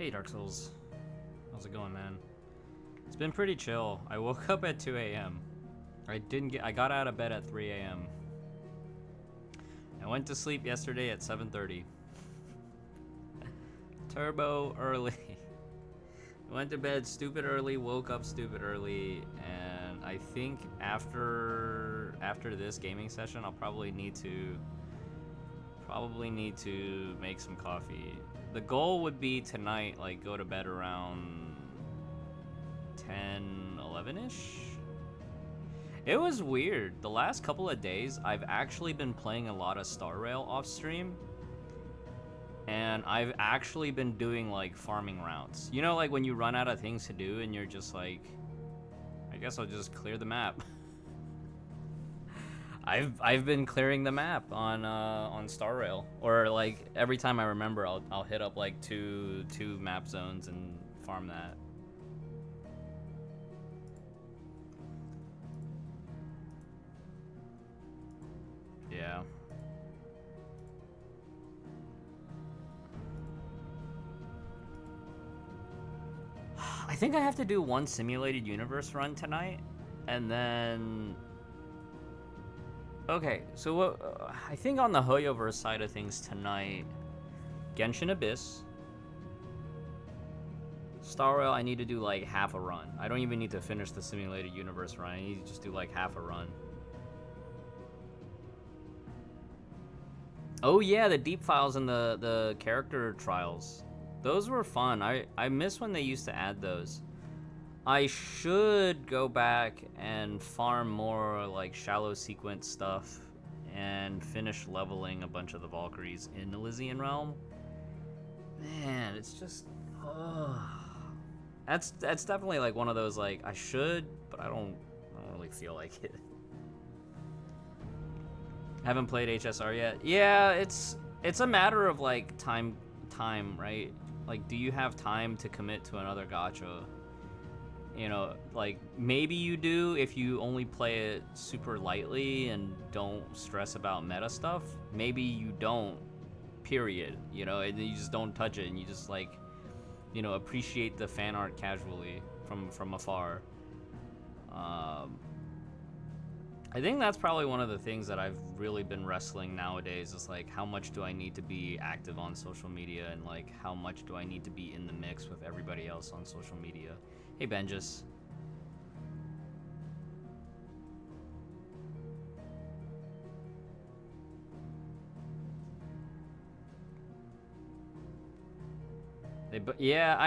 Hey Dark Souls, how's it going, man? It's been pretty chill. I woke up at 2 a.m. I got out of bed at 3 a.m. I went to sleep yesterday at 7:30. Turbo early. Went to bed stupid early, woke up stupid early, and I think after this gaming session, I'll probably need to make some coffee. The goal would be tonight, like, go to bed around 10, 11-ish. It was weird. The last couple of days, I've actually been playing a lot of Star Rail off stream. And I've actually been doing, like, farming routes. You know, like, when you run out of things to do and you're just like, I guess I'll just clear the map. I've been clearing the map on Star Rail, or like every time I remember, I'll hit up like two map zones and farm that. Yeah. I think I have to do one simulated universe run tonight, and then. Okay, so what? I think on the Hoyoverse side of things tonight, Genshin Abyss, Star Rail, I need to do like half a run. I don't even need to finish the simulated universe run. I need to just do like half a run. Oh yeah, the deep files and the character trials. Those were fun. I miss when they used to add those. I should go back and farm more like shallow sequence stuff and finish leveling a bunch of the Valkyries in Elysian Realm. Man, it's just that's definitely like one of those, like, I should, but I don't really feel like it. Haven't played HSR yet. Yeah, it's a matter of like time, right? Like, do you have time to commit to another gacha? You know, like, maybe you do if you only play it super lightly and don't stress about meta stuff. Maybe you don't, period. You know, and you just don't touch it, and you just, like, you know, appreciate the fan art casually from afar. I think that's probably one of the things that I've really been wrestling nowadays, is like, how much do I need to be active on social media, and like how much do I need to be in the mix with everybody else on social media. Hey Benjis. Yeah,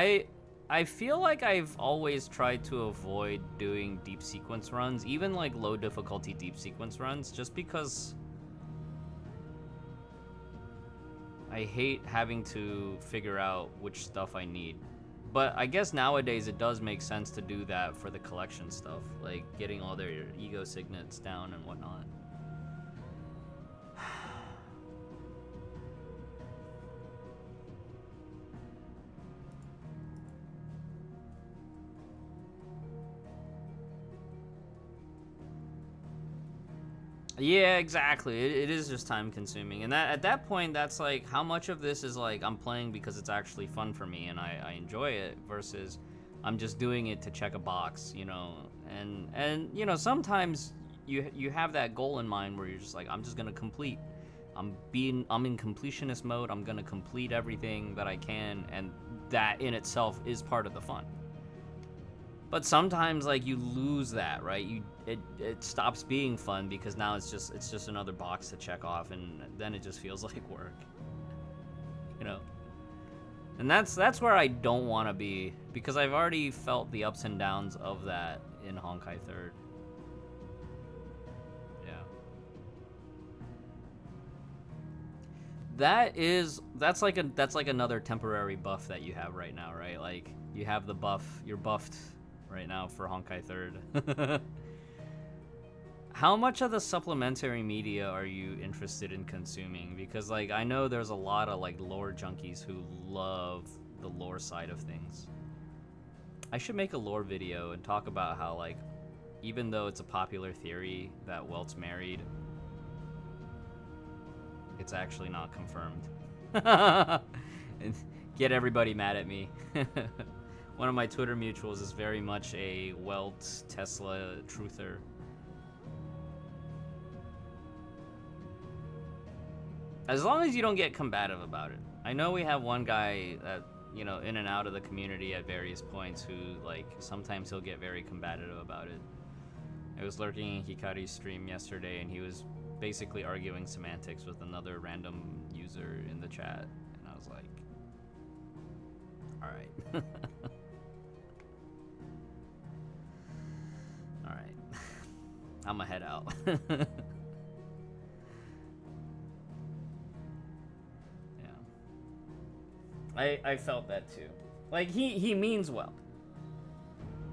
I feel like I've always tried to avoid doing deep sequence runs, even like low difficulty deep sequence runs, just because I hate having to figure out which stuff I need. But I guess nowadays it does make sense to do that for the collection stuff, like getting all their ego signets down and whatnot. Yeah, exactly. It is just time consuming, and that at that point, that's like, how much of this is like I'm playing because it's actually fun for me and I enjoy it, versus I'm just doing it to check a box, you know. And you know, sometimes you have that goal in mind where you're just like, I'm just gonna complete. I'm in completionist mode. I'm gonna complete everything that I can, and that in itself is part of the fun. But sometimes, like, you lose that, right? It stops being fun because now it's just another box to check off, and then it just feels like work, you know. And that's where I don't want to be, because I've already felt the ups and downs of that in Honkai 3rd. Yeah. That's like another temporary buff that you have right now, right? Like, you have the buff, you're buffed right now for Honkai 3rd. How much of the supplementary media are you interested in consuming? Because, like, I know there's a lot of, like, lore junkies who love the lore side of things. I should make a lore video and talk about how, like, even though it's a popular theory that Welt's married, it's actually not confirmed. And Get everybody mad at me. One of my Twitter mutuals is very much a Welt Tesla truther. As long as you don't get combative about it. I know we have one guy that, you know, in and out of the community at various points who, like, sometimes he'll get very combative about it. I was lurking in Hikari's stream yesterday, and he was basically arguing semantics with another random user in the chat, and I was like, alright. Alright. I'ma head out. I felt that too. Like, he means well.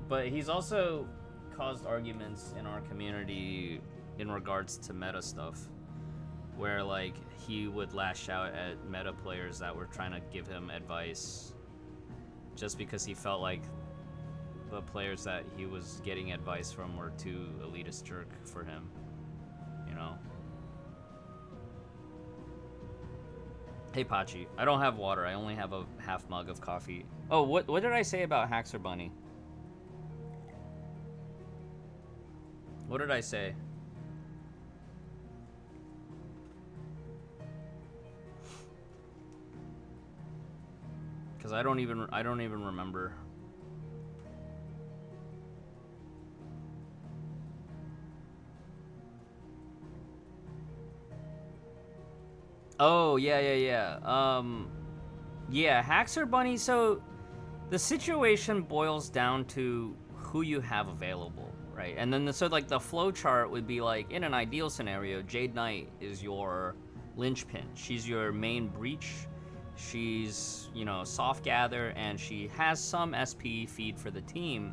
But he's also caused arguments in our community in regards to meta stuff. Where, like, he would lash out at meta players that were trying to give him advice just because he felt like the players that he was getting advice from were too elitist jerk for him. You know? Hey Pachi, I don't have water. I only have a half mug of coffee. Oh, what did I say about Haxor Bunny? What did I say? Cuz I don't even remember. Oh, yeah. Yeah, Haxor Bunny, so the situation boils down to who you have available, right? And then so like the flow chart would be like, in an ideal scenario, Jade Knight is your linchpin. She's your main breach. She's, you know, soft gather, and she has some SP feed for the team.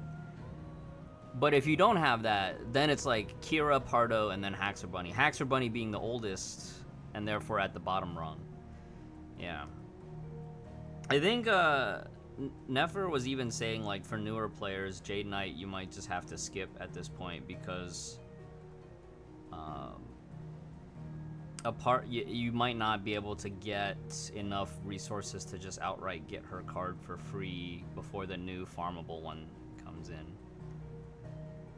But if you don't have that, then it's like Kira, Pardo, and then Haxor Bunny. Haxor Bunny being the oldest, and therefore at the bottom rung. Yeah. I think Nefer was even saying, like, for newer players, Jade Knight, you might just have to skip at this point because you might not be able to get enough resources to just outright get her card for free before the new farmable one comes in.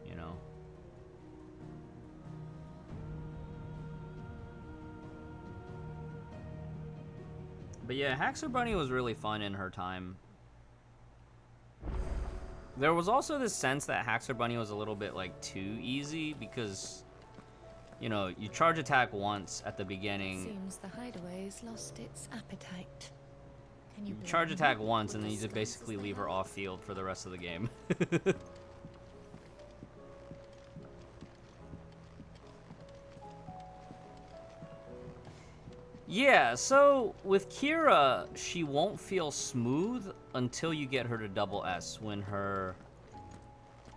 You know? But yeah, Haxor Bunny was really fun in her time. There was also this sense that Haxor Bunny was a little bit, like, too easy because, you know, you charge attack once at the beginning. Seems the hideaway's lost its appetite. Can you charge attack once and then you just basically leave her off field for the rest of the game. Yeah, so with Kira, she won't feel smooth until you get her to double S, when her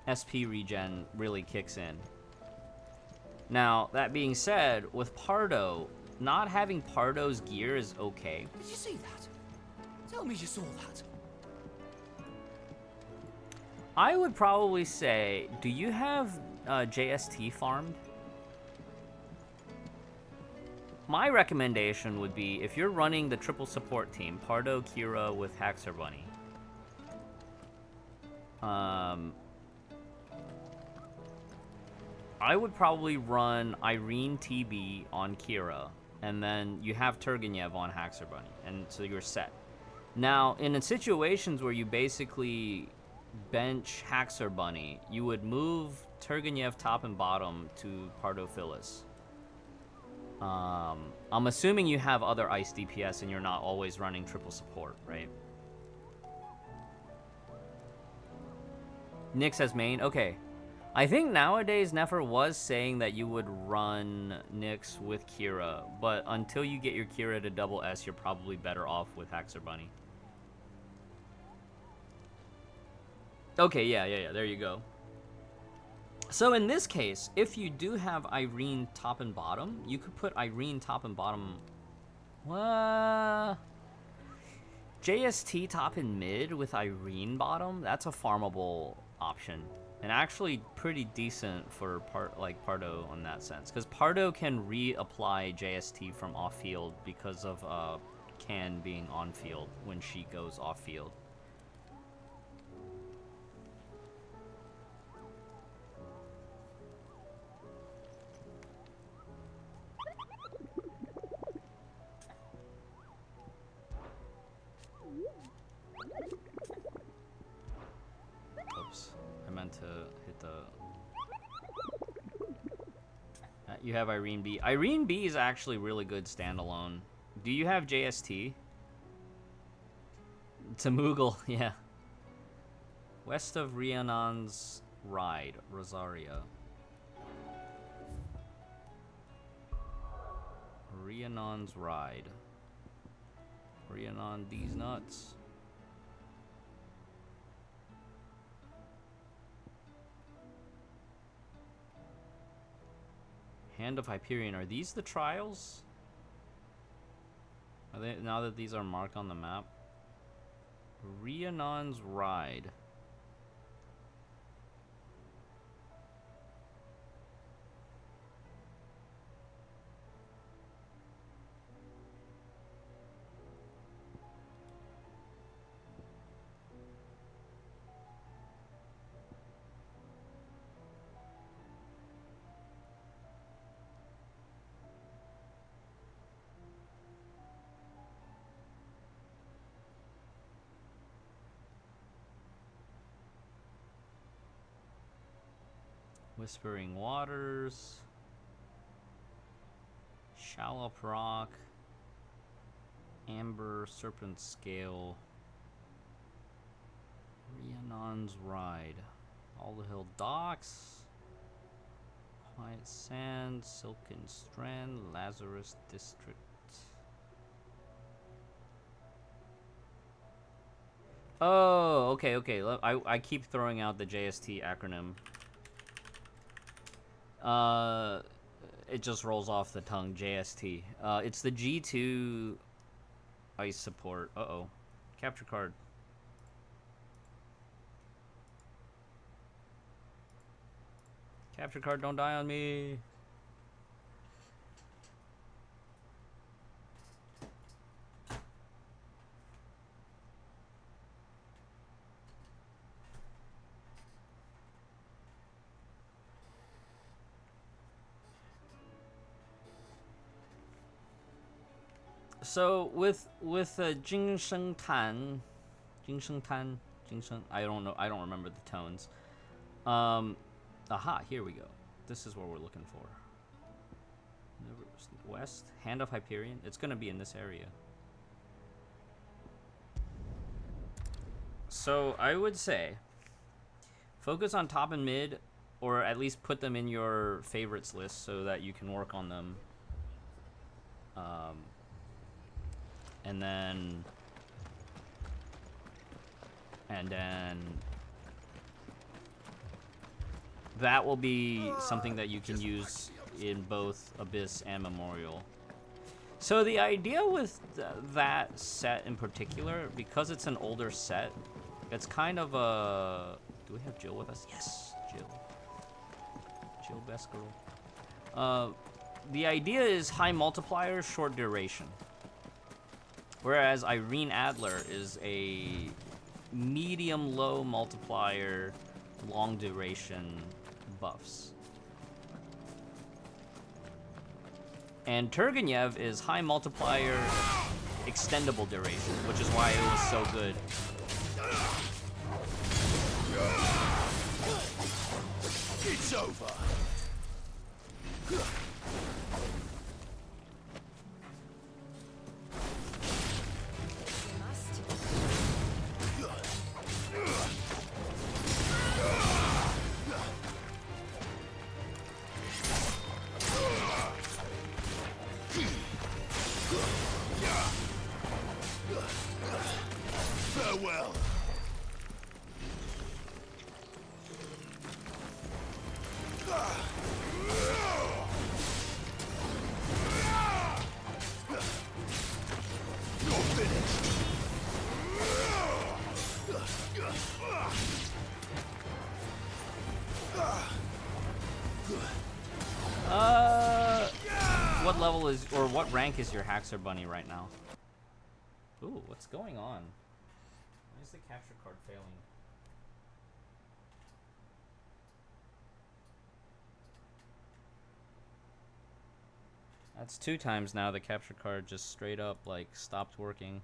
SP regen really kicks in. Now, that being said, with Pardo, not having Pardo's gear is okay. Did you see that? Tell me you saw that. I would probably say, do you have JST farmed? My recommendation would be, if you're running the triple support team, Pardo, Kira with Haxor Bunny, I would probably run Irene TB on Kira, and then you have Turgenev on Haxor Bunny, and so you're set. Now, in situations where you basically bench Haxor Bunny, you would move Turgenev top and bottom to Pardo Phyllis. I'm assuming you have other ice DPS and you're not always running triple support, right? Nyx as main? Okay. I think nowadays Nefer was saying that you would run Nyx with Kira, but until you get your Kira to double S, you're probably better off with Haxor Bunny. Okay, yeah, there you go. So in this case, if you do have Irene top and bottom, you could put Irene top and bottom. JST top and mid with Irene bottom, that's a farmable option. And actually pretty decent for Pardo on that sense. Because Pardo can reapply JST from off field because of can being on field when she goes off field. Oops, I meant to hit the... You have Irene B. Irene B is actually really good standalone. Do you have JST? Tamoogle, yeah. West of Rhiannon's Ride, Rosaria. Rhiannon's Ride. Rhiannon these nuts. Hand of Hyperion. Are these the trials? Are they, now that these are marked on the map? Rhiannon's Ride. Whispering Waters, Shallop Rock, Amber Serpent Scale, Rhiannon's Ride, All the Hill Docks, Quiet Sand, Silken Strand, Lazarus District. Oh, okay, okay. I keep throwing out the JST acronym. It just rolls off the tongue, JST. It's the G2 ice support. Uh-oh. Capture card. Capture card, don't die on me. So with Jingsheng Tan, I don't know, I don't remember the tones. Aha, here we go. This is what we're looking for. West, Hand of Hyperion. It's gonna be in this area. So I would say focus on top and mid, or at least put them in your favorites list so that you can work on them. And then that will be something that you can use in both Abyss and Memorial. So the idea with that set in particular, because it's an older set, it's kind of a... Do we have Jill with us? Yes, Jill. Jill, best girl. The idea is high multiplier, short duration. Whereas Irene Adler is a medium-low multiplier, long duration buffs. And Turgenev is high multiplier, extendable duration, which is why it was so good. It's over. Farewell. You're finished. What level is, or what rank is your Haxor Bunny right now? Ooh, what's going on? Why is the capture card failing? That's 2 times now the capture card just straight up like stopped working.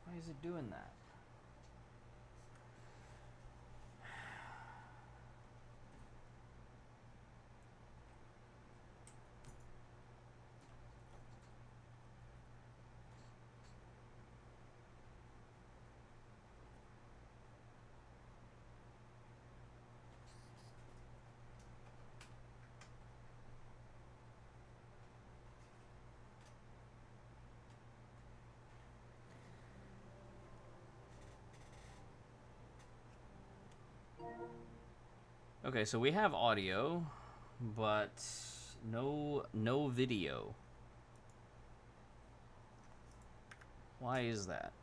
Why is it doing that? Okay, so we have audio, but no video. Why is that?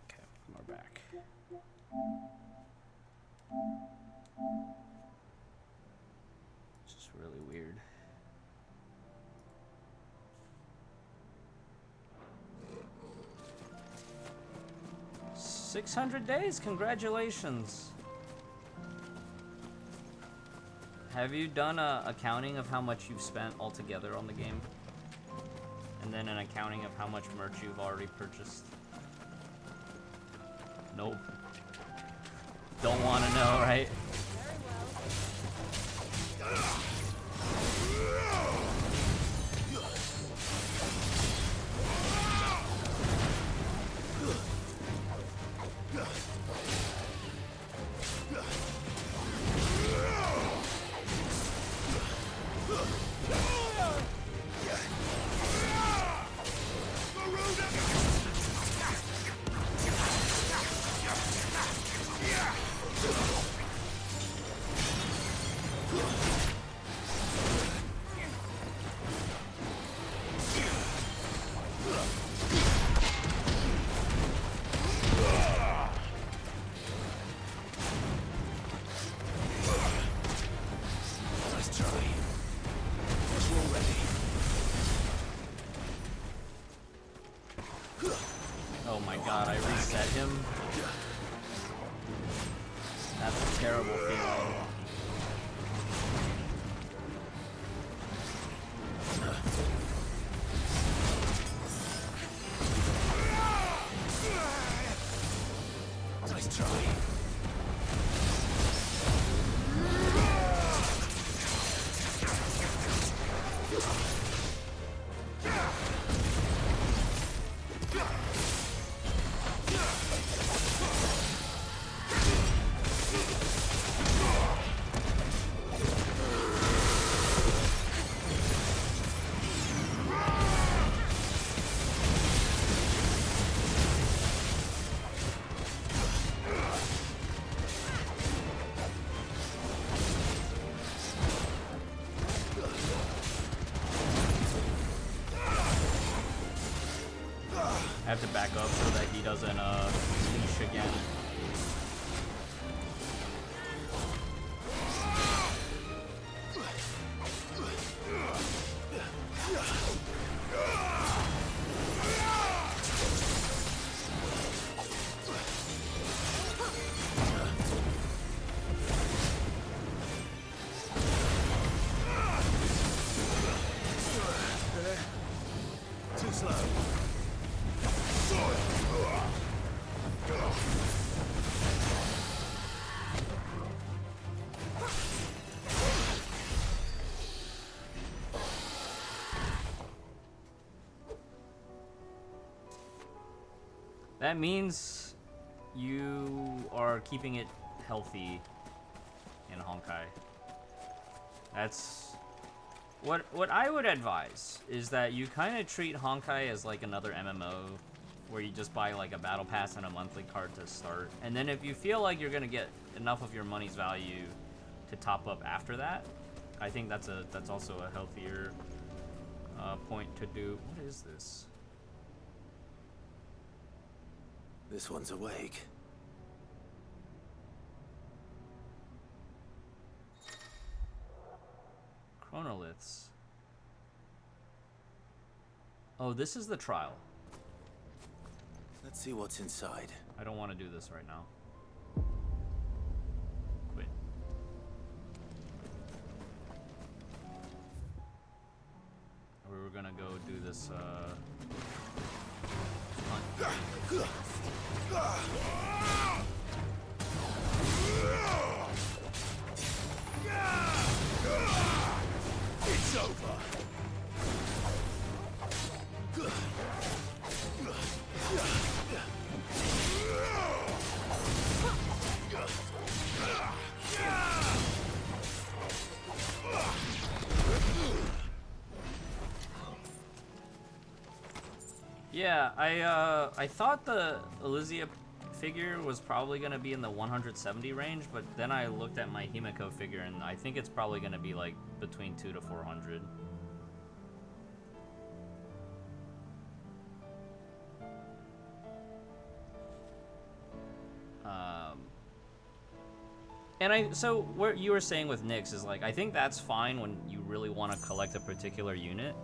Okay, we're back. It's just really weird. 600 days, congratulations. Have you done a accounting of how much you've spent altogether on the game? And then an accounting of how much merch you've already purchased? Nope. Don't want to know, right? Oh my god, I reset him? That's a terrible feeling. Nice try. I have to back up so that he doesn't leash again. Too slow. That means you are keeping it healthy in Honkai. That's what I would advise is that you kind of treat Honkai as like another MMO where you just buy like a battle pass and a monthly card to start, and then if you feel like you're gonna get enough of your money's value to top up after that, I think that's also a healthier point to do. What is this? This one's awake. Chronoliths. Oh, this is the trial. Let's see what's inside. I don't want to do this right now. Quit. We were gonna go do this, hunt. It's over. Yeah, I thought the Elysia figure was probably gonna be in the 170 range, but then I looked at my Himiko figure and I think it's probably gonna be like between 200 to 400. And so what you were saying with Nyx is like, I think that's fine when you really want to collect a particular unit.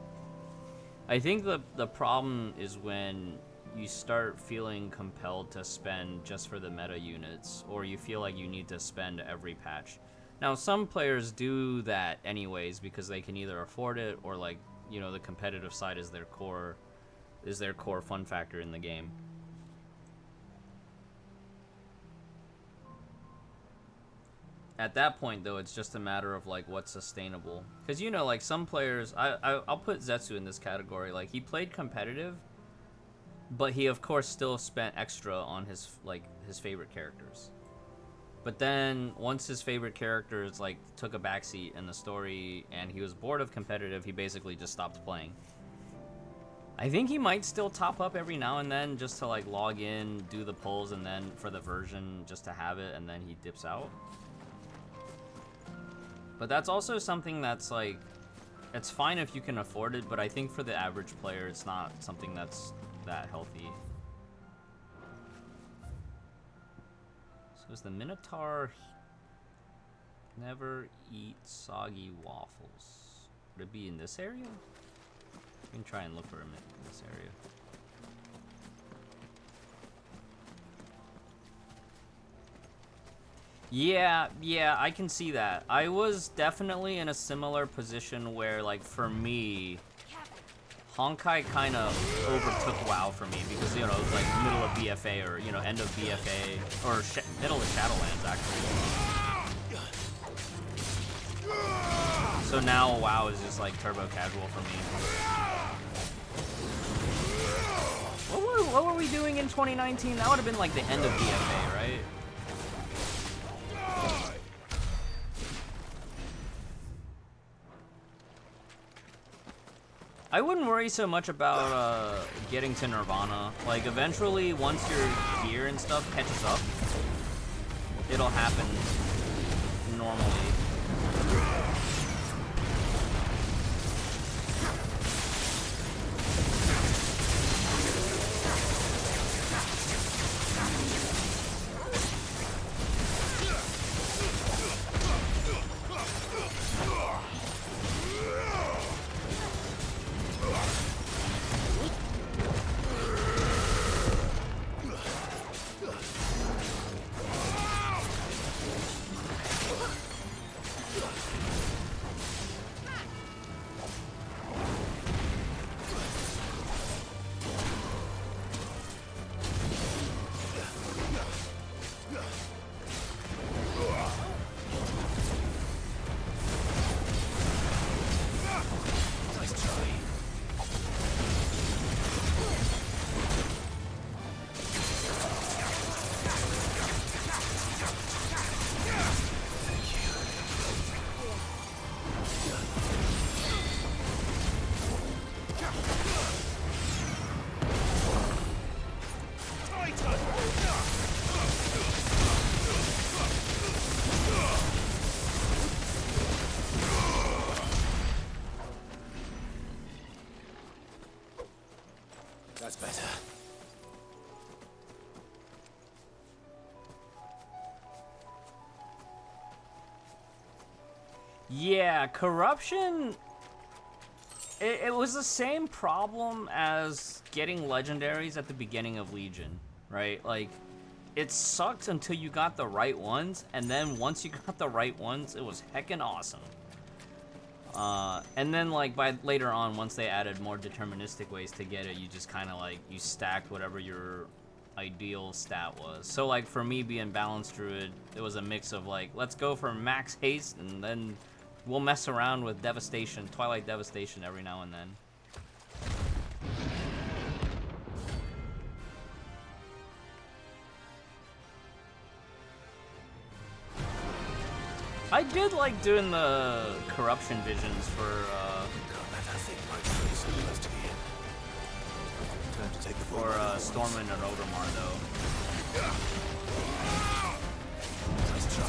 I think the problem is when you start feeling compelled to spend just for the meta units, or you feel like you need to spend every patch. Now, some players do that anyways because they can either afford it or, like, you know, the competitive side is their core fun factor in the game. At that point, though, it's just a matter of, like, what's sustainable. Because, you know, like, some players... I'll put Zetsu in this category. Like, he played competitive, but he, of course, still spent extra on his favorite characters. But then, once his favorite characters, like, took a backseat in the story, and he was bored of competitive, he basically just stopped playing. I think he might still top up every now and then, just to, like, log in, do the pulls, and then for the version, just to have it, and then he dips out. But that's also something that's like, it's fine if you can afford it, but I think for the average player, it's not something that's that healthy. So is the Minotaur never eat soggy waffles? Would it be in this area? We can try and look for him in this area. Yeah, I can see that. I was definitely in a similar position where, like, for me, Honkai kind of overtook WoW for me because, you know, it was like middle of BFA or, you know, end of BFA, or middle of Shadowlands, actually. So now WoW is just, like, turbo casual for me. What were we doing in 2019? That would have been, like, the end of BFA, right? I wouldn't worry so much about getting to Nirvana. Like, eventually, once your gear and stuff catches up, it'll happen normally. That's better. Yeah, corruption. It was the same problem as getting legendaries at the beginning of Legion, right? Like, it sucked until you got the right ones, and then once you got the right ones, it was heckin' awesome. And then, like, by later on, once they added more deterministic ways to get it, you just kind of, like, you stacked whatever your ideal stat was. So, like, for me being Balanced Druid, it was a mix of, like, let's go for max haste, and then we'll mess around with Devastation, Twilight Devastation every now and then. I did like doing the corruption visions for, Stormwind and Odomar, though. Nice try.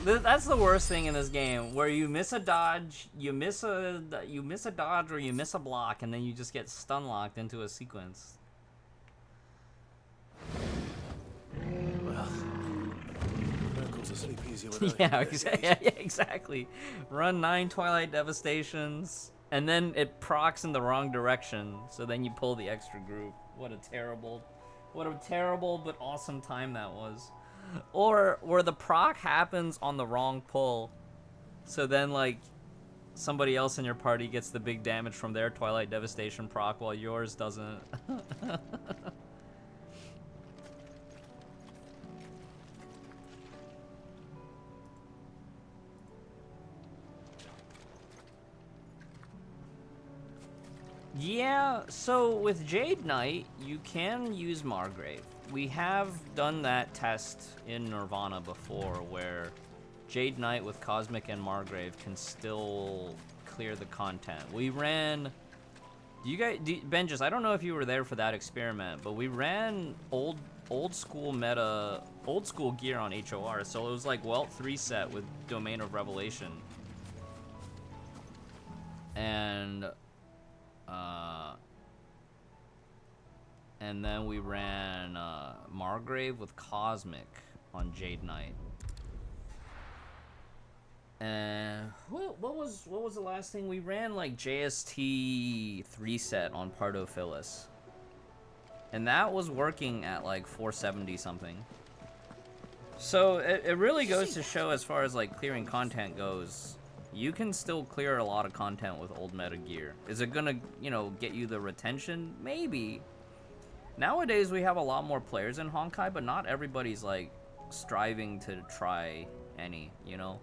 That's the worst thing in this game, where you miss a dodge, you miss a dodge, or you miss a block, and then you just get stun locked into a sequence. Well, miracles are sleep easier without Yeah, you. exactly. Run 9 Twilight Devastations, and then it procs in the wrong direction, so then you pull the extra group. What a terrible but awesome time that was. Or where the proc happens on the wrong pull, so then like somebody else in your party gets the big damage from their Twilight Devastation proc while yours doesn't. Yeah, so with Jade Knight, you can use Margrave. We have done that test in Nirvana before, where Jade Knight with Cosmic and Margrave can still clear the content. We ran... Benjis, I don't know if you were there for that experiment, but we ran old school meta, old school gear on HOR, so it was like Welt 3 set with Domain of Revelation. And then we ran Margrave with Cosmic on Jade Knight. And what what was the last thing we ran? Like JST 3 set on Pardo Phyllis. And that was working at like 470 something. So it really goes to show, as far as like clearing content goes, you can still clear a lot of content with old meta gear. Is it gonna, you know, get you the retention? Maybe. Nowadays we have a lot more players in Honkai, but not everybody's like striving to try any, you know?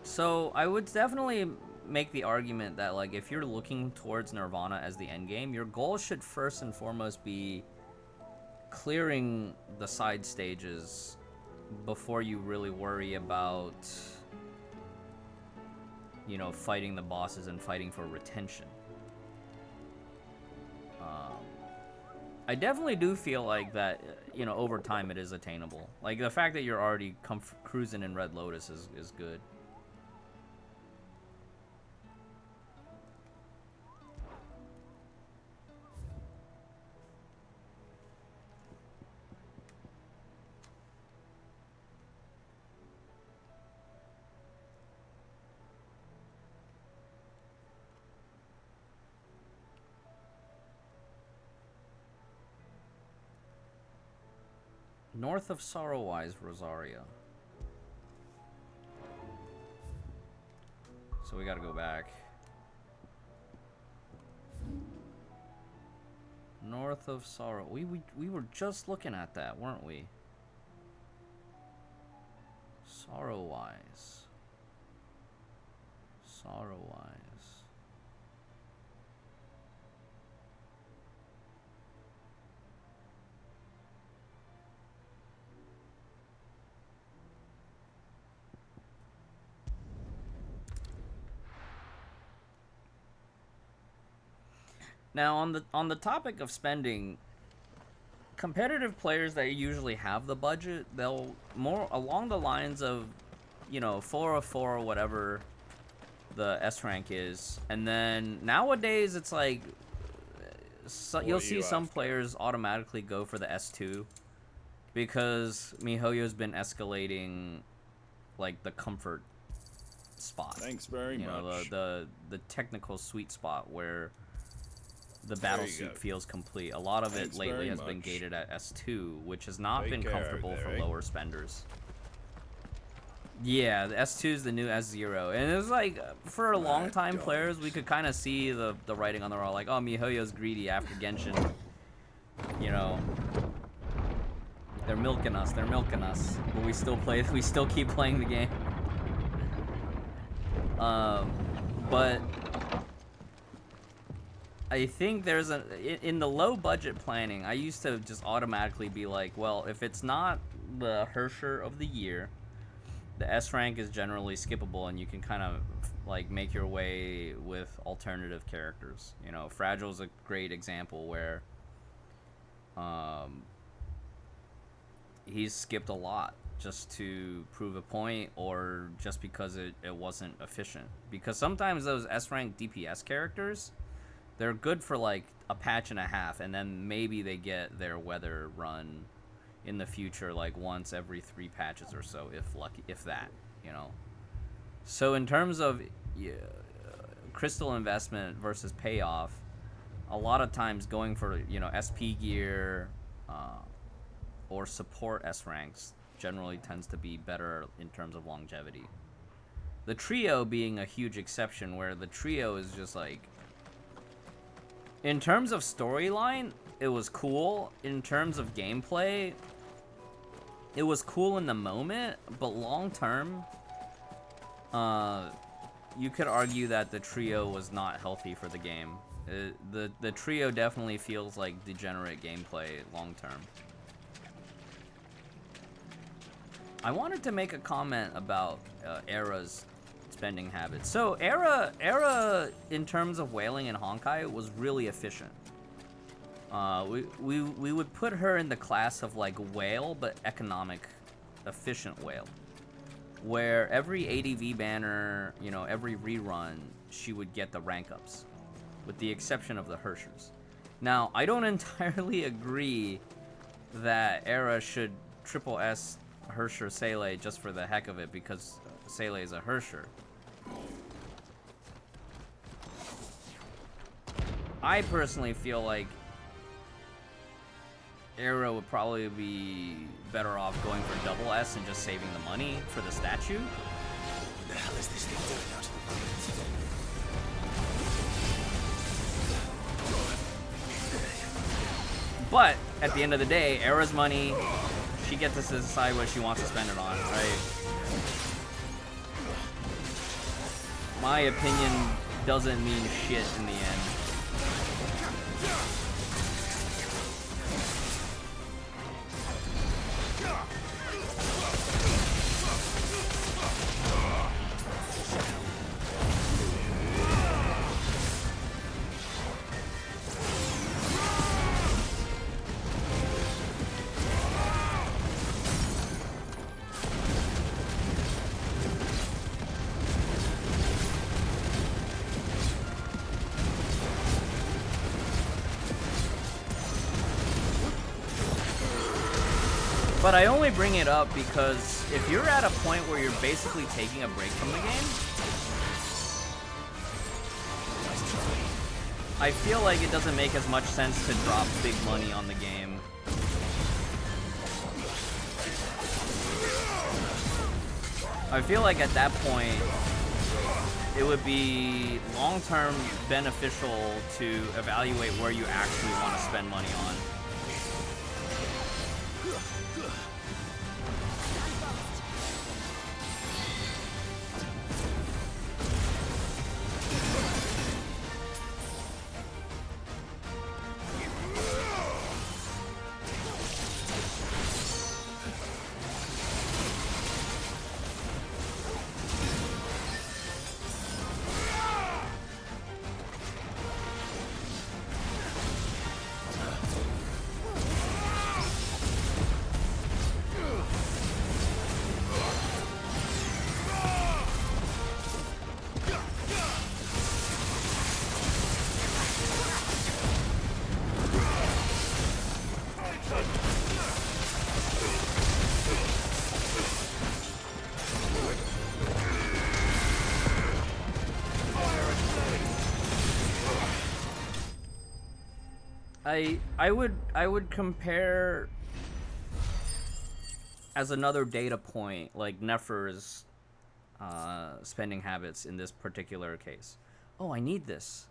So I would definitely make the argument that, like, if you're looking towards Nirvana as the endgame, your goal should first and foremost be clearing the side stages before you really worry about, you know, fighting the bosses and fighting for retention. I definitely do feel like that, you know, over time it is attainable. Like, the fact that you're already cruising in Red Lotus is good. North of Sorrowwise, Rosaria. So we gotta go back. North of Sorrow. We were just looking at that, weren't we? Sorrowwise. Sorrowwise. Now, on the topic of spending, competitive players that usually have the budget, they'll more along the lines of, you know, 404 or whatever the S rank is, and then nowadays it's like, so you'll see some players automatically go for the S2 because MiHoYo's been escalating like the comfort spot. Thanks very much. You know, the technical sweet spot where the battle suit feels complete. A lot of it lately has been gated at S2, which has not been comfortable for lower spenders. Yeah, the S2 is the new S0, and it was like, for a long time players, we could kind of see the writing on the wall, like, oh, MiHoYo's greedy after Genshin. You know, they're milking us, but we still keep playing the game. But I think there's in the low budget planning, I used to just automatically be like, well, if it's not the Hersher of the year, the S rank is generally skippable, and you can kind of like make your way with alternative characters. You know, Fragile's a great example where he's skipped a lot just to prove a point, or just because it wasn't efficient. Because sometimes those S rank DPS characters, they're good for like a patch and a half, and then maybe they get their weather run in the future, like once every 3 patches or so, if lucky, if that, you know. So in terms of crystal investment versus payoff, a lot of times going for, you know, SP gear or support S ranks generally tends to be better in terms of longevity. The trio being a huge exception, where the trio is just like, in terms of storyline, it was cool. In terms of gameplay, it was cool in the moment, but long term, you could argue that the trio was not healthy for the game. The trio definitely feels like degenerate gameplay long term. I wanted to make a comment about Era's spending habits. So Era in terms of whaling in Honkai was really efficient. We would put her in the class of like whale, but economic, efficient whale, where every ADV banner, you know, every rerun, she would get the rank ups, with the exception of the Hershers. Now, I don't entirely agree that Era should triple S Hersher Seele just for the heck of it because Seele is a Hersher. I personally feel like Arrow would probably be better off going for double S and just saving the money for the statue. What the hell is this thing doing out in the But at the end of the day, Arrow's money, she gets to decide what she wants to spend it on, right? My opinion doesn't mean shit in the end. But I only bring it up because if you're at a point where you're basically taking a break from the game, I feel like it doesn't make as much sense to drop big money on the game. I feel like at that point, it would be long-term beneficial to evaluate where you actually want to spend money on. I would compare as another data point like Nefer's spending habits in this particular case. Oh, I need this.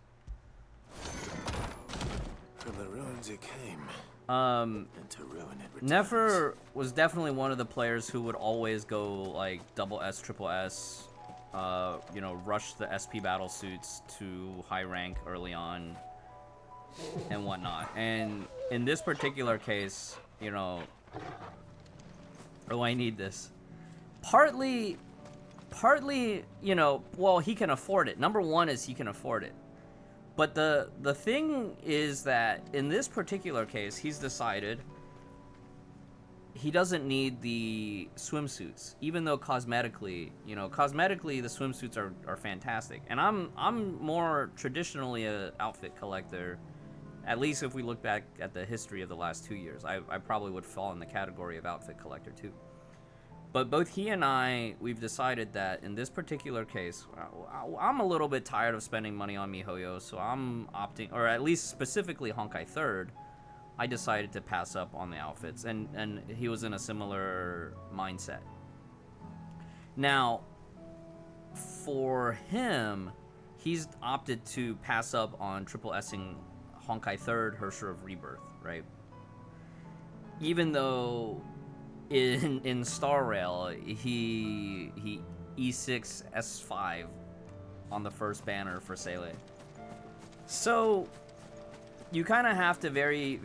From the ruins it came. And to ruin it returns. Nefer was definitely one of the players who would always go like double S, triple S, you know, rush the SP battle suits to high rank early on and whatnot. And in this particular case, you know, oh, I need this. Partly, you know, well, he can afford it. Number one is he can afford it. But the thing is that in this particular case, he's decided he doesn't need the swimsuits, even though cosmetically, you know, cosmetically the swimsuits are fantastic. And I'm more traditionally a outfit collector. At least if we look back at the history of the last 2 years, I probably would fall in the category of outfit collector too. But both he and we've decided that in this particular case, I'm a little bit tired of spending money on MiHoYo, so I'm opting, or at least specifically Honkai 3rd, I decided to pass up on the outfits, and he was in a similar mindset. Now, for him, he's opted to pass up on triple S'ing Honkai 3rd Hersher of Rebirth, right? Even though in Star Rail he E6 S5 on the first banner for Seele. So you kind of have to be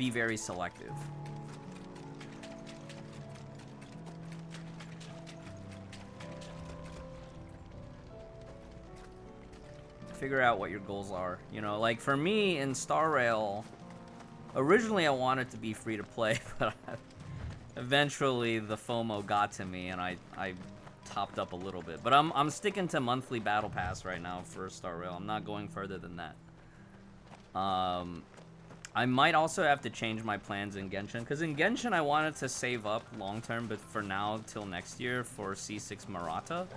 very selective. Figure out what your goals are. You know, like for me in Star Rail, originally I wanted to be free to play, but eventually the FOMO got to me and I topped up a little bit. But I'm sticking to monthly battle pass right now for Star Rail. I'm not going further than that. I might also have to change my plans in Genshin, because in Genshin I wanted to save up long term, but for now till next year for C6 Murata,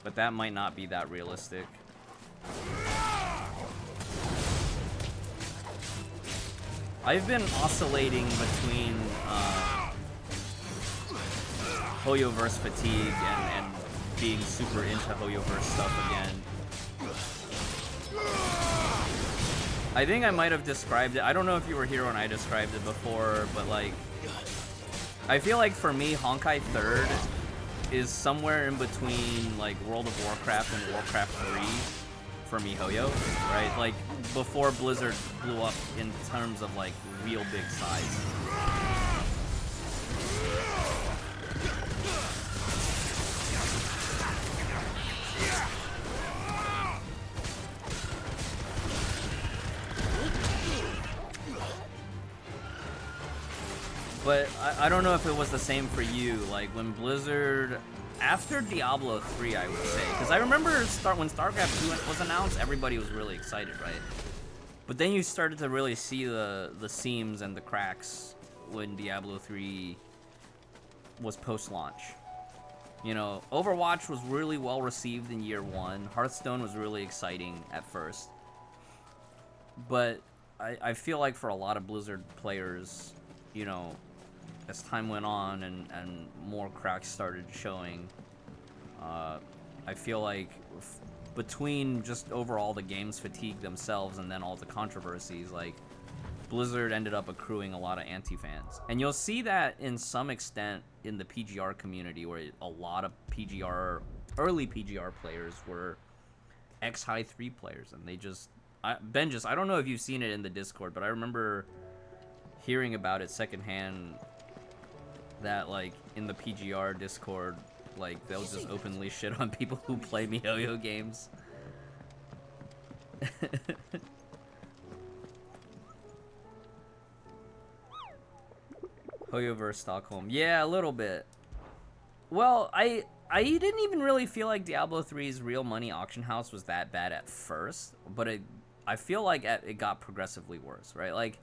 but that might not be that realistic. I've been oscillating between Hoyoverse fatigue and being super into Hoyoverse stuff again. I think I might have described it. I don't know if you were here when I described it before, but like, I feel like for me, Honkai 3rd is somewhere in between like World of Warcraft and Warcraft 3 for MiHoYo, right? Like before Blizzard blew up in terms of like real big size. But I don't know if it was the same for you, like when Blizzard, after Diablo 3, I would say, because I remember when StarCraft 2 was announced, everybody was really excited, right? But then you started to really see the seams and the cracks when Diablo 3 was post-launch. You know, Overwatch was really well received in year one. Hearthstone was really exciting at first. But I feel like for a lot of Blizzard players, you know, as time went on and more cracks started showing, I feel like between just overall the games fatigue themselves and then all the controversies, like Blizzard ended up accruing a lot of anti-fans. And you'll see that in some extent in the PGR community, where a lot of early PGR players were ex-High 3 players, and they just, I don't know if you've seen it in the Discord, but I remember hearing about it secondhand, that like in the PGR Discord, like they'll just openly shit on people who play MiHoYo games. Hoyoverse Stockholm. Yeah, a little bit. Well, I didn't even really feel like Diablo 3's real money auction house was that bad at first, but I feel like it got progressively worse, right? Like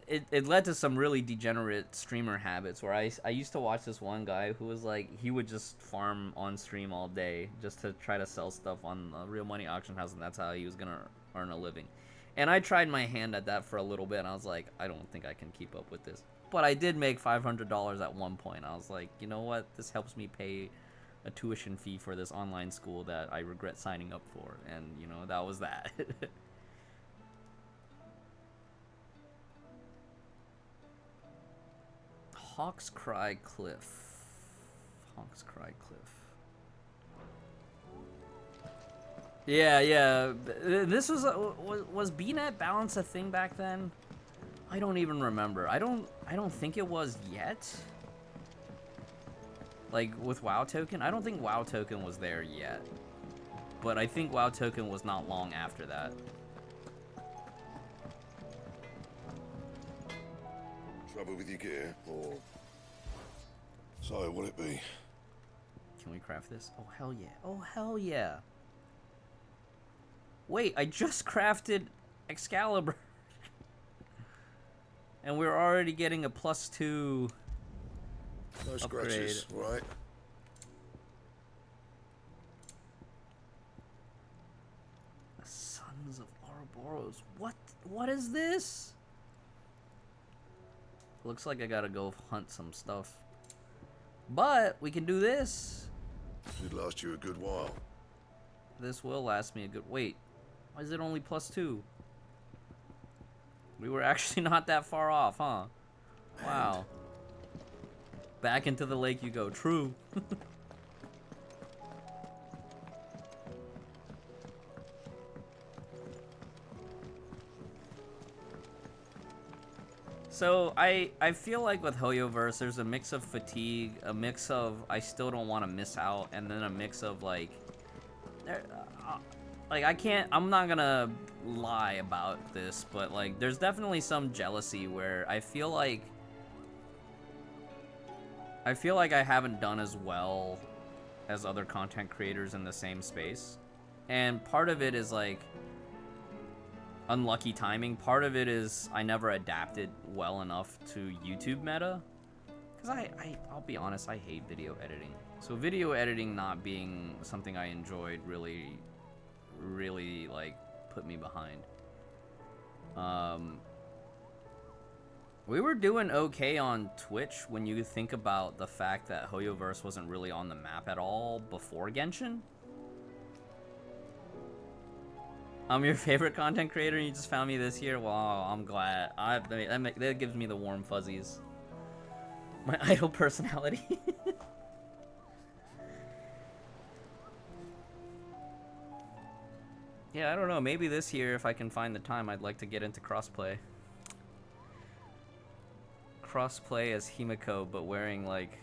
it led to some really degenerate streamer habits where I used to watch this one guy who was like, he would just farm on stream all day just to try to sell stuff on the real money auction house, and that's how he was gonna earn a living. And I tried my hand at that for a little bit, and I was like, I don't think I can keep up with this. But I did make $500 at one point. I was like, you know what? This helps me pay a tuition fee for this online school that I regret signing up for. And, you know, that was that. Hawk's Cry Cliff. Hawk's Cry Cliff. Yeah. This was BNet balance a thing back then? I don't even remember. I don't think it was yet. Like with WoW Token, I don't think WoW Token was there yet. But I think WoW Token was not long after that. Trouble with your gear, or so will it be? Can we craft this? Oh hell yeah! Oh hell yeah! Wait, I just crafted Excalibur, and we're already getting a +2 No scratches, right? The Sons of Ouroboros. What is this? Looks like I gotta go hunt some stuff. But we can do this. Should last you a good while. This will last me a good... Wait. Why is it only +2? We were actually not that far off, huh? Wow. Back into the lake you go. True. So I feel like with Hoyoverse, there's a mix of fatigue, a mix of I still don't want to miss out, and then a mix of like I'm not gonna lie about this, but like there's definitely some jealousy where I feel like I haven't done as well as other content creators in the same space. And part of it is like unlucky timing. Part of it is I never adapted well enough to YouTube meta. Because I'll be honest, I hate video editing. So video editing not being something I enjoyed really, like, put me behind. We were doing okay on Twitch when you think about the fact that Hoyoverse wasn't really on the map at all before Genshin. I'm your favorite content creator and you just found me this year? Wow, I'm glad. That gives me the warm fuzzies. My idol personality. Yeah, I don't know. Maybe this year, if I can find the time, I'd like to get into crossplay. Crossplay as Himiko, but wearing, like,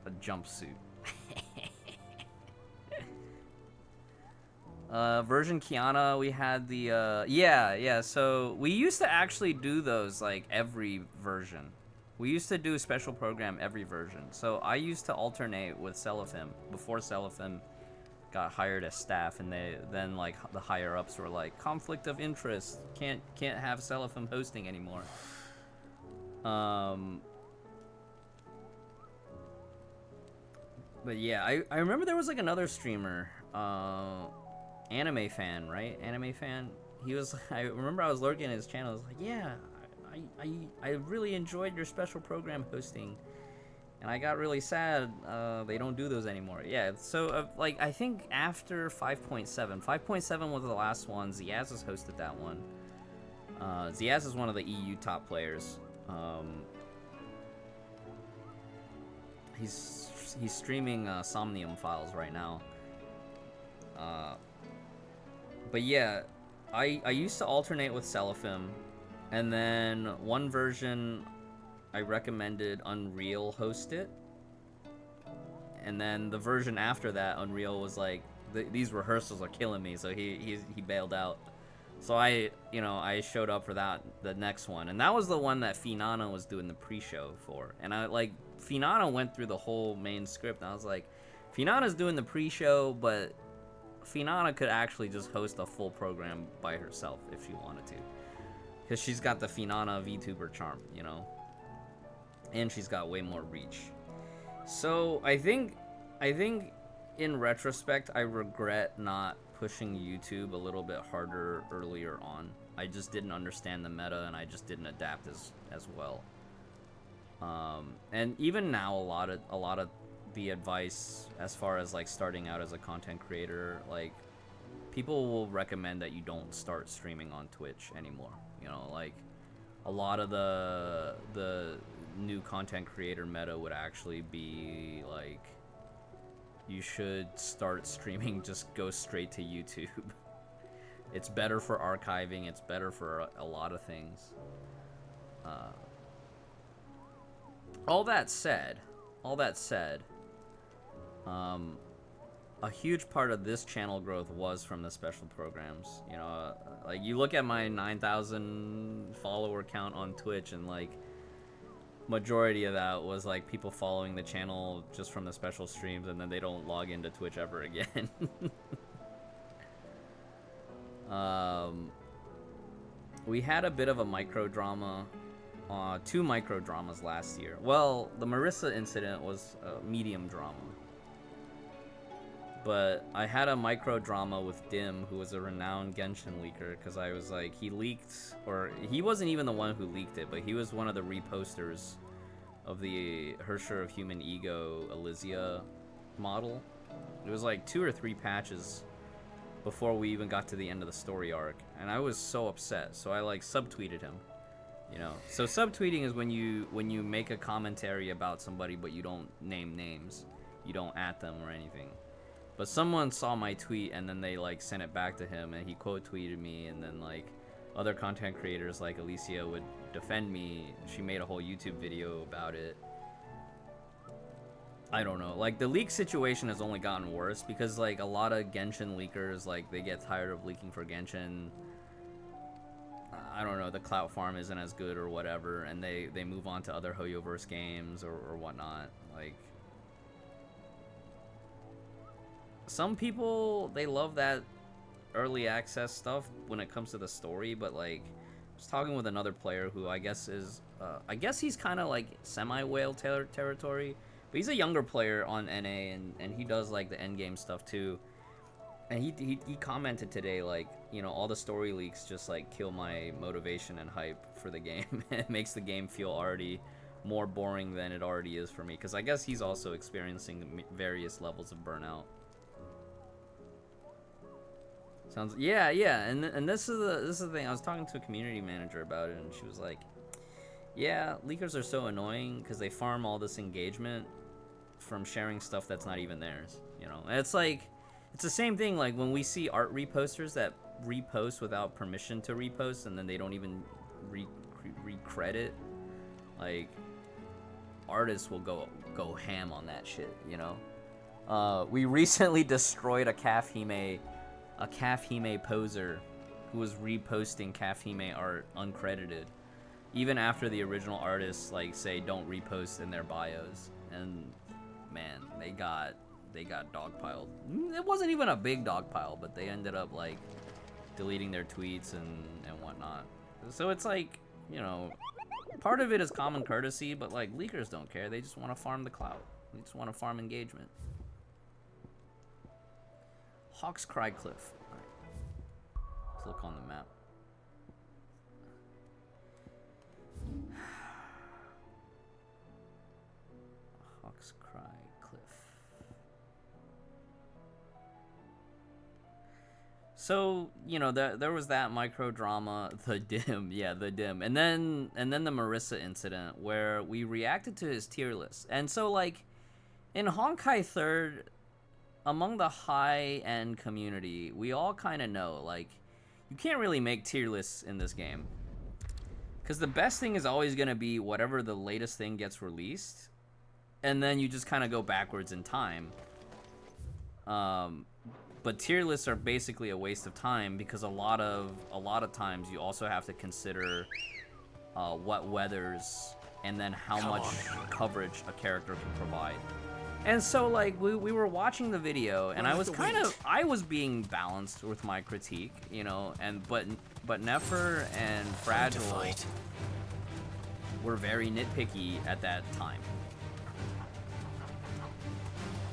a jumpsuit. Version Kiana, we had the, yeah, so we used to actually do those, like, every version. We used to do a special program every version. So I used to alternate with Seraphim before Seraphim got hired as staff, and then like the higher ups were like, conflict of interest, can't have Seraphim hosting anymore. But yeah, I remember there was like another streamer, Anime Fan, right? Anime Fan. He was. I remember I was lurking at his channel. I was like, yeah, I really enjoyed your special program hosting, and I got really sad they don't do those anymore. Yeah, so like I think after 5.7 was the last one. Ziaz has hosted that one. Ziaz is one of the EU top players. He's streaming Somnium Files right now. But yeah, I used to alternate with Seraphim. And then one version, I recommended Unreal host it. And then the version after that, Unreal was like, these rehearsals are killing me, so he bailed out. So I showed up for the next one. And that was the one that Finana was doing the pre-show for. And Finana went through the whole main script, and I was like, Finana's doing the pre-show, but Finana could actually just host a full program by herself if she wanted to. Because she's got the Finana VTuber charm, you know? And she's got way more reach. So, I think in retrospect, I regret not pushing YouTube a little bit harder earlier on. I just didn't understand the meta, and I just didn't adapt as well. And even now, a lot of the advice as far as, like, starting out as a content creator, like, people will recommend that you don't start streaming on Twitch anymore. You know, like, a lot of the new content creator meta would actually be like, you should start streaming, just go straight to YouTube. It's better for archiving, it's better for a lot of things. All that said, a huge part of this channel growth was from the special programs. You know, like, you look at my 9,000 follower count on Twitch, and like, majority of that was like people following the channel just from the special streams, and then they don't log into Twitch ever again. We had a bit of a micro drama, 2 micro dramas last year. Well, the Marissa incident was a medium drama. But I had a micro drama with Dim, who was a renowned Genshin leaker, because I was like, he leaked, or he wasn't even the one who leaked it, but he was one of the reposters of the Hersher of Human Ego Elysia model. It was like 2 or 3 patches before we even got to the end of the story arc, and I was so upset, so I like subtweeted him. You know, so subtweeting is when you make a commentary about somebody but you don't name names, you don't at them or anything. But someone saw my tweet, and then they like sent it back to him, and he quote tweeted me, and then like other content creators like Alicia would defend me. She made a whole YouTube video about it. I don't know, like, the leak situation has only gotten worse, because like a lot of Genshin leakers, like, they get tired of leaking for Genshin. I don't know, the clout farm isn't as good or whatever, and they move on to other Hoyoverse games or whatnot. Like, some people, they love that early access stuff when it comes to the story, but like I was talking with another player who I guess is I guess he's kind of like semi-whale territory, but he's a younger player on NA, and he does like the end game stuff too. And he commented today, like, you know, all the story leaks just like kill my motivation and hype for the game. It makes the game feel already more boring than it already is for me, because I guess he's also experiencing various levels of burnout. Sounds yeah, and this is the thing. I was talking to a community manager about it, and she was like, yeah, leakers are so annoying because they farm all this engagement from sharing stuff that's not even theirs, you know. And it's like, it's the same thing like when we see art reposters that repost without permission to repost, and then they don't even recredit. Like, artists will go ham on that shit, you know. We recently destroyed a Calf Hime poser who was reposting Calf Hime art uncredited, even after the original artists like say don't repost in their bios. And man, they got dogpiled. It wasn't even a big dogpile, but they ended up like deleting their tweets and whatnot. So it's like, you know, part of it is common courtesy, but like leakers don't care. They just want to farm the clout. They just want to farm engagement. Hawks Cry Cliff. All right. Let's look on the map. Hawks Cry Cliff. So, you know, there was that micro drama, the dim, and then the Marissa incident where we reacted to his tier list. And so like in Honkai 3rd, among the high-end community, we all kind of know, like, you can't really make tier lists in this game. Because the best thing is always going to be whatever the latest thing gets released, and then you just kind of go backwards in time. But tier lists are basically a waste of time, because a lot of times you also have to consider what weathers and then how much coverage a character can provide. And so like we were watching the video, and I was being balanced with my critique, you know, and but Nefer and Fragile were very nitpicky at that time.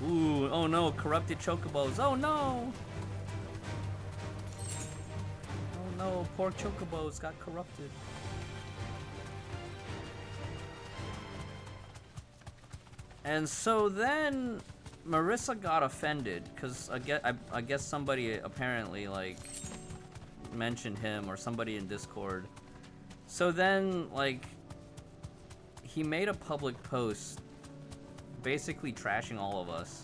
Ooh, oh no, corrupted chocobos. Oh no! Oh no, poor chocobos got corrupted. And so then Marissa got offended because I guess somebody apparently like mentioned him, or somebody in Discord. So then like he made a public post basically trashing all of us.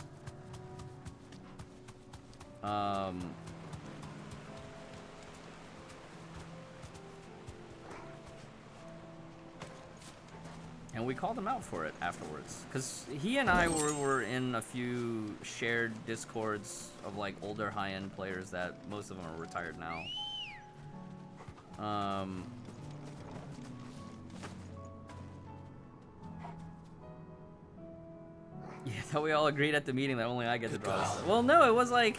And we called him out for it afterwards, because he and I were in a few shared discords of like older high-end players that most of them are retired now. Yeah, I thought we all agreed at the meeting that only I get to draw this. Well, no, it was like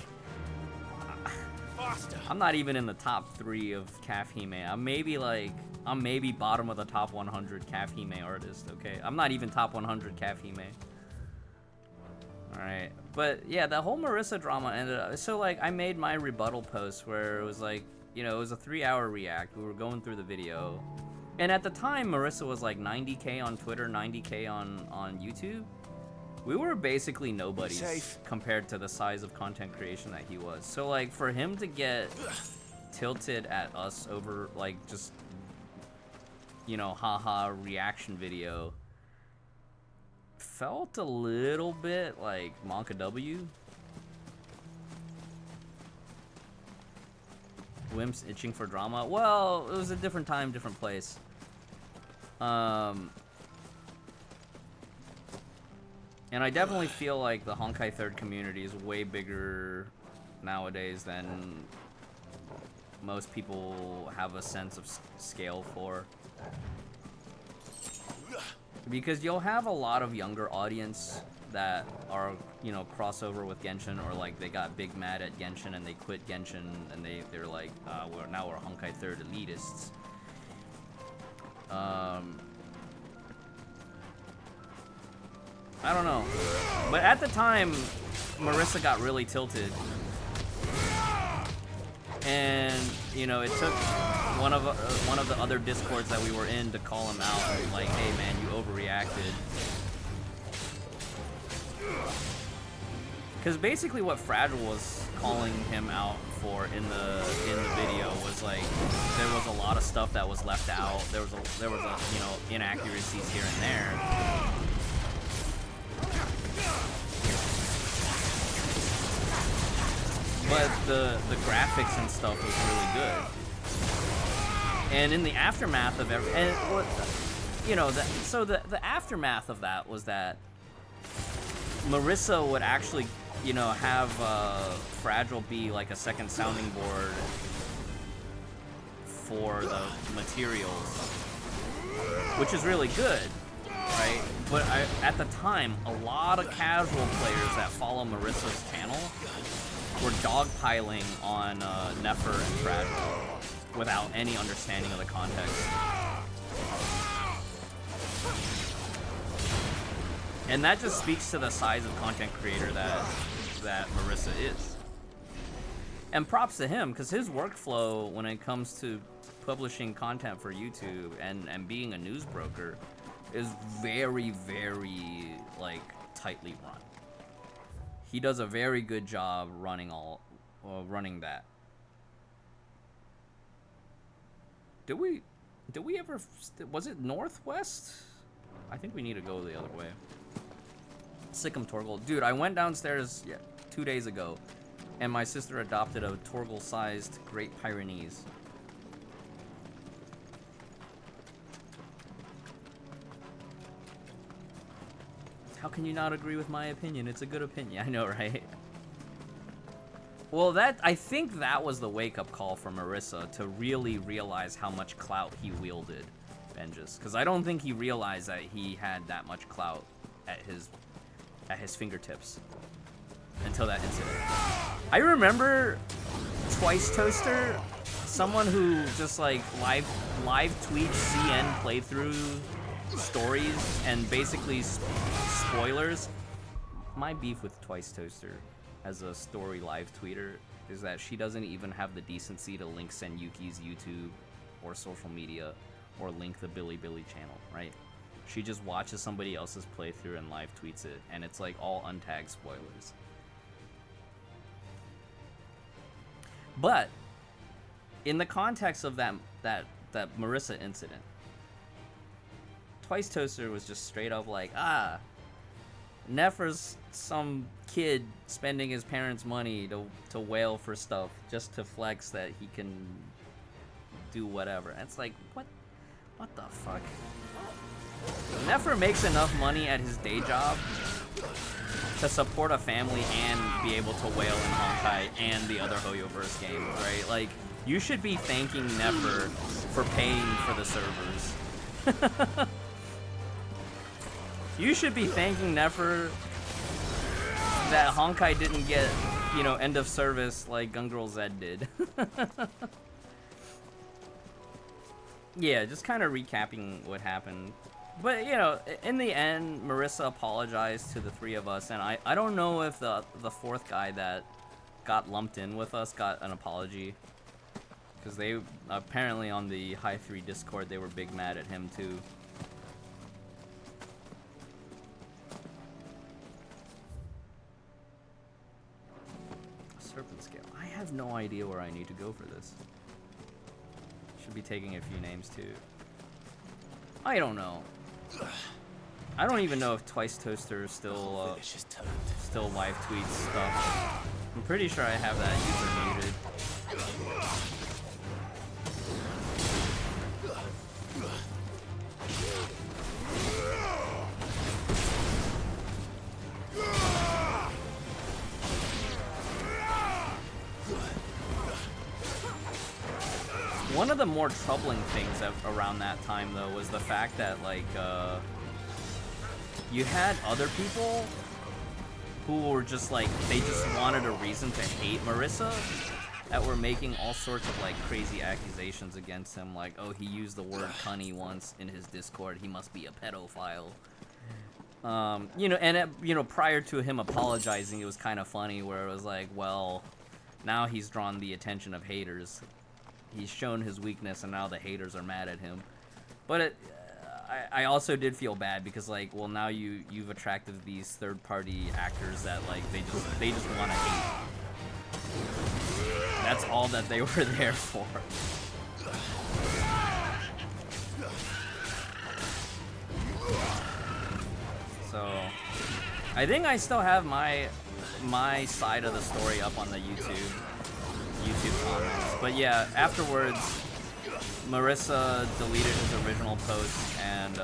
I'm not even in the top 3 of Calf Hime. I'm maybe bottom of the top 100 Calf Hime artist, okay? I'm not even top 100 Calf Hime. Alright, but yeah, the whole Marissa drama ended up... So, like, I made my rebuttal post where it was like, you know, it was a 3-hour react. We were going through the video. And at the time, Marissa was like 90K on Twitter, 90K on YouTube. We were basically nobodies compared to the size of content creation that he was. So, like, for him to get tilted at us over, like, just... you know, haha reaction video felt a little bit like Monka W. Wimps itching for drama. Well, it was a different time, different place. And I definitely feel like the Honkai 3rd community is way bigger nowadays than most people have a sense of scale for. Because you'll have a lot of younger audience that are, you know, crossover with Genshin, or like they got big mad at Genshin and they quit Genshin and they're like, we're Honkai 3rd elitists. I don't know, but at the time, Marissa got really tilted, and you know, it took one of the other discords that we were in to call him out and like, hey man, you overreacted. Because basically what Fragile was calling him out for in the video was like, there was a lot of stuff that was left out. There was a you know, inaccuracies here and there. But the graphics and stuff was really good. And in the aftermath of you know, the aftermath of that was that Marissa would actually, you know, have Fragile be like a second sounding board for the materials, which is really good, right? But at the time, a lot of casual players that follow Marissa's channel were dogpiling on Nefer and Fragile without any understanding of the context. And that just speaks to the size of content creator that Marissa is. And props to him, because his workflow when it comes to publishing content for YouTube and being a news broker is very, very like tightly run. He does a very good job running that. Did we ever, was it northwest? I think we need to go the other way. Sikkim Torgal. Dude, I went downstairs 2 days ago, and my sister adopted a Torgal-sized Great Pyrenees. How can you not agree with my opinion? It's a good opinion. I know, right? Well, I think that was the wake-up call for Marissa to really realize how much clout he wielded, Benjis. Because I don't think he realized that he had that much clout at his fingertips until that incident. I remember Twice Toaster, someone who just like live tweets CN playthrough stories and basically spoilers. My beef with Twice Toaster as a story live tweeter is that she doesn't even have the decency to link Senyuki's YouTube or social media or link the Billy channel, right? She just watches somebody else's playthrough and live tweets it, and it's like all untagged spoilers. But in the context of that Marissa incident, Twice Toaster was just straight up like, Nefer's some kid spending his parents' money to wail for stuff just to flex that he can do whatever. And it's like, what the fuck? Nefer makes enough money at his day job to support a family and be able to wail in Honkai and the other Hoyoverse games, right? Like, you should be thanking Nefer for paying for the servers. You should be thanking Nefer that Honkai didn't get, you know, end of service like Gungrel Zed did. Yeah, just kind of recapping what happened. But, you know, in the end, Marissa apologized to the three of us, and I don't know if the fourth guy that got lumped in with us got an apology. Because they, apparently on the High 3 Discord, they were big mad at him too. Serpent Scale. I have no idea where I need to go for this. Should be taking a few names too. I don't know. I don't even know if Twice Toaster still live tweets stuff. I'm pretty sure I have that user muted. One of the more troubling things around that time, though, was the fact that, like, you had other people who were just like, they just wanted a reason to hate Marissa, that were making all sorts of like crazy accusations against him, like, oh, he used the word cunny once in his Discord, he must be a pedophile. You know, and you know, prior to him apologizing, it was kind of funny where it was like, well, now he's drawn the attention of haters. He's shown his weakness, and now the haters are mad at him. But I also did feel bad because, like, well, now you've attracted these third-party actors that, like, they just want to hate. That's all that they were there for. So, I think I still have my side of the story up on the YouTube comments. But yeah, afterwards, Marissa deleted his original post and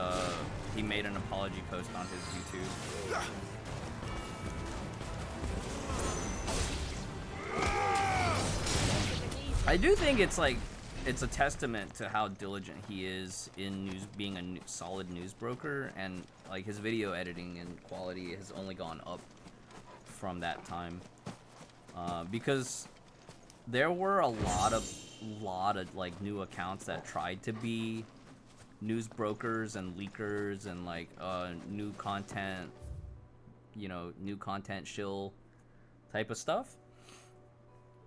he made an apology post on his YouTube. I do think it's like, it's a testament to how diligent he is in being a solid news broker, and like his video editing and quality has only gone up from that time. Because there were a lot of like new accounts that tried to be news brokers and leakers and like new content, you know, new content shill type of stuff,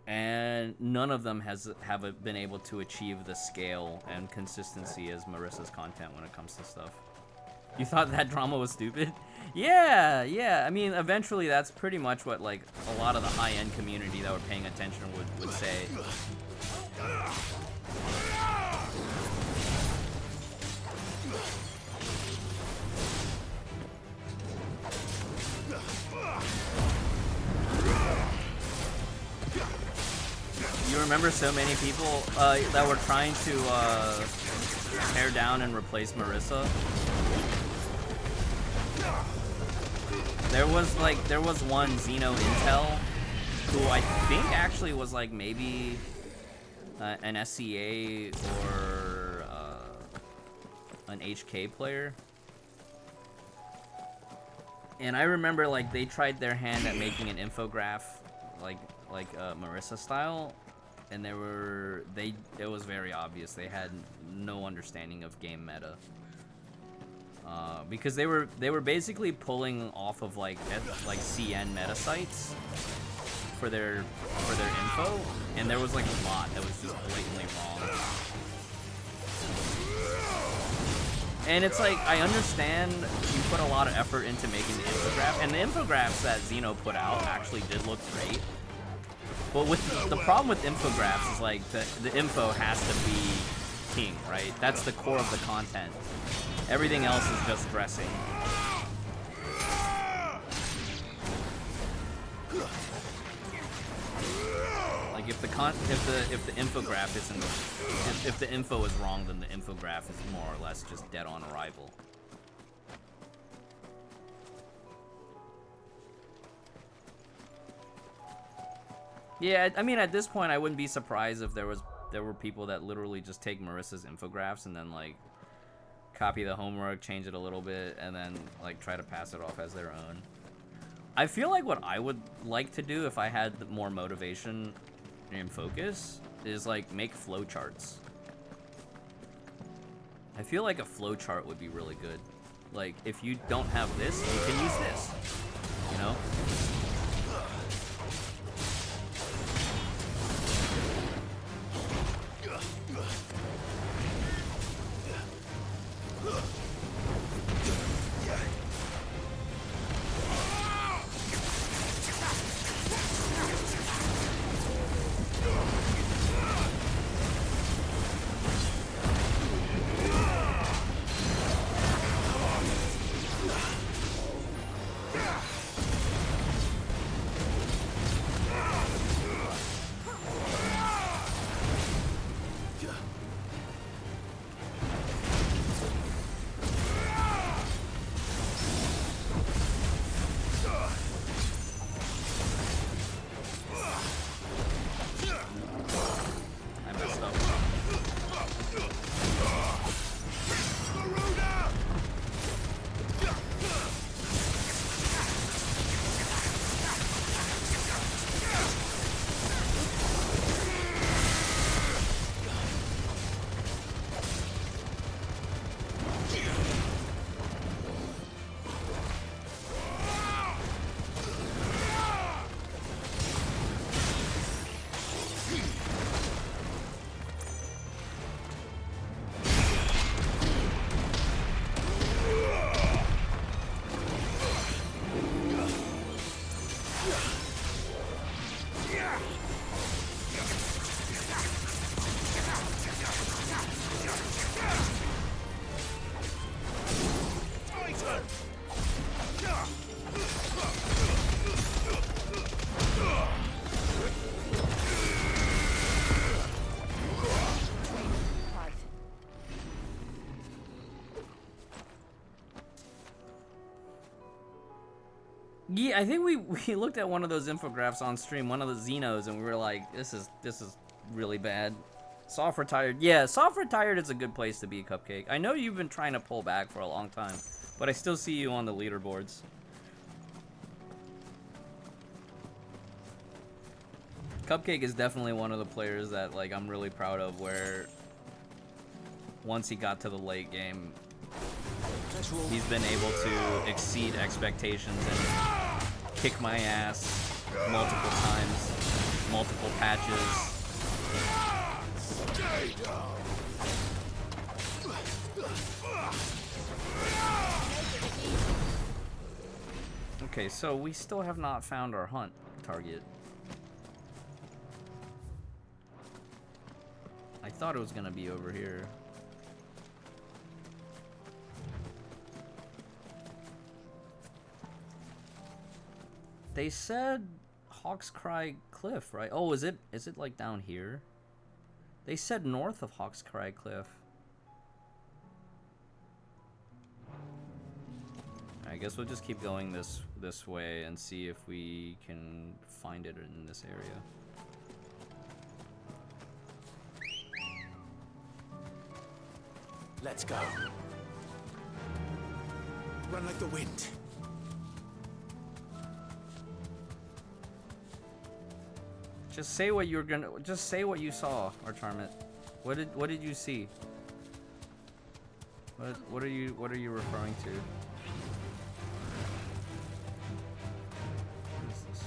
and none of them have been able to achieve the scale and consistency as Marissa's content when it comes to stuff. You thought that drama was stupid? Yeah. I mean, eventually that's pretty much what like a lot of the high-end community that were paying attention would say. You remember so many people that were trying to tear down and replace Marissa? There was one Xeno Intel who I think actually was like maybe an SCA or an HK player. And I remember like they tried their hand at making an infograph like Marissa style, and it was very obvious they had no understanding of game meta. Because they were basically pulling off of like CN meta sites for their info, and there was like a lot that was just blatantly wrong. And it's like, I understand you put a lot of effort into making the infograph, and the infographics that Xeno put out actually did look great. But the problem with infographics is like the info has to be king, right? That's the core of the content. Everything else is just dressing. Like if the infograph isn't, if the info is wrong, then the infograph is more or less just dead on arrival. Yeah, I mean, at this point, I wouldn't be surprised if there were people that literally just take Marissa's infographics and then like copy the homework, change it a little bit, and then like try to pass it off as their own. I feel like what I would like to do if I had more motivation and focus is like make flowcharts. I feel like a flowchart would be really good. Like if you don't have this, you can use this, you know? Yeah, I think we looked at one of those infographs on stream, one of the Xenos, and we were like, this is really bad. Soft Retired. Yeah, Soft Retired is a good place to be, Cupcake. I know you've been trying to pull back for a long time, but I still see you on the leaderboards. Cupcake is definitely one of the players that like I'm really proud of, where once he got to the late game, he's been able to exceed expectations and kick my ass multiple times, multiple patches. Okay, so we still have not found our hunt target. I thought it was gonna be over here. They said Hawk's Cry Cliff, right? Oh, is it like down here? They said north of Hawk's Cry Cliff. I guess we'll just keep going this way and see if we can find it in this area. Let's go. Run like the wind. Just say what you're gonna. Just say what you saw, Archarmit. What did you see? What are you referring to? What is this?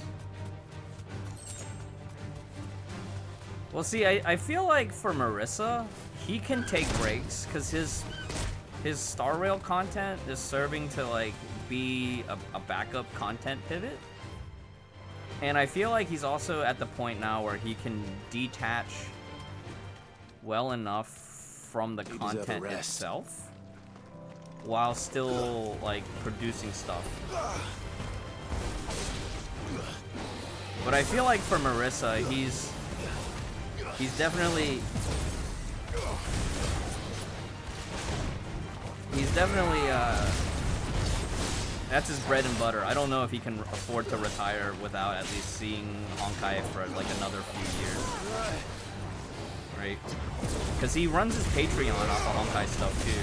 Well, see, I feel like for Marissa, he can take breaks because his Star Rail content is serving to like be a backup content pivot. And I feel like he's also at the point now where he can detach well enough from the content itself while still like producing stuff. But I feel like for Marissa, he's definitely that's his bread and butter. I don't know if he can afford to retire without at least seeing Honkai for like another few years. Right? Because he runs his Patreon off of Honkai stuff too.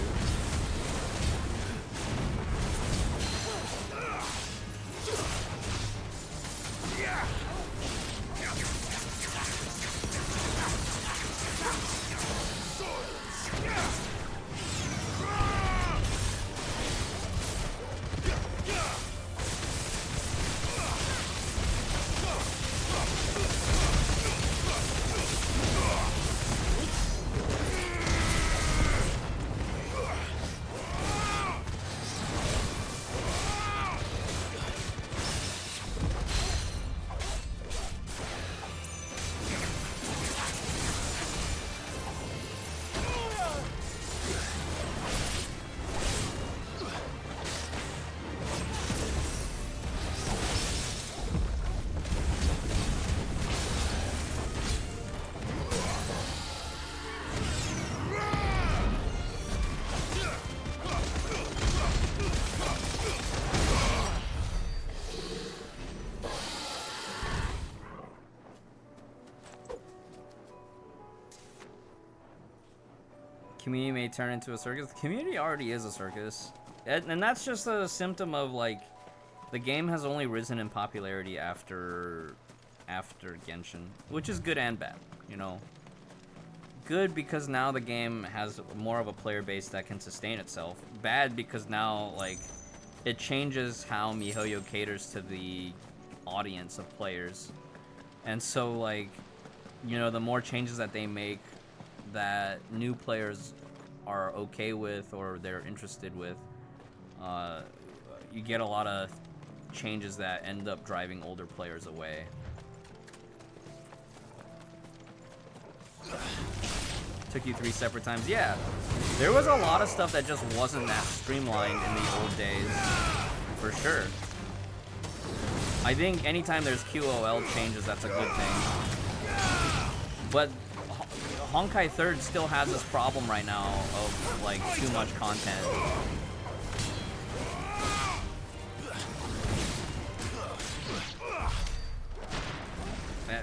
Community may turn into a circus. The community already is a circus. And that's just a symptom of, like, the game has only risen in popularity after Genshin. Which is good and bad, you know? Good because now the game has more of a player base that can sustain itself. Bad because now, like, it changes how MiHoYo caters to the audience of players. And so, like, you know, the more changes that they make that new players are okay with or they're interested with, you get a lot of changes that end up driving older players away. Took you 3 separate times. Yeah, there was a lot of stuff that just wasn't that streamlined in the old days, for sure. I think anytime there's QOL changes, that's a good thing. But Honkai 3rd still has this problem right now of like too much content.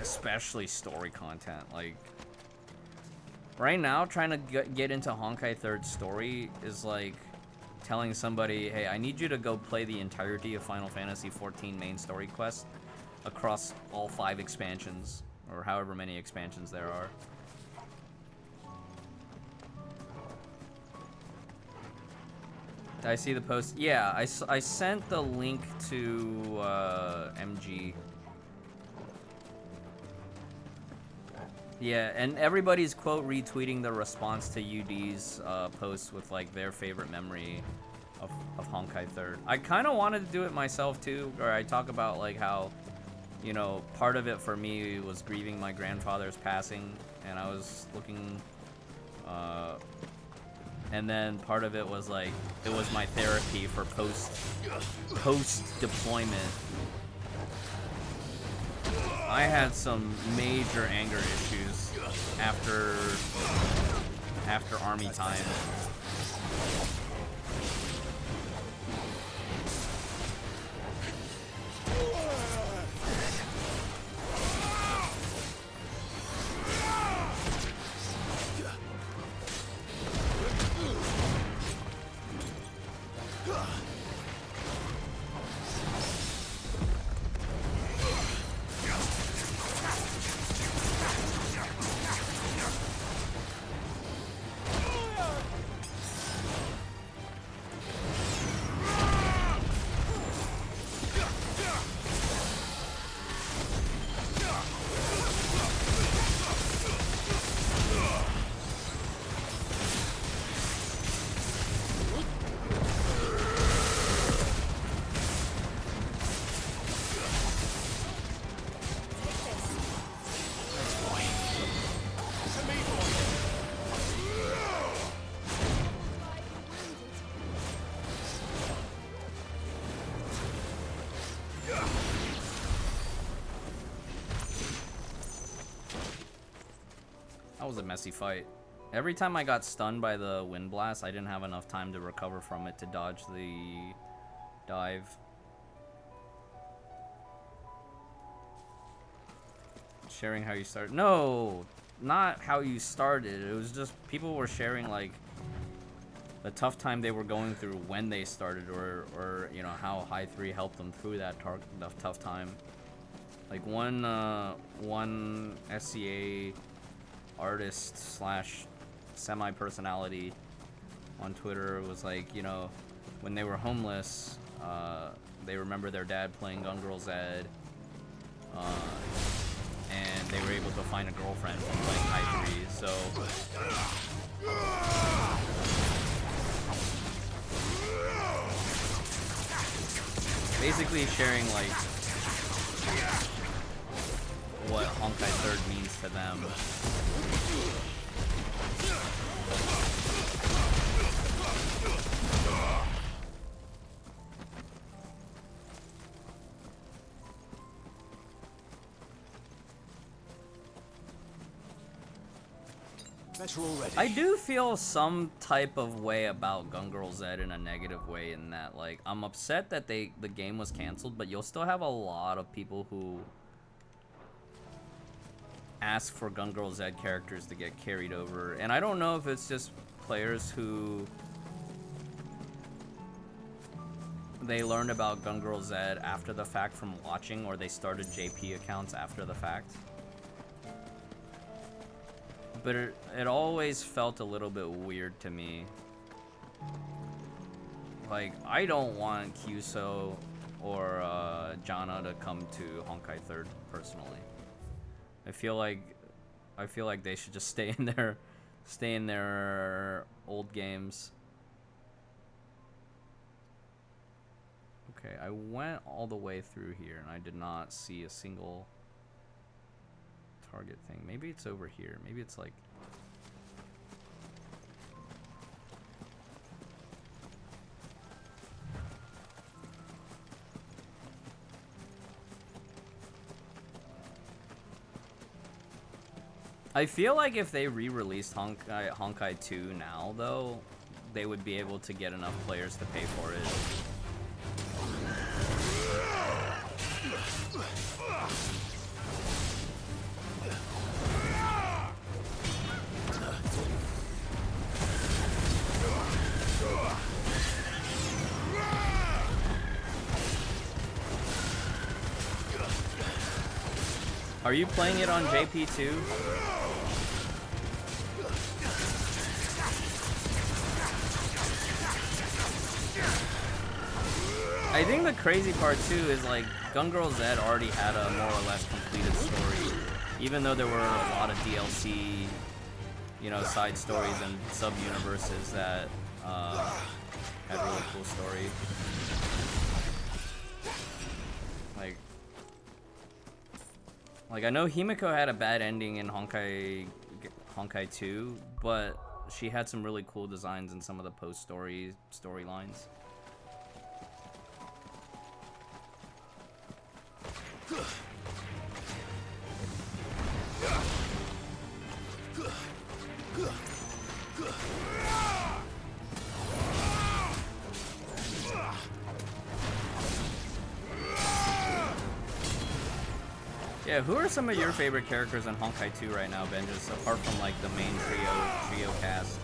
especially story content. Like, right now, trying to get into Honkai 3rd story is like telling somebody, hey, I need you to go play the entirety of Final Fantasy XIV main story quest across all 5 expansions, or however many expansions there are. Did I see the post? Yeah, I sent the link to MG. Yeah, and everybody's quote retweeting the response to UD's post with like their favorite memory of Honkai 3rd. I kind of wanted to do it myself too, where I talk about like how, you know, part of it for me was grieving my grandfather's passing, and I was looking, and then part of it was like, it was my therapy for post deployment. I had some major anger issues after army time. That was a messy fight. Every time I got stunned by the wind blast, I didn't have enough time to recover from it to dodge the dive. Sharing how you started. No, not how you started. It was just people were sharing like the tough time they were going through when they started, or you know, how High 3 helped them through that tough time. Like one SCA artist slash semi-personality on Twitter was like, you know, when they were homeless, they remember their dad playing Gun Girl Zed, and they were able to find a girlfriend from playing High 3, so... Basically sharing, like, what Honkai 3rd means to them. I do feel some type of way about Gun Girl Z in a negative way, in that, like, I'm upset that the game was canceled, but you'll still have a lot of people who ask for Gun Girl Z characters to get carried over, and I don't know if it's just players who they learned about Gun Girl Z after the fact from watching, or they started JP accounts after the fact. But it always felt a little bit weird to me. Like, I don't want Kyuso or Jana to come to Honkai 3rd personally. I feel like they should just stay in their old games. Okay, I went all the way through here and I did not see a single target thing. Maybe it's over here. Maybe it's like... I feel like if they re-released Honkai 2 now, though, they would be able to get enough players to pay for it. Are you playing it on JP2? I think the crazy part too is like Gun Girl Z already had a more or less completed story, even though there were a lot of DLC, you know, side stories and sub-universes that had really cool story. Like I know Himiko had a bad ending in Honkai 2, but she had some really cool designs in some of the storylines. Yeah, who are some of your favorite characters in Honkai 2 right now, Ben? Just apart from like the main trio cast.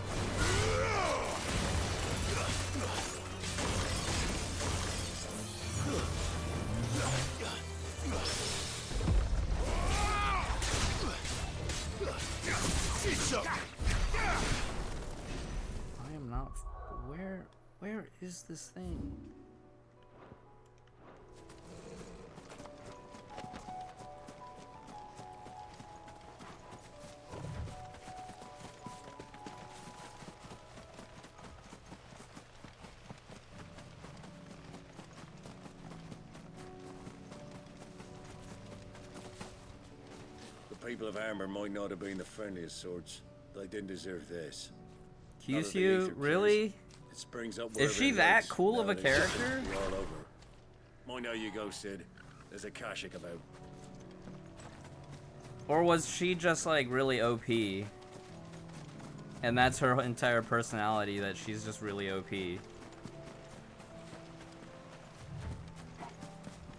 I am not. Where is this thing? People of Armor might not have been the friendliest sorts. They didn't deserve this. Kyushu, really? It springs up is she that cool of a character? All over. Mind how you go, Sid. There's a Kashik about. Or was she just like really OP? And that's her entire personality, that she's just really OP.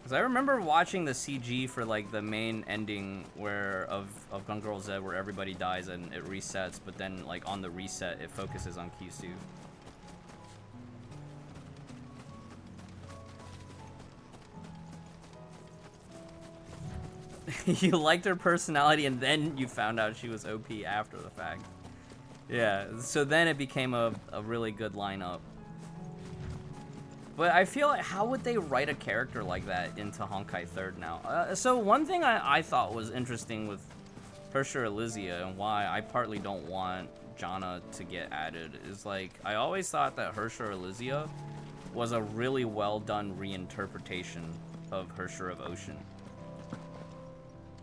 Cause I remember watching the CG for like the main ending of Gun Girl Z, where everybody dies and it resets, but then like on the reset it focuses on Kyushu. You liked her personality and then you found out she was OP after the fact. Yeah, so then it became a really good lineup. But I feel like, how would they write a character like that into Honkai 3rd now? So one thing I thought was interesting with Hersher Elysia, and why I partly don't want Janna to get added, is like, I always thought that Hersher Elysia was a really well done reinterpretation of Hersher of Ocean.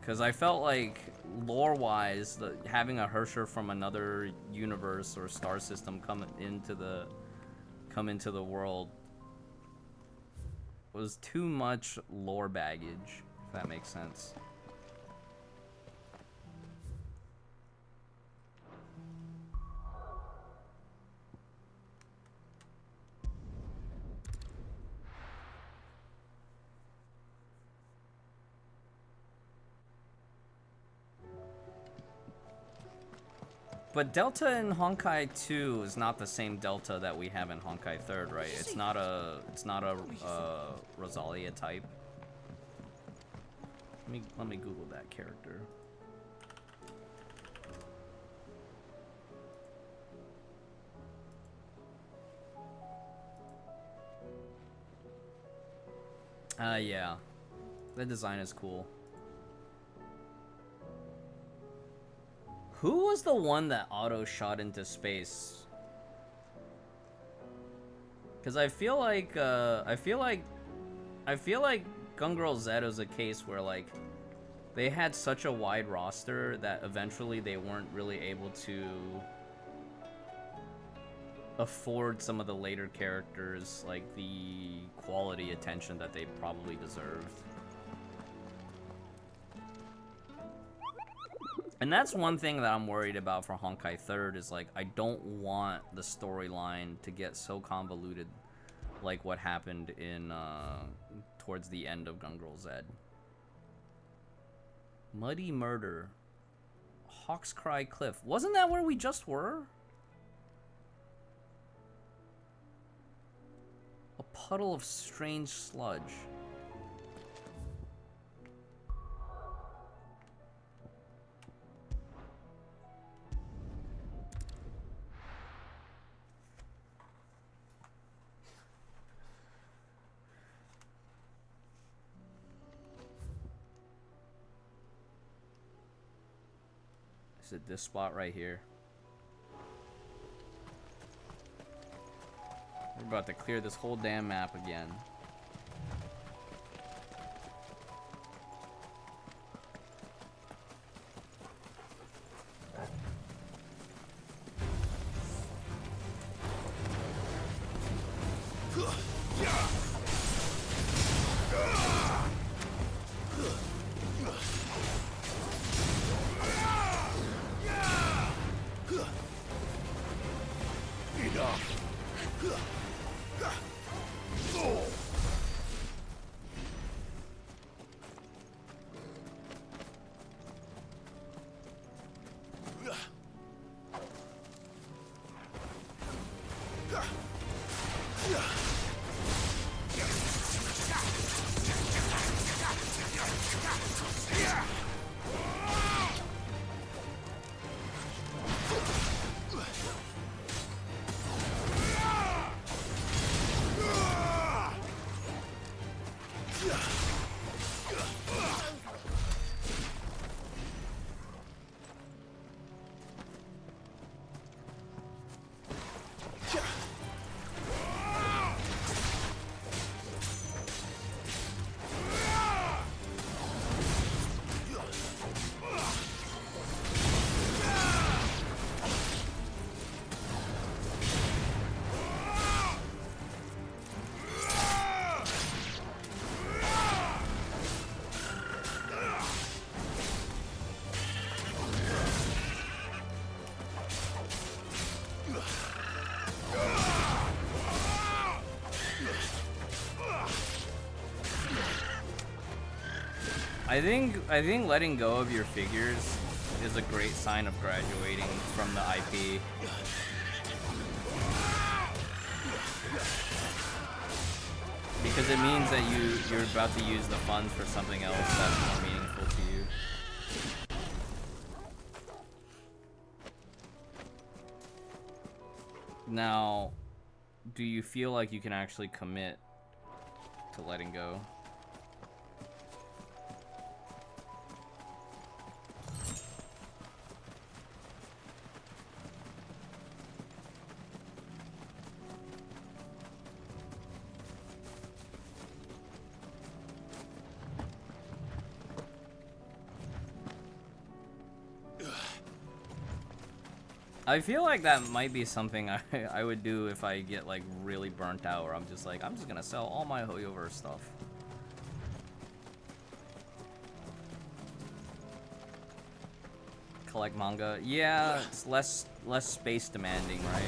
Because I felt like, lore-wise, having a Hersher from another universe or star system come into the world was too much lore baggage, if that makes sense. But Delta in Honkai 2 is not the same Delta that we have in Honkai 3rd, right? It's not a Rosalia type. Let me Google that character. Yeah. The design is cool. Who was the one that auto shot into space? Because I feel like Gun Girl Z was a case where like they had such a wide roster that eventually they weren't really able to afford some of the later characters like the quality attention that they probably deserved. And that's one thing that I'm worried about for Honkai 3rd, is like, I don't want the storyline to get so convoluted like what happened in towards the end of Gun Girl Z. Muddy Murder. Hawk's Cry Cliff. Wasn't that where we just were? A puddle of strange sludge. Is it this spot right here? We're about to clear this whole damn map again. I think letting go of your figures is a great sign of graduating from the IP. Because it means that you're about to use the funds for something else that's more meaningful to you. Now, do you feel like you can actually commit to letting go? I feel like that might be something I would do if I get like really burnt out, where I'm just like, I'm just gonna sell all my Hoyoverse stuff. Collect manga. Yeah, it's less space demanding, right?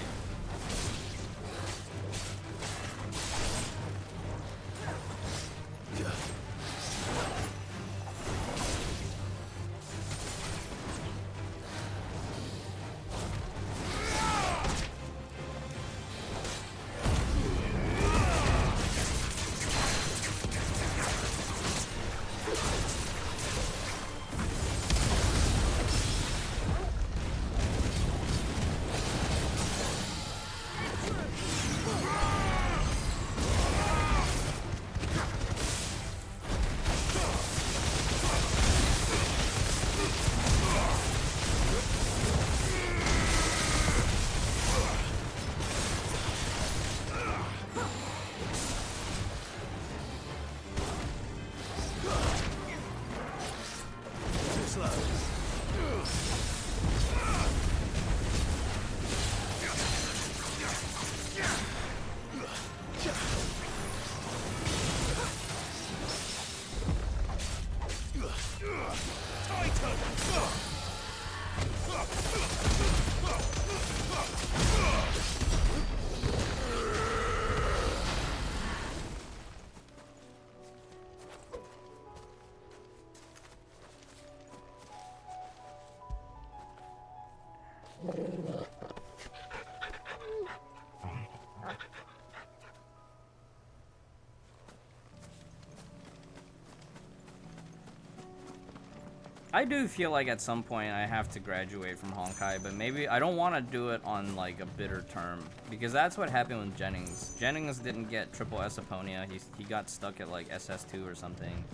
I do feel like at some point I have to graduate from Honkai, but maybe I don't want to do it on like a bitter term, because that's what happened with Jennings. Jennings didn't get triple S Aponia. He got stuck at like SS2 or something,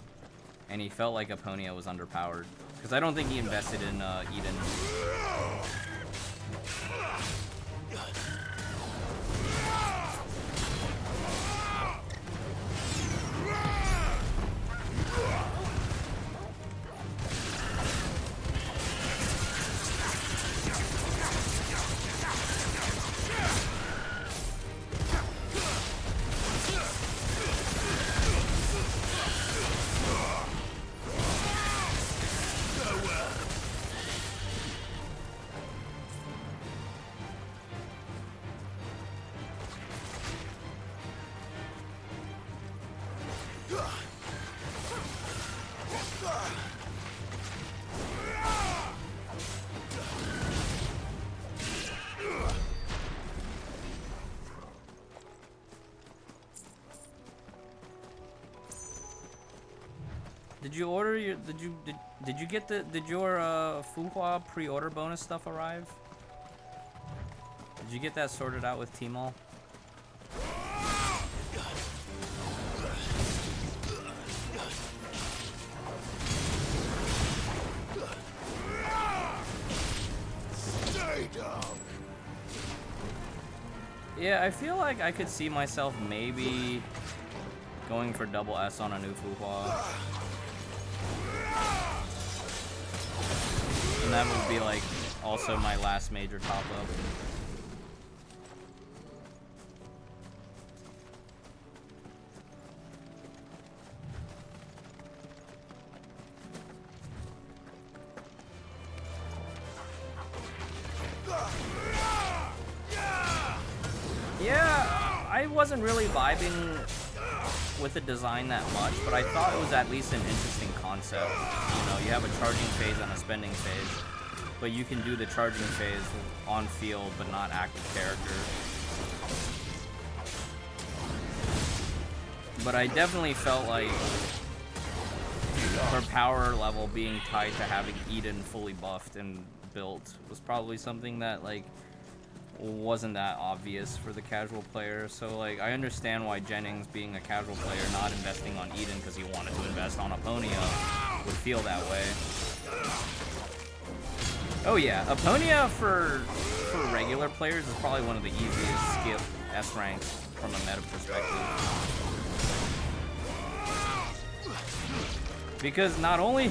and he felt like Aponia was underpowered. Because I don't think he invested in Eden. Did you order your did you get did your Fuhua pre-order bonus stuff arrive? Did you get that sorted out with Tmall? Yeah, I feel like I could see myself maybe going for double S on a new Fuhua. And that would be like also my last major top up. Yeah, I wasn't really vibing with the design that much, but I thought it was at least an interesting concept. You know, you have a charging phase and a spending phase, but you can do the charging phase on field but not active character. But I definitely felt like her power level being tied to having Eden fully buffed and built was probably something that like wasn't that obvious for the casual player. So like I understand why Jennings, being a casual player, not investing on Eden because he wanted to invest on Aponia, would feel that way. Oh yeah, Aponia for regular players is probably one of the easiest skip S ranks from a meta perspective. Because not only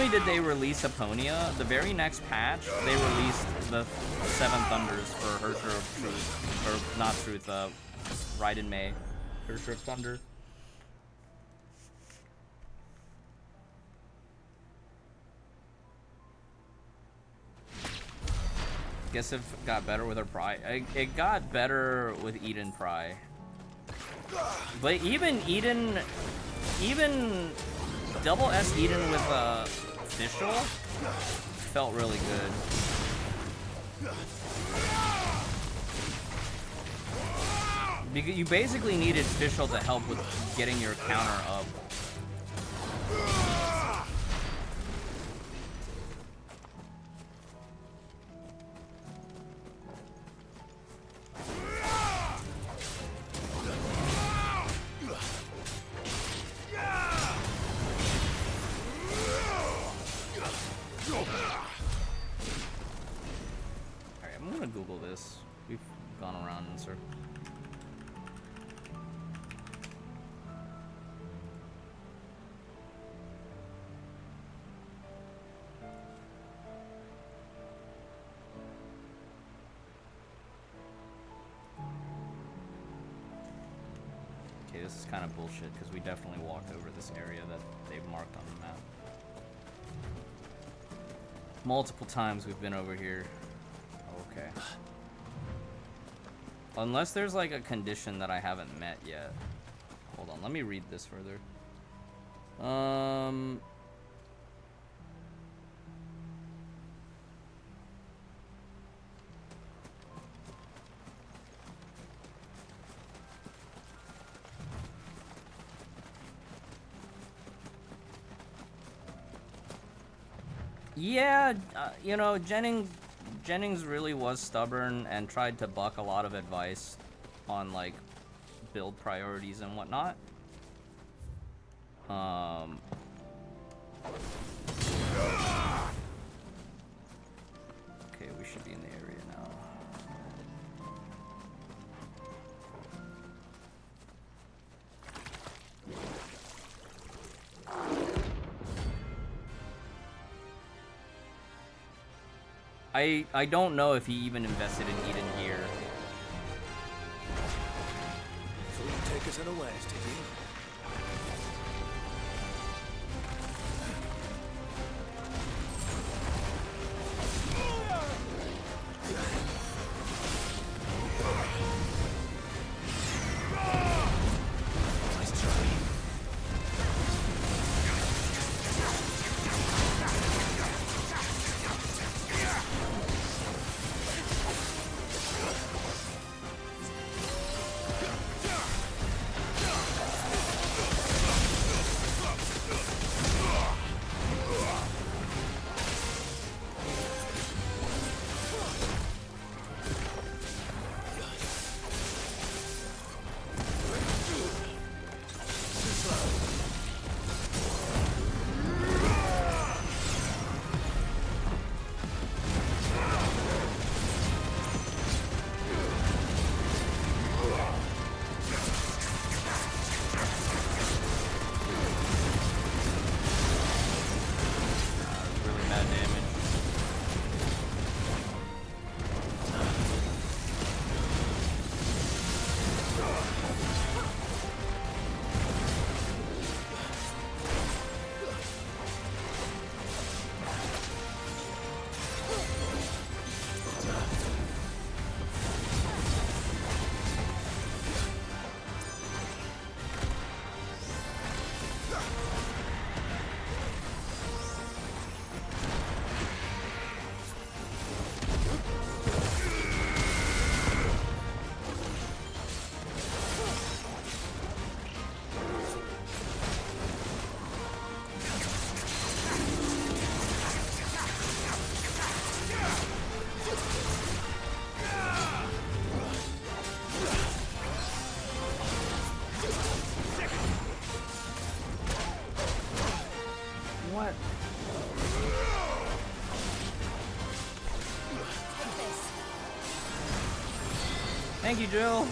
did they release Aponia, the very next patch they released the 7 Thunders for Hersher of Truth, or not Truth, Raiden May, Hersher of Thunder. Guess it got better with her Pry. It got better with Eden Pry. But even double S Eden with Fischl felt really good. Because you basically needed Fischl to help with getting your counter up. Google this. We've gone around in circles. Okay, this is kind of bullshit because we definitely walked over this area that they've marked on the map. Multiple times we've been over here. Okay. Unless there's like a condition that I haven't met yet. Hold on, let me read this further. Yeah, you know, Jennings really was stubborn and tried to buck a lot of advice on like build priorities and whatnot. I don't know if he even invested in Eden here. So you take us unawares, did you? What? Thank you, Jill.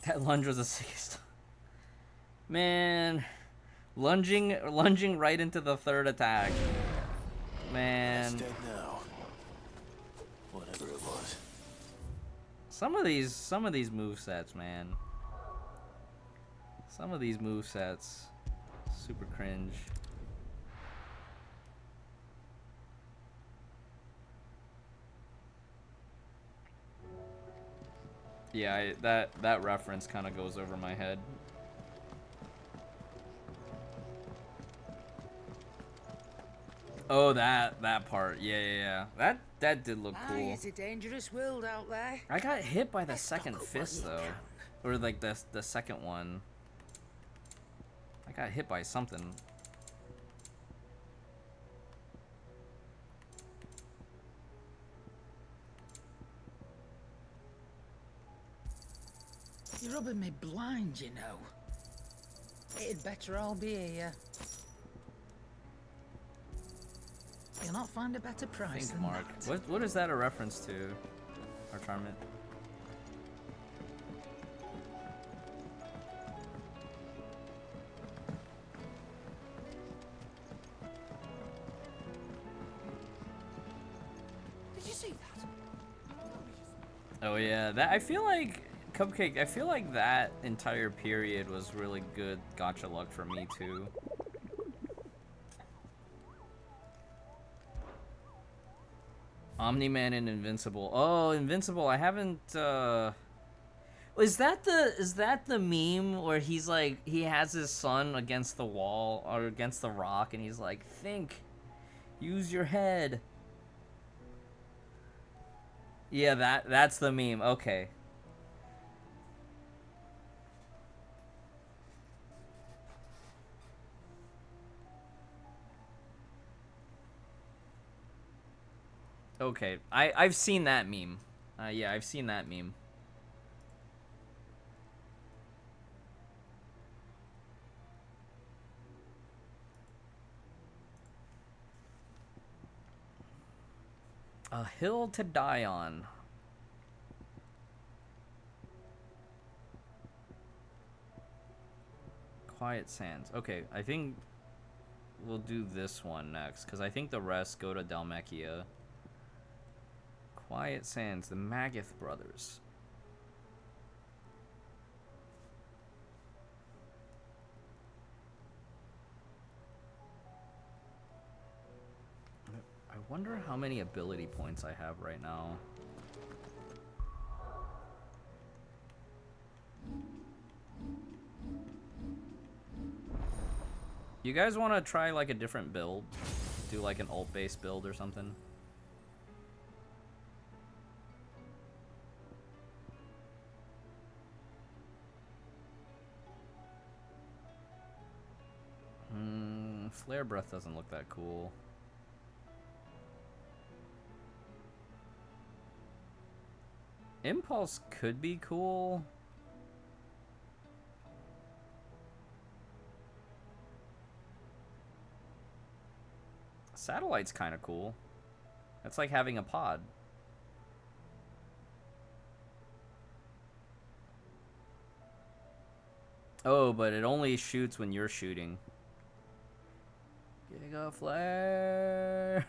That lunge was the sickest. Man, lunging right into the third attack. Man, It's dead now. Whatever it was. some of these movesets, man. Some of these movesets, super cringe. Yeah, that reference kind of goes over my head. Oh, that part. Yeah. That did look cool. It's a dangerous world out there. I got hit by the second fist though, or like the second one. I got hit by something. You're rubbing me blind, you know. It'd better all be here. You'll not find a better price than Mark. that. What is that a reference to? Our Charmant. see that? Oh yeah, that I feel like Cupcake. I feel like that entire period was really good gacha luck for me too. Omni-Man and Invincible. Oh, Invincible. I haven't. Is that the meme where he's like he has his son against the wall or against the rock and he's like, think, use your head. Yeah, that's the meme. Okay. Okay, I've seen that meme. Yeah, I've seen that meme. A hill to die on. Quiet Sands. Okay, I think we'll do this one next because I think the rest go to Dalmekia. Quiet Sands, the Magath brothers. I wonder how many ability points I have right now. You guys want to try like a different build? Do like an ult-based build or something? Flare Breath doesn't look that cool. Impulse could be cool. Satellite's kind of cool. That's like having a pod. Oh, but it only shoots when you're shooting. Giga Flare!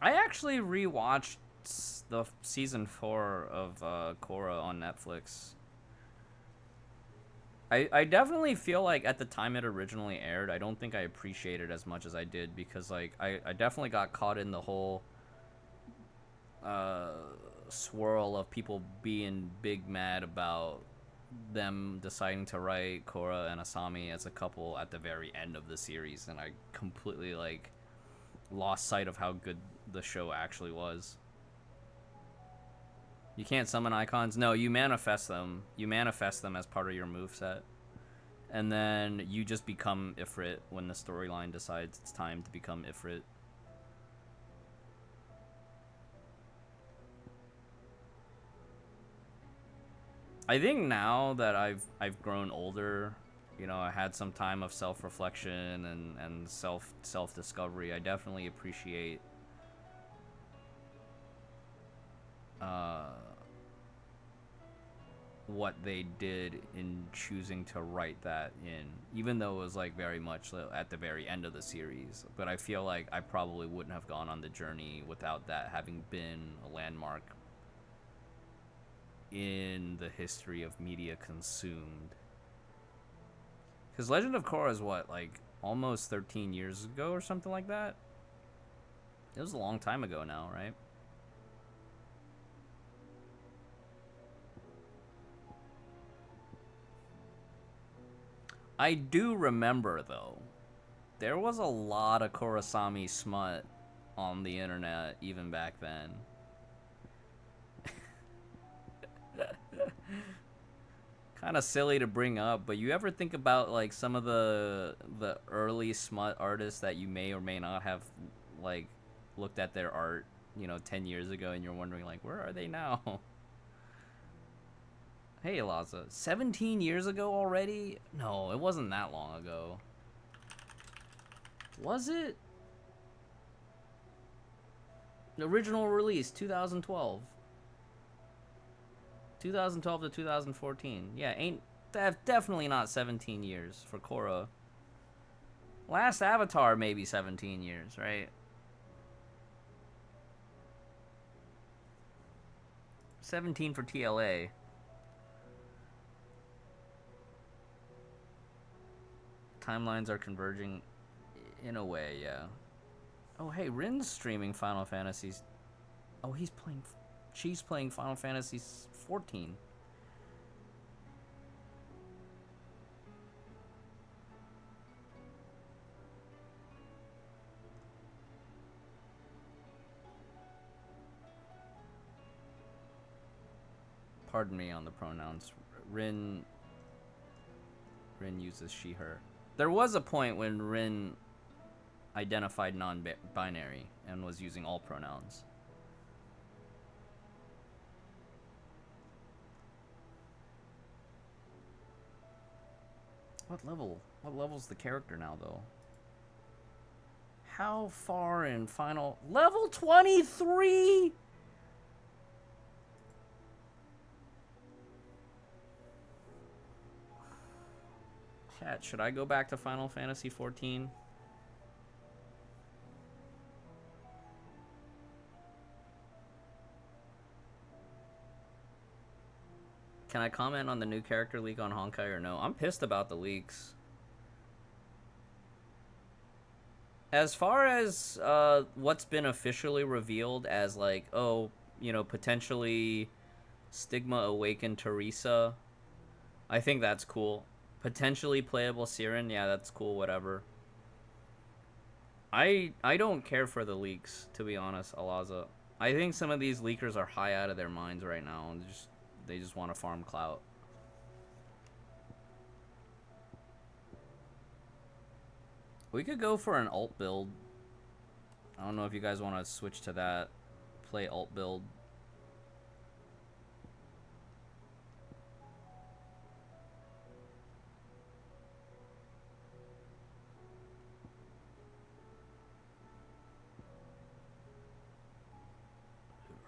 I actually rewatched the season 4 of Korra on Netflix. I definitely feel like at the time it originally aired, I don't think I appreciated it as much as I did because like I definitely got caught in the whole swirl of people being big mad about them deciding to write Korra and Asami as a couple at the very end of the series, and I completely like lost sight of how good the show actually was. You can't summon icons? No, you manifest them. You manifest them as part of your moveset. And then you just become Ifrit when the storyline decides it's time to become Ifrit. I think now that I've grown older, you know, I had some time of self-reflection and self-discovery, I definitely appreciate what they did in choosing to write that in, even though it was like very much at the very end of the series. But I feel like I probably wouldn't have gone on the journey without that having been a landmark in the history of media consumed. Because Legend of Korra is what, like almost 13 years ago or something like that? It was a long time ago now, right? I do remember, though, there was a lot of Kurosami smut on the internet even back then. Kind of silly to bring up, but you ever think about like some of the early smut artists that you may or may not have like looked at their art, you know, 10 years ago, and you're wondering like, where are they now? Hey, Laza. 17 years ago already? No, it wasn't that long ago. Was it? The original release, 2012. 2012 to 2014. Yeah, ain't definitely not 17 years for Korra. Last Avatar, maybe 17 years, right? 17 for TLA. Timelines are converging in a way, yeah. Oh, hey, Rin's streaming Final Fantasies. Oh, she's playing Final Fantasy 14. Pardon me on the pronouns. Rin uses she, her. There was a point when Rin identified non-binary and was using all pronouns. What level? What level's the character now, though? How far in final... Level 23?! Chat, should I go back to Final Fantasy 14? Can I comment on the new character leak on Honkai or no? I'm pissed about the leaks. As far as what's been officially revealed as like, oh, you know, potentially Stigma awakened Teresa, I think that's cool. Potentially playable Siren, yeah, that's cool, whatever. I don't care for the leaks, to be honest, Alaza. I think some of these leakers are high out of their minds right now and they just want to farm clout. We could go for an alt build. I don't know if you guys want to switch to that. Play alt build.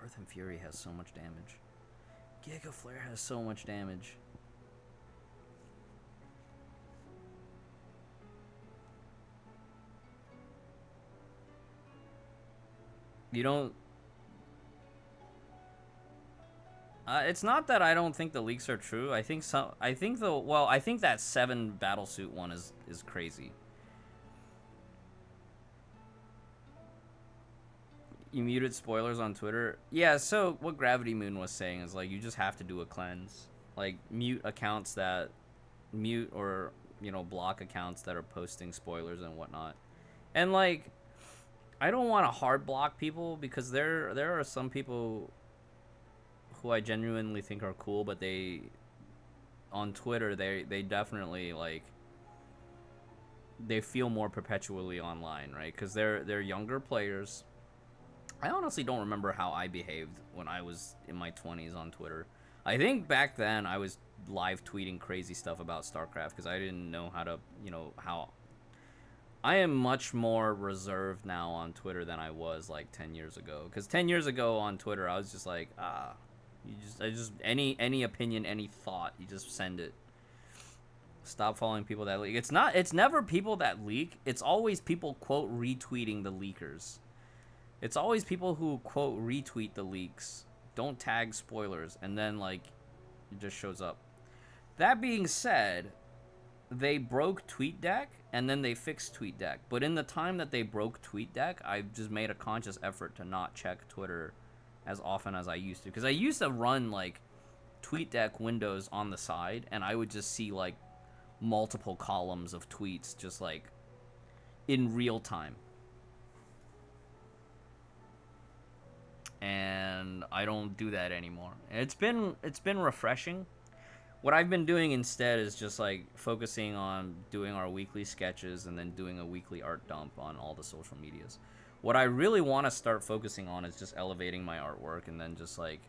Earth and Fury has so much damage. Giga Flare has so much damage. You don't... it's not that I don't think the leaks are true. I think that 7 battlesuit one is crazy. You muted spoilers on Twitter? Yeah, so what Gravity Moon was saying is, like, you just have to do a cleanse. Like, mute accounts that... Mute or, you know, block accounts that are posting spoilers and whatnot. And, like, I don't want to hard block people because there are some people who I genuinely think are cool, but they... On Twitter, they definitely, like... They feel more perpetually online, right? Because they're younger players... I honestly don't remember how I behaved when I was in my 20s on Twitter. I think back then I was live tweeting crazy stuff about StarCraft because I didn't know how to, you know, how... I am much more reserved now on Twitter than I was like 10 years ago. Because 10 years ago on Twitter, I was just like, any opinion, any thought, you just send it. Stop following people that leak. It's never people that leak. It's always people, quote, retweeting the leakers. It's always people who, quote, retweet the leaks, don't tag spoilers, and then, like, it just shows up. That being said, they broke TweetDeck, and then they fixed TweetDeck. But in the time that they broke TweetDeck, I just made a conscious effort to not check Twitter as often as I used to. Because I used to run, like, TweetDeck windows on the side, and I would just see, like, multiple columns of tweets just, like, in real time. And I don't do that anymore. It's been refreshing. What I've been doing instead is just like focusing on doing our weekly sketches and then doing a weekly art dump on all the social medias. What I really want to start focusing on is just elevating my artwork and then just like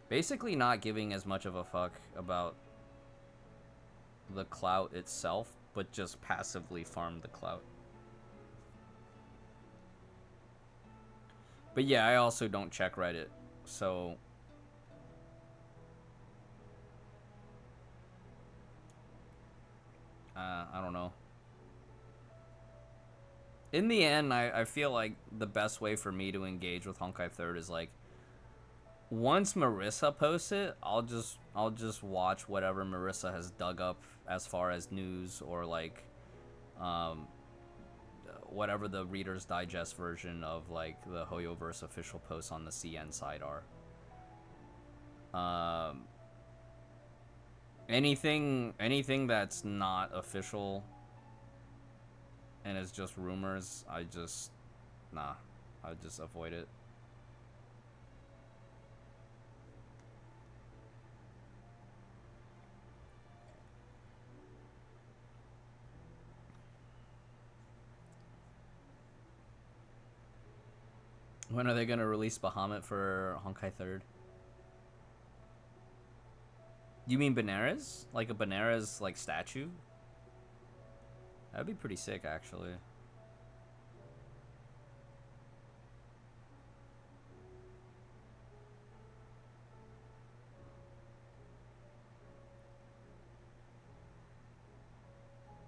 Basically not giving as much of a fuck about the clout itself, but just passively farm the clout. But yeah, I also don't check Reddit, so I don't know. In the end, I feel like the best way for me to engage with Honkai Third is like, once Marissa posts it, I'll just watch whatever Marissa has dug up as far as news or like whatever the Reader's Digest version of like the Hoyoverse official posts on the CN side are. Anything that's not official and is just rumors, I just avoid it. When are they gonna release Bahamut for Honkai Third? You mean Benares? Like a Benares like statue? That'd be pretty sick, actually.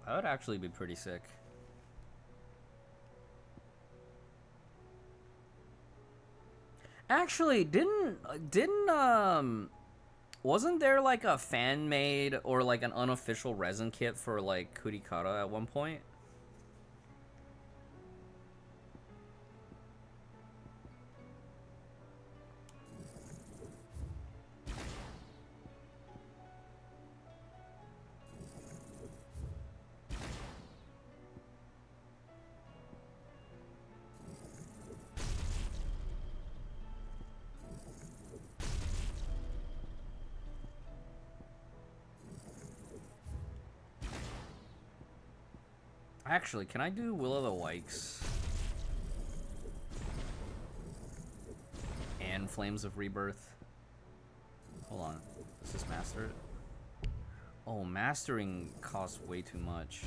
That would actually be pretty sick. Actually, wasn't there like a fan made or like an unofficial resin kit for like Kurikara at one point? Actually, can I do Will of the Wikes and Flames of Rebirth? Hold on. Does this master it? Oh, mastering costs way too much.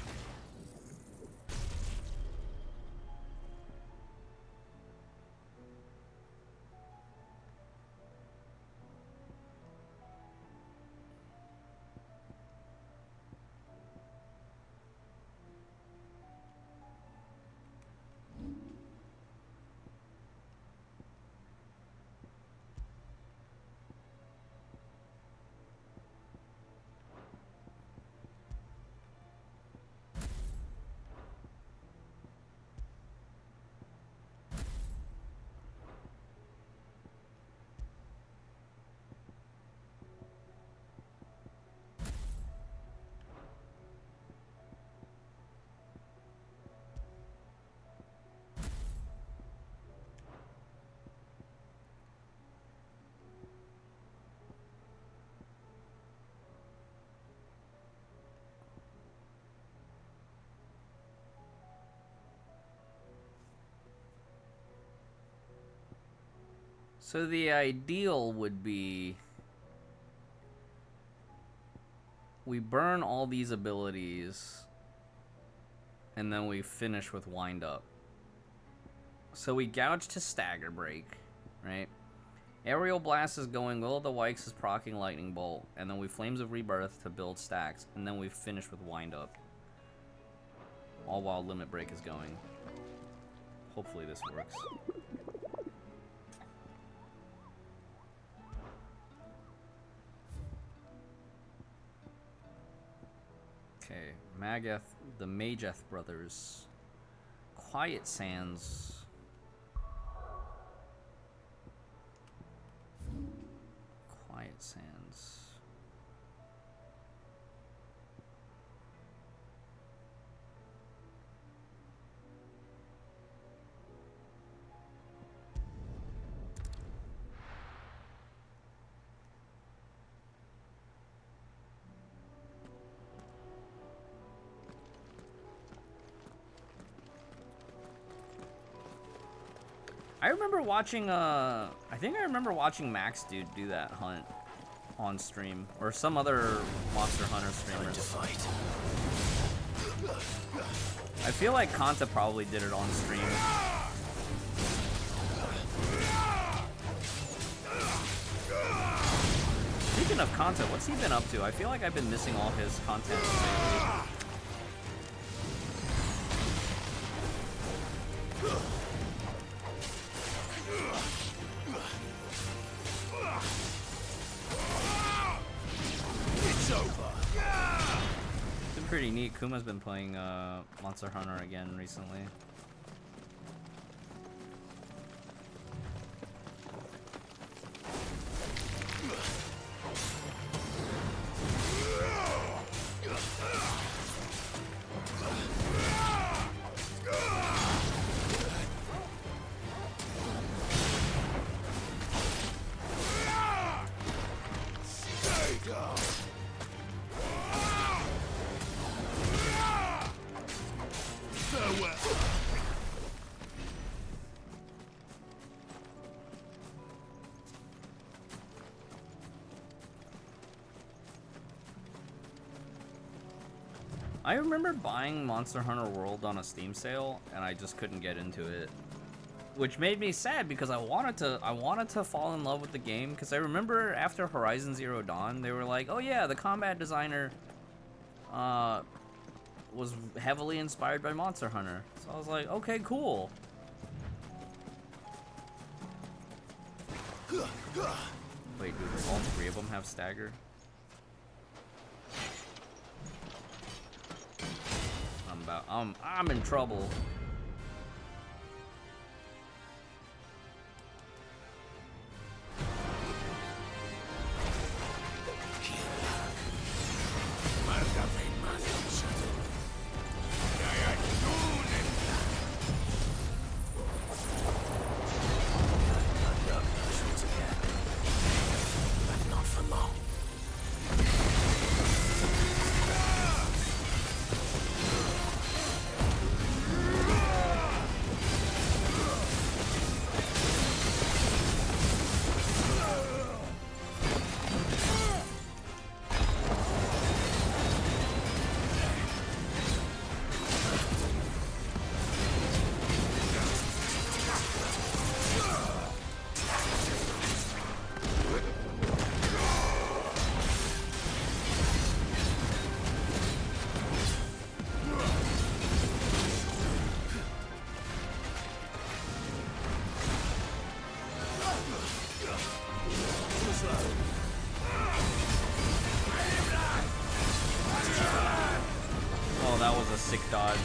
So the ideal would be we burn all these abilities and then we finish with Wind Up. So we gouge to Stagger Break, right? Aerial Blast is going, Will of the Wikes is proccing Lightning Bolt, and then we Flames of Rebirth to build stacks, and then we finish with Wind Up. All while Limit Break is going. Hopefully this works. Okay, the Mageth brothers. Quiet Sands. Quiet Sands. I remember watching, I think I remember watching Max Dude do that hunt on stream, or some other Monster Hunter streamer. Time to fight. I feel like Kanta probably did it on stream. Speaking of Kanta, what's he been up to? I feel like I've been missing all his content lately. It's over. It's been pretty neat. Kuma's been playing Monster Hunter again recently. I remember buying Monster Hunter World on a Steam sale, and I just couldn't get into it, which made me sad because I wanted to fall in love with the game. Because I remember after Horizon Zero Dawn, they were like, "Oh yeah, the combat designer was heavily inspired by Monster Hunter." So I was like, "Okay, cool." Wait, do all three of them have stagger? I'm in trouble. Not for long. Oh, that was a sick dodge.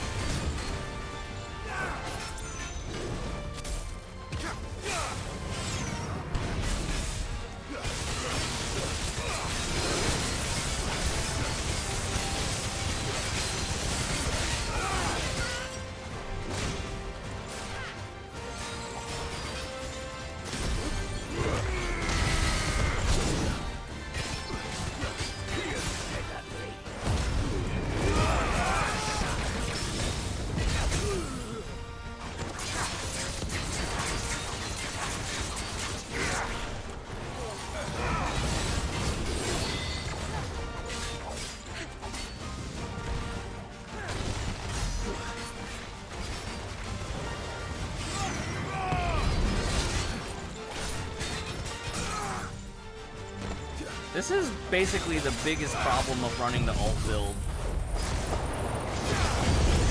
This is basically the biggest problem of running the ult build,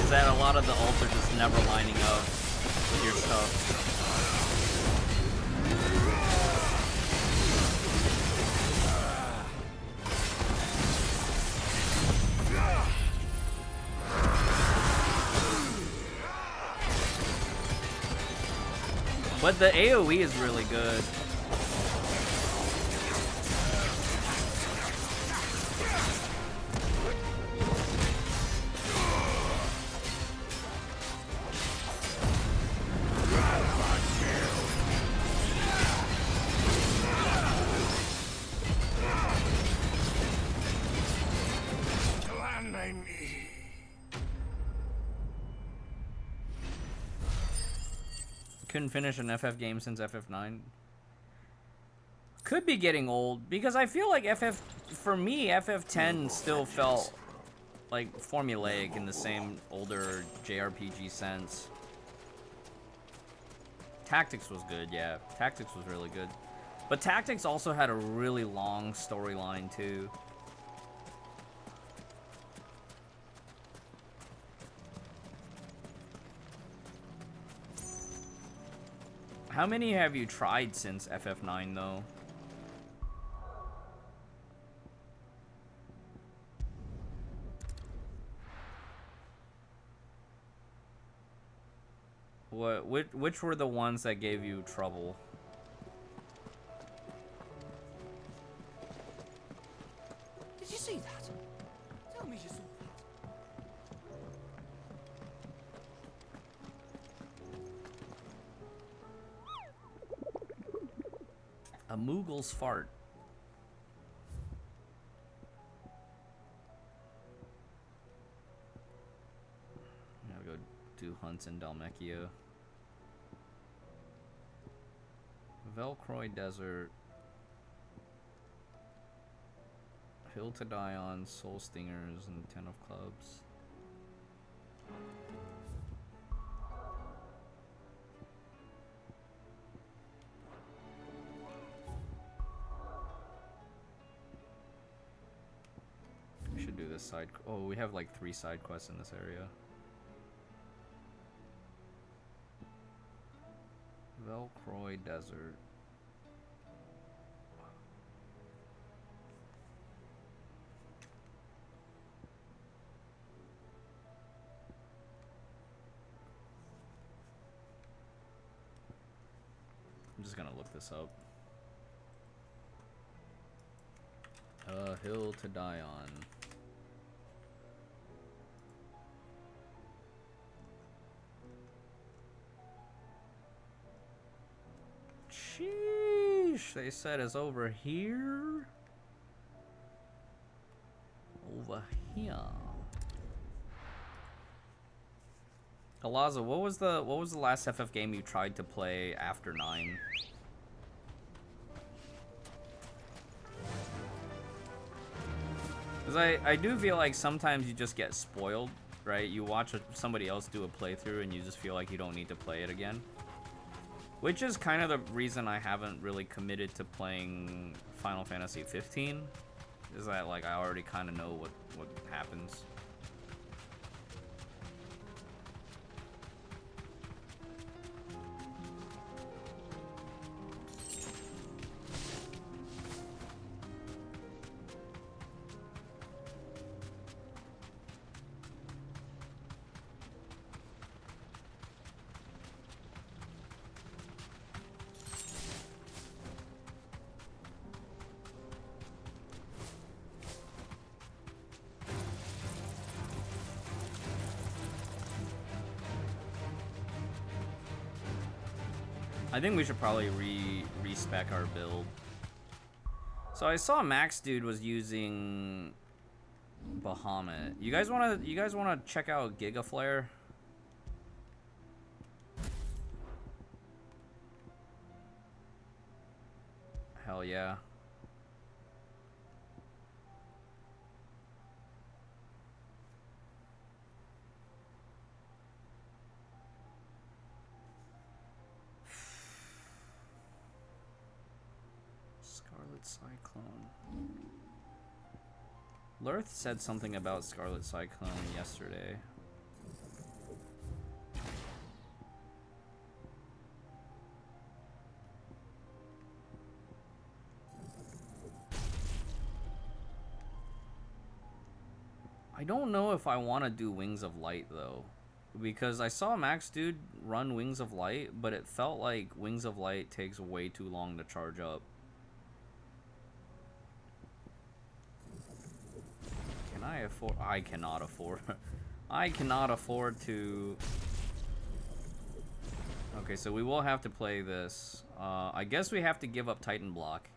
is that a lot of the ults are just never lining up with your stuff. But the AoE is really good. Couldn't finish an FF game since FF9. Could be getting old because I feel like for me, FF10 still felt like formulaic in the same older JRPG sense. Tactics was good, yeah. Tactics was really good. But Tactics also had a really long storyline too. How many have you tried since FF9 though? Which were the ones that gave you trouble? Did you see that? Tell me you saw that. A Moogle's fart. I'll go do hunts in Dalmekia. Velcroy Desert. Hill to Die On, Soul Stingers, and Ten of Clubs. We should do this side. Oh, we have like 3 side quests in this area. Velcroy Desert. I'm just gonna look this up. Hill to Die On. Sheesh, they said it's over here. Over here. Alaza, what was the last FF game you tried to play after 9? Because I do feel like sometimes you just get spoiled, right? You watch somebody else do a playthrough and you just feel like you don't need to play it again. Which is kind of the reason I haven't really committed to playing Final Fantasy 15. Is that like I already kind of know what happens. I think we should probably respec our build. So I saw Max Dude was using Bahamut. You guys wanna check out Giga Flare? Hell yeah. Cyclone. Lurth said something about Scarlet Cyclone yesterday. I don't know if I want to do Wings of Light though, because I saw Max Dude run Wings of Light, but it felt like Wings of Light takes way too long to charge up. I cannot afford I cannot afford to. Okay, so we will have to play this. I guess we have to give up Titan Block.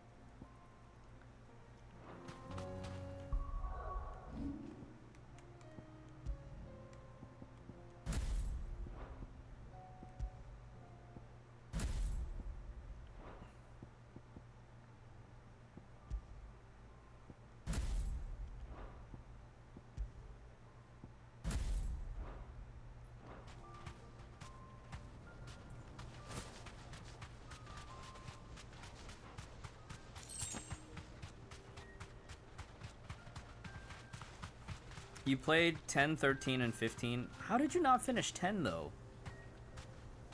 You played 10, 13, and 15. How did you not finish 10, though?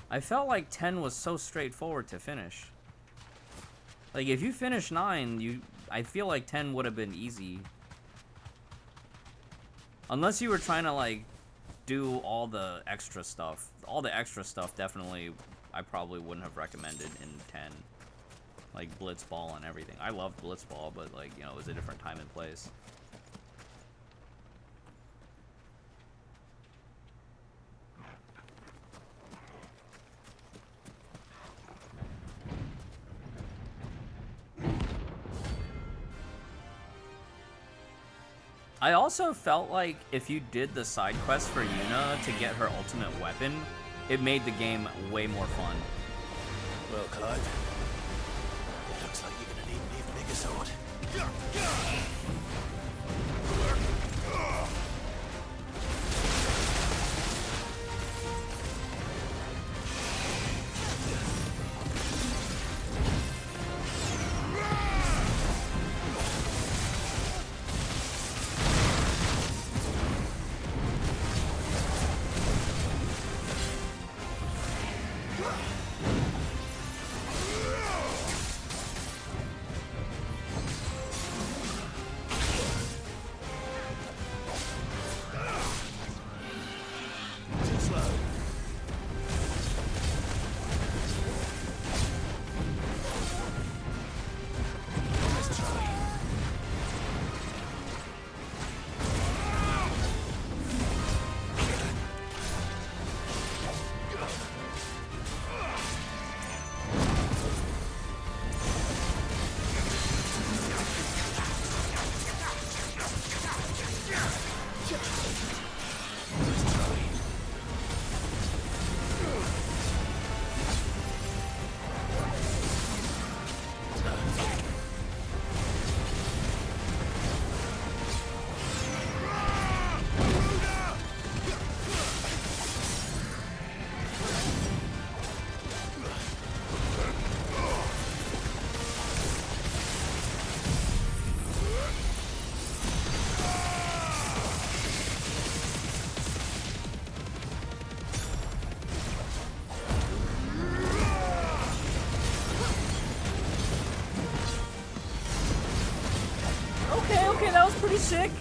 I felt like 10 was so straightforward to finish. Like, if you finish 9, I feel like 10 would have been easy. Unless you were trying to, like, do all the extra stuff. All the extra stuff, definitely, I probably wouldn't have recommended in 10. Like, Blitzball and everything. I loved Blitzball, but, like, you know, it was a different time and place. I also felt like if you did the side quest for Yuna to get her ultimate weapon, it made the game way more fun. Well, Clive, it looks like you're gonna need an even bigger sword. Okay, that was pretty sick.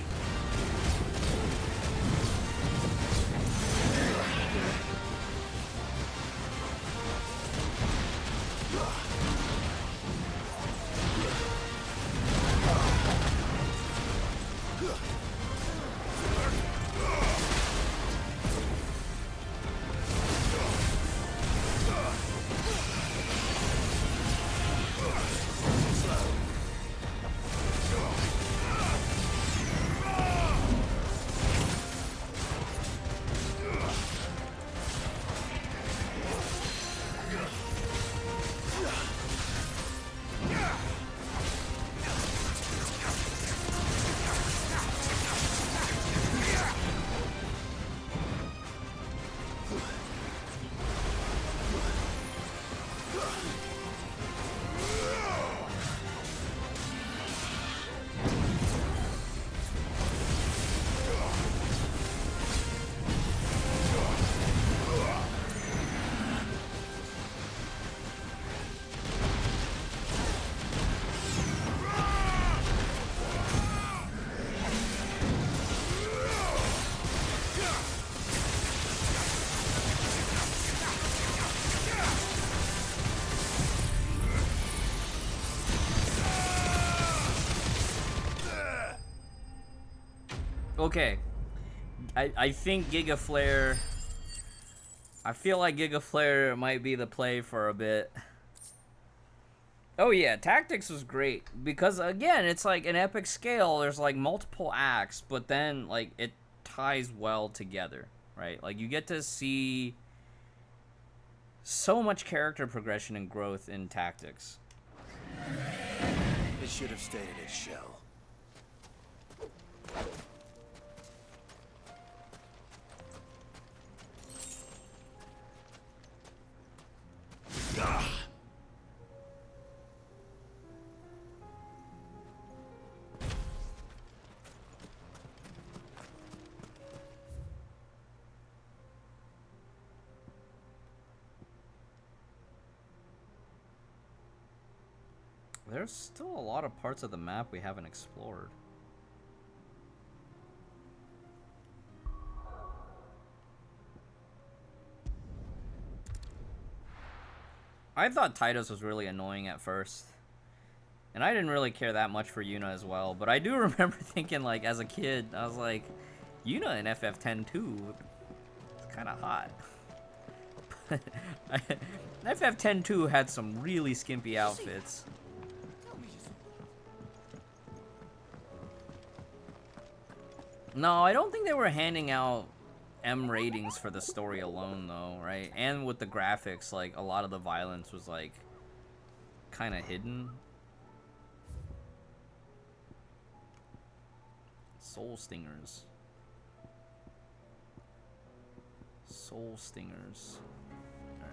Okay, I think Giga Flare. I feel like Giga Flare might be the play for a bit. Oh yeah, Tactics was great because again, it's like an epic scale. There's like multiple acts, but then like it ties well together, right? Like you get to see so much character progression and growth in Tactics. It should have stayed in its shell. there's still a lot of parts of the map we haven't explored. I thought Titus was really annoying at first. And I didn't really care that much for Yuna as well. But I do remember thinking, like, as a kid, I was like, Yuna in FF10 too. It's kind of hot. FF10 2 had some really skimpy outfits. No, I don't think they were handing out M ratings for the story alone, though, right? And with the graphics, like, a lot of the violence was, like, kind of hidden. Soul Stingers. Soul Stingers. Alright.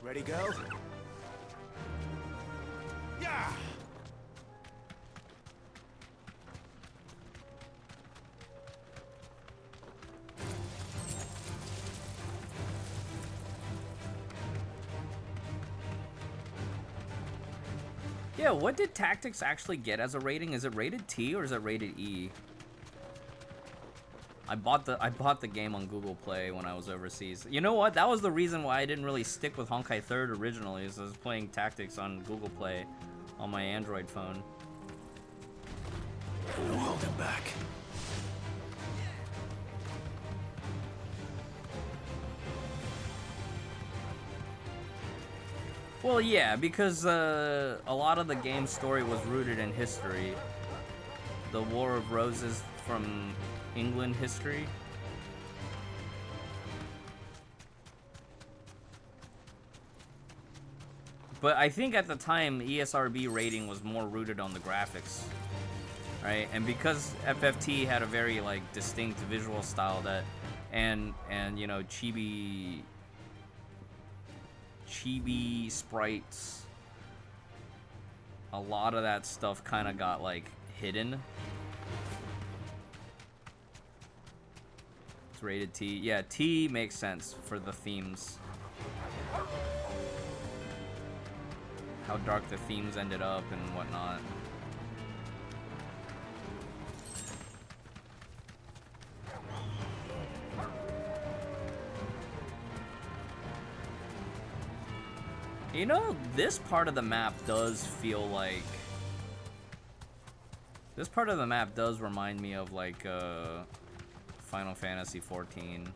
Ready, go? Yeah! Yeah, what did Tactics actually get as a rating? Is it rated T or is it rated E? I bought the game on Google Play when I was overseas. You know what? That was the reason why I didn't really stick with Honkai 3rd originally, is I was playing Tactics on Google Play on my Android phone. No holding back. Well, yeah, because a lot of the game's story was rooted in history. The War of Roses from England history. But I think at the time, ESRB rating was more rooted on the graphics, right? And because FFT had a very, like, distinct visual style that, and you know, chibi sprites, a lot of that stuff kind of got, like, hidden. It's rated T. Yeah, T makes sense for the themes. How dark the themes ended up and whatnot. You know, this part of the map does feel like... This part of the map does remind me of, like, Final Fantasy XIV.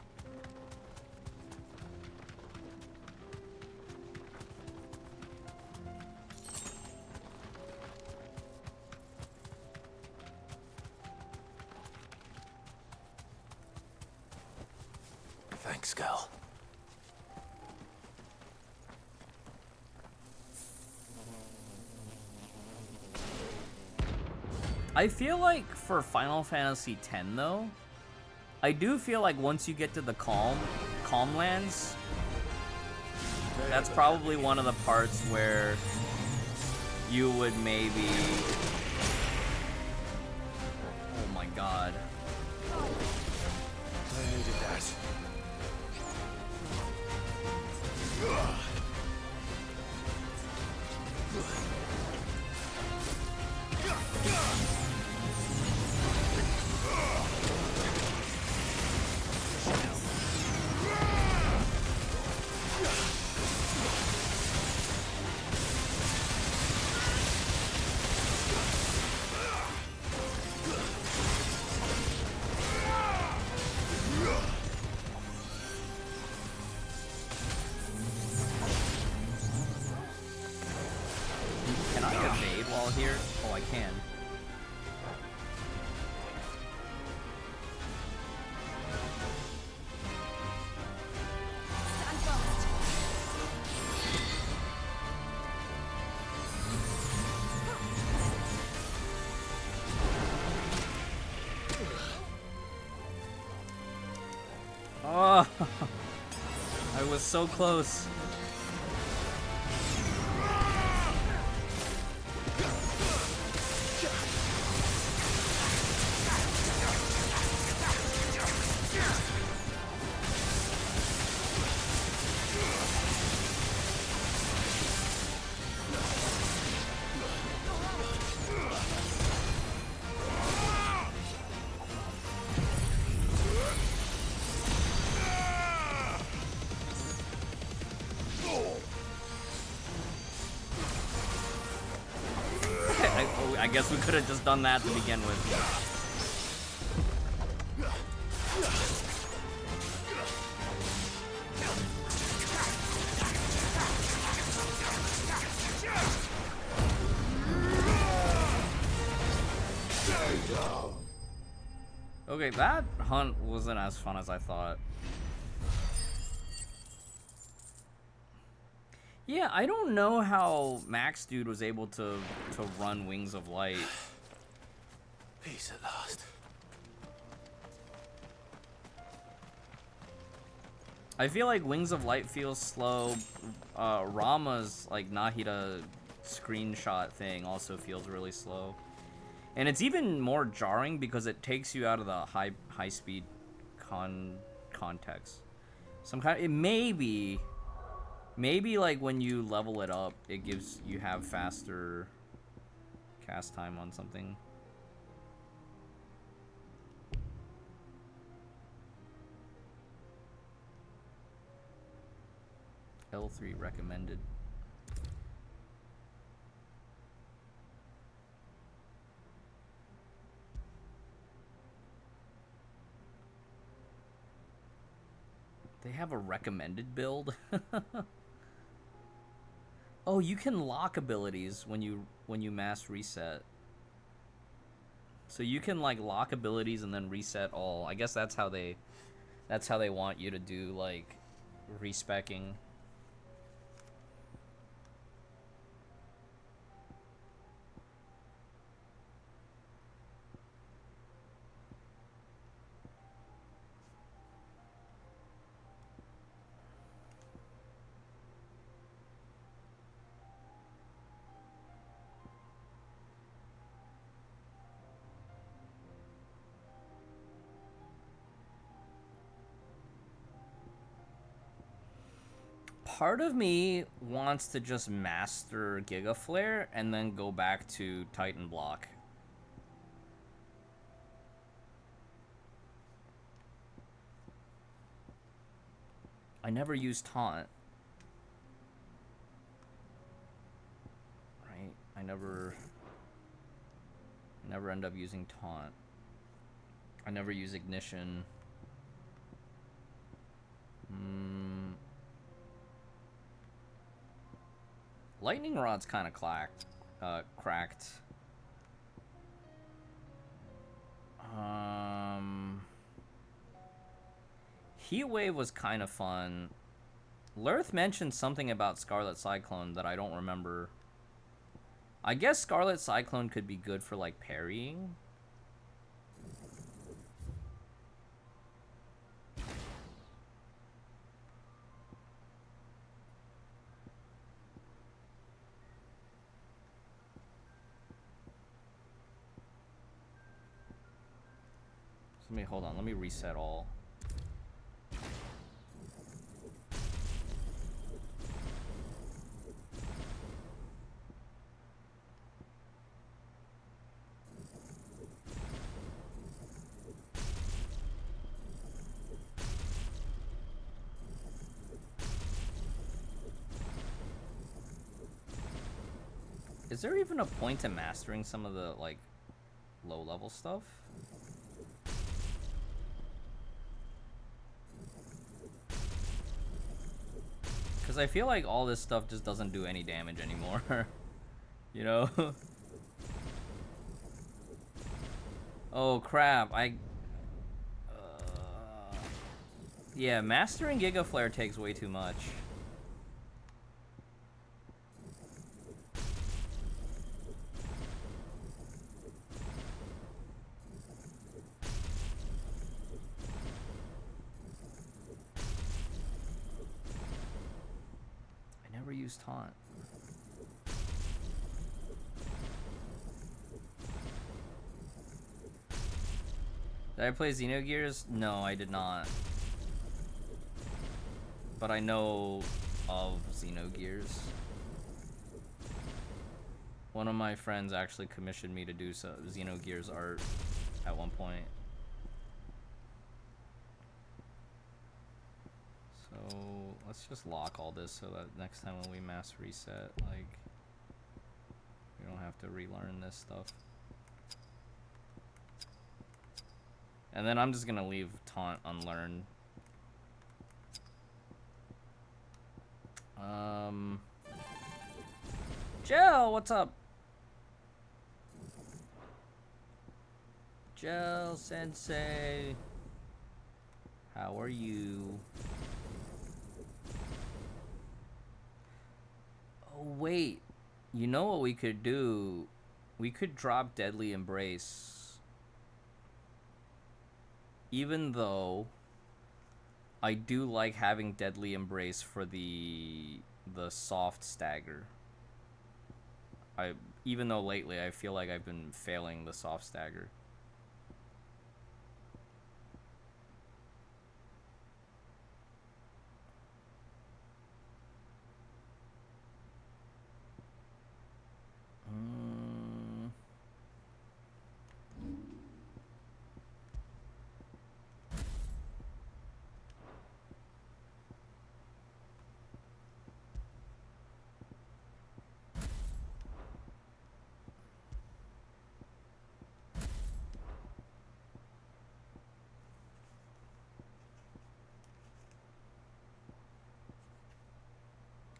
Thanks, girl. I feel like for Final Fantasy X, though, I do feel like once you get to the Calm Lands, that's probably one of the parts where you would maybe... Oh my god. I needed that. Can I evade while here? Oh, I can. so close. I guess we could have just done that to begin with. Okay, that hunt wasn't as fun as I thought. Yeah, I don't know how Max Dude was able to run Wings of Light. Peace at last. I feel like Wings of Light feels slow. Rama's like Nahida screenshot thing also feels really slow. And it's even more jarring because it takes you out of the high speed context. It maybe like when you level it up, it gives you have faster cast time on something. L3 recommended. They have a recommended build. Oh, you can lock abilities when you mass reset. So you can like lock abilities and then reset all. I guess that's how they want you to do like respecking. Part of me wants to just master Giga Flare and then go back to Titan Block. I never use Taunt. Right? I never end up using Taunt. I never use Ignition. Lightning Rod's kind of cracked. Heat Wave was kind of fun. Lurth mentioned something about Scarlet Cyclone that I don't remember. I guess Scarlet Cyclone could be good for like parrying. Hold on, let me reset all. Is there even a point to mastering some of the like low level stuff? Because I feel like all this stuff just doesn't do any damage anymore. You know? Oh crap, yeah, mastering Giga Flare takes way too much. use taunt? Did I play Xenogears? No, I did not. But I know of Xenogears. One of my friends actually commissioned me to do some Xenogears art at one point. So let's just lock all this so that next time when we mass reset, like, we don't have to relearn this stuff. And then I'm just gonna leave taunt unlearned. Jill, what's up? Jill Sensei, how are you? Oh wait, you know what we could do? We could drop Deadly Embrace. Even though I do like having Deadly Embrace for the soft stagger. Even though lately I feel like I've been failing the soft stagger.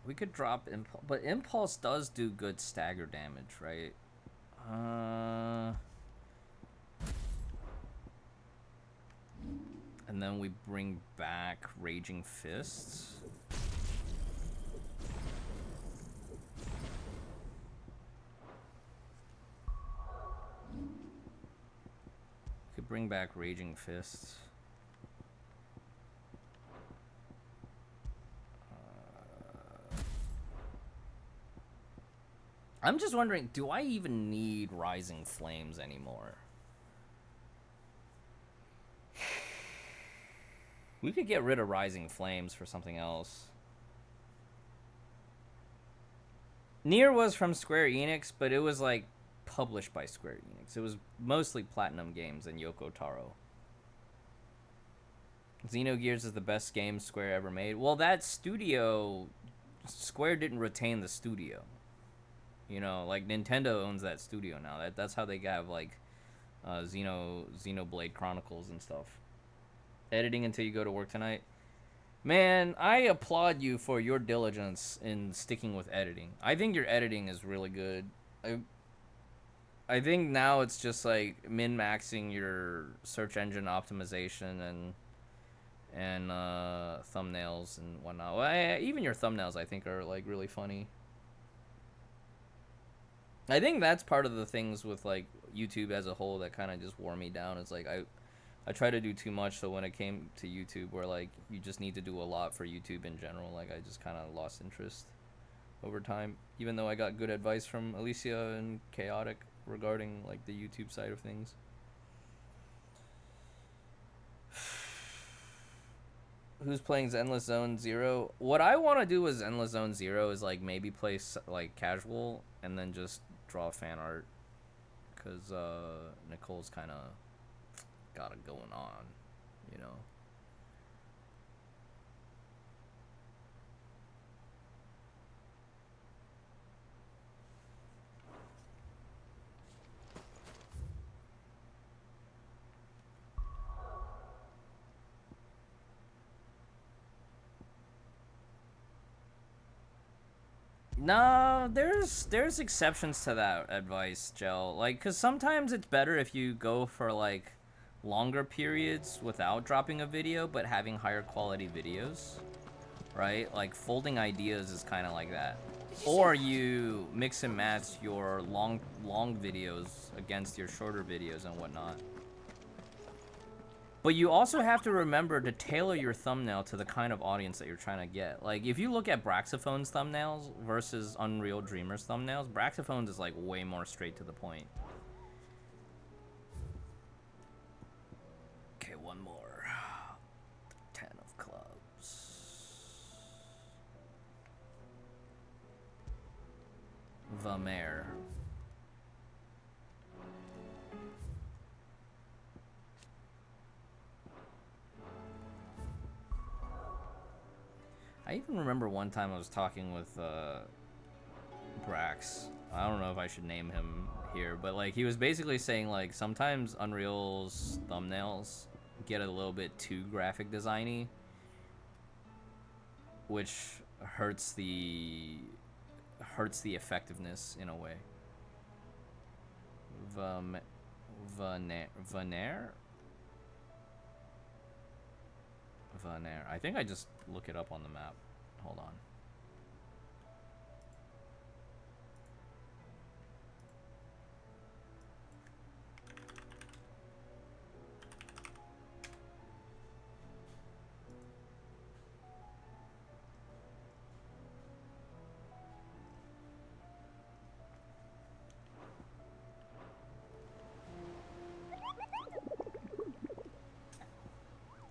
We could drop Impulse, but Impulse does do good stagger damage, right? And then we bring back Raging Fists. We could bring back Raging Fists. I'm just wondering, do I even need Rising Flames anymore? We could get rid of Rising Flames for something else. Nier was from Square Enix, but it was like published by Square Enix. It was mostly Platinum Games and Yoko Taro. Xenogears is the best game Square ever made. Well, that studio, Square didn't retain the studio. You know, like Nintendo owns that studio now. That's how they have like Xenoblade Chronicles and stuff. Editing until you go to work tonight. Man, I applaud you for your diligence in sticking with editing. I think your editing is really good. I think now it's just like min-maxing your search engine optimization and thumbnails and whatnot. Well, even your thumbnails I think are like really funny. I think that's part of the things with like YouTube as a whole that kind of just wore me down. It's like I try to do too much, so when it came to YouTube where like you just need to do a lot for YouTube in general, like I just kind of lost interest over time, even though I got good advice from Alicia and Chaotic regarding like the YouTube side of things. Who's playing Endless Zone Zero? What I want to do with Endless Zone Zero is like maybe play like casual and then just draw fan art, because Nicole's kind of got it going on, you know. No, there's exceptions to that advice, Gel. Like, cause sometimes it's better if you go for like longer periods without dropping a video, but having higher quality videos, right? Like folding ideas is kind of like that. Or you mix and match your long videos against your shorter videos and whatnot. But you also have to remember to tailor your thumbnail to the kind of audience that you're trying to get. Like, if you look at Braxophone's thumbnails versus Unreal Dreamer's thumbnails, Braxophone's is, like, way more straight to the point. Okay, one more. 10 of clubs. Vamer. I even remember one time I was talking with Brax. I don't know if I should name him here, but like he was basically saying like sometimes Unreal's thumbnails get a little bit too graphic designy, which hurts the effectiveness in a way. Vaner. I think I just look it up on the map. Hold on.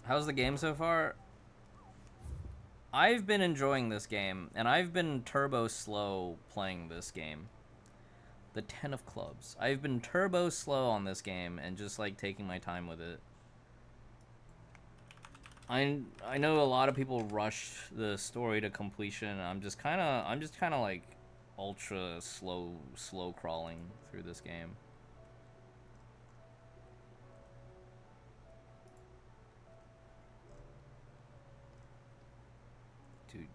How's the game so far? I've been enjoying this game, and I've been turbo slow playing this game. The 10 of clubs. I've been turbo slow on this game and just like taking my time with it. I know a lot of people rush the story to completion. I'm just kind of like ultra slow crawling through this game. Dude,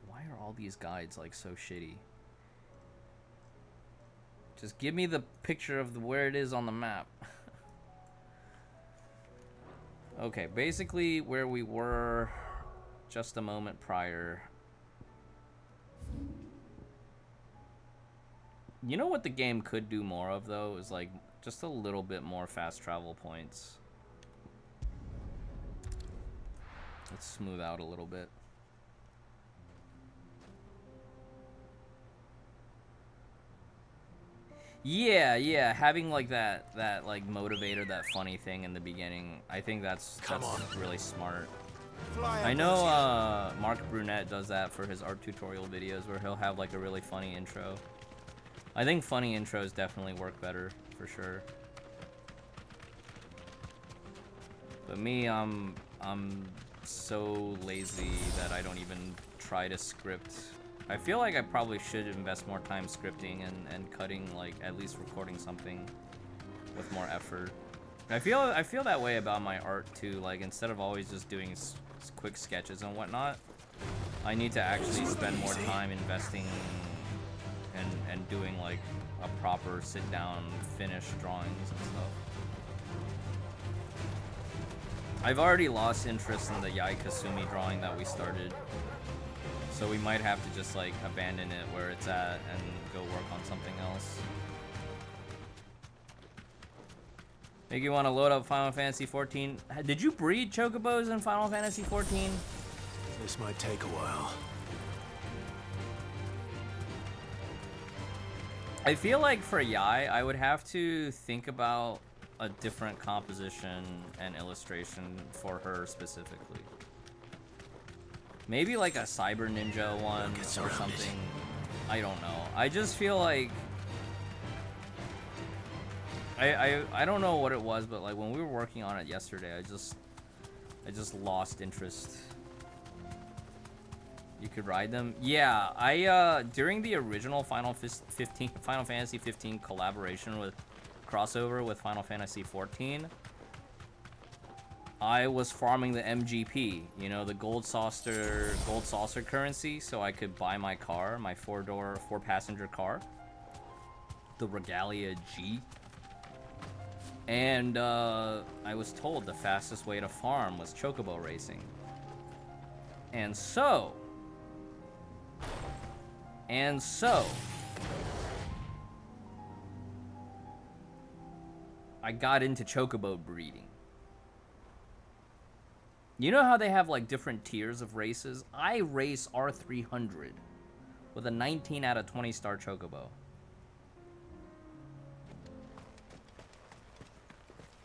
why are all these guides like so shitty? Just give me the picture of where it is on the map. Okay, basically where we were just a moment prior. You know what the game could do more of though is like just a little bit more fast travel points. Let's smooth out a little bit. Yeah, having like that like motivator, that funny thing in the beginning, I think that's really smart. I know Mark Brunette does that for his art tutorial videos where he'll have like a really funny intro. I think funny intros definitely work better for sure. But me, I'm so lazy that I don't even try to script. I feel like I probably should invest more time scripting and cutting, like at least recording something with more effort. I feel that way about my art too. Like instead of always just doing quick sketches and whatnot, I need to actually spend more time investing and doing like a proper sit down finished drawings and stuff. I've already lost interest in the Yai Kasumi drawing that we started. So we might have to just like abandon it where it's at and go work on something else. Make you want to load up Final Fantasy 14. Did you breed chocobos in Final Fantasy 14? This might take a while. I feel like for Yai, I would have to think about a different composition and illustration for her specifically. Maybe like a Cyber Ninja one or something. I don't know. I just feel like I don't know what it was, but like when we were working on it yesterday, I just lost interest. You could ride them? Yeah, I during the original Final Fantasy 15 collaboration with crossover with Final Fantasy 14, I was farming the MGP, you know, the gold saucer currency, so I could buy my car, my four-passenger car, the Regalia G. And I was told the fastest way to farm was chocobo racing. And so I got into chocobo breeding. You know how they have like different tiers of races? I race R300 with a 19 out of 20 star chocobo.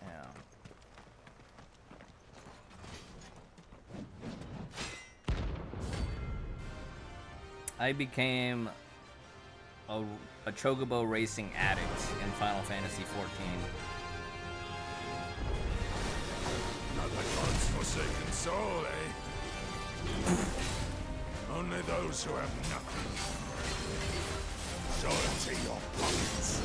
Yeah. I became a chocobo racing addict in Final Fantasy XIV. Not the gods' forsaken soul, eh? Only those who have nothing. Show it to your pockets.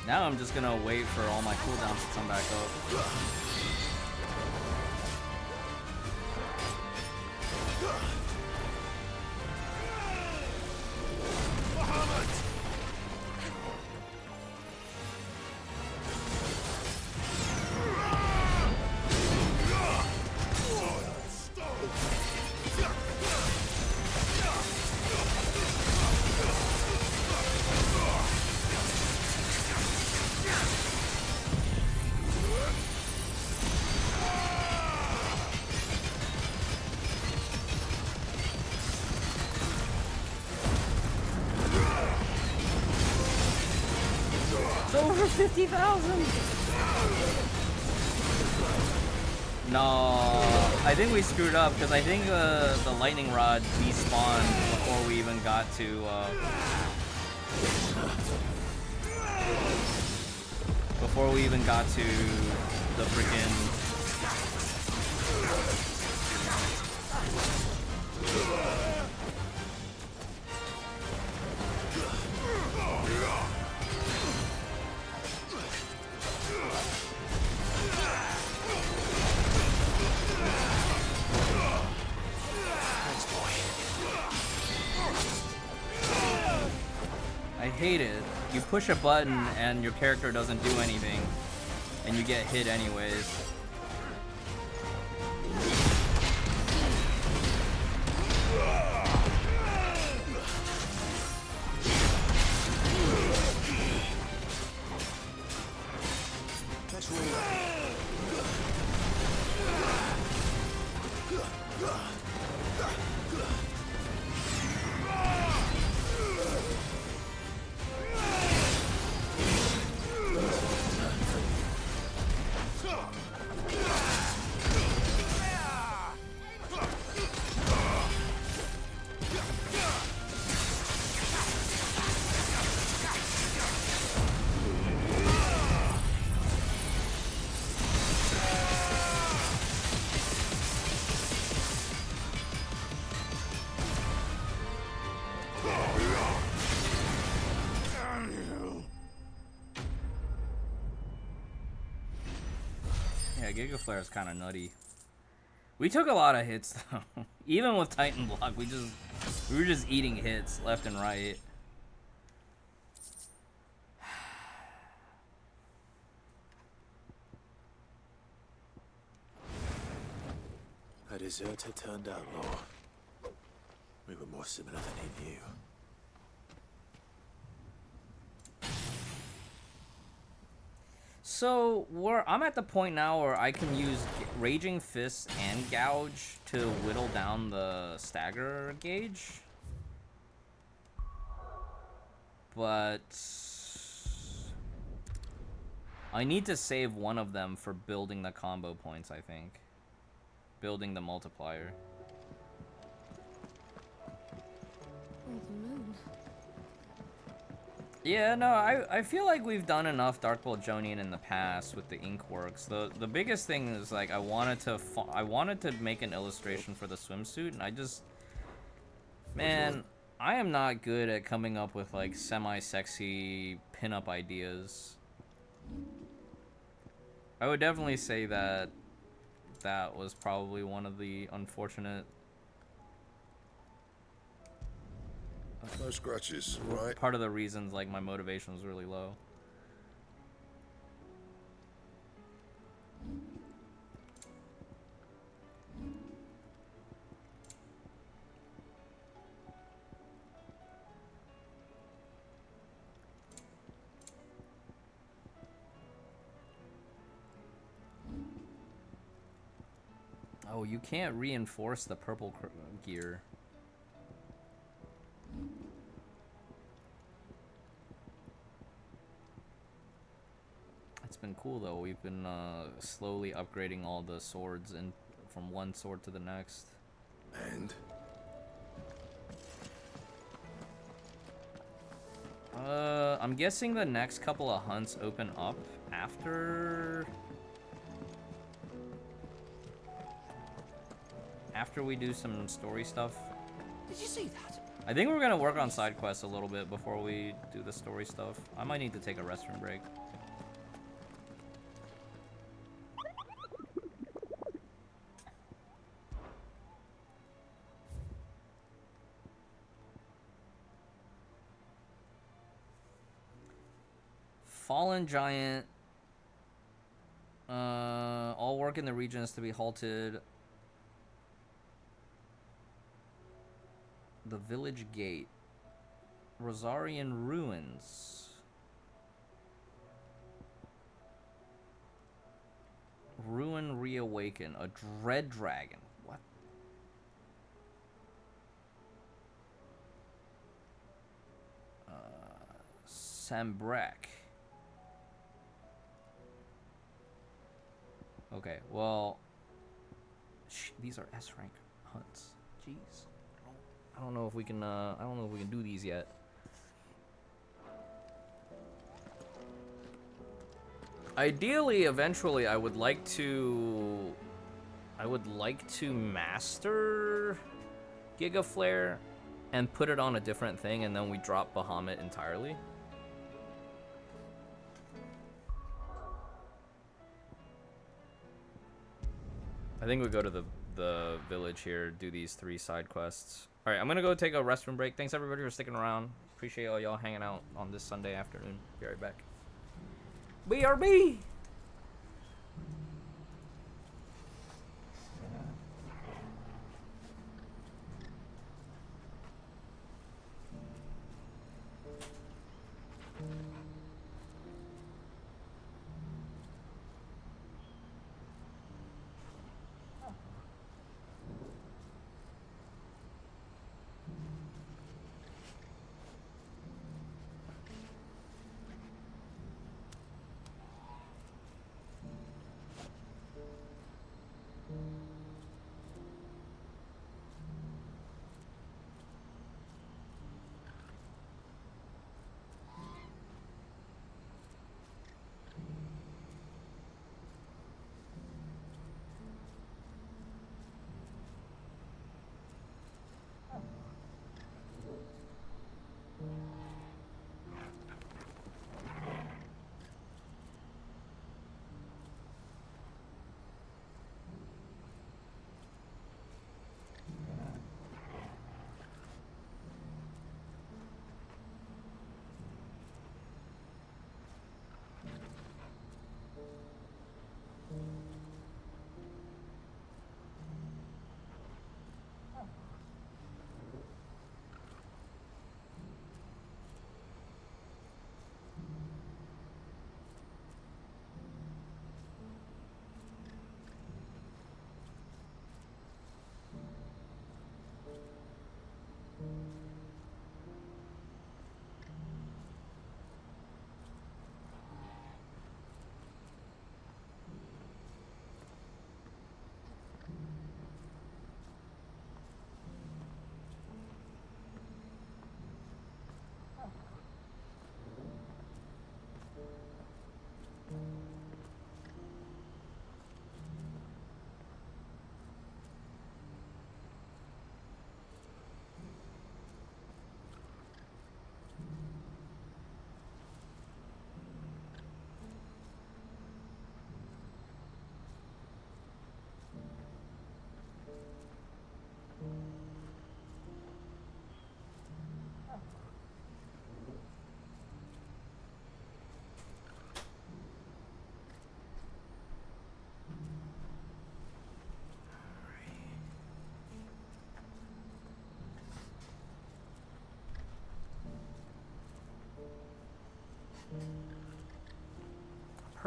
Now I'm just gonna wait for all my cooldowns to come back up. It's over 50,000! No, I think we screwed up because I think the lightning rod despawned before we even got to the freaking. I hate it. You push a button and your character doesn't do anything, and you get hit anyways. Yeah, Giga Flare is kind of nutty. We took a lot of hits though. Even with Titan Block, we were just eating hits left and right. A deserter turned outlaw. We were more similar than he knew. So I'm at the point now where I can use Raging Fist and Gouge to whittle down the stagger gauge. But I need to save one of them for building the combo points, I think. Building the multiplier. Oh, the moon. Yeah, no, I feel like we've done enough Darkbolt Jonian in the past with the Inkworks. The biggest thing is like I wanted to make an illustration for the swimsuit, and I just, man, I am not good at coming up with like semi-sexy pinup ideas. I would definitely say that that was probably one of the unfortunate No scratches, right? part of the reasons like my motivation was really low. Oh, you can't reinforce the purple gear. It's been cool though. We've been slowly upgrading all the swords and from one sword to the next. And I'm guessing the next couple of hunts open up after we do some story stuff. Did you see that? I think we're gonna work on side quests a little bit before we do the story stuff. I might need to take a restroom break. Fallen Giant. All work in the region is to be halted. The village gate. Rosarian ruins. Ruin reawaken. A dread dragon. What? Sambrek. Okay, well, these are S rank hunts. Jeez, I don't know if we can. I don't know if we can do these yet. Ideally, eventually, I would like to master Giga Flare and put it on a different thing, and then we drop Bahamut entirely. I think we go to the village here, do these 3 side quests. All right, I'm gonna go take a restroom break. Thanks everybody for sticking around. Appreciate all y'all hanging out on this Sunday afternoon. Be right back. BRB.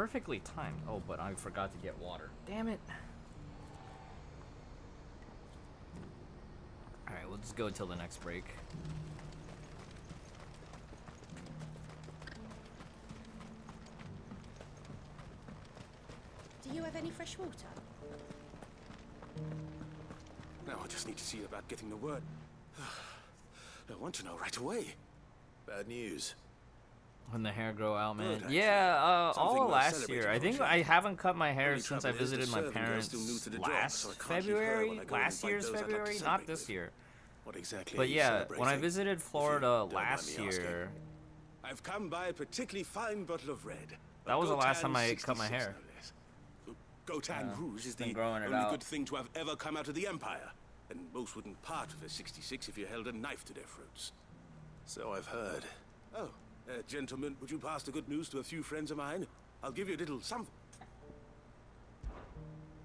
perfectly timed. Oh, but I forgot to get water. Damn it. Alright, we'll just go until the next break. Do you have any fresh water? Now I just need to see about getting the word. I want to know right away. Bad news. When the hair grow out, man. Good, actually. Yeah, Something all worth last celebrating, year. I think don't you? I haven't cut my hair Only since I trouble is the visited my serving girl's parents still new to the job, last so I can't leave her February. when I go Last and year's invite those I'd like to February, not celebrate this with. year. What exactly are But you yeah, when I celebrating? visited If you Florida don't mind last me asking. year, I've come by a particularly fine bottle of red. that was the last time Gotan I cut my 66, hair. no less. Gotan Rouge is been the growing it only out. good thing to have ever come out of the Empire. And most wouldn't part with a 66 if you held a knife to their throats. So I've heard. Oh, gentlemen, would you pass the good news to a few friends of mine? I'll give you a little something.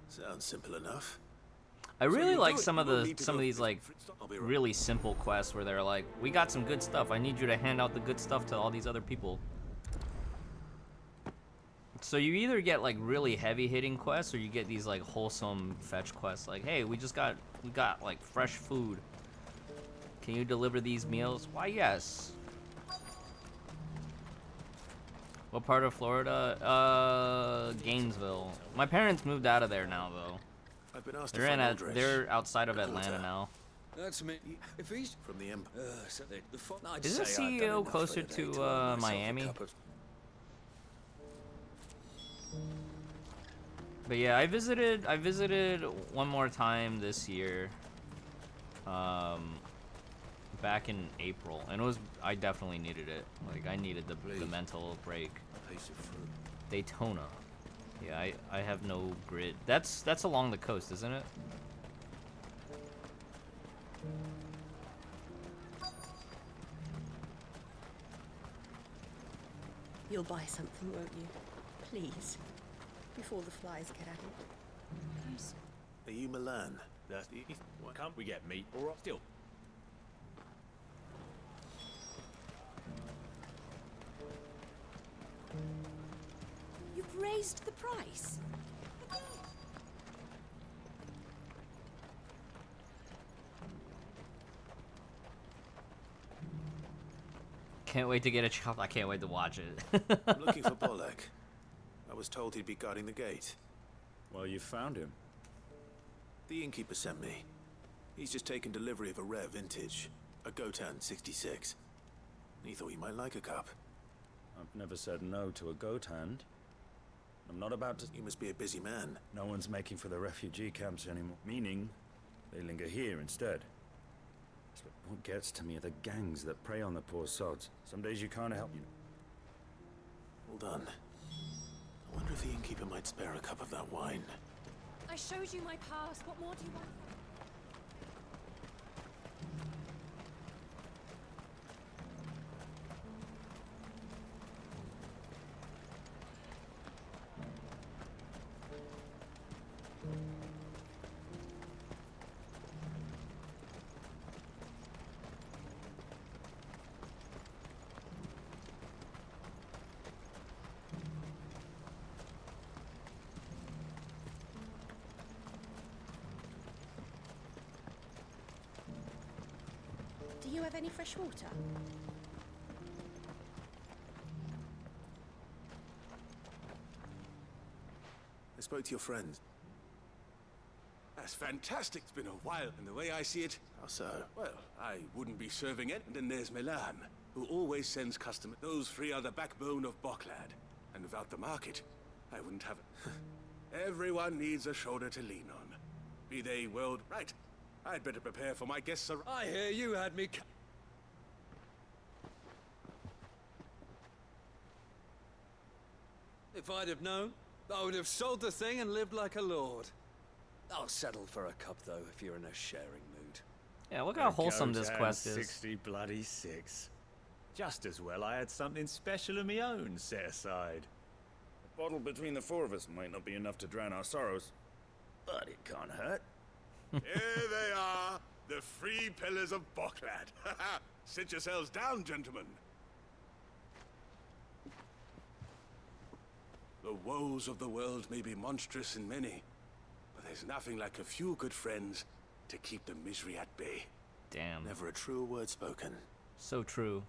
Sounds simple enough. I really you like do it. some of You won't need to some of go. these like I'll be right. really simple quests where they're like, we got some good stuff. I need you to hand out the good stuff to all these other people. So you either get like really heavy hitting quests or you get these like wholesome fetch quests like, hey, we got like fresh food. Can you deliver these meals? Why, yes. What part of Florida? Gainesville. My parents moved out of there now though. I've been asked to They're find in Aldrich. they're outside of Dakota. Atlanta now. That's me. If he's From the Empire. so the I'd Isn't say I've done CEO enough closer for the day to earn myself a Miami? cup of- But yeah, I visited one more time this year. Back in April, and I definitely needed it. Like I needed the mental break. A piece of fruit. Daytona. Yeah, I have no grid. That's along the coast, isn't it? You'll buy something, won't you? Please. Before the flies get at it. Are you Milan? That's the why can't we get meat or still? You've raised the price. Can't wait to get a chop. I can't wait to watch it. I'm looking for Bolek. I was told he'd be guarding the gate. Well, you found him. The innkeeper sent me. He's just taken delivery of a rare vintage, a Gotan 66. He thought you might like a cup. I've never said no to a goat hand. I'm not about to. You must be a busy man. No one's making for the refugee camps anymore. Meaning, they linger here instead. But what gets to me are the gangs that prey on the poor sods. Some days you can't help you. Hold on. I wonder if the innkeeper might spare a cup of that wine. I showed you my past. What more do you want? Do you have any fresh water? I spoke to your friend. That's fantastic. It's been a while, and the way I see it, How so? well, I wouldn't be serving it. And then there's Milan, who always sends customers. Those three are the backbone of Boklad. And without the market, I wouldn't have it. Everyone needs a shoulder to lean on. Be they world... Right. I'd better prepare for my guests. I hear you had me. If I'd have known, I would have sold the thing and lived like a lord. I'll settle for a cup, though, if you're in a sharing mood. Yeah, look how wholesome this quest is. 60 bloody 6. Just as well I had something special of my own set aside. A bottle between the four of us might not be enough to drown our sorrows, but it can't hurt. Here they are, the three pillars of Boklad. Sit yourselves down, gentlemen. The woes of the world may be monstrous in many, but there's nothing like a few good friends to keep the misery at bay. Damn. Never a truer word spoken. So true.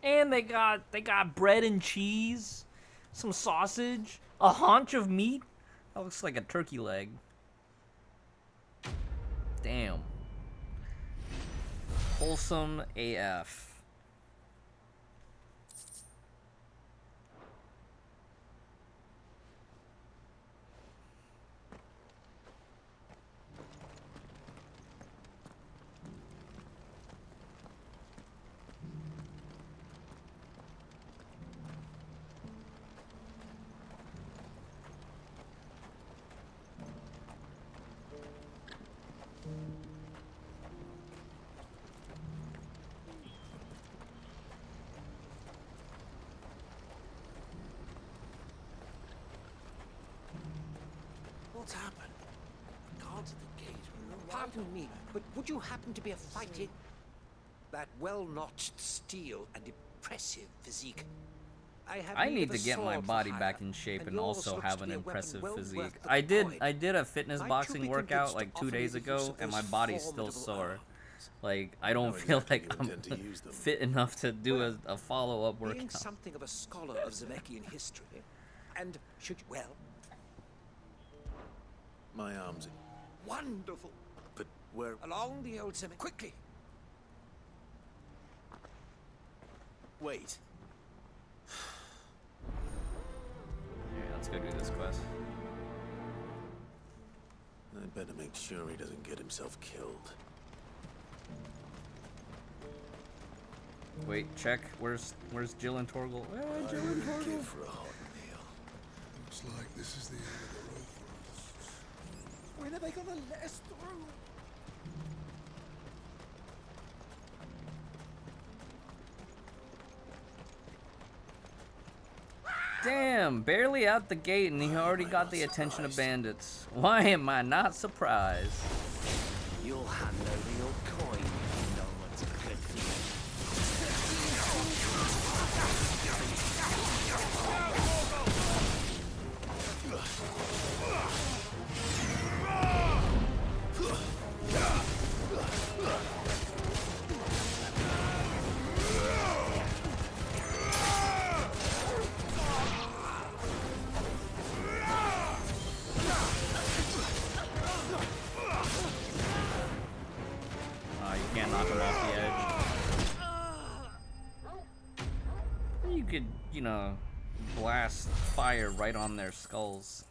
And they got bread and cheese, some sausage, a haunch of meat. That looks like a turkey leg. Damn. Wholesome AF. What's happened? Guards at the gate. Pardon me, but would you happen to be a fighting? That well-notched steel and impressive physique. I need to get my body back in shape and also have an impressive physique. I did a fitness boxing workout like 2 days ago, and my body's still sore. Like, I don't feel like I'm fit enough to do a follow-up Being workout. something of a scholar of Zemeckis history, and should you, well, My arms. wonderful. But where? Along the old cemetery. Quickly! Wait. Yeah, let's go do this quest. I'd better make sure he doesn't get himself killed. Wait, check. Where's Jill and Torgal? Jill and Torgal. For a hot meal. Looks like this is the end of the road for us. When are they gonna let us through? Damn, barely out the gate and he already got the attention of bandits. Why am I not surprised? You'll hand over your coin. No one's good for you. Oh, you can't knock him off the edge. You could, you know, blast fire right on their skulls.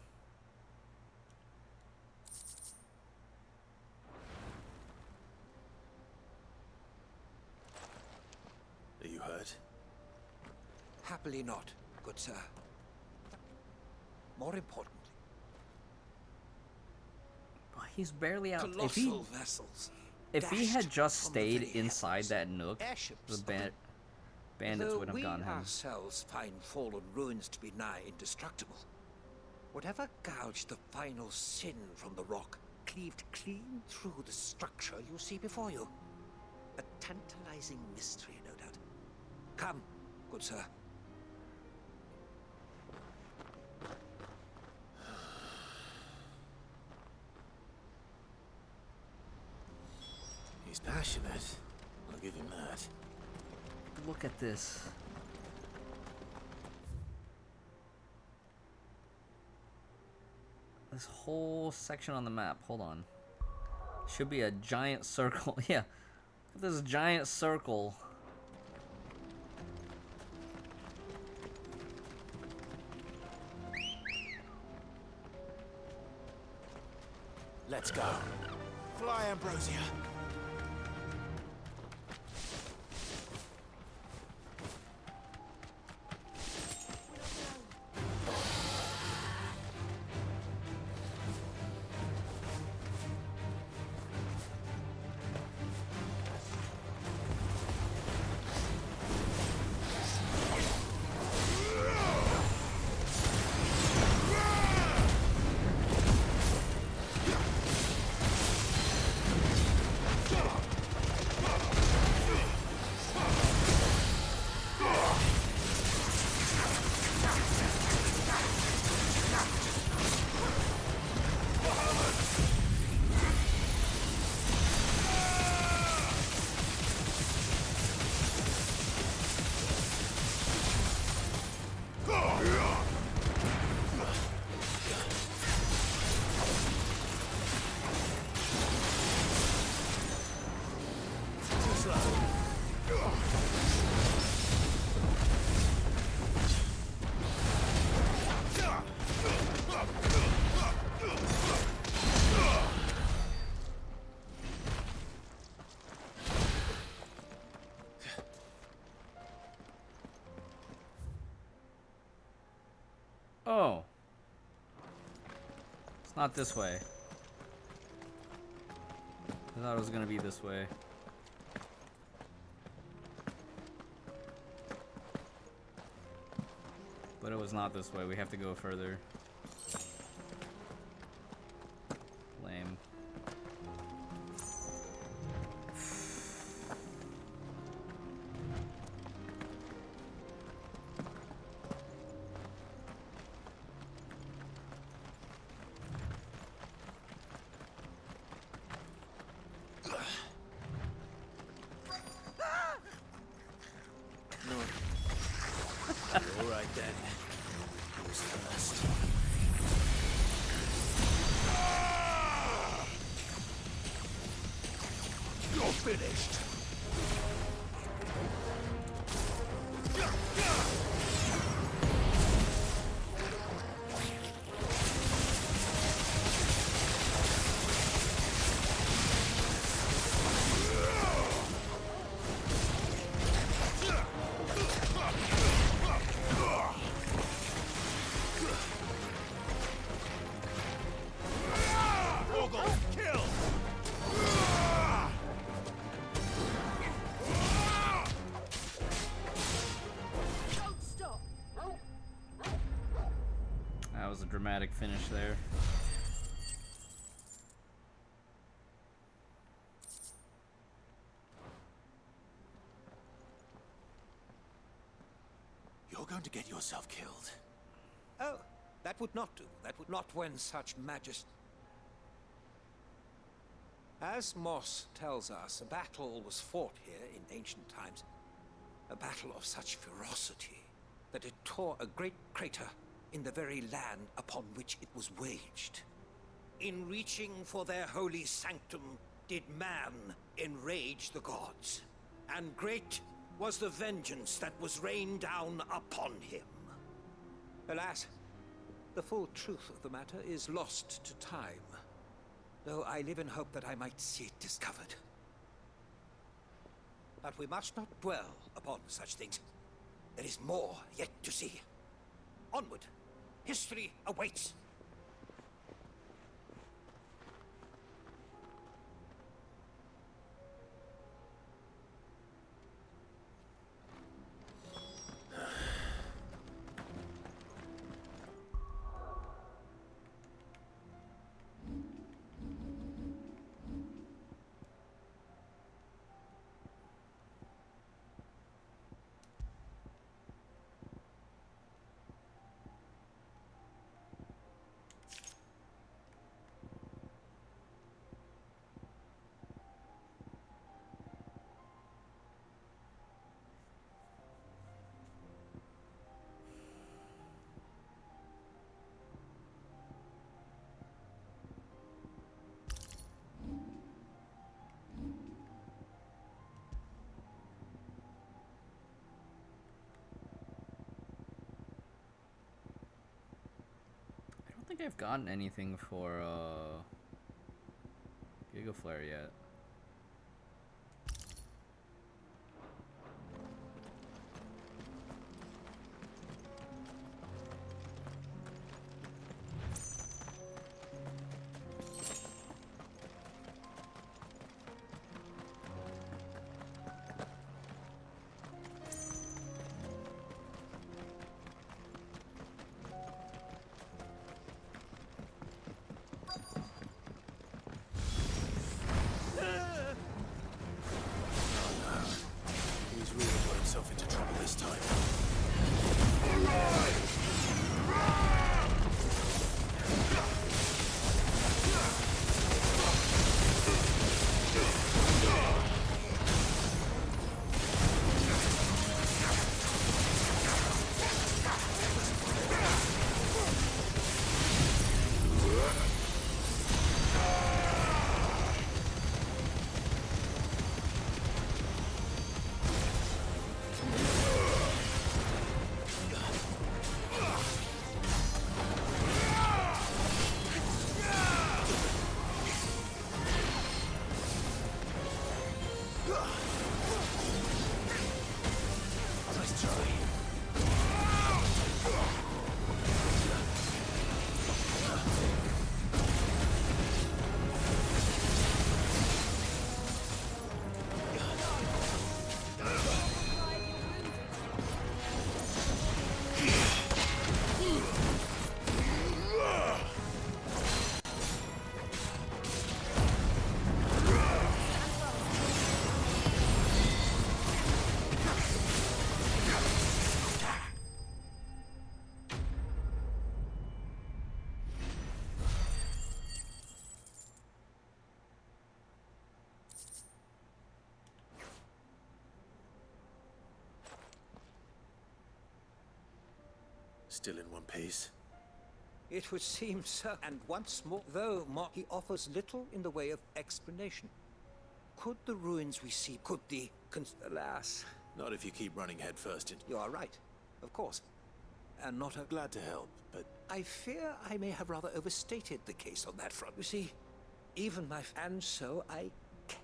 Are you hurt? Happily not, good sir. More importantly, He's barely out. colossal vessels. If he had dashed just from the stayed very inside heavens. that nook, Airships. the bandits Though would have we gotten him. ourselves find fallen ruins to be nigh indestructible. Whatever gouged the final sin from the rock cleaved clean through the structure you see before you. A tantalizing mystery, no doubt. Come, good sir. He's passionate. I'll give him that. Look at this. This whole section on the map. Hold on. Should be a giant circle. Yeah. This giant circle. Let's go. Fly, Ambrosia. Oh. It's not this way. I thought it was gonna be this way. But it was not this way. We have to go further. Lame. All right then. Who's first? You're finished. That was a dramatic finish there. You're going to get yourself killed. Oh, that would not do. That would not when such majesty. As Moss tells us, a battle was fought here in ancient times. A battle of such ferocity that it tore a great crater in the very land upon which it was waged. In reaching for their holy sanctum, did man enrage the gods, and great was the vengeance that was rained down upon him. Alas, the full truth of the matter is lost to time, though I live in hope that I might see it discovered. But we must not dwell upon such things. There is more yet to see. Onward! History awaits! I don't think I've gotten anything for Giga Flare yet. Nice try. Still in one piece. It would seem so. And once more, though he offers little in the way of explanation. Could the ruins we see, could the... Alas. Not if you keep running headfirst into... You are right, of course. And not a... Glad to help, but... I fear I may have rather overstated the case on that front. You see, even my... And so I...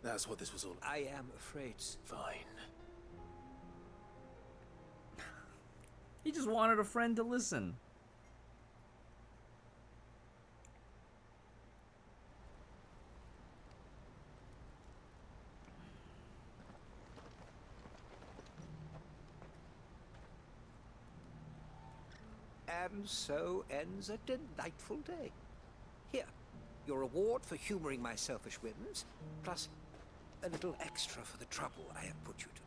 That's what this was all... I am afraid. Fine. He just wanted a friend to listen. And so ends a delightful day. Here, your reward for humoring my selfish whims, plus a little extra for the trouble I have put you to.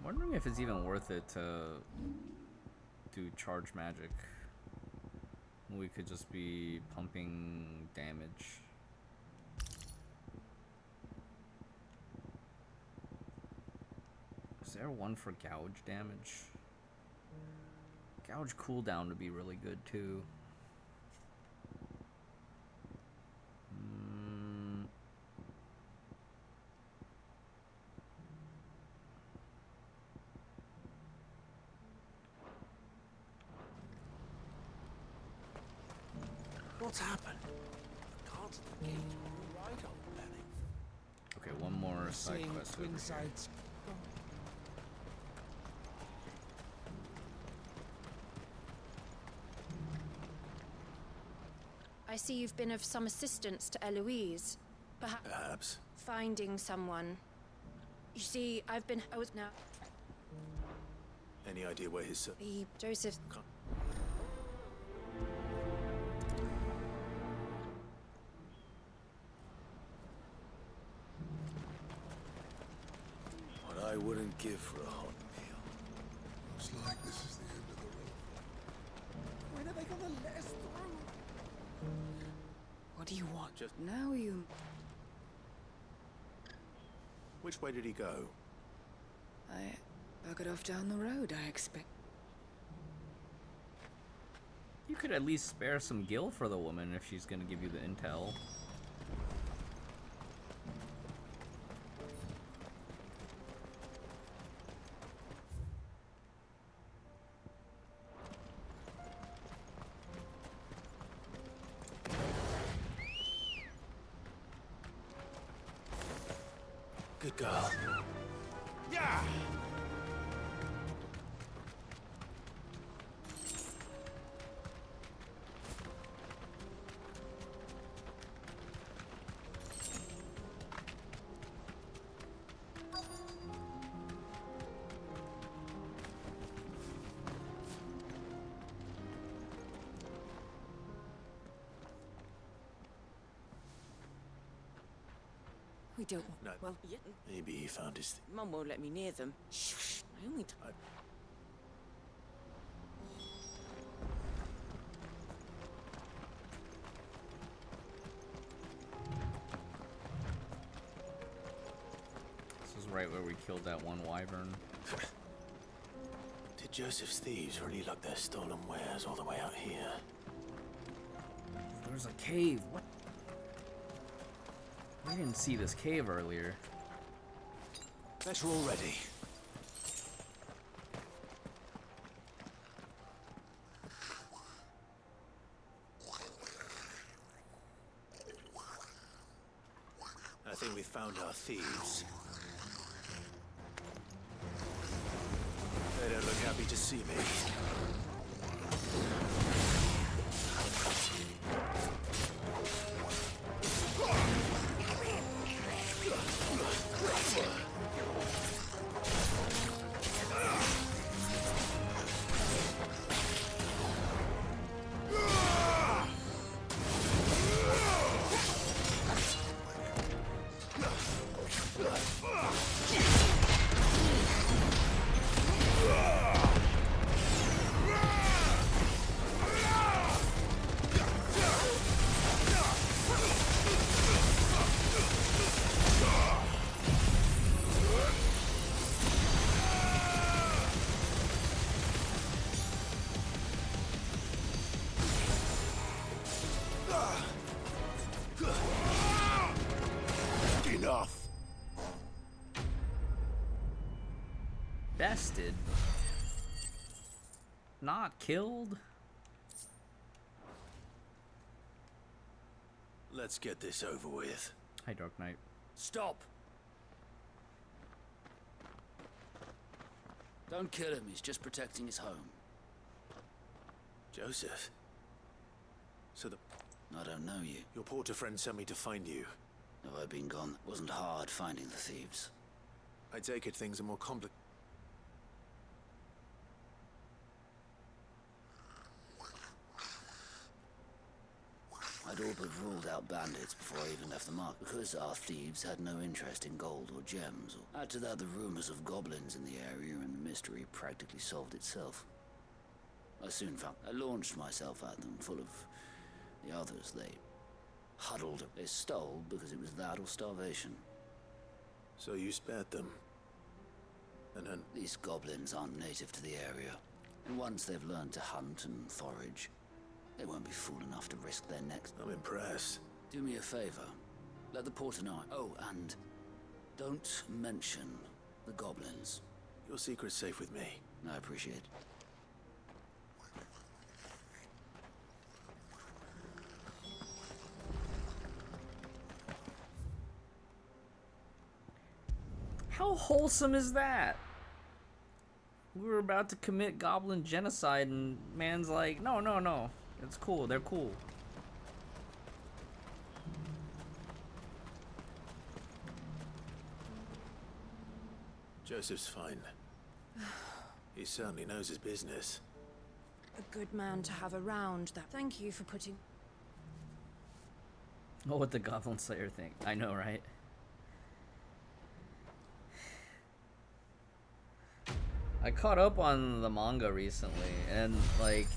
Wondering if it's even worth it to do charge magic. We could just be pumping damage. Is there one for gouge damage? Gouge cooldown would be really good too. What's happened? The cards at the gate were right on the penny. Okay, one more side quest over here. I see you've been of some assistance to Eloise. Perhaps. Finding someone. You see, I was now... Any idea where his... The Joseph... What I wouldn't give for a hot meal. Looks like this is the end of the road. When are they gonna let us through? What do you want? Just... Now you... Which way did he go? I buggered off down the road, I expect. You could at least spare some gil for the woman if she's gonna give you the intel. Good girl. Yeah! We don't want... No. Well, yeah, Maybe he found his... Mum won't let me near them. Shh. I only... This is right where we killed that one wyvern. Did Joseph's thieves really lug their stolen wares all the way out here? There's a cave. What? I didn't see this cave earlier. Better already. I think we found our thieves. They don't look happy to see me. Bested? Not killed? Let's get this over with. Hi, Dark Knight. Stop! Don't kill him, he's just protecting his home. Joseph? So I don't know you. your porter friend sent me to find you. Have I been gone? It wasn't hard finding the thieves. I take it things are more complicated. I'd all but ruled out bandits before I even left the mark, because our thieves had no interest in gold or gems. Add to that the rumors of goblins in the area, and the mystery practically solved itself. I soon found I launched myself at them, full of the others. They huddled. They stole because it was that or starvation. So you spared them. And then... These goblins aren't native to the area, and once they've learned to hunt and forage, they won't be fool enough to risk their necks. I'm impressed. Do me a favor. Let the porter know. Oh, and don't mention the goblins. Your secret's safe with me. I appreciate it. How wholesome is that? We were about to commit goblin genocide and man's like, no, no, no. It's cool, they're cool. Joseph's fine. He certainly knows his business. A good man to have around. That. Thank you for putting... Oh, what the Goblin Slayer think. I know, right? I caught up on the manga recently, and like,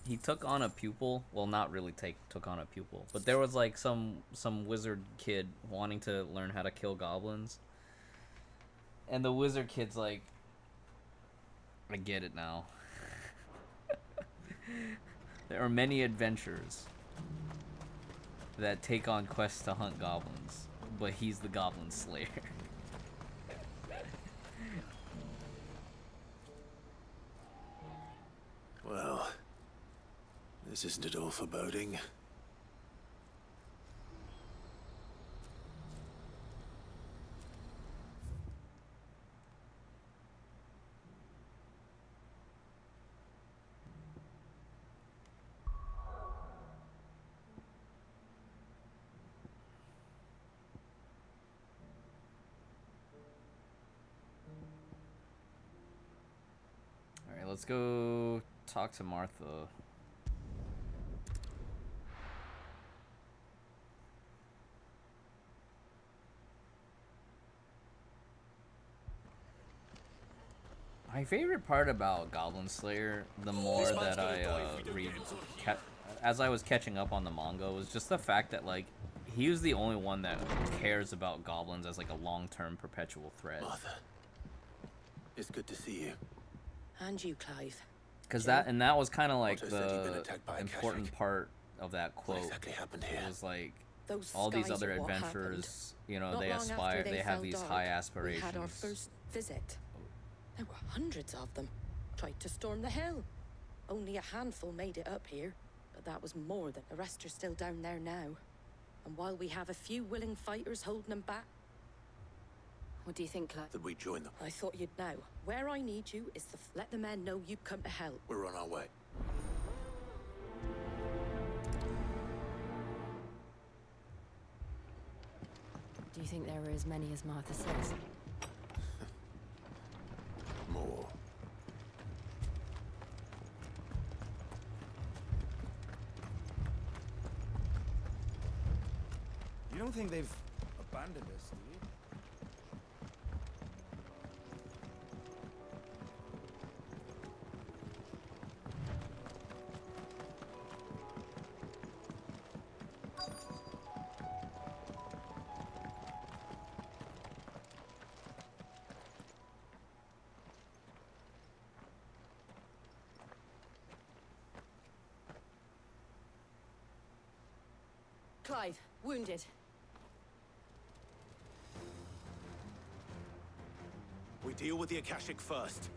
he took on a pupil. Well, not really took on a pupil, but there was like some wizard kid wanting to learn how to kill goblins, and the wizard kid's like, I get it now. There are many adventurers that take on quests to hunt goblins, but he's the Goblin Slayer. Well, this isn't at all foreboding. Alright, let's go talk to Martha. My favorite part about Goblin Slayer, the more that I as I was catching up on the manga, was just the fact that like he was the only one that cares about goblins as like a long-term perpetual threat. Martha, it's good to see you. And you, Clive. Because that was kind of like Otto said he'd been the attacked by a important Kashik. part of that quote. What exactly happened here? It was like Those all these skies other are what adventurers, you know, Not they long aspire, after they have fell these dark, high We aspirations. had our first visit. There were hundreds of them. Tried to storm the hill. Only a handful made it up here, but that was more than the rest are still down there now. And while we have a few willing fighters holding them back, What do you think, Clive? That we join them. I thought you'd know. Where I need you is to let the men know you've come to help. We're on our way. Do you think there are as many as Martha says? More. You don't think they've abandoned us, do you? Clive, wounded. We deal with the Akashic first.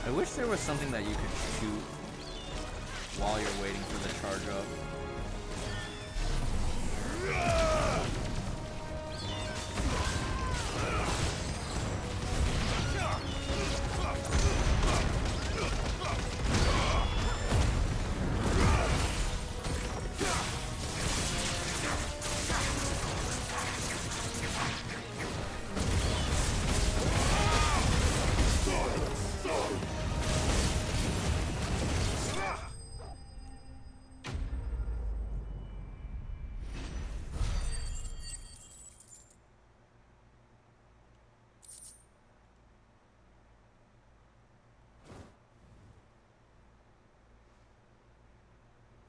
I wish there was something that you could shoot while you're waiting for the charge up.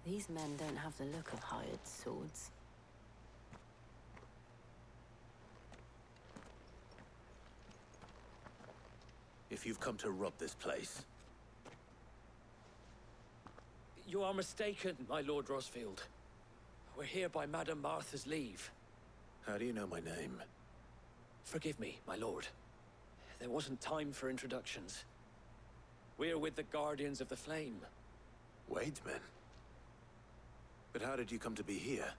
These men don't have the look of hired swords. If you've come to rob this place, You are mistaken, my Lord Rosfield. We're here by Madame Martha's leave. how do you know my name? Forgive me, my lord. There wasn't time for introductions. We're with the Guardians of the Flame. Wade's men? But how did you come to be here?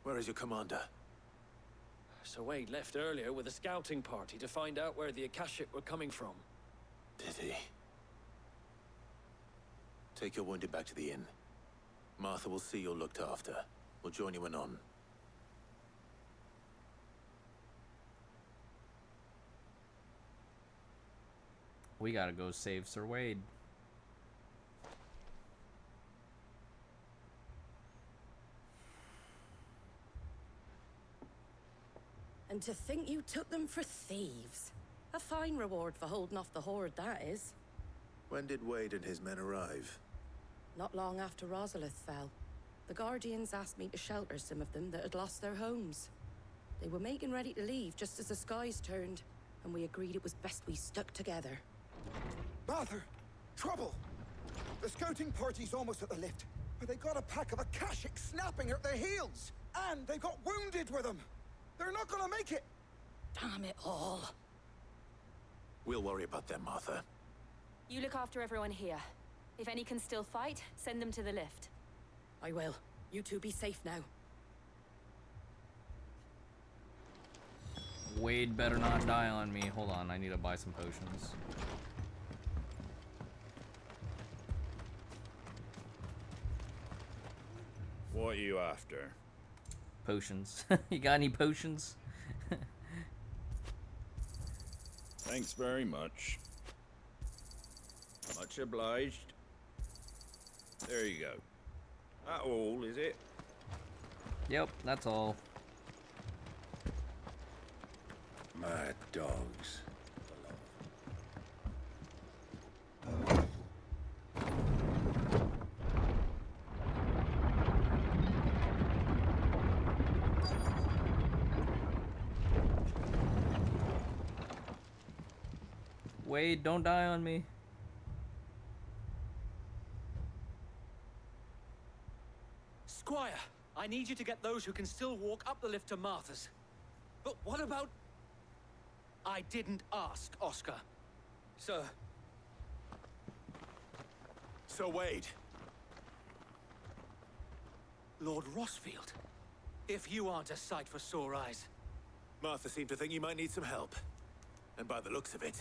Where is your commander? Sir Wade left earlier with a scouting party to find out where the Akashic were coming from. Did he? Take your wounded back to the inn. Martha will see you're looked after. We'll join you anon. We gotta go save Sir Wade. And to think you took them for thieves. A fine reward for holding off the horde, that is. When did Wade and his men arrive? Not long after Rosalith fell. The Guardians asked me to shelter some of them that had lost their homes. They were making ready to leave just as the skies turned, and we agreed it was best we stuck together. Martha! Trouble! The scouting party's almost at the lift, but they got a pack of Akashic snapping at their heels! And they got wounded with them! They're not gonna make it! Damn it all. We'll worry about them, Martha. You look after everyone here. If any can still fight, send them to the lift. I will. You two be safe now. Wade better not die on me. Hold on, I need to buy some potions. What are you after? Potions. You got any potions? Thanks very much. Much obliged. There you go. That all, is it? Yep, that's all. Mad dogs. Wade, don't die on me. Squire, I need you to get those who can still walk up the lift to Martha's. But what about... I didn't ask, Oscar. Sir. So, Wade. Lord Rossfield. If you aren't a sight for sore eyes. Martha seemed to think you might need some help. And by the looks of it...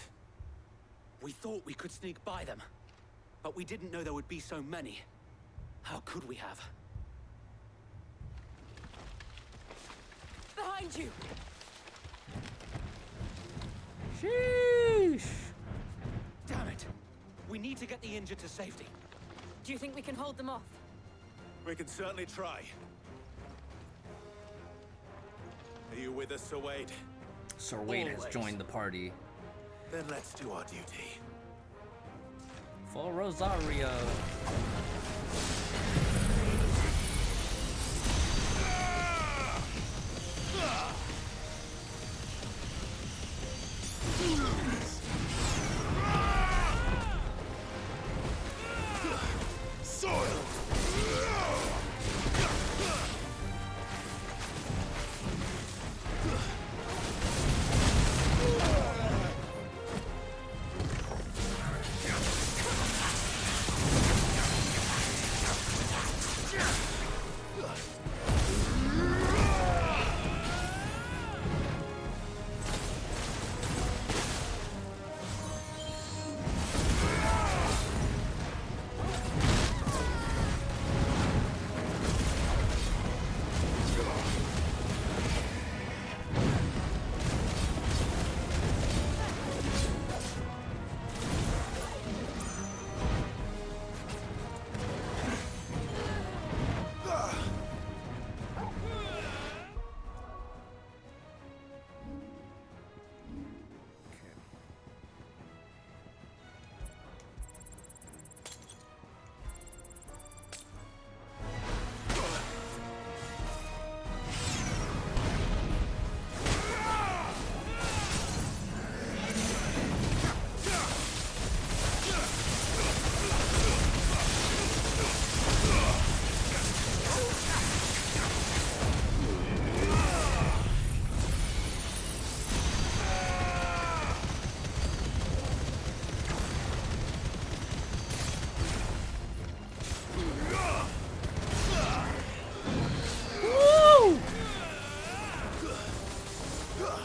We thought we could sneak by them. But we didn't know there would be so many. How could we have? Behind you! Sheesh! Damn it! We need to get the injured to safety. Do you think we can hold them off? We can certainly try. Are you with us, Sir Wade? Sir Wade has joined the party. Then let's do our duty. For Rosario.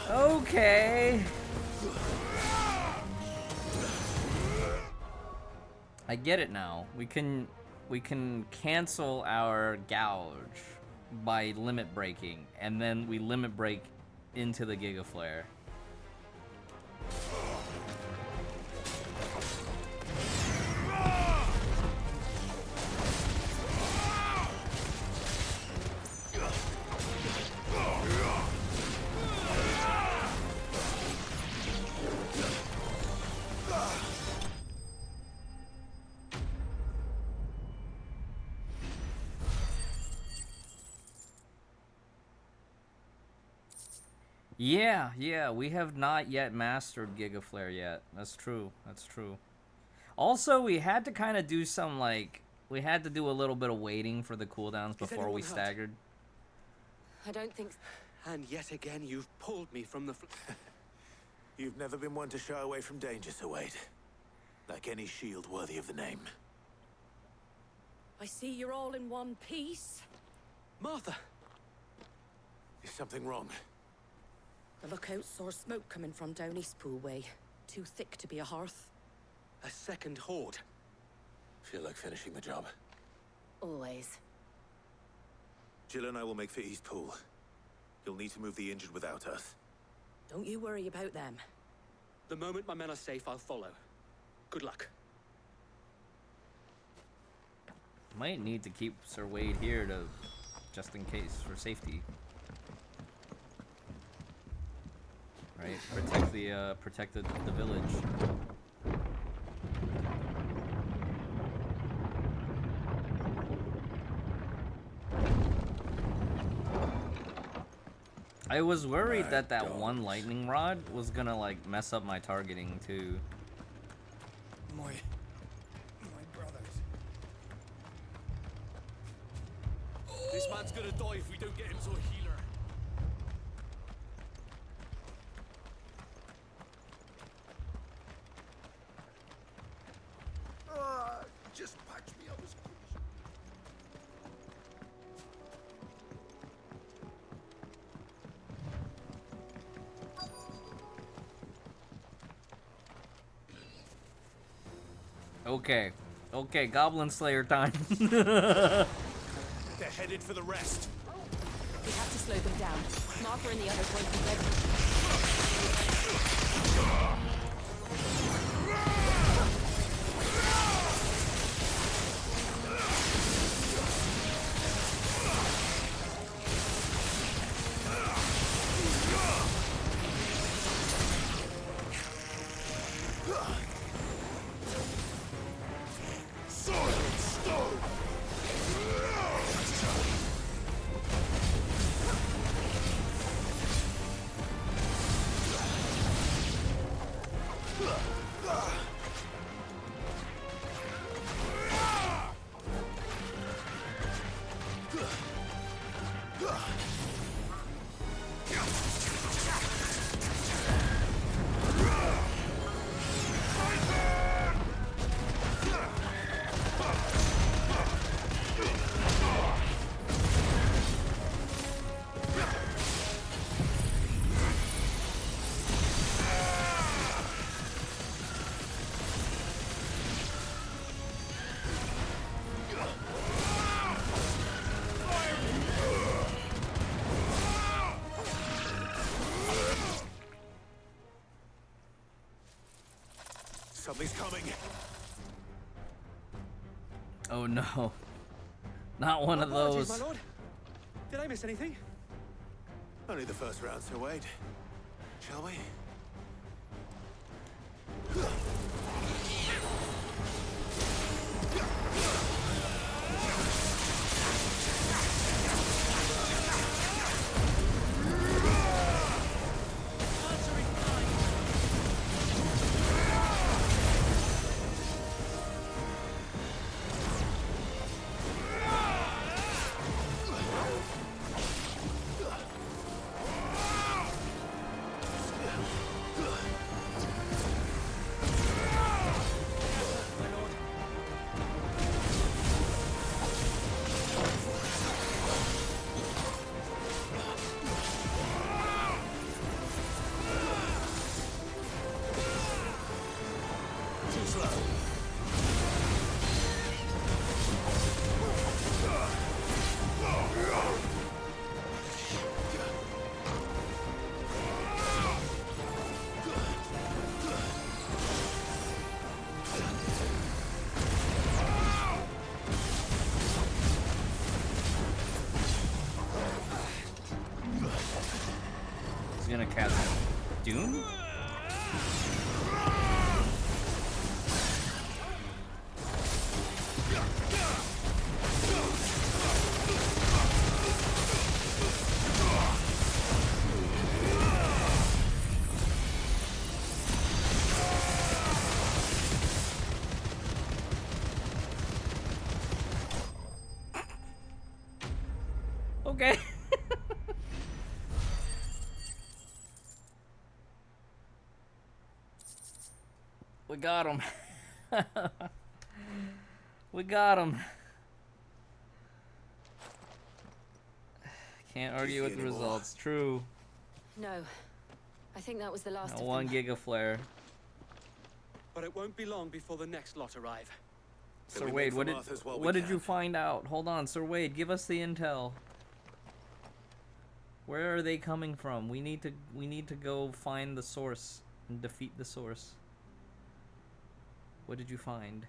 Okay. I get it now. We can cancel our gouge by limit breaking, and then we limit break into the Giga Flare. Yeah, we have not yet mastered Giga Flare yet. That's true. Also, we had to kind of do some, like, we had to do a little bit of waiting for the cooldowns before we staggered. I don't think... And yet again, you've pulled me from the You've never been one to shy away from danger, Sir Wade. Like any shield worthy of the name. I see you're all in one piece. Martha! Is something wrong? The lookout saw smoke coming from down Eastpool way. Too thick to be a hearth. A second horde. Feel like finishing the job. Always. Jill and I will make for Eastpool. You'll need to move the injured without us. Don't you worry about them. The moment my men are safe, I'll follow. Good luck. Might need to keep Sir Wade here to, just in case, for safety. Right, protect the village. I was worried that one lightning rod was gonna like mess up my targeting too. My brothers. This man's gonna die if we don't get him to a healer. Just patch me up as quick Okay, okay, Goblin Slayer time. They're headed for the rest. We have to slow them down. Martha and the others won't be ready. Something's coming. Oh no. Not one of Apologies, those. my lord. Did I miss anything? Only the first round, Sir Wade. Shall we? He's gonna cast Doom? Okay. got him. We got him. Can't argue with the results. True. No. I think that was the last Now of 1 them. gigaflare. But it won't be long before the next lot arrive. Sir Wade, what did you find out? Hold on, Sir Wade, give us the intel. Where are they coming from? We need to go find the source and defeat the source. What did you find?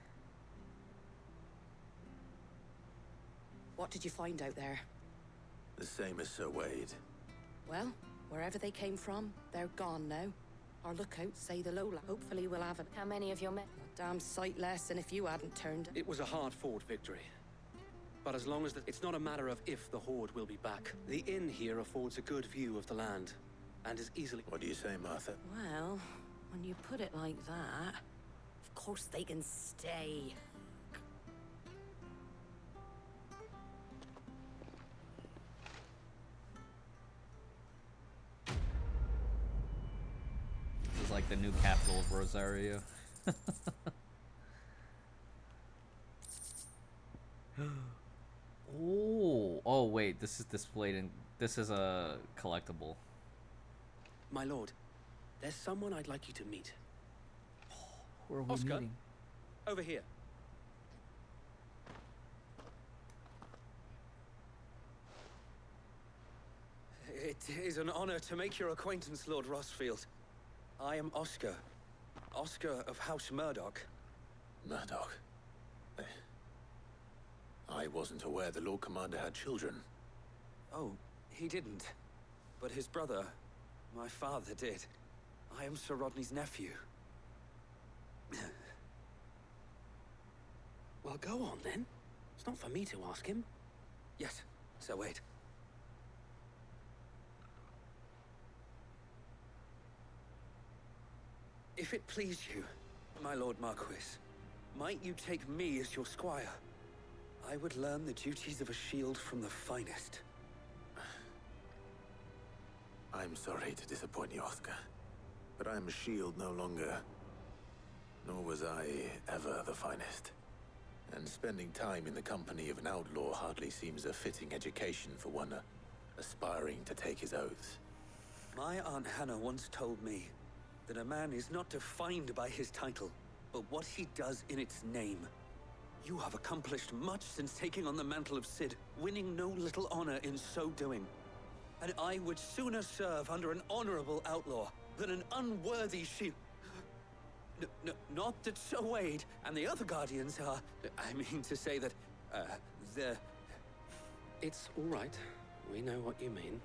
What did you find out there? The same as Sir Wade. Well, wherever they came from, they're gone now. Our lookouts say the Lola. Hopefully we'll have it. How many of your men? A damn sight less than if you hadn't turned. It was a hard-fought victory. But as long as it's not a matter of if the Horde will be back. The inn here affords a good view of the land, and is easily... What do you say, Martha? Well, when you put it like that, of course they can stay. This is like the new capital of Rosario. Oh, wait, this is displayed in... This is a collectible. My lord, there's someone I'd like you to meet. Who are we Oscar, meeting? over here. It is an honor to make your acquaintance, Lord Rossfield. I am Oscar. Oscar of House Murdoch. Murdoch? I wasn't aware the Lord Commander had children. Oh, he didn't. But his brother, my father, did. I am Sir Rodney's nephew. Well, go on, then. It's not for me to ask him. Yes, Sir Wade. If it please you, my Lord Marquis, might you take me as your squire? I would learn the duties of a shield from the finest. I'm sorry to disappoint you, Oscar, but I am a shield no longer. Nor was I ever the finest. And spending time in the company of an outlaw hardly seems a fitting education for one aspiring to take his oaths. My Aunt Hannah once told me that a man is not defined by his title, but what he does in its name. You have accomplished much since taking on the mantle of Cid, winning no little honor in so doing. And I would sooner serve under an honorable outlaw than an unworthy shield. Not that Sir Wade and the other Guardians are... I mean to say that, they're... It's all right. We know what you mean.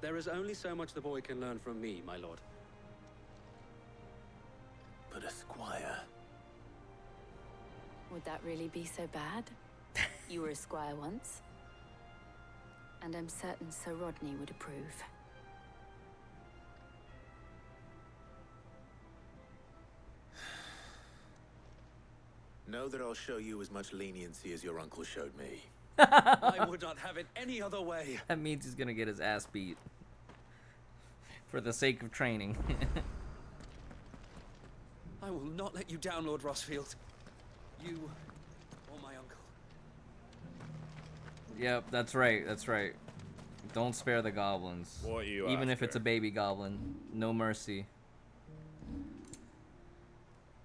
There is only so much the boy can learn from me, my lord. But a squire... Would that really be so bad? You were a squire once. And I'm certain Sir Rodney would approve. Know that I'll show you as much leniency as your uncle showed me. I would not have it any other way. That means he's gonna get his ass beat. For the sake of training. I will not let you down, Lord Rossfield. You or my uncle. Yep, that's right, that's right. Don't spare the goblins. What are you Even if after? it's a baby goblin. No mercy.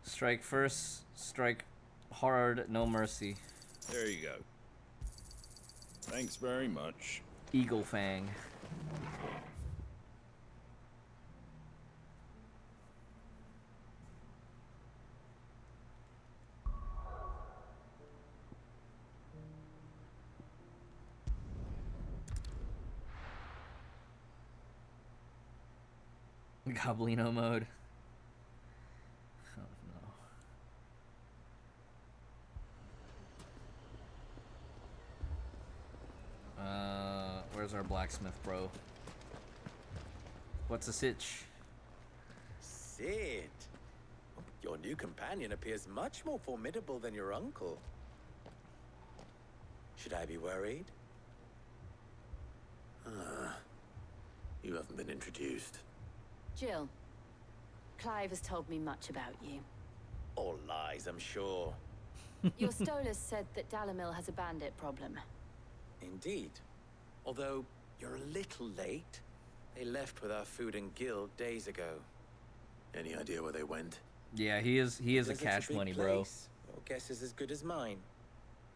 Strike first, strike hard, no mercy. There you go. Thanks very much. Eagle Fang. Goblino mode. Oh no. Where's our blacksmith, bro? What's a sitch? Cid, your new companion appears much more formidable than your uncle. Should I be worried? You haven't been introduced. Jill, Clive has told me much about you. All lies, I'm sure. Your Stolas said that Dalamil has a bandit problem. Indeed. Although, you're a little late. They left with our food and guild days ago. Any idea where they went? Yeah, he is a cash money, bro. Your guess is as good as mine.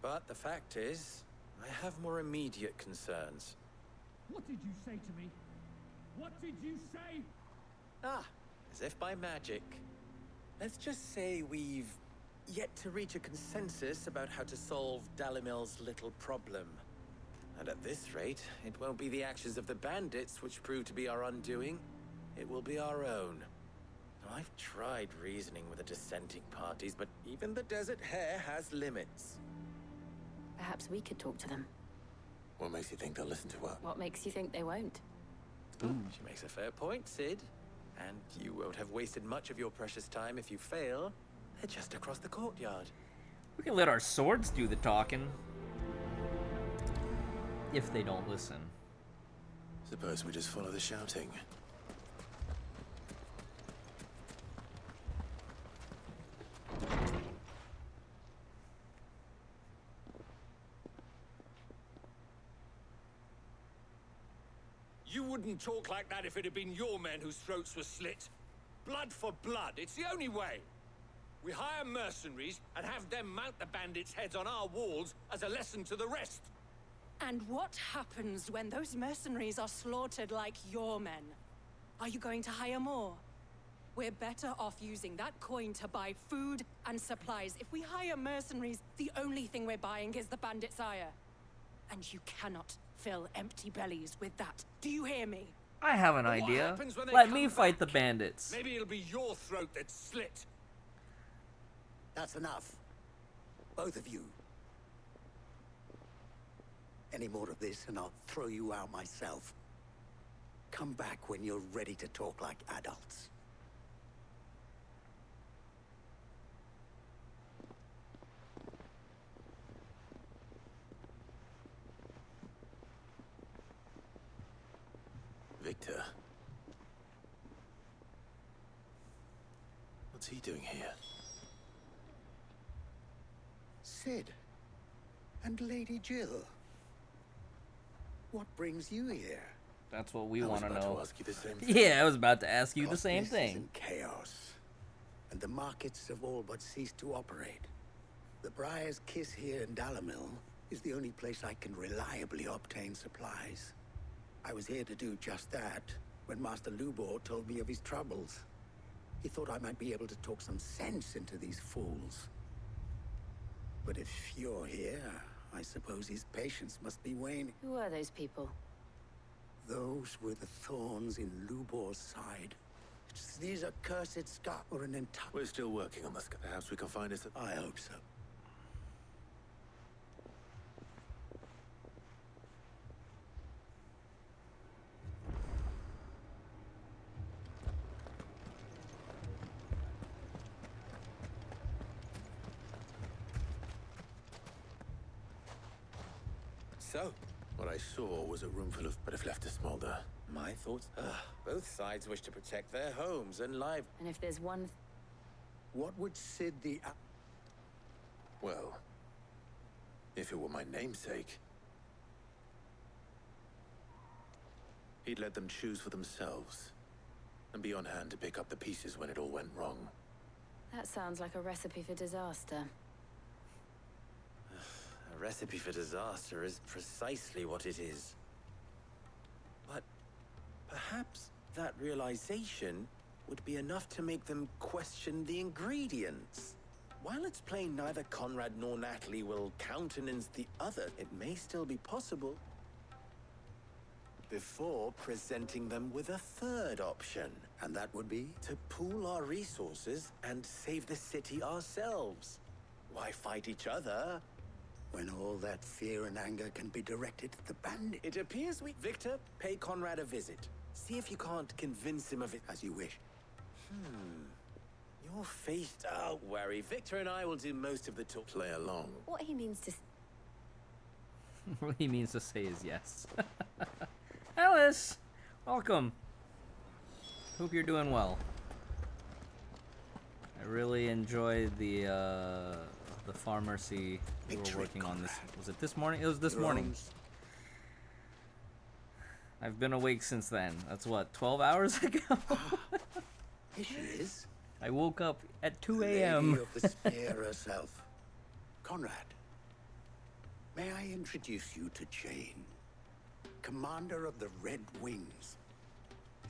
But the fact is, I have more immediate concerns. What did you say to me? What did you say? Ah, as if by magic. Let's just say we've yet to reach a consensus about how to solve Dalimil's little problem. And at this rate, it won't be the actions of the bandits which prove to be our undoing. It will be our own. Now, I've tried reasoning with the dissenting parties, but even the Desert Hare has limits. Perhaps we could talk to them. What makes you think they'll listen to her? What makes you think they won't? She makes a fair point, Sid. And you won't have wasted much of your precious time if you fail. They're just across the courtyard. We can let our swords do the talking. If they don't listen. Suppose we just follow the shouting. You wouldn't talk like that if it had been your men whose throats were slit. Blood for blood, it's the only way. We hire mercenaries and have them mount the bandits' heads on our walls as a lesson to the rest. And what happens when those mercenaries are slaughtered like your men? Are you going to hire more? We're better off using that coin to buy food and supplies. If we hire mercenaries, the only thing we're buying is the bandits' ire. And you cannot fill empty bellies with that. Do you hear me? I have an But what idea. happens when they Let come me fight the back? bandits. Maybe it'll be your throat that's slit. That's enough. Both of you. Any more of this and I'll throw you out myself. Come back when you're ready to talk like adults. Victor. What's he doing here? Sid. And Lady Jill. What brings you here? That's what we I was want to about know. to ask you the same thing. Yeah, I was about to ask you the same Darkness is thing. in chaos, and the markets have all but ceased to operate. The Briar's Kiss here in Dalamil is the only place I can reliably obtain supplies. I was here to do just that when Master Lubor told me of his troubles. He thought I might be able to talk some sense into these fools. But if you're here, I suppose his patience must be waning. Who are those people? Those were the thorns in Lubor's side. These accursed scars were an entire... We're still working on this. Perhaps we can find us. I hope so. So, What I saw was a room full of, but if left to smolder. my thoughts? Both sides wish to protect their homes and lives. And if there's one... What would Sid the... Well, if it were my namesake, he'd let them choose for themselves and be on hand to pick up the pieces when it all went wrong. That sounds like a recipe for disaster. A recipe for disaster is precisely what it is. But perhaps that realization would be enough to make them question the ingredients. While it's plain neither Conrad nor Natalie will countenance the other, it may still be possible before presenting them with a third option. And that would be? To pool our resources and save the city ourselves. Why fight each other? When all that fear and anger can be directed at the bandit. It appears we... Victor, pay Conrad a visit. See if you can't convince him of it. As you wish. Your face... Don't worry. Victor and I will do most of the talk. Play along. What he means to... What he means to say is yes. Alice! Welcome. Hope you're doing well. I I really enjoyed the pharmacy we were working on this. Was it this morning? It was this morning. I've been awake since then. That's what, 12 hours ago? Here she is. I woke up at 2 Lady a.m. of the spear herself. Conrad, may I introduce you to Jane, commander of the Red Wings,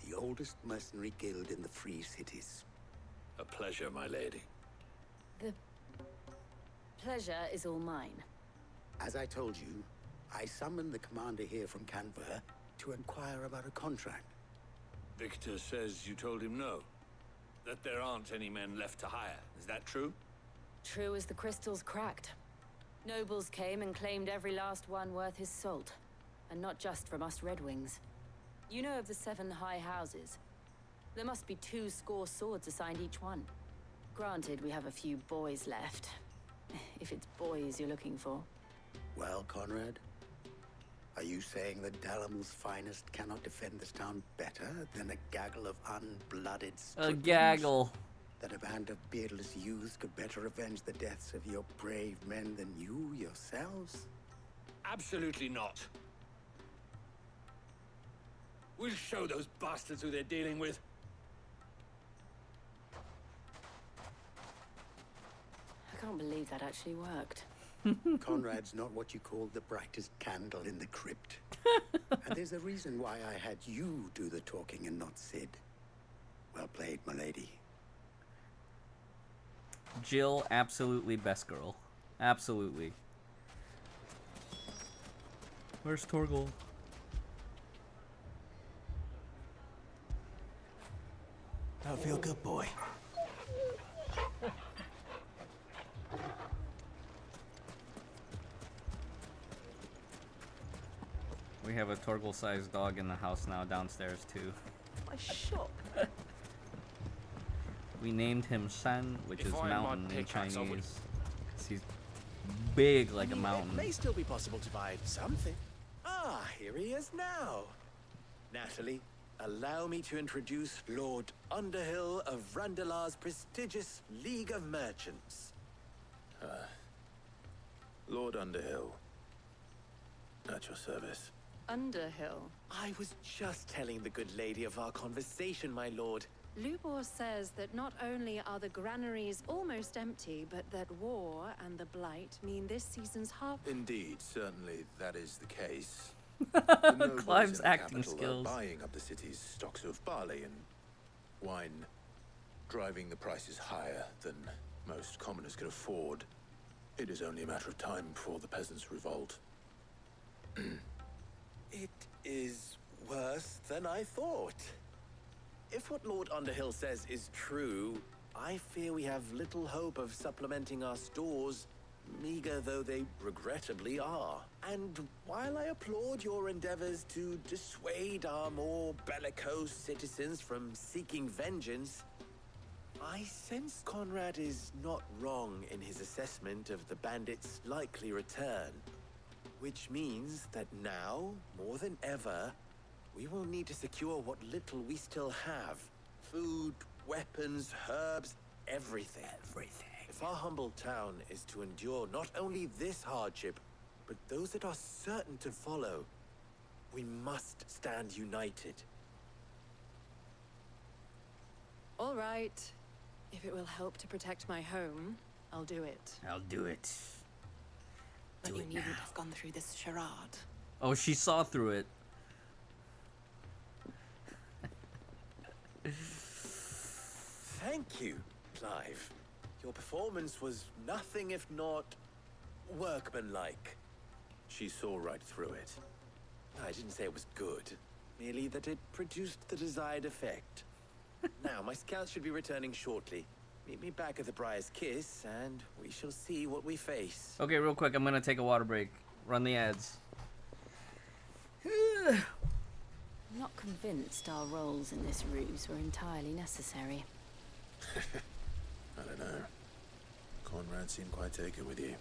the oldest mercenary guild in the Free Cities. A pleasure, my lady. The pleasure is all mine. As I told you, I summoned the commander here from Canberra to inquire about a contract. Victor says you told him no. That there aren't any men left to hire. Is that true? True as the crystals cracked. Nobles came and claimed every last one worth his salt. And not just from us Red Wings. You know of the 7 high houses. There must be 2 swords assigned each one. Granted, we have a few boys left. If it's boys you're looking for. Well, Conrad, are you saying that Dalamil's finest cannot defend this town better than a gaggle of unblooded A gaggle. That a band of beardless youths could better avenge the deaths of your brave men than you yourselves? Absolutely not. We'll show those bastards who they're dealing with. I can't believe that actually worked. Conrad's not what you call the brightest candle in the crypt. And there's a reason why I had you do the talking and not Sid. Well played, my lady. Jill, absolutely best girl. Absolutely. Where's Torgal? I feel good, boy. We have a Torgal-sized dog in the house now downstairs too. My shop. We named him San, which If is I had my mountain in pickaxe, I would- Chinese. 'Cause he's big like a mountain. It may still be possible to buy something. Ah, here he is now. Natalie, allow me to introduce Lord Underhill of Randalar's prestigious League of Merchants. Lord Underhill. At your service. Underhill. I was just telling the good lady of our conversation, my lord. Lubor says that not only are the granaries almost empty, but that war and the Blight mean this season's harvest. Indeed, certainly that is the case. The nobles Clive's in the acting capital skills. are buying up the city's stocks of barley and wine, driving the prices higher than most commoners can afford. It is only a matter of time before the peasants revolt. It is worse than I thought. If what Lord Underhill says is true, I fear we have little hope of supplementing our stores, meager though they regrettably are. And while I applaud your endeavors to dissuade our more bellicose citizens from seeking vengeance, I sense Conrad is not wrong in his assessment of the bandits' likely return. Which means that now, more than ever, we will need to secure what little we still have. Food, weapons, herbs, everything. If our humble town is to endure not only this hardship, but those that are certain to follow, we must stand united. All right. If it will help to protect my home, I'll do it. I'll do it. But Do you it needn't now. have gone through this charade. Oh, she saw through it. Thank you, Clive. Your performance was nothing if not workmanlike. She saw right through it. I didn't say it was good, merely that it produced the desired effect. Now, my scouts should be returning shortly. Meet me back at the Briar's Kiss, and we shall see what we face. Okay, real quick, I'm gonna take a water break. Run the ads. I'm not convinced our roles in this ruse were entirely necessary. I don't know. Conrad seemed quite taken with you.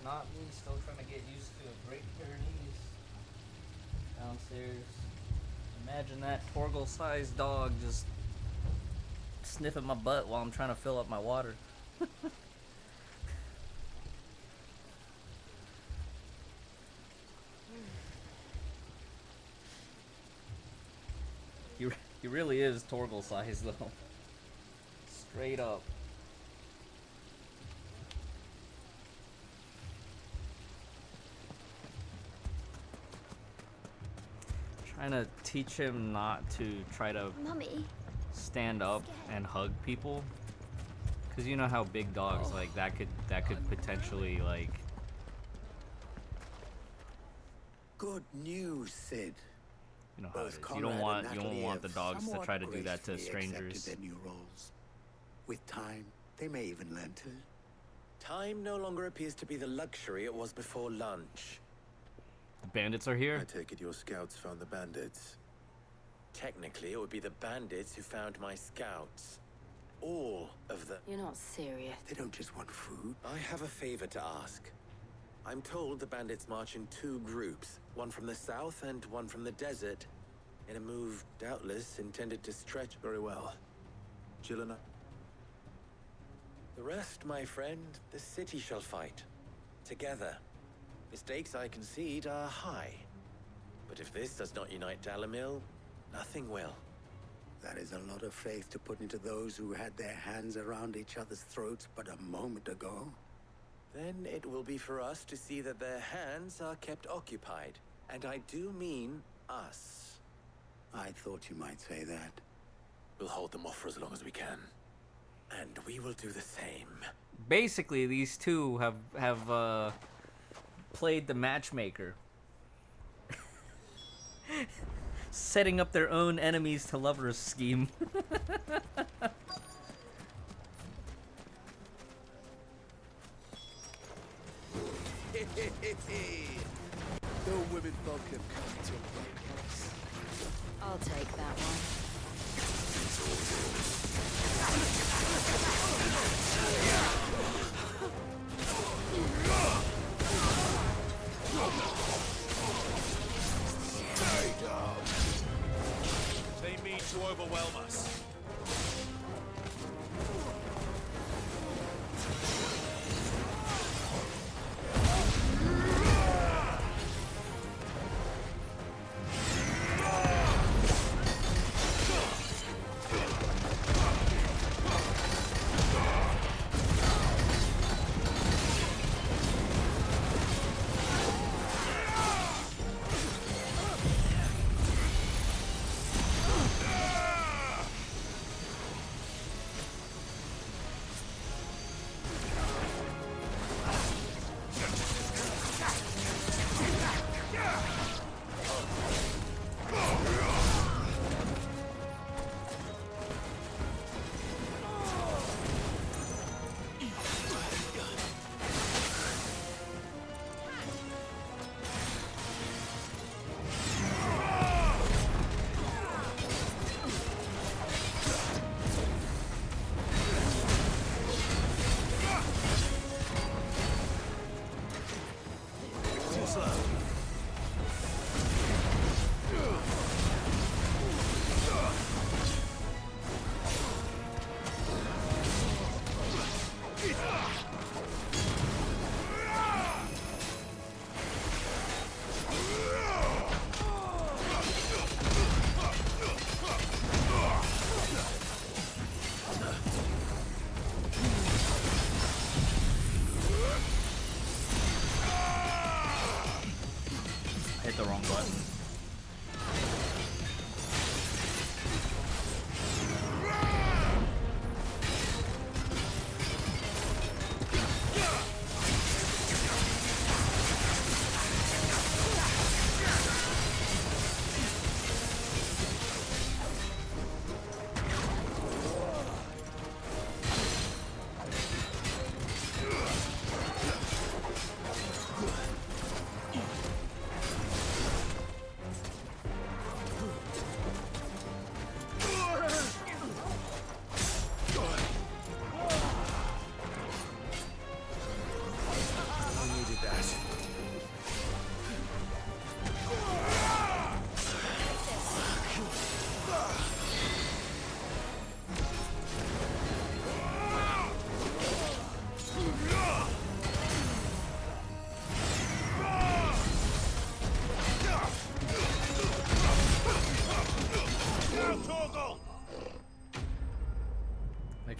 not me still trying to get used to a Great Pyrenees downstairs. Imagine that Torgal-sized dog just sniffing my butt while I'm trying to fill up my water. He really is Torgal-sized though. Straight up. Trying to teach him not to try to Mummy, stand up and hug people, because you know how big dogs like that could potentially like. Good news, Sid. You know how it is. Both You don't Conrad want and you don't Natalie want the have dogs to somewhat try to do that to gracefully strangers. accepted their new roles. With time, they may even learn to. Time no longer appears to be the luxury it was before lunch. The bandits are here. I take it your scouts found the bandits. Technically, it would be the bandits who found my scouts. All of them. You're not serious. They don't just want food. I have a favor to ask. I'm told the bandits march in 2 groups, one from the south and one from the desert, in a move doubtless intended to stretch. Very well. Jill and I. The rest, my friend, the city shall fight. Together. The stakes, I concede, are high. But if this does not unite Dalimil, nothing will. That is a lot of faith to put into those who had their hands around each other's throats but a moment ago. Then it will be for us to see that their hands are kept occupied. And I do mean us. I thought you might say that. We'll hold them off for as long as we can. And we will do the same. Basically, these two have played the matchmaker, setting up their own enemies to lovers scheme. No women folk have come to a place. I'll take that one. They mean to overwhelm us.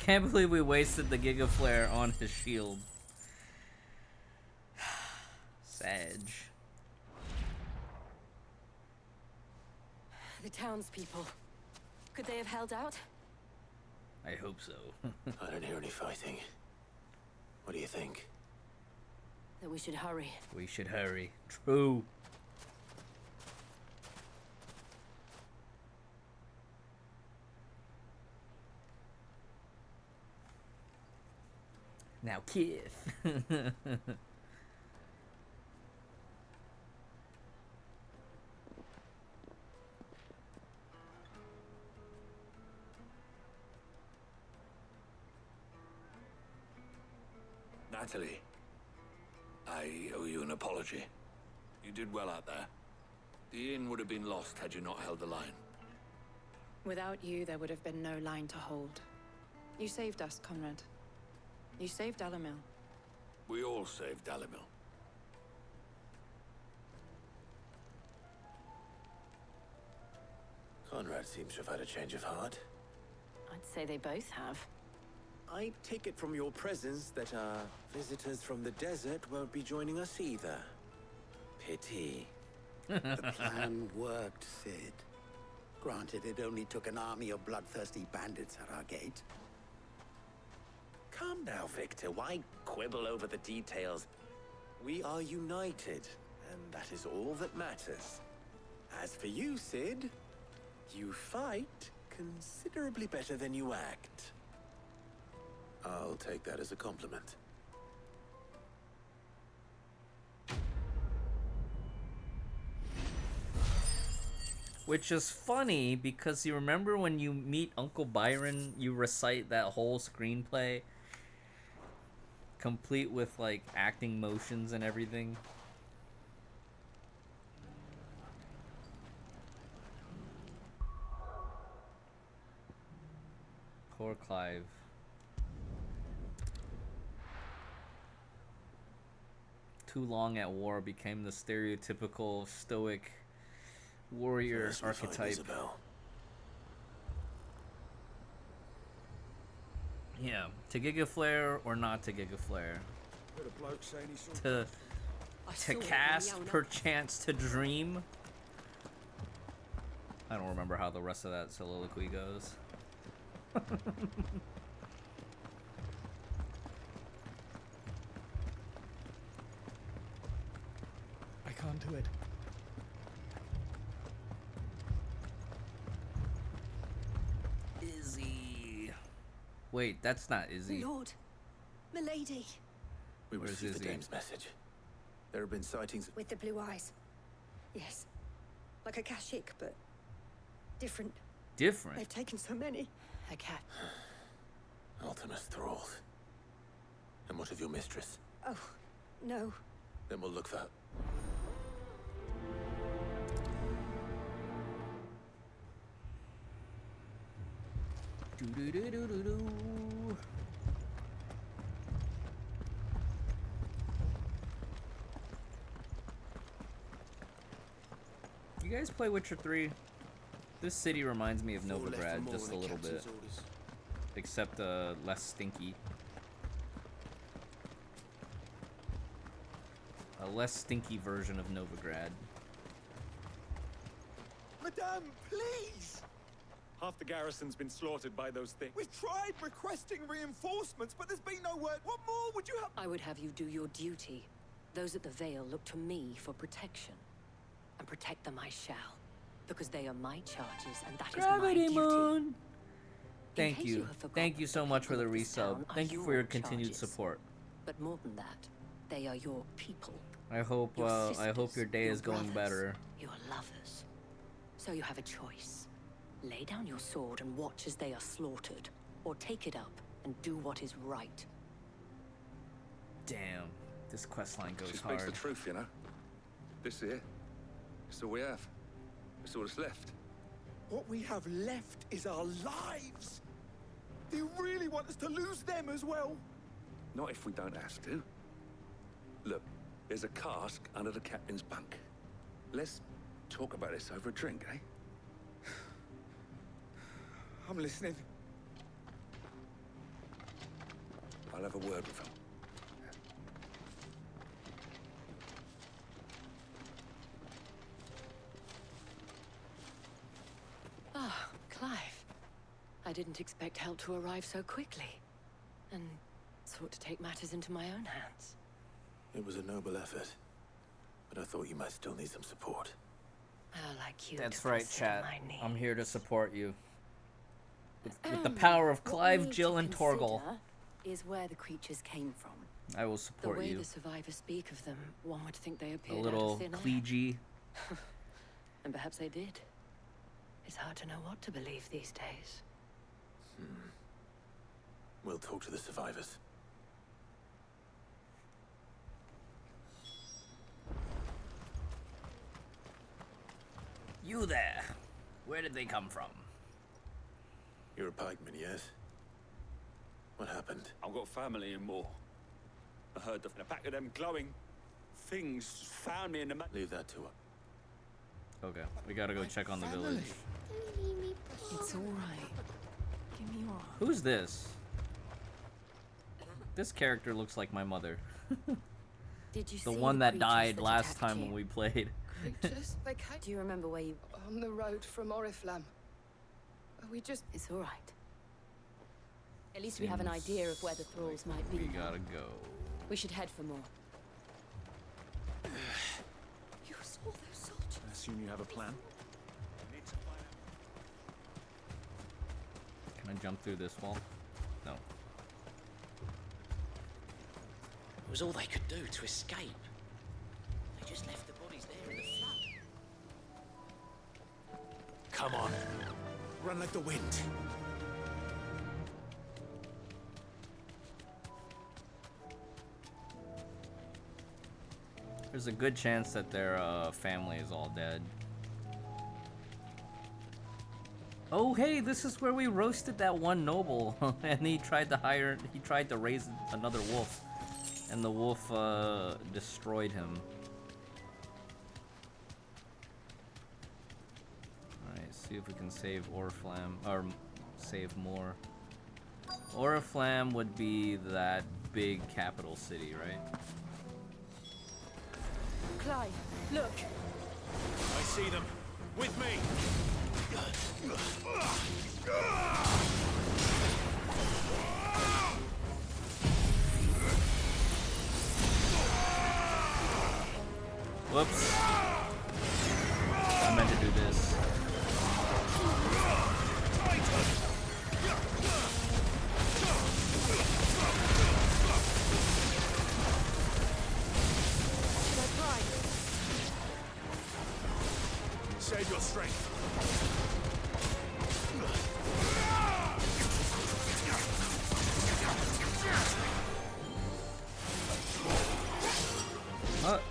can't believe we wasted the Giga Flare on his shield. Sag. The townspeople. Could they have held out? I hope so. I don't hear any fighting. What do you think? That we should hurry. We should hurry. True. Now, Kith. Natalie, I owe you an apology. You did well out there. The inn would have been lost had you not held the line. Without you, there would have been no line to hold. You saved us, Conrad. You saved Dalimil. We all saved Dalimil. Conrad seems to have had a change of heart. I'd say they both have. I take it from your presence that our visitors from the desert won't be joining us either. Pity. The plan worked, Sid. Granted, it only took an army of bloodthirsty bandits at our gate. Calm now, Victor. Why quibble over the details? We are united, and that is all that matters. As for you, Sid, you fight considerably better than you act. I'll take that as a compliment. Which is funny because you remember when you meet Uncle Byron, you recite that whole screenplay complete with like acting motions and everything. Poor Clive. Too long at war became the stereotypical stoic warrior archetype. Yeah, to Giga Flare or not to Giga Flare. To cast, perchance to dream. I don't remember how the rest of that soliloquy goes. I can't do it. Izzy. Wait, that's not Izzy. Lord, milady. We Where's received the Izzy? dame's message. There have been sightings. With the blue eyes. Yes. Like a Kashik, but different. Different? They've taken so many. A cat. Ultimus thralls. And what of your mistress? Oh, no. Then we'll look for her. Do-do-do-do-do-do. You guys play Witcher 3? This city reminds me of Novigrad just a little bit. Except less stinky. A less stinky version of Novigrad. Madame, please! Half the garrison's been slaughtered by those things. We've tried requesting reinforcements, but there's been no word. What more would you have? I would have you do your duty. Those at the Vale look to me for protection. And protect them I shall. Because they are my charges, and that is my Gravity duty. Moon! Thank case you. you have forgotten, Thank you so much for the people of this resub. town are Thank you for your your continued charges. support. But more than that, they are your people. I hope Your I hope sisters, your day your is going brothers, better. Your lovers. So you have a choice. Lay down your sword and watch as they are slaughtered. Or take it up and do what is right. Damn, this questline goes She hard. speaks the truth, you know. This here, it's all we have. It's all that's left. What we have left is our lives. Do you really want us to lose them as well? Not if we don't have to. Look, there's a cask under the captain's bunk. Let's talk about this over a drink, eh? I'm listening. I'll have a word with him. Ah, Clive. I didn't expect help to arrive so quickly. And sought to take matters into my own hands. It was a noble effort, but I thought you might still need some support. Like you. That's to right, consider chat. my needs. I'm here to support you. With the power of What we Clive, need Jill, to and Torgal. consider is where the creatures came from. I will The support way you. the survivors speak of them, one would think they A appeared out little of thin air. kliji. And perhaps they did. It's hard to know what to believe these days. We'll talk to the survivors. You there. Where did they come from? You're a pikeman, yes? What happened? I've got family in Moor. I heard a pack of them glowing things found me in the... Leave that to her. Okay, we gotta go check on the village. It's all right. Give me your arm. Who's this? This character looks like my mother. Did you The see one the that died creatures last attacked time you? when we played. Creatures? They came Do you remember where you... on the road from Oriflamme. We just... It's all right. At least we have an idea of where the thralls might be. We gotta go. We should head for more. You saw those soldiers? I assume you have a plan? Can I jump through this wall? No. It was all they could do to escape. They just left the bodies there in the flood. Come on. Run like the wind. There's a good chance that their family is all dead. Oh, hey, this is where we roasted that one noble, and he tried to raise another wolf, and the wolf destroyed him. Alright, see if we can save Oriflamme, or save more. Oriflamme would be that big capital city, right? Clive, look! I see them. With me. Whoops. I meant to do this. Save your strength. What?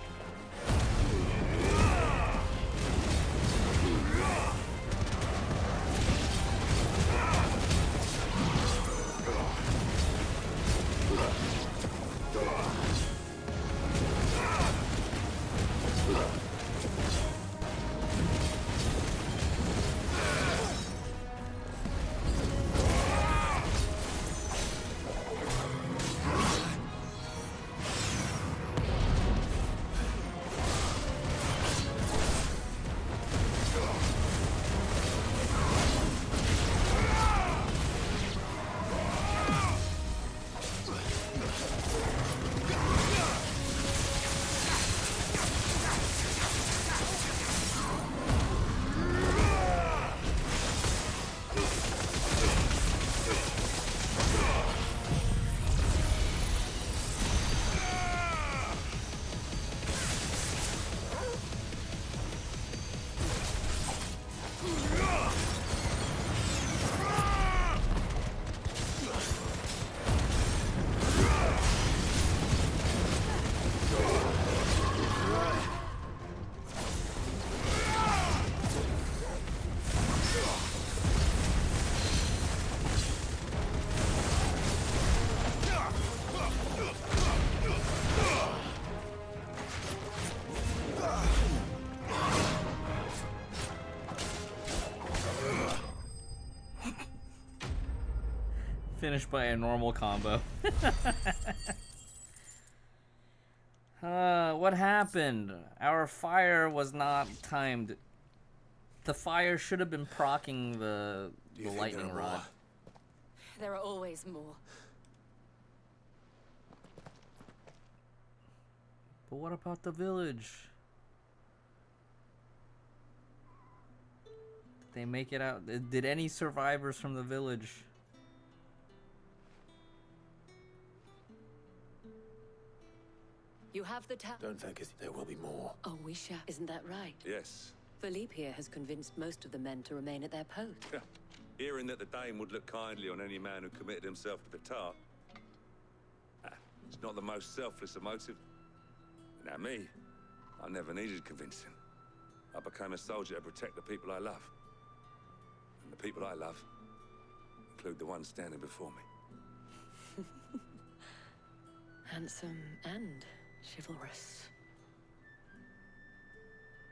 Finished by a normal combo. What happened? Our fire was not timed. The fire should have been proccing the lightning rod. There are always more. But what about the village? Did they make it out? Did any survivors from the village? You have the tap. Don't think there will be more. Oh, we shall. Isn't that right? Yes. Philippe here has convinced most of the men to remain at their post. Hearing that the Dame would look kindly on any man who committed himself to the tar. It's not the most selfless of motives. Now me, I never needed convincing. I became a soldier to protect the people I love. And the people I love include the ones standing before me. Handsome and chivalrous.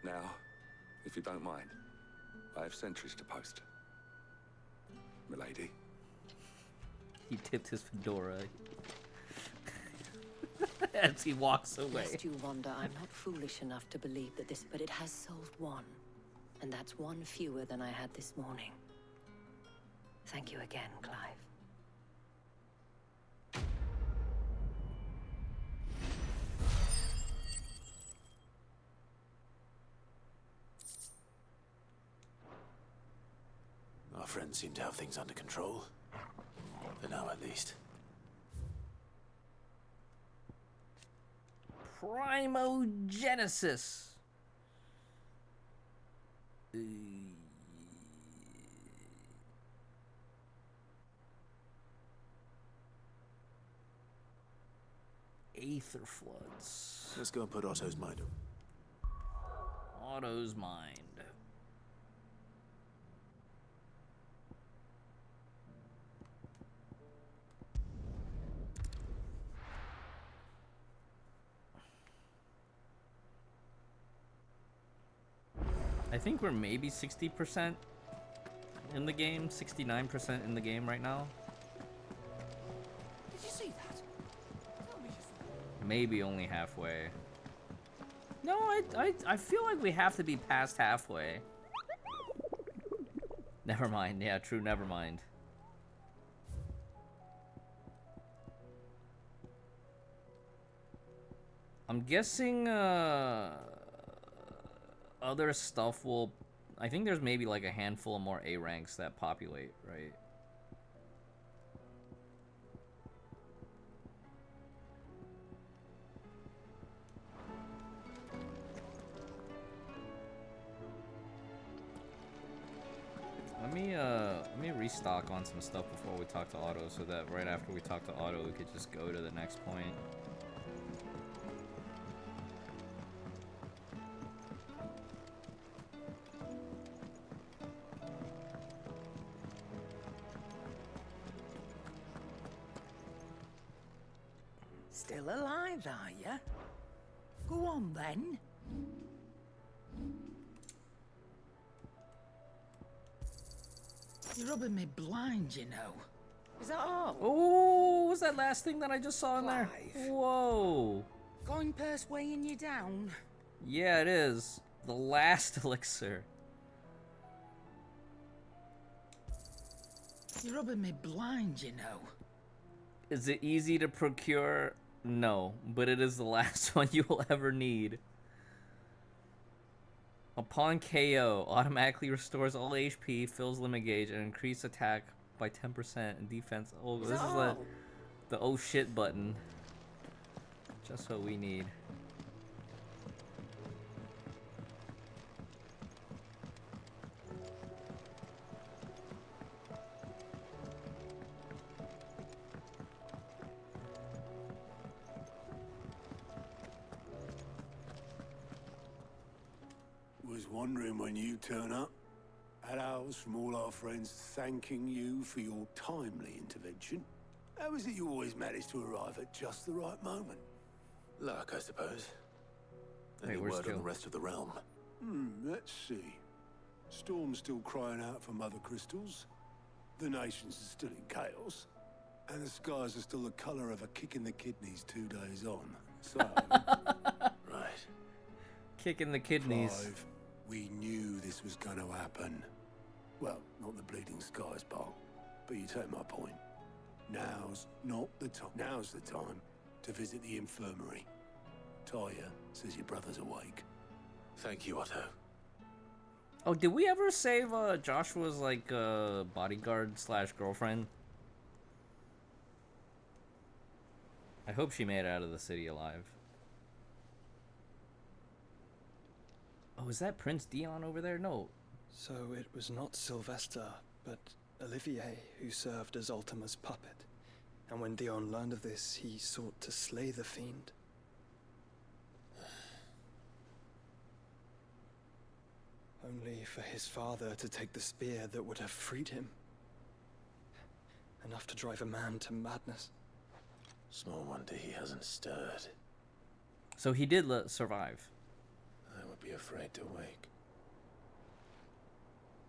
Now, if you don't mind, I have sentries to post. Milady. He tipped his fedora as he walks away. Lest you wonder, I'm not foolish enough to believe that this, but it has solved one. And that's one fewer than I had this morning. Thank you again, Clive. Our friends seem to have things under control. For now, at least. Primogenesis. Aether floods. Let's go and put Otto's mind up. Otto's mind. I think we're maybe 60% in the game, 69% in the game right now. Did you see that? Maybe only halfway. No, I feel like we have to be past halfway. Never mind. Yeah, true, never mind. I'm guessing other stuff will... I think there's maybe like a handful of more A ranks that populate, right? Let me restock on some stuff before we talk to Otto, so that right after we talk to Otto, we could just go to the next point. Still alive, are you? Go on, then. You're rubbing me blind, you know. Is that all? Oh, what was that last thing that I just saw in there? Clive. Whoa. Going purse weighing you down? Yeah, it is. The last elixir. You're rubbing me blind, you know. Is it easy to procure? No, but it is the last one you will ever need. Upon KO, automatically restores all HP, fills limit gauge, and increase attack by 10% and defense. Oh, this is the oh shit button. Just what we need. Was wondering when you turn up. Had owls from all our friends thanking you for your timely intervention. How is it you always manage to arrive at just the right moment? Luck, I suppose. Hey, Any where's word on Jill? the rest of the realm? Let's see. Storm's still crying out for mother crystals. The nations are still in chaos. And the skies are still the colour of a kick in the kidneys 2 days on. So... Right. Kick in the kidneys. Clive, we knew this was going to happen. Well, not the bleeding skies part, but you take my point. Now's not the time. Now's the time to visit the infirmary. Talia says your brother's awake. Thank you, Otto. Oh, did we ever save Joshua's like bodyguard slash girlfriend? I hope she made it out of the city alive. Oh, is that Prince Dion over there? No. So it was not Sylvester, but Olivier who served as Ultima's puppet. And when Dion learned of this, he sought to slay the fiend. Only for his father to take the spear that would have freed him. Enough to drive a man to madness. Small wonder he hasn't stirred. So he did survive. I would be afraid to wake.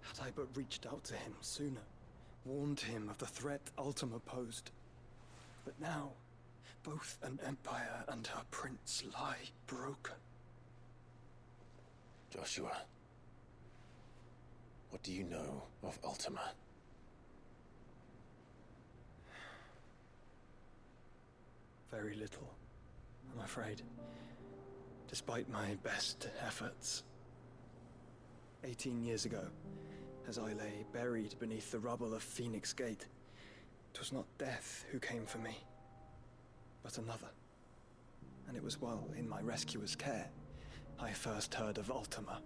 Had I but reached out to him sooner, warned him of the threat Ultima posed. But now, both an empire and her prince lie broken. Joshua, what do you know of Ultima? Very little, I'm afraid. Despite my best efforts. 18 years ago, as I lay buried beneath the rubble of Phoenix Gate, 'twas not death who came for me, but another. And it was while in my rescuer's care, I first heard of Ultima.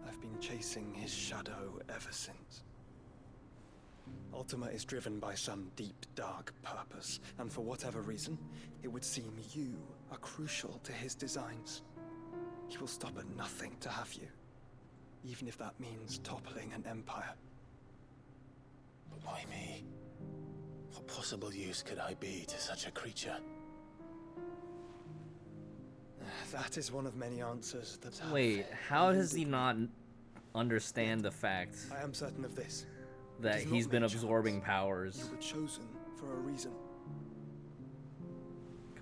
I've been chasing his shadow ever since. Ultima is driven by some deep, dark purpose, and for whatever reason, it would seem you are crucial to his designs. He will stop at nothing to have you, even if that means toppling an empire. But why me? What possible use could I be to such a creature? That is one of many answers that have... Wait, how does he not understand the fact I am certain of this. that he's been absorbing powers? You were chosen for a reason.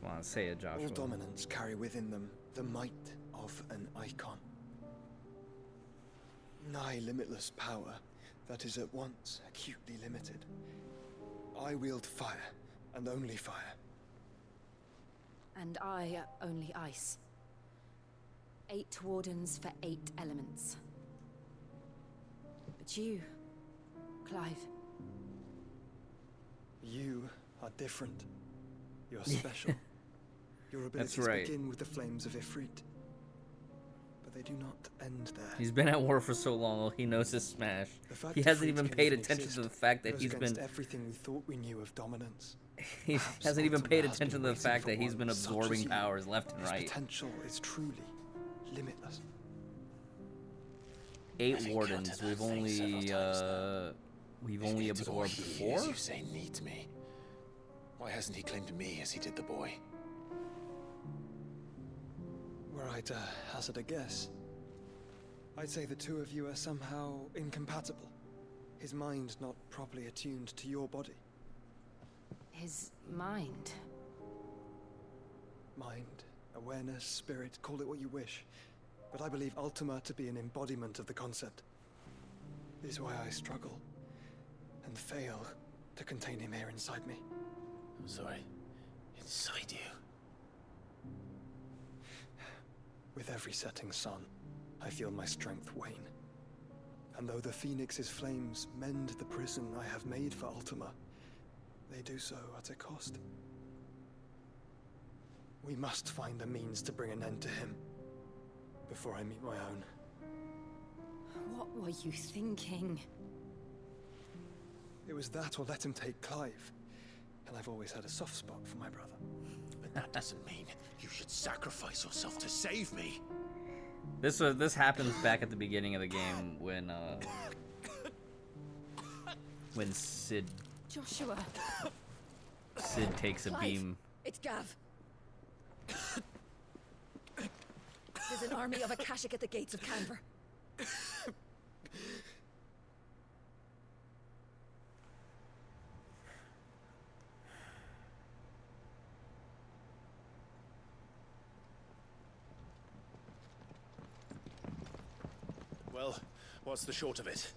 Come on, say it, Joshua. All dominants carry within them the might of an icon. Nigh limitless power that is at once acutely limited. I wield fire, and only fire. And I only ice. 8 wardens for 8 elements. But you, Clive. You are different. You're special. Your abilities begin with the flames of Ifrit. But they do not end there. He's been at war for so long, he knows his smash. He hasn't even paid attention to the fact that he's been... everything we thought we knew of dominance. He hasn't even paid attention to the fact that he's been absorbing powers left and right. His potential is truly limitless. 8 wardens. We've only absorbed 4. As you say, needs me. Why hasn't he claimed me as he did the boy? Were I to hazard a guess, I'd say the two of you are somehow incompatible. His mind not properly attuned to your body. His mind? Mind, awareness, spirit, call it what you wish. But I believe Ultima to be an embodiment of the concept. This is why I struggle and fail to contain him here inside me. I'm sorry. Inside you? With every setting sun, I feel my strength wane. And though the Phoenix's flames mend the prison I have made for Ultima, they do so at a cost. We must find a means to bring an end to him before I meet my own. What were you thinking? It was that or let him take Clive. And I've always had a soft spot for my brother. But that doesn't mean you should sacrifice yourself to save me. This happens back at the beginning of the game when Sid Joshua. Sid takes a Clive, beam. It's Gav. There's an army of Akashic at the gates of Canver. Well, what's the short of it?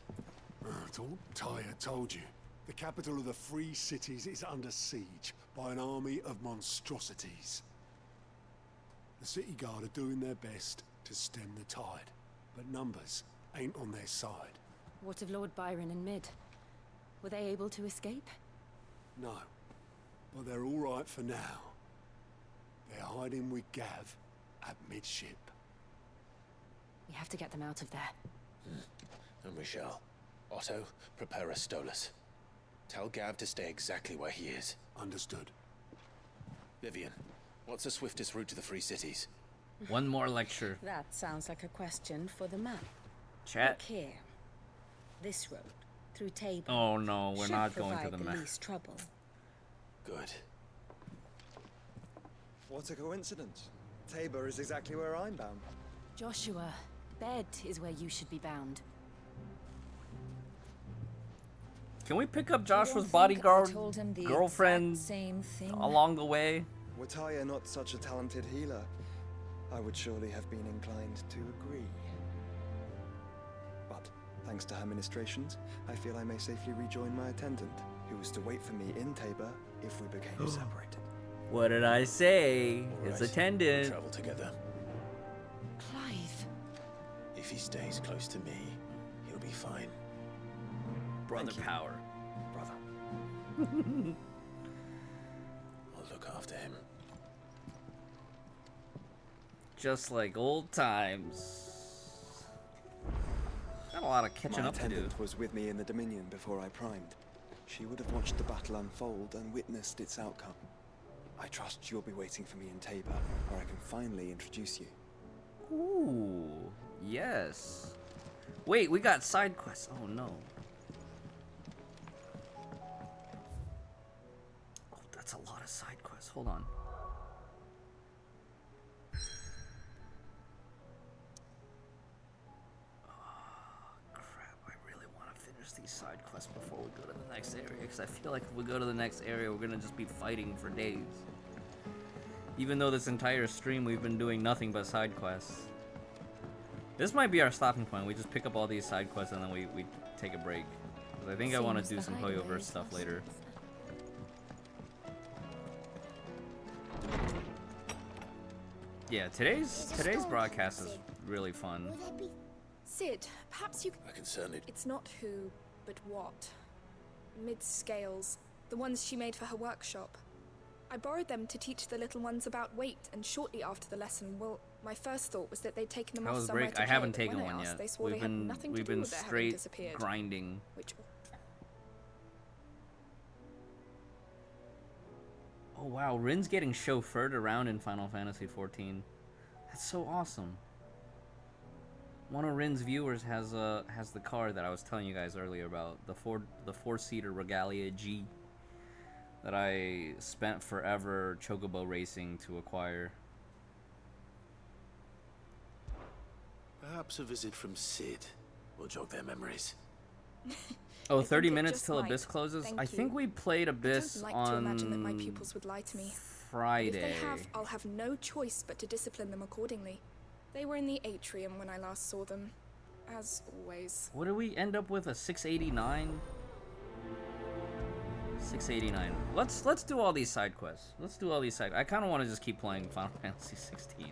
Tyre told you. The capital of the Free Cities is under siege by an army of monstrosities. The city guard are doing their best to stem the tide, but numbers ain't on their side. What of Lord Byron and Mid? Were they able to escape? No, but they're all right for now. They're hiding with Gav at midship. We have to get them out of there. And we shall. Otto, prepare a Stolas. Tell Gav to stay exactly where he is. Understood. Vivian, what's the swiftest route to the Free Cities? One more lecture. That sounds like a question for the map. Chat. Look here. This road, through Tabor. Oh no, we're should not going to the provide map. least trouble. Good. What a coincidence. Tabor is exactly where I'm bound. Joshua, bed is where you should be bound. Can we pick up Joshua's I bodyguard told him the girlfriend exact same thing? along the way? Were Tyre not such a talented healer, I would surely have been inclined to agree. But, thanks to her ministrations, I feel I may safely rejoin my attendant, who was to wait for me in Tabor if we became separated. What did I say? All His right, attendant. we'll travel together. Clive. If he stays close to me, he'll be fine. Brother power. Brother. I'll look after him. Just like old times. Got a lot of catching My up to do. attendant was with me in the Dominion before I primed. She would have watched the battle unfold and witnessed its outcome. I trust you'll be waiting for me in Tabor, where I can finally introduce you. Ooh, yes. Wait, we got side quests. Oh no. Oh, that's a lot of side quests. Hold on. These side quests before we go to the next area, because I feel like if we go to the next area we're gonna just be fighting for days, even though this entire stream we've been doing nothing but side quests. This might be our stopping point. We just pick up all these side quests and then we take a break, because I think I want to do some Hoyoverse stuff later. Yeah, today's broadcast is really fun. Sid, perhaps you... I can certainly... It's not who, but what. Mid-scales, the ones she made for her workshop. I borrowed them to teach the little ones about weight, and shortly after the lesson, well, my first thought was that they'd taken them How off was somewhere break? to I play, haven't but taken when I one asked, yet. they swore they had nothing to do with their having straight disappeared. grinding. Which... Oh wow, Rin's getting chauffeured around in Final Fantasy XIV. That's so awesome. One of Rin's viewers has the car that I was telling you guys earlier about, the four-seater Regalia G that I spent forever chocobo racing to acquire. Perhaps a visit from Sid will jog their memories. Oh, 30 it minutes just till might. Abyss closes? Thank I you. think we played Abyss I don't like to imagine that my on pupils would lie to me. Friday. But if they have, I'll have no choice but to discipline them accordingly. They were in the atrium when I last saw them, as always. What did we end up with? A 689? 689. Let's do all these side quests. Let's do all these side. I kind of want to just keep playing Final Fantasy 16.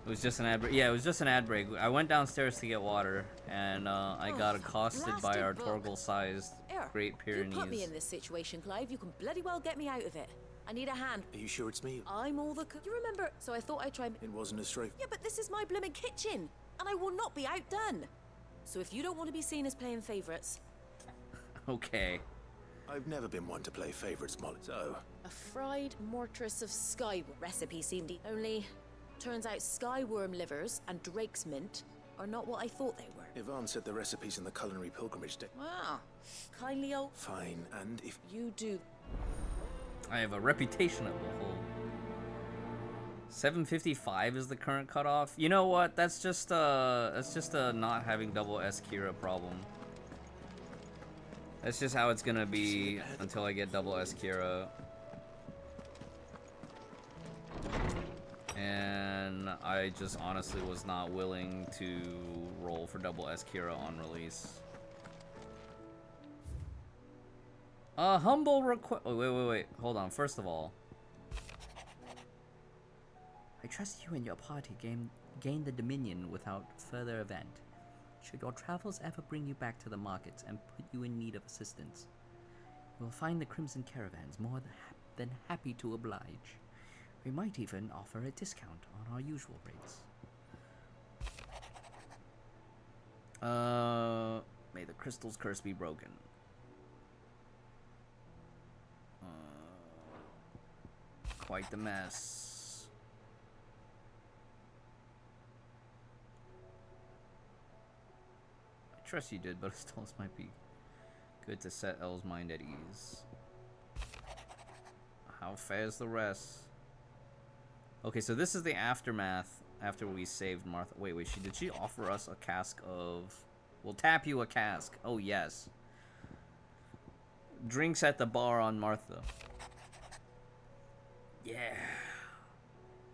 It was just an ad break. Yeah, it was just an ad break. I went downstairs to get water, and I got accosted by our Torgal-sized Great Pyrenees. You put me in this situation, Clive. You can bloody well get me out of it. I need a hand. Are you sure it's me? I'm all the... You remember? So I thought I'd try... It wasn't a strafe. Yeah, but this is my blooming kitchen, and I will not be outdone. So if you don't want to be seen as playing favourites... Okay. I've never been one to play favourites, Molly, so... A fried mortress of skyworm recipe seemed... Only, turns out skyworm livers and drake's mint are not what I thought they were. Yvonne said the recipe's in the culinary pilgrimage deck. Wow. Kindly old... Fine, and if... You do... I have a reputation of the whole. 755 is the current cutoff. You know what? That's just a not having double S Kira problem. That's just how it's gonna be until I get double S Kira. And I just honestly was not willing to roll for double S Kira on release. A humble request. Oh, wait. Hold on. First of all, I trust you and your party gain the Dominion without further event. Should your travels ever bring you back to the markets and put you in need of assistance, you will find the Crimson Caravans more than happy to oblige. We might even offer a discount on our usual rates. May the crystal's curse be broken. Quite the mess. I trust you did, but still this might be good to set Elle's mind at ease. How fares the rest? Okay, so this is the aftermath after we saved Martha. Wait, did she offer us a cask of... We'll tap you a cask. Oh, yes. Drinks at the bar on Martha. Yeah.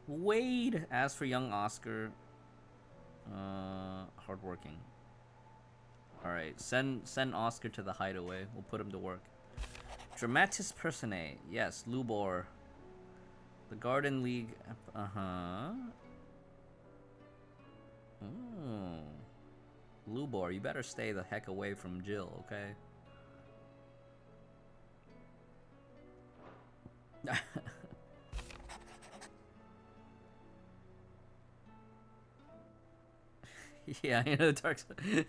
Wade asked for young Oscar. Hardworking. Alright, send Oscar to the hideaway. We'll put him to work. Dramatis Personae. Yes, Lubor. The Garden League. Uh-huh. Oh. Lubor, you better stay the heck away from Jill, okay? Yeah, I know the dark side.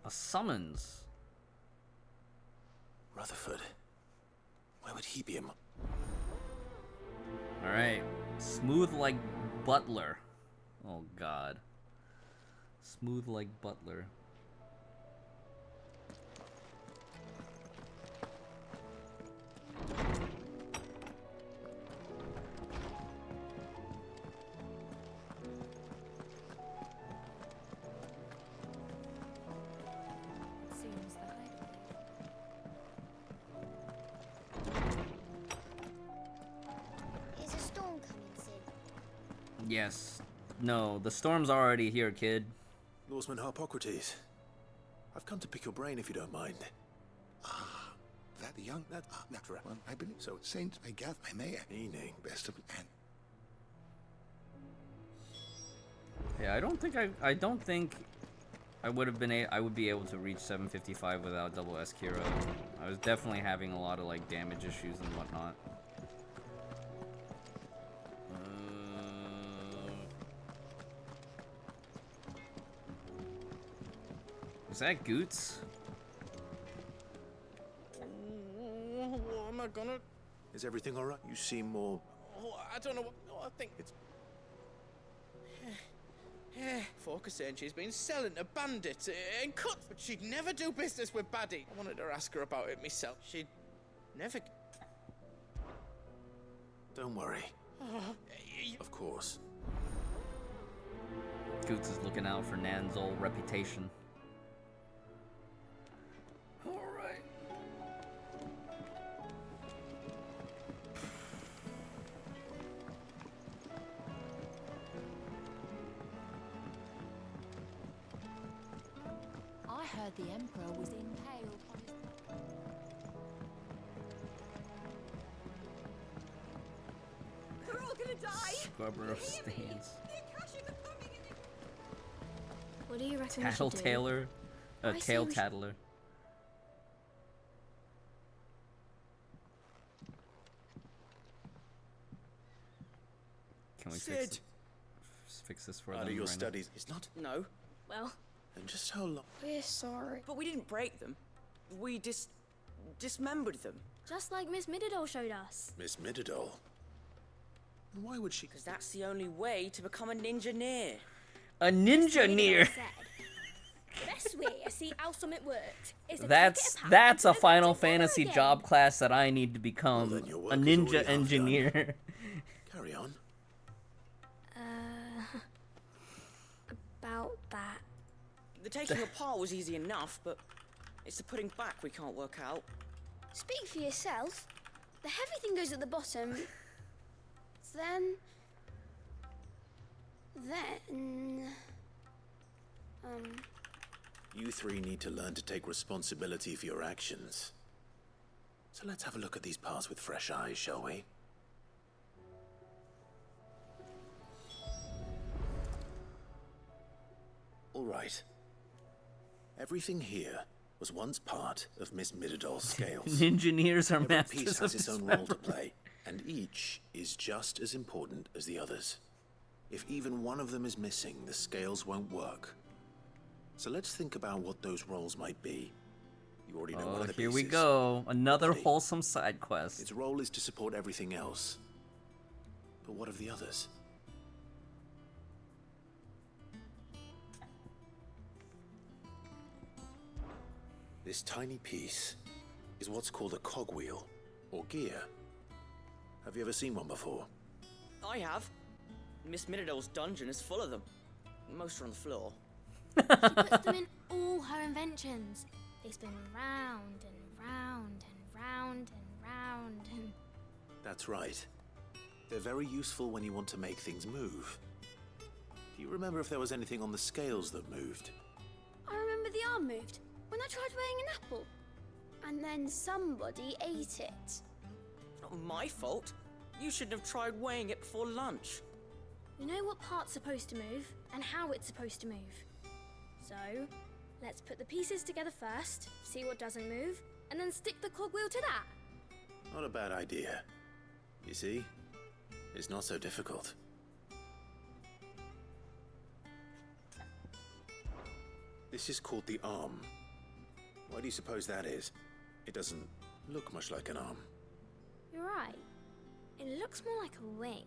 A summons. Rutherford. Why would he be Alright. Smooth like Butler. Oh god. Smooth like Butler. Seems the hideaway. Is a storm coming soon? Yes. No, the storm's already here, kid. Lawsman Harpocrates. I've come to pick your brain if you don't mind. Ah, that the young... That right. Well, I believe so. Saint Agath, I may... Meaning. Best of... And... Yeah, I don't think I would have been I would be able to reach 755 without double S Kira. I was definitely having a lot of like damage issues and whatnot. Is that Goots? What am I gonna... Is everything alright? You seem more... Oh, I don't know what... I think it's... Forker saying she's been selling to bandits and cut, but she'd never do business with baddie. I wanted to ask her about it myself. She'd never... Don't worry. Of course. Goots is looking out for Nan's old reputation. Alright. I heard the Emperor was impaled on his... They're all gonna die! Scrubber of Stains. What do you reckon we Tattle should do? Tailor? I say Tail we should- Tattler. Can we fix this for them Out of your right now? studies. It's not... No. Well, And just how long... we're sorry. But we didn't break them. We dismembered them. Just like Miss Mididol showed us. Miss Mididol? Why would she... Because that's the only way to become a ninja-neer. A ninja-neer! The best way to see how something worked is to That's a Final Fantasy job class that I need to become. A ninja engineer. Carry on. About that. The taking apart was easy enough, but it's the putting back we can't work out. Speak for yourself. The heavy thing goes at the bottom. Then... You three need to learn to take responsibility for your actions. So let's have a look at these parts with fresh eyes, shall we? All right. Everything here was once part of Miss Midadol's scales. Engineers are Every masters piece of has its own role to dismemberment. play, and each is just as important as the others. If even one of them is missing, the scales won't work. So let's think about what those roles might be. You already know one of the Here we pieces. go. Another wholesome side quest. Its role is to support everything else. But what of the others? This tiny piece is what's called a cogwheel, or gear. Have you ever seen one before? I have. Miss Midadol's dungeon is full of them. Most are on the floor. She puts them in all her inventions. They spin round and round and round and round and... That's right. They're very useful when you want to make things move. Do you remember if there was anything on the scales that moved? I remember the arm moved when I tried weighing an apple. And then somebody ate it. It's not my fault. You should have tried weighing it before lunch. We know what part's supposed to move and how it's supposed to move. So, let's put the pieces together first, see what doesn't move, and then stick the cogwheel to that. Not a bad idea. You see? It's not so difficult. This is called the arm. Why do you suppose that is? It doesn't look much like an arm. You're right. It looks more like a wing.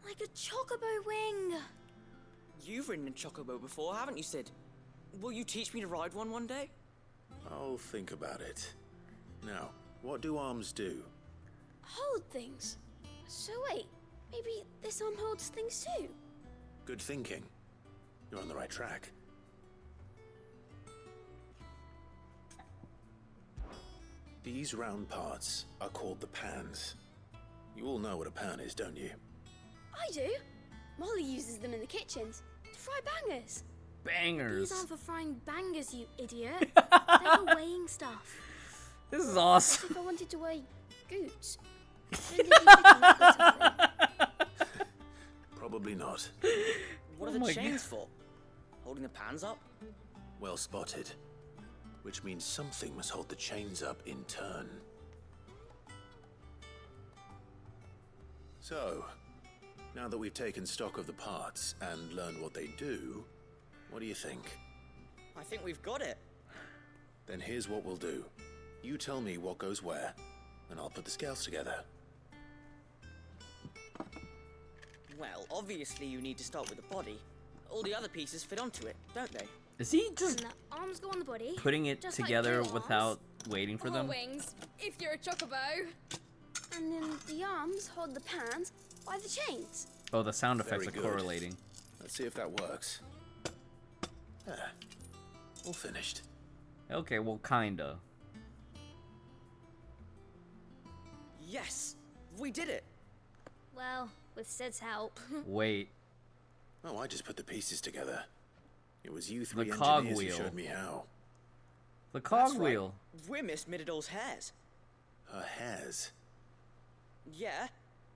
Like a chocobo wing! You've ridden a chocobo before, haven't you, Sid? Will you teach me to ride one day? I'll think about it. Now, what do arms do? Hold things. So wait, maybe this arm holds things too? Good thinking. You're on the right track. These round parts are called the pans. You all know what a pan is, don't you? I do. Molly uses them in the kitchens to fry bangers. Bangers. These aren't for frying bangers, you idiot. They're for weighing stuff. This is awesome. As if I wanted to weigh goots. Shouldn't they be fitting that or something? Probably not. What are the chains for? Holding the pans up? Well spotted. Which means something must hold the chains up in turn. So, now that we've taken stock of the parts and learned what they do, what do you think? I think we've got it. Then here's what we'll do. You tell me what goes where, and I'll put the scales together. Well, obviously you need to start with the body. All the other pieces fit onto it, don't they? Is he just And the arms go on the body. putting it just together like your without arms. waiting for Or them? wings, if you're a chocobo. And then the arms hold the pans by the chains. Oh, the sound effects Very are good. correlating. Let's see if that works. There. All finished. Okay, well, kinda. Yes! We did it! Well, with Sid's help. Wait. Oh, I just put the pieces together. It was you three The engineers who cogwheel. showed me how. The That's cogwheel. right. We're Miss Midadol's hairs. Her hairs. Yeah,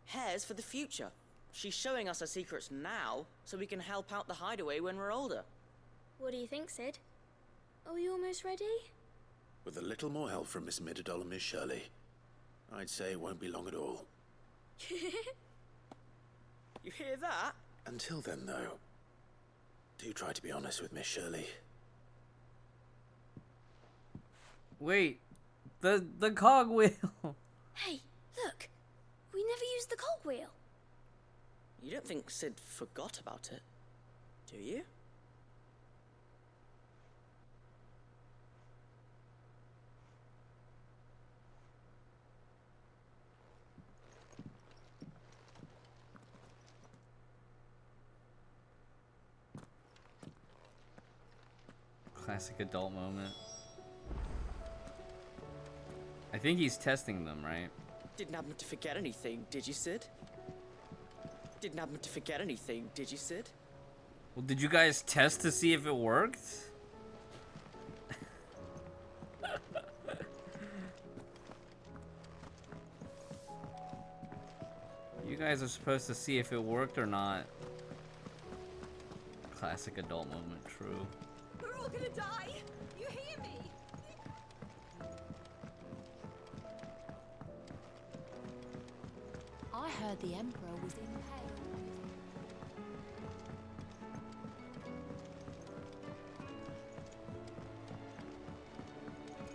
hairs for the future. She's showing us her secrets now, so we can help out the hideaway when we're older. What do you think, Sid? Are we almost ready? With a little more help from Miss Midadol and Miss Shirley, I'd say it won't be long at all. You hear that? Until then, though, do try to be honest with Miss Shirley. Wait. The cogwheel. Hey, look. We never used the cogwheel. You don't think Sid forgot about it, do you? Classic adult moment. I think he's testing them, right? Didn't happen to forget anything, did you, Sid? Didn't happen to forget anything, did you, Sid? Well, did you guys test to see if it worked? You guys are supposed to see if it worked or not. Classic adult moment, true. We're all gonna die! You hear me? I heard the Emperor was impaled.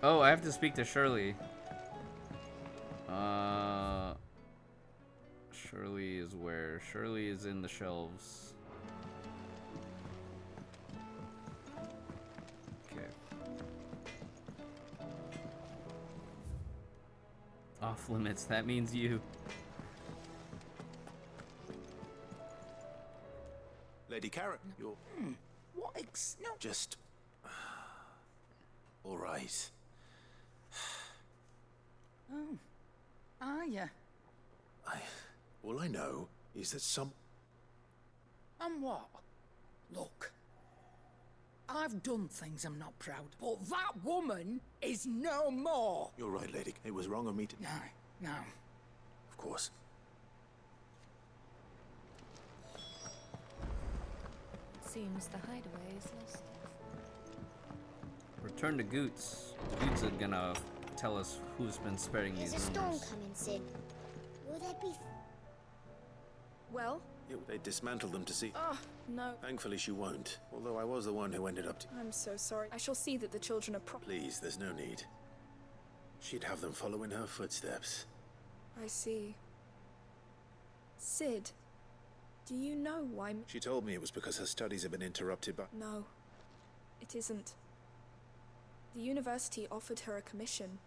Oh, I have to speak to Shirley. Shirley is where? Shirley is in the shelves. Okay. Off limits, that means you. Lady Karen, you're What no. just... all right. Oh. Are ya? All I know is that some... And what? Look. I've done things I'm not proud of, but that woman is no more. You're right, lady. It was wrong of me to... No. Of course. Seems the hideaway is lost. Return to Goots. Goots are gonna tell us who's been spreading There's these a storm rumors. coming, Sid. Will there be... Well? They dismantled them to see... Oh, no. Thankfully she won't, although I was the one who ended up... I'm so sorry. I shall see that the children are Please, there's no need. She'd have them follow in her footsteps. I see. Sid, do you know why... She told me it was because her studies had been interrupted by... No, it isn't. The university offered her a commission.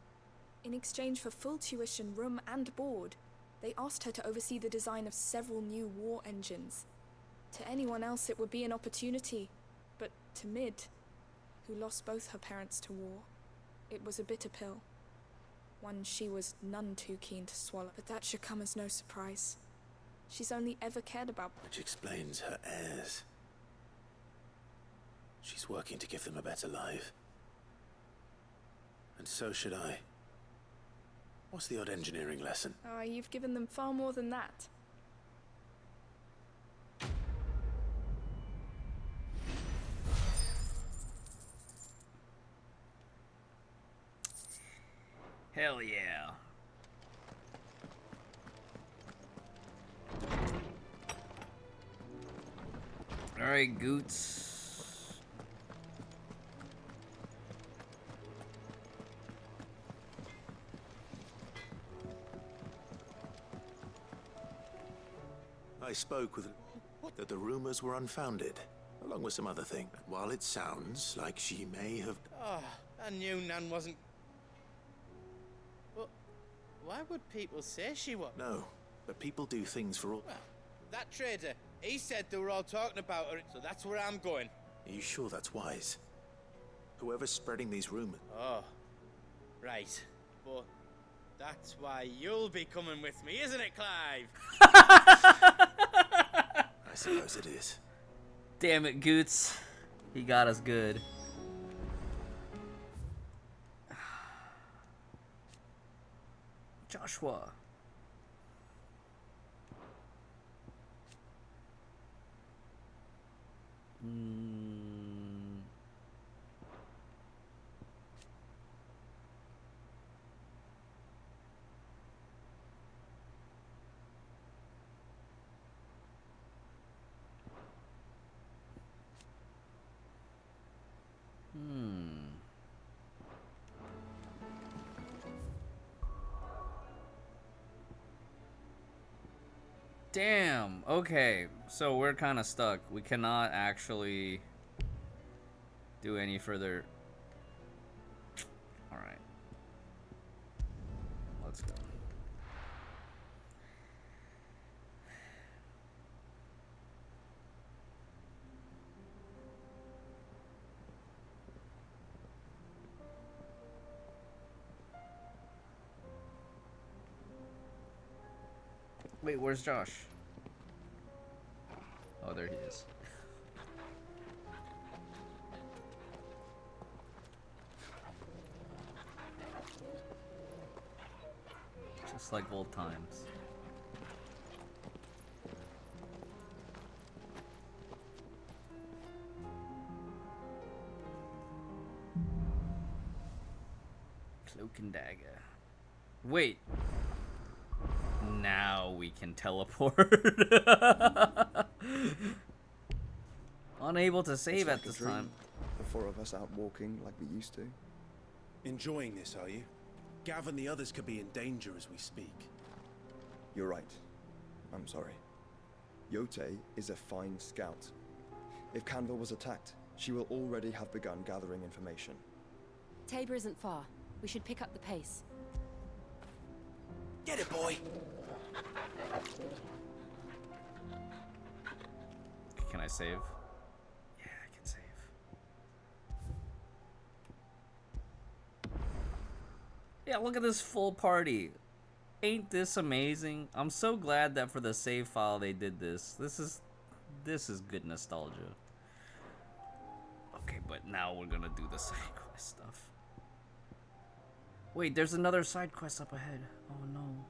In exchange for full tuition, room and board, they asked her to oversee the design of several new war engines. To anyone else it would be an opportunity, but to Mid, who lost both her parents to war, it was a bitter pill. One she was none too keen to swallow, but that should come as no surprise. She's only ever cared about... Which explains her heirs. She's working to give them a better life. And so should I. What's the odd engineering lesson? Ah, you've given them far more than that. Hell yeah. Alright, Goots. I spoke with... that the rumors were unfounded, along with some other things. While it sounds like she may have... Oh, I knew Nan wasn't... But why would people say she was? No, but people do things for all... Well, that trader, he said they were all talking about her, so that's where I'm going. Are you sure that's wise? Whoever's spreading these rumors... Oh, right. But that's why you'll be coming with me, isn't it, Clive? I suppose it is. Damn it, Goots. He got us good. Joshua. Damn. Okay, so we're kind of stuck. We cannot actually do any further. All right. Let's go. Wait, where's Josh? Oh, there he is. Just like old times. Cloak and dagger. Wait. Now we can teleport. Unable to save at this time. The four of us out walking like we used to. Enjoying this, are you? Gav and the others could be in danger as we speak. You're right. I'm sorry. Yote is a fine scout. If Canville was attacked, she will already have begun gathering information. Tabor isn't far. We should pick up the pace. Get it, boy! Can I save? Yeah, I can save. Yeah, look at this full party. Ain't this amazing? I'm so glad that for the save file they did this. This is good nostalgia. Okay, but now we're gonna do the side quest stuff. Wait, there's another side quest up ahead. Oh no.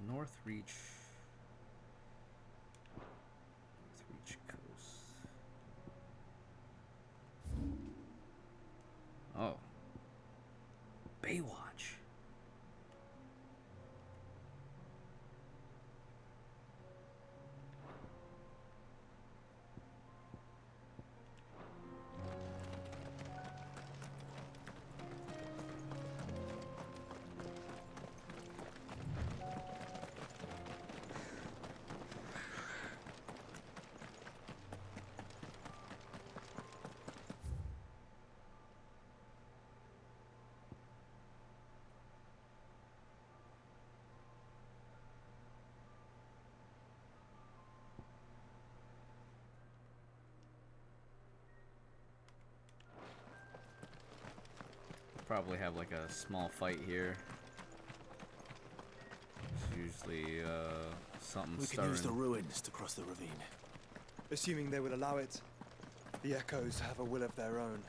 North Reach Coast. Oh. Baywatch. Probably have like a small fight here. It's usually something We can use the ruins to cross the ravine. Assuming they will allow it, the Echoes have a will of their own.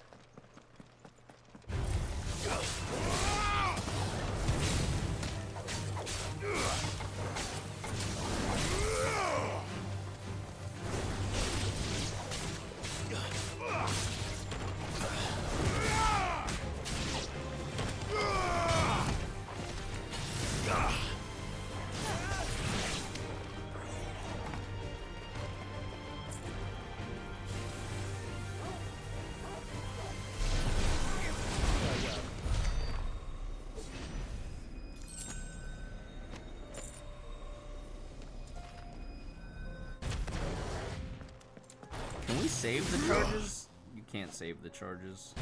Can we save the charges? You can't save the charges.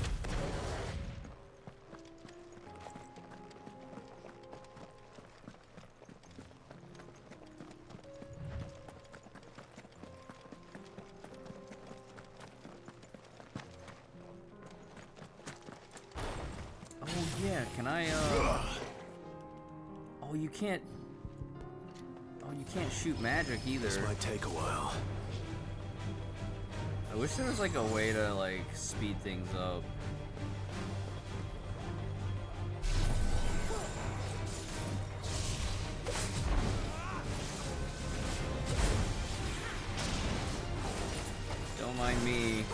Oh yeah, can I Oh, you can't. Oh, you can't shoot magic either. This might take a while. I wish there was like a way to like speed things up. Don't mind me.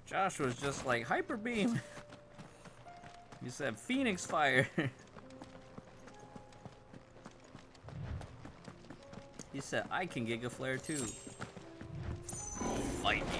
Josh was just like, hyper beam. You said Phoenix Fire. He said I can Giga Flare too. Fight me.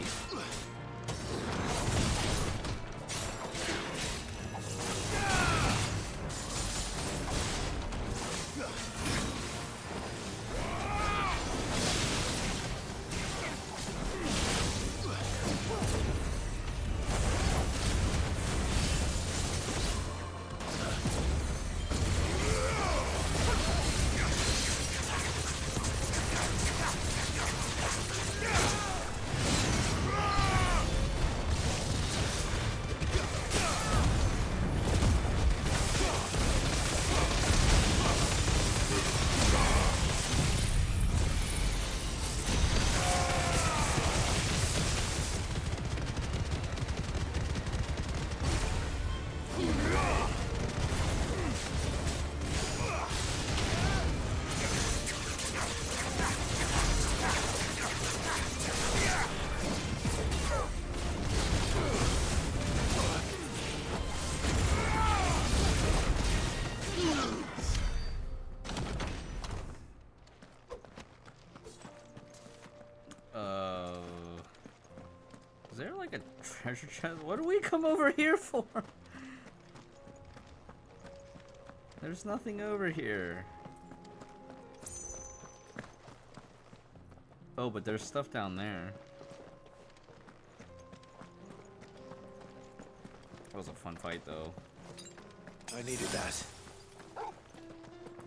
Is there like a treasure chest? What do we come over here for? There's nothing over here. Oh, but there's stuff down there. That was a fun fight, though. I needed that.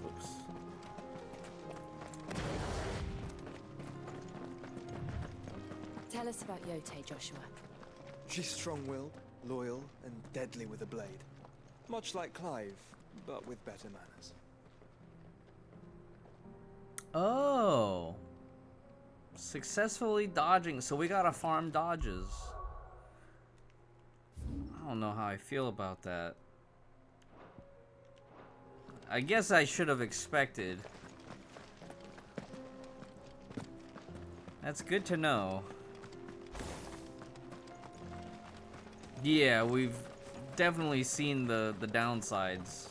Whoops. Tell us about Yote, Joshua. She's strong-willed, loyal, and deadly with a blade. Much like Clive, but with better manners. Oh. Successfully dodging, so we gotta farm dodges. I don't know how I feel about that. I guess I should have expected. That's good to know. Yeah, we've definitely seen the downsides.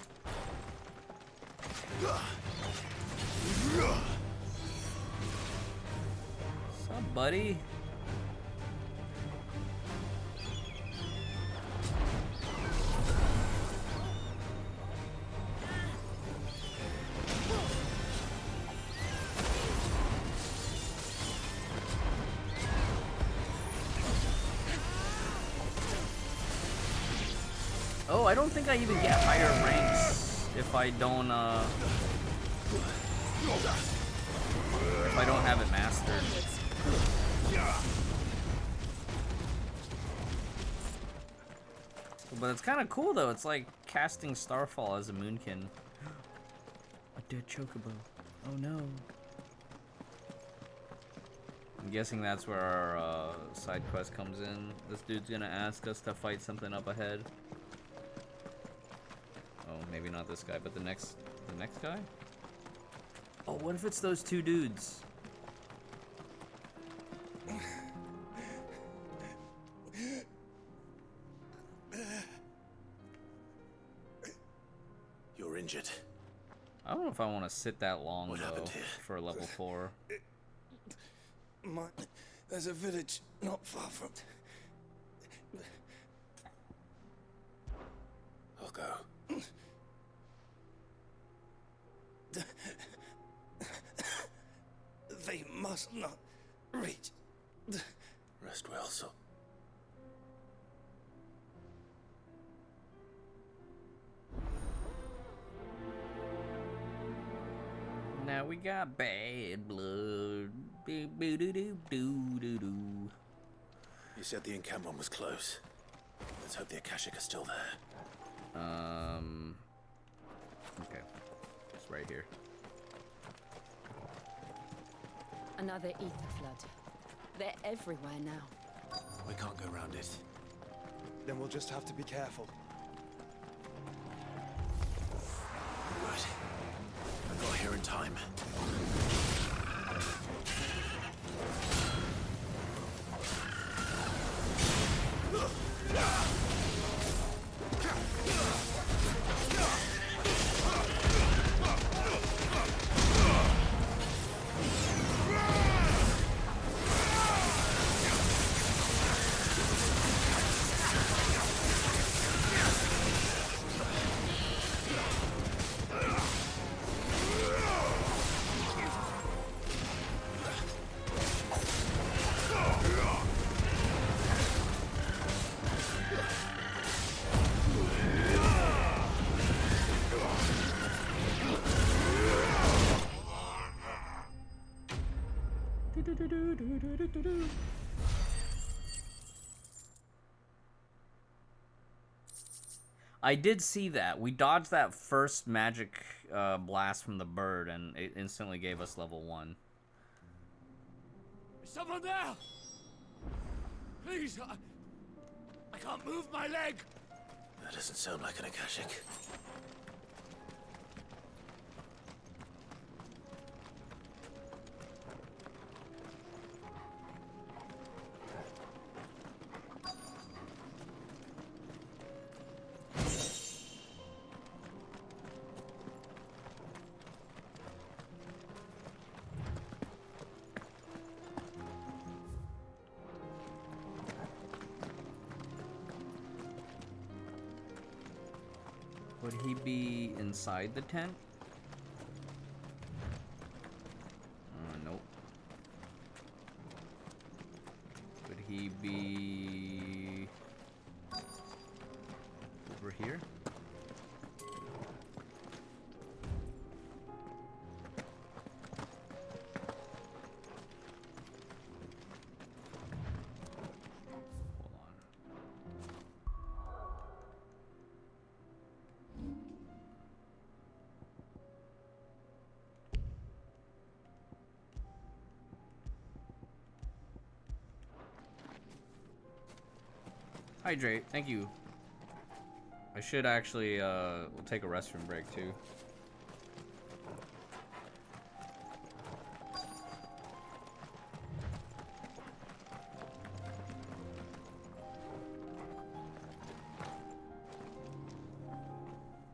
What's up, buddy? Oh, I don't think I even get higher ranks if I don't have it mastered. But it's kind of cool though. It's like casting Starfall as a Moonkin. A dead Chocobo. Oh no. I'm guessing that's where our side quest comes in. This dude's gonna ask us to fight something up ahead. Oh, maybe not this guy, but the next guy? Oh, what if it's those two dudes? You're injured. I don't know if I want to sit that long though for level 4. There's a village not far from. I'll go. They must not reach. Rest well, so. Now we got bad blood. Boo-doo-doo-doo-doo-doo. You said the encampment was close. Let's hope the Akashic is still there. Okay. It's right here. Another ether flood. They're everywhere now. We can't go around it. Then we'll just have to be careful. Good. I got here in time. I did see that. We dodged that first magic blast from the bird, and it instantly gave us level 1. Is someone there? Please, I can't move my leg. That doesn't sound like an Akashic. Would he be inside the tent? Nope. Would he be over here? Hydrate, thank you. I should actually, we'll take a restroom break too.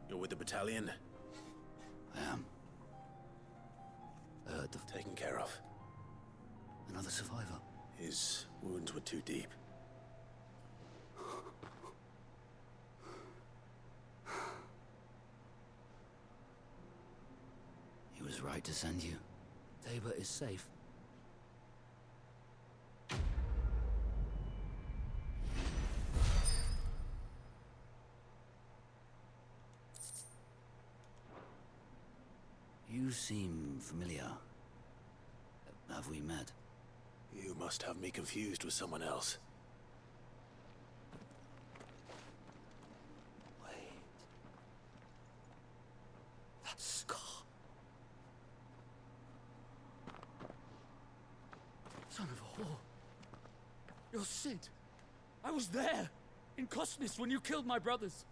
You're with the battalion? I am. Taken care of. Another survivor. His wounds were too deep. He was right to send you. Tabor is safe. You seem familiar. Have we met? You must have me confused with someone else. That scar. Son of a whore. You're Sid. I was there, in Cosnis, when you killed my brothers.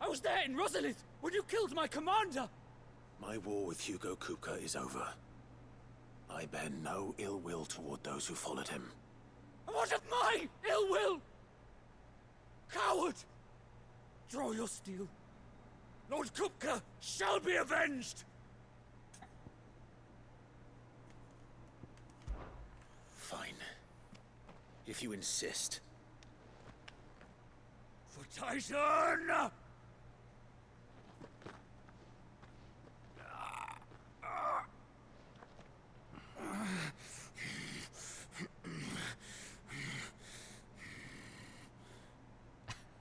I was there in Rosalith, when you killed my commander. My war with Hugo Kupka is over. I bear no ill will toward those who followed him. And what of my ill will? Coward! Draw your steel. Lord Kupka shall be avenged! Fine. If you insist. For Titan!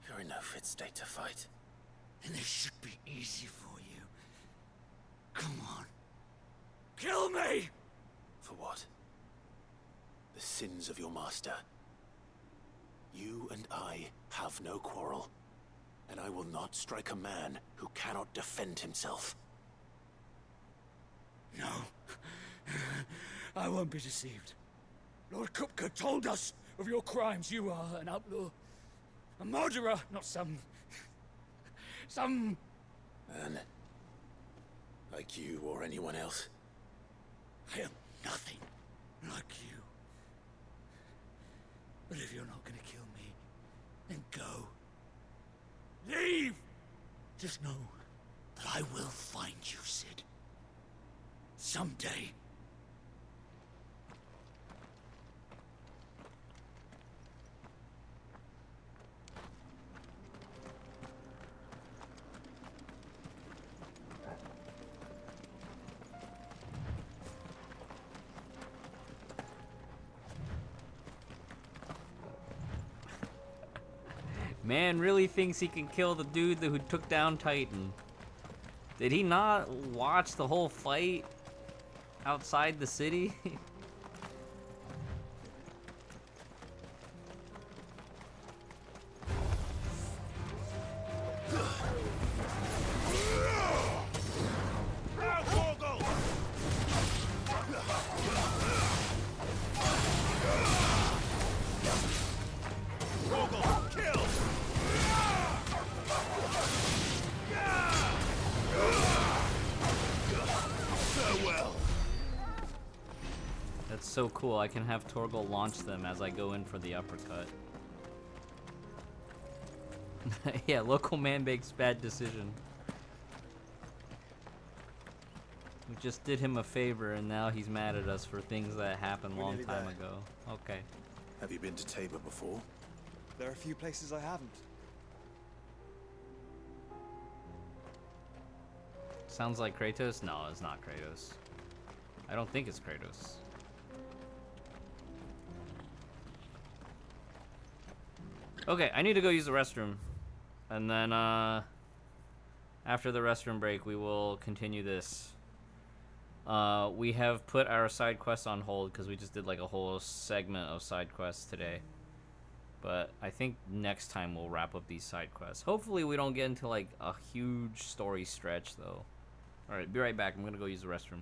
You're in no fit state to fight. And this should be easy for you. Come on. Kill me! For what? The sins of your master. You and I have no quarrel, and I will not strike a man who cannot defend himself. No. I won't be deceived. Lord Kupka told us of your crimes. You are an outlaw. A murderer, not some Man. Like you or anyone else. I am nothing like you. But if you're not gonna kill me, then go. Leave! Just know that I will find you, Sid. Someday. Man really thinks he can kill the dude who took down Titan. Did he not watch the whole fight outside the city? so cool. I can have Torgal launch them as I go in for the uppercut. Yeah, local man makes bad decision. We just did him a favor and now he's mad at us for things that happened a long time ago. Okay. Have you been to Tabor before? There are a few places I haven't. Sounds like Kratos? No, it's not Kratos. I don't think it's Kratos. Okay, I need to go use the restroom. And then, after the restroom break, we will continue this. We have put our side quests on hold because we just did like a whole segment of side quests today. But I think next time we'll wrap up these side quests. Hopefully we don't get into like a huge story stretch though. Alright, be right back. I'm gonna go use the restroom.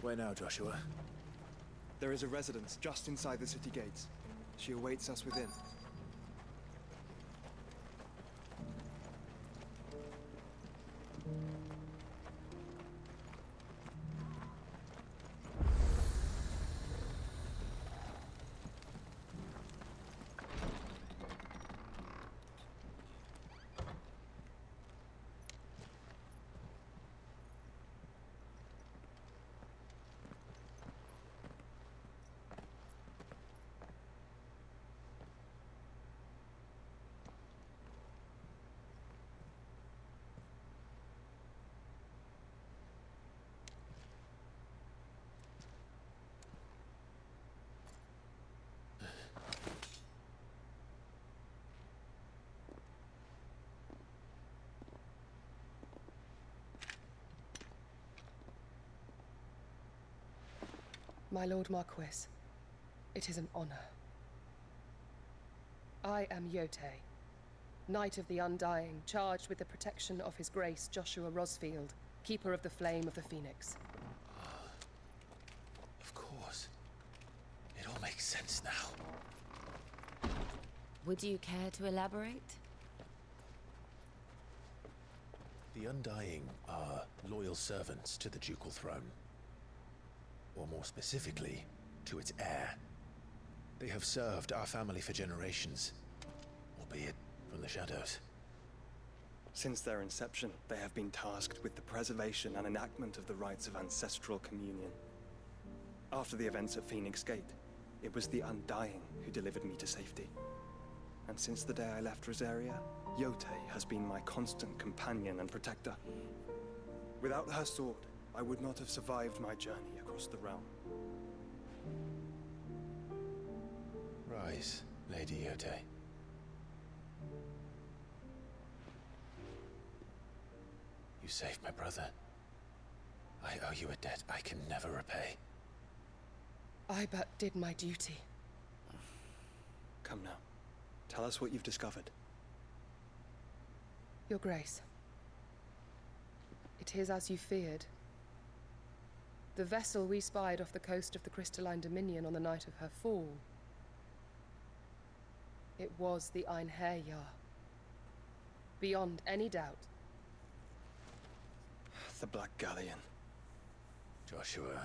Where now, Joshua? There is a residence just inside the city gates. She awaits us within. My Lord Marquis, it is an honor. I am Yotei, Knight of the Undying, charged with the protection of His Grace Joshua Rosfield, Keeper of the Flame of the Phoenix. Of course. It all makes sense now. Would you care to elaborate? The Undying are loyal servants to the ducal throne. Or more specifically, to its heir. They have served our family for generations, albeit from the shadows. Since their inception, they have been tasked with the preservation and enactment of the rites of ancestral communion. After the events at Phoenix Gate, it was the Undying who delivered me to safety. And since the day I left Rosaria, Yote has been my constant companion and protector. Without her sword, I would not have survived my journey across the realm. Rise, Lady Yote. You saved my brother. I owe you a debt I can never repay. I but did my duty. Come now. Tell us what you've discovered. Your Grace. It is as you feared. The vessel we spied off the coast of the Crystalline Dominion on the night of her fall. It was the Einherjar. Beyond any doubt. The Black Galleon. Joshua,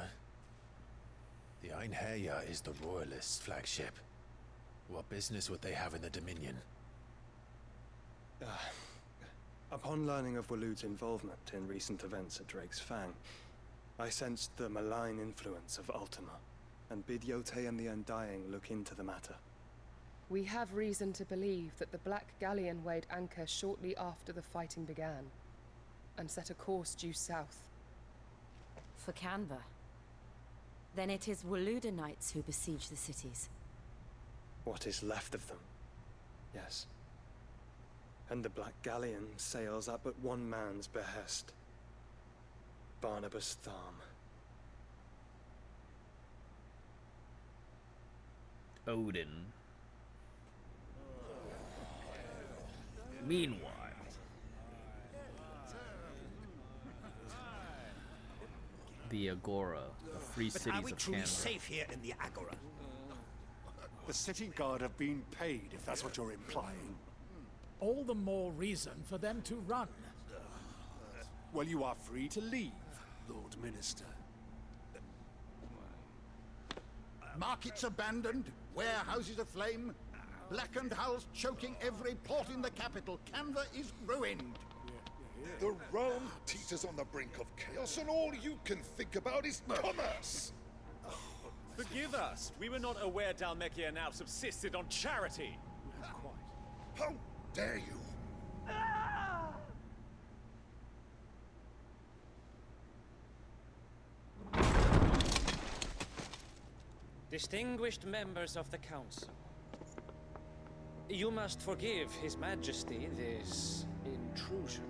the Einherjar is the Royalists' flagship. What business would they have in the Dominion? Upon learning of Waloed's involvement in recent events at Drake's Fang, I sensed the malign influence of Ultima, and bid Yote and the Undying look into the matter. We have reason to believe that the Black Galleon weighed anchor shortly after the fighting began, and set a course due south. For Canva. Then it is Waloeda Knights who besiege the cities. What is left of them? Yes. And the Black Galleon sails at but one man's behest. Barnabas Tharm. Odin. Meanwhile, the Agora, the free But cities are we of truly Canberra. safe here in the Agora? The city guard have been paid, if that's what you're implying. All the more reason for them to run. Well, you are free to leave, Lord Minister. Markets abandoned, warehouses aflame, blackened hulls choking every port in the capital. Canva is ruined. The realm teeters on the brink of chaos, and all you can think about is commerce! Forgive us. We were not aware Dhalmekia now subsisted on charity. How dare you! Distinguished members of the Council, you must forgive His Majesty this intrusion.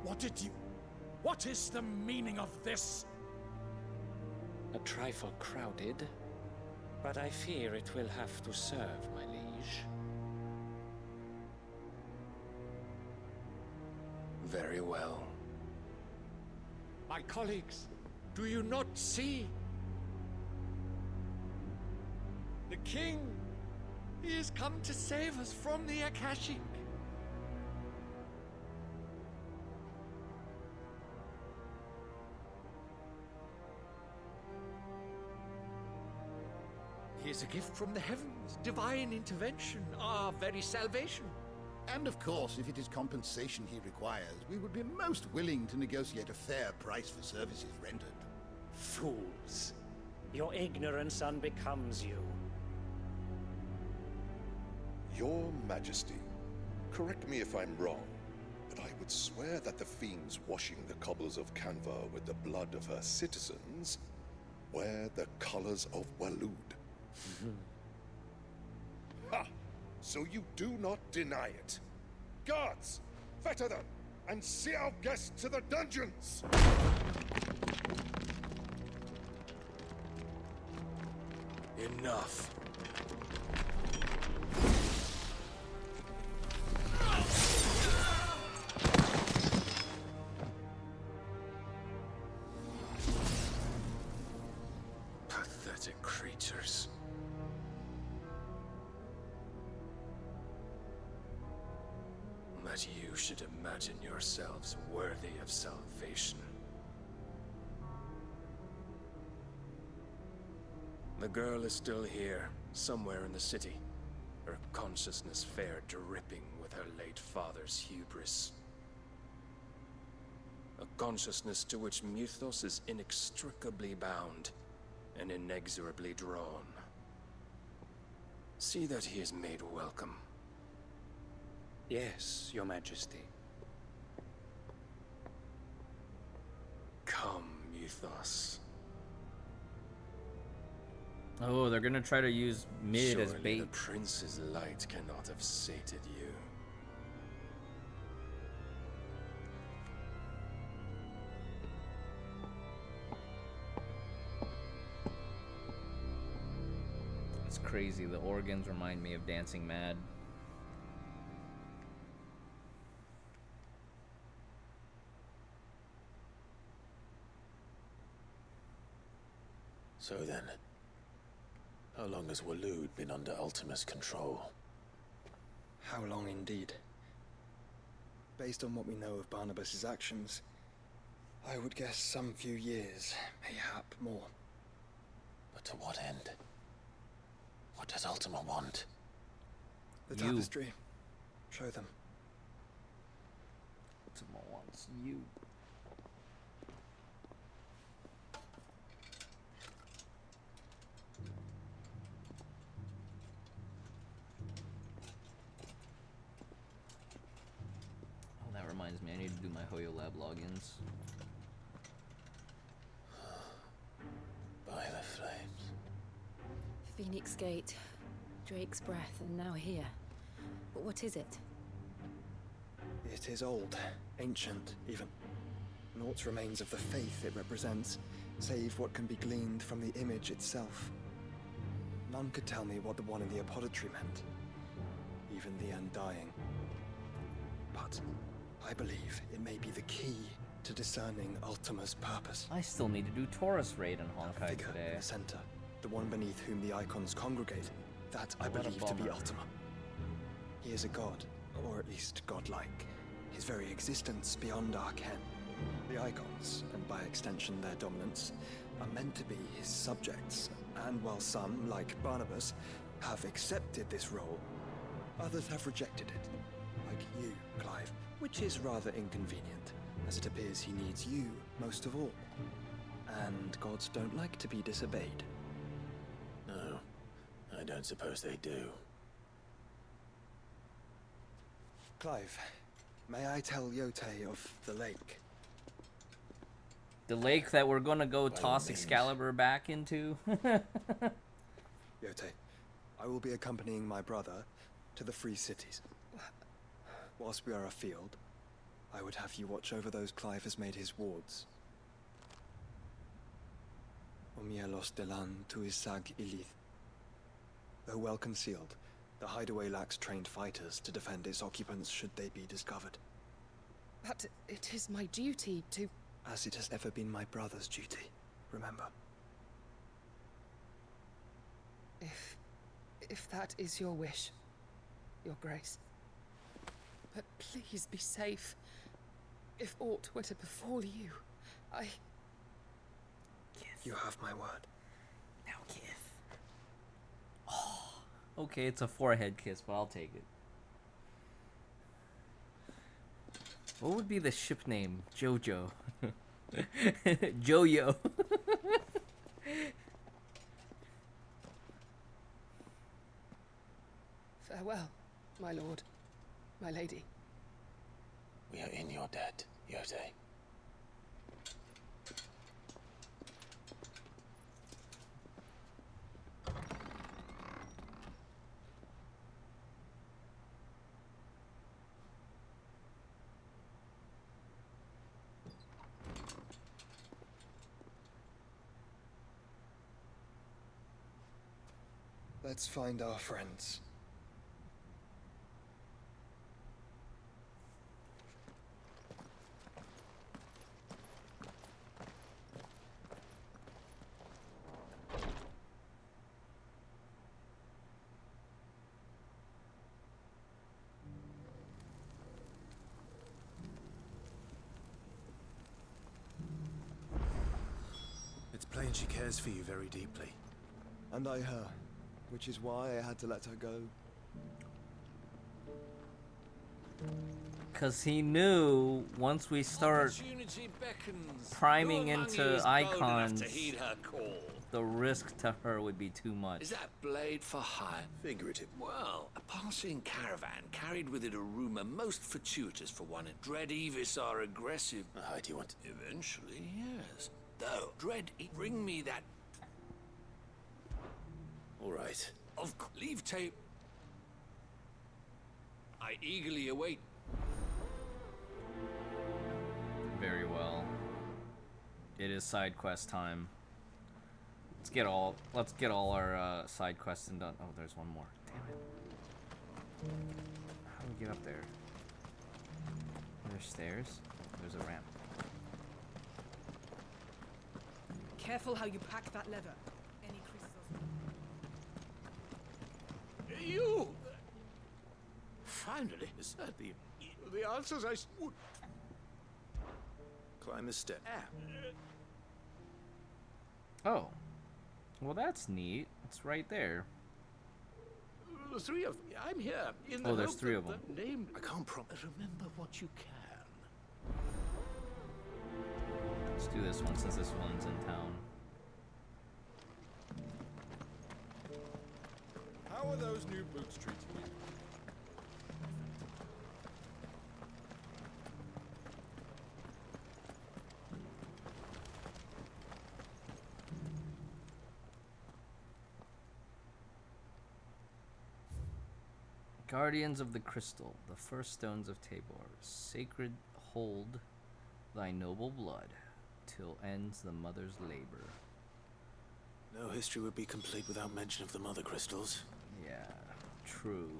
What is the meaning of this? A trifle crowded, but I fear it will have to serve, my liege. Very well. My colleagues, do you not see? The king, he has come to save us from the Akashic. He is a gift from the heavens, divine intervention, our very salvation. And of course, if it is compensation he requires, we would be most willing to negotiate a fair price for services rendered. Fools. Your ignorance unbecomes you. Your Majesty, correct me if I'm wrong, but I would swear that the fiends washing the cobbles of Canva with the blood of her citizens wear the colors of Waloed. Ha! So you do not deny it. Guards, fetter them, and see our guests to the dungeons! Enough. pathetic creatures. That you should imagine yourselves worthy of salvation. The girl is still here, somewhere in the city. Her consciousness fair dripping with her late father's hubris. A consciousness to which Mythos is inextricably bound and inexorably drawn. See that he is made welcome. Yes, Your Majesty. Come, Mythos. Oh, they're gonna try to use mid as Surely bait. the prince's light cannot have sated you. It's crazy. The organs remind me of Dancing Mad. So then, how long has Waloed been under Ultima's control? How long indeed? Based on what we know of Barnabas's actions, I would guess some few years, mayhap more. But to what end? What does Ultima want? The tapestry. Show them. Ultima wants you. Oh, that reminds me, I need to do my Hoyo Lab logins. By the flames. Phoenix Gate, Drake's Breath, and now here. But what is it? It is old, ancient, even. Naught remains of the faith it represents, save what can be gleaned from the image itself. None could tell me what the one in the apothecary meant, even the Undying. But I believe it may be the key to discerning Ultima's purpose. I still need to do Taurus Raid in Honkai Figure today. in the center, the one beneath whom the icons congregate, that I What a believe to be bummer. Ultima. He is a god, or at least godlike. His very existence beyond our ken. The icons, and by extension their dominance, are meant to be his subjects, and while some, like Barnabas, have accepted this role, others have rejected it, like you, Clive, which is rather inconvenient, as it appears he needs you most of all. And gods don't like to be disobeyed. No, I don't suppose they do. Clive, may I tell Yote of the lake? The lake that we're gonna go By all toss means. Excalibur back into? Yote, I will be accompanying my brother to the Free Cities. Whilst we are afield, I would have you watch over those Clive has made his wards. Omielos delan tuisag ilith. Though well concealed, the hideaway lacks trained fighters to defend its occupants should they be discovered. But it is my duty to... As it has ever been my brother's duty, remember. If that is your wish, Your Grace. But please be safe. If aught were to befall you, I... You have my word. Now, Kith. Oh, okay, it's a forehead kiss, but I'll take it. What would be the ship name? Jojo. Jojo. Farewell, my lord, my lady. We are in your debt, Yote. Let's find our friends. It's plain she cares for you very deeply. And I her, which is why I had to let her go. Because he knew once we start priming into icons, the risk to her would be too much. Is that blade for hire? Figurative. Well, a passing caravan carried with it a rumor most fortuitous for one. Dread Evis are aggressive. How do you want? Eventually, yes. Though, Dread, bring me that. All right. Leave tape. I eagerly await. Very well. It is side quest time. Let's get all our side quests done. Oh, there's one more. Damn it. How do we get up there? There's stairs. There's a ramp. Careful how you pack that leather. Any creases You! Finally, is that the answers I would. Climb the step. Oh. Well, that's neat. It's right there. The three of them. I'm here. In the Oh, there's hope three that of them. the name. I can't promise. Remember what you can. Let's do this one since this one's in town. How are those new boots treating you? Guardians of the Crystal, the first stones of Tabor, sacred hold thy noble blood, till ends the mother's labor. No history would be complete without mention of the mother crystals. Yeah, true.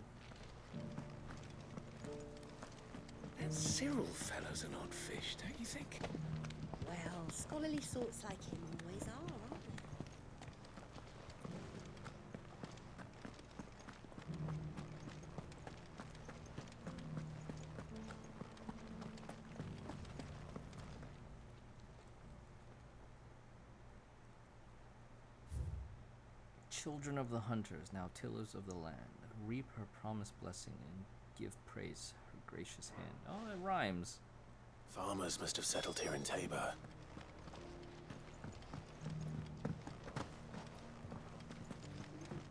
That Cyril fellow's an odd fish, don't you think? Well, scholarly sorts like him always are, aren't they? Children of the hunters, now tillers of the land, reap her promised blessing and give praise her gracious hand. Oh, it rhymes. Farmers must have settled here in Tabor.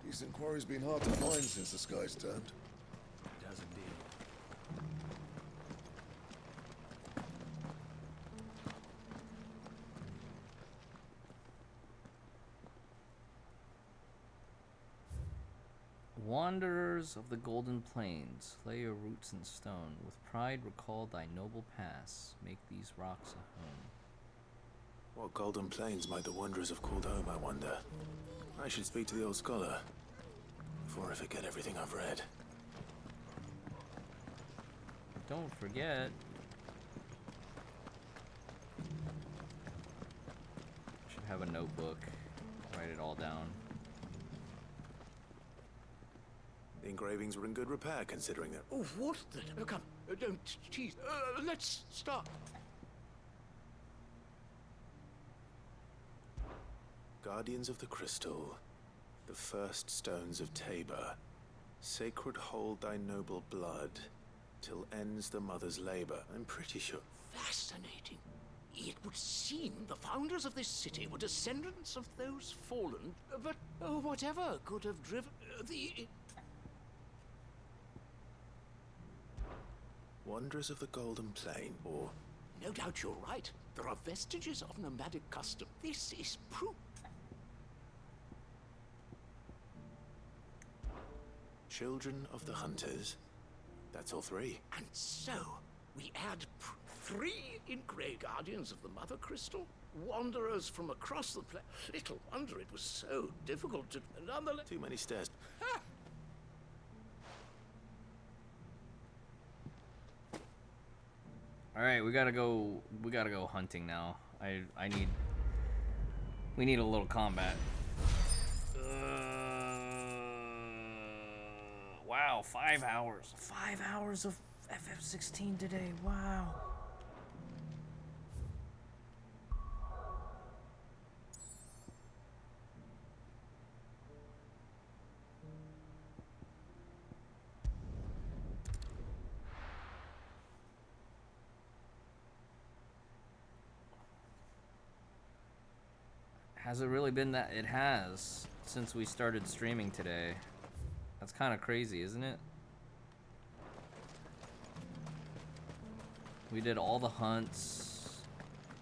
Decent quarry's been hard to find since the skies turned. It has indeed. Wanderers of the golden plains, lay your roots in stone. With pride recall thy noble past. Make these rocks a home. What golden plains might the wanderers have called home, I wonder? I should speak to the old scholar before I forget everything I've read. Don't forget. Should have a notebook. Write it all down. The engravings were in good repair, considering that. Oh, what the? Oh, come, don't tease. Let's start. Guardians of the Crystal, the first stones of Tabor, sacred hold thy noble blood, till ends the mother's labor. I'm pretty sure. Fascinating. It would seem the founders of this city were descendants of those fallen, but whatever could have driven the. Wanderers of the Golden Plain, or... No doubt you're right. There are vestiges of nomadic custom. This is proof. Children of the Hunters. That's all three. And so, we add three engraved guardians of the Mother Crystal? Wanderers from across the plain. Little wonder it was so difficult to... Nonetheless... Too many stairs. Ah! All right, we gotta go hunting now. We need a little combat. Wow, 5 hours. 5 hours of FF16 today. Wow. Has it really been that? It has, since we started streaming today. That's kind of crazy, isn't it? We did all the hunts.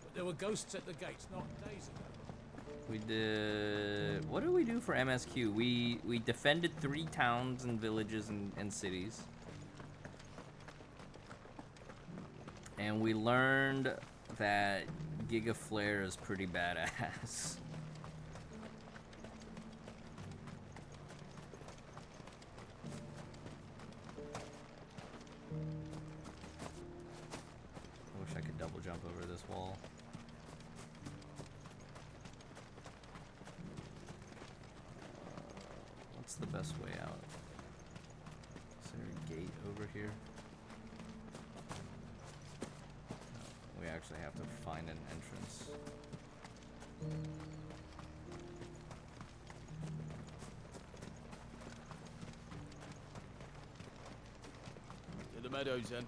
But there were ghosts at the gates not days ago. We did... What did we do for MSQ? We defended 3 towns and villages and cities. And we learned that Giga Flare is pretty badass. I wish I could double jump over this wall. What's the best way out? Is there a gate over here? No, we actually have to find an entrance. To the meadows then.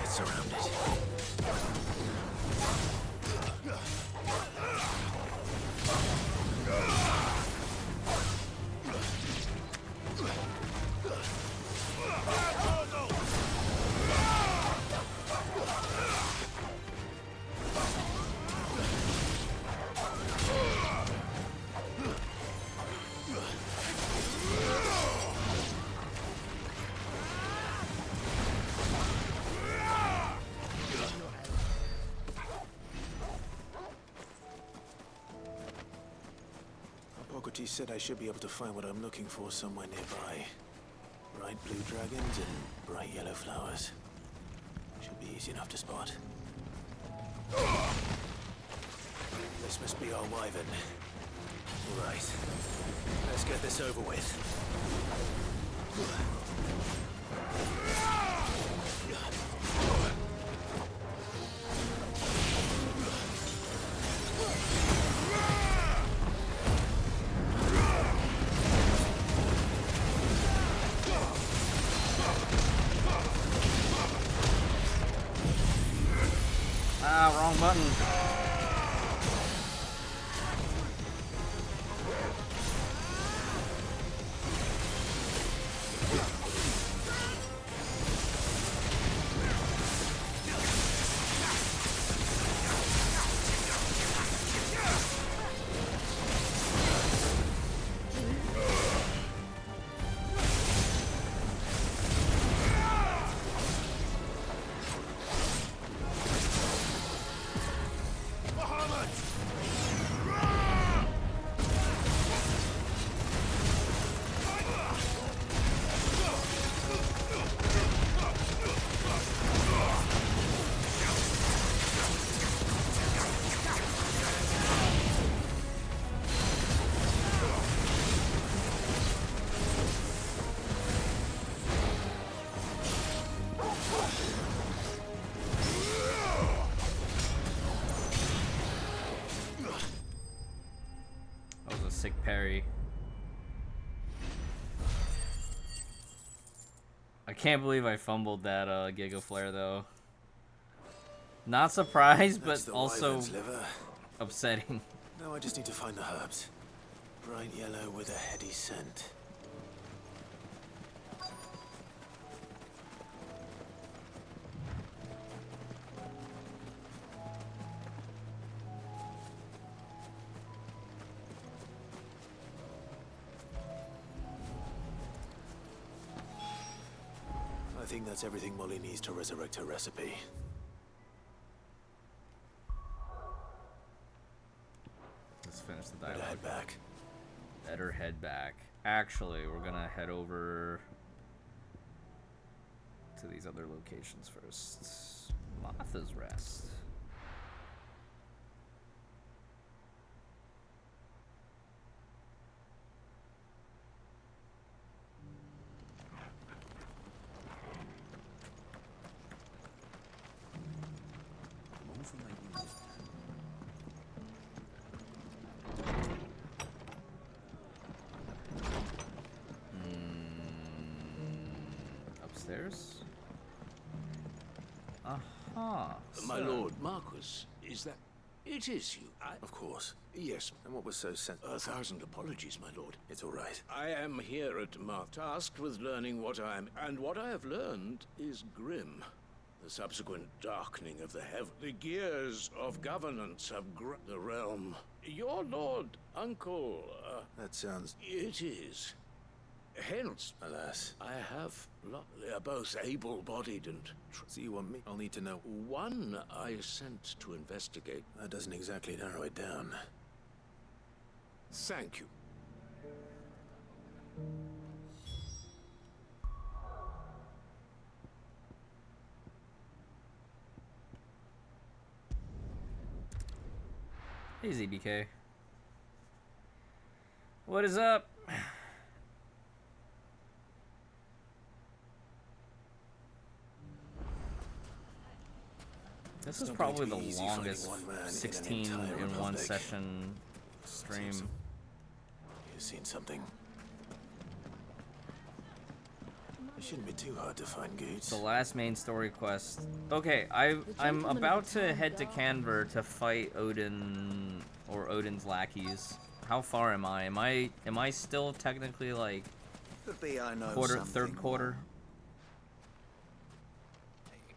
Get surrounded. He said I should be able to find what I'm looking for somewhere nearby. Bright blue dragons and bright yellow flowers. Should be easy enough to spot. This must be our wyvern. Right. Let's get this over with. Ah, wrong button. Sick parry. I can't believe I fumbled that Giga Flare though. Not surprised, but also upsetting. Now I just need to find the herbs. Bright yellow with a heady scent. I think that's everything Molly needs to resurrect her recipe. Let's finish the dialogue. Better head back. Better head back. Actually, we're gonna head over to these other locations first. Martha's Rest. upstairs. Aha. My so- lord Marquis, is that... It is you. Of course. Yes. And what was so sent? 1,000 apologies, my lord. It's all right. I am here at Marth, tasked with learning what I am, and what I have learned is grim. The subsequent darkening of the heaven, the gears of governance have the realm. Your lord, uncle, That sounds... it is. Hence, alas, I have... They are both able-bodied and... So you want me? I'll need to know. One I sent to investigate. That doesn't exactly narrow it down. Thank you. Hey, ZBK. What is up? This is probably the longest 16 in one session stream. You've seen something. It shouldn't be too hard to find Goots. The last main story quest. Okay, I'm about to head to Canver to fight Odin or Odin's lackeys. How far am I? Am I still technically like Could be I know third quarter?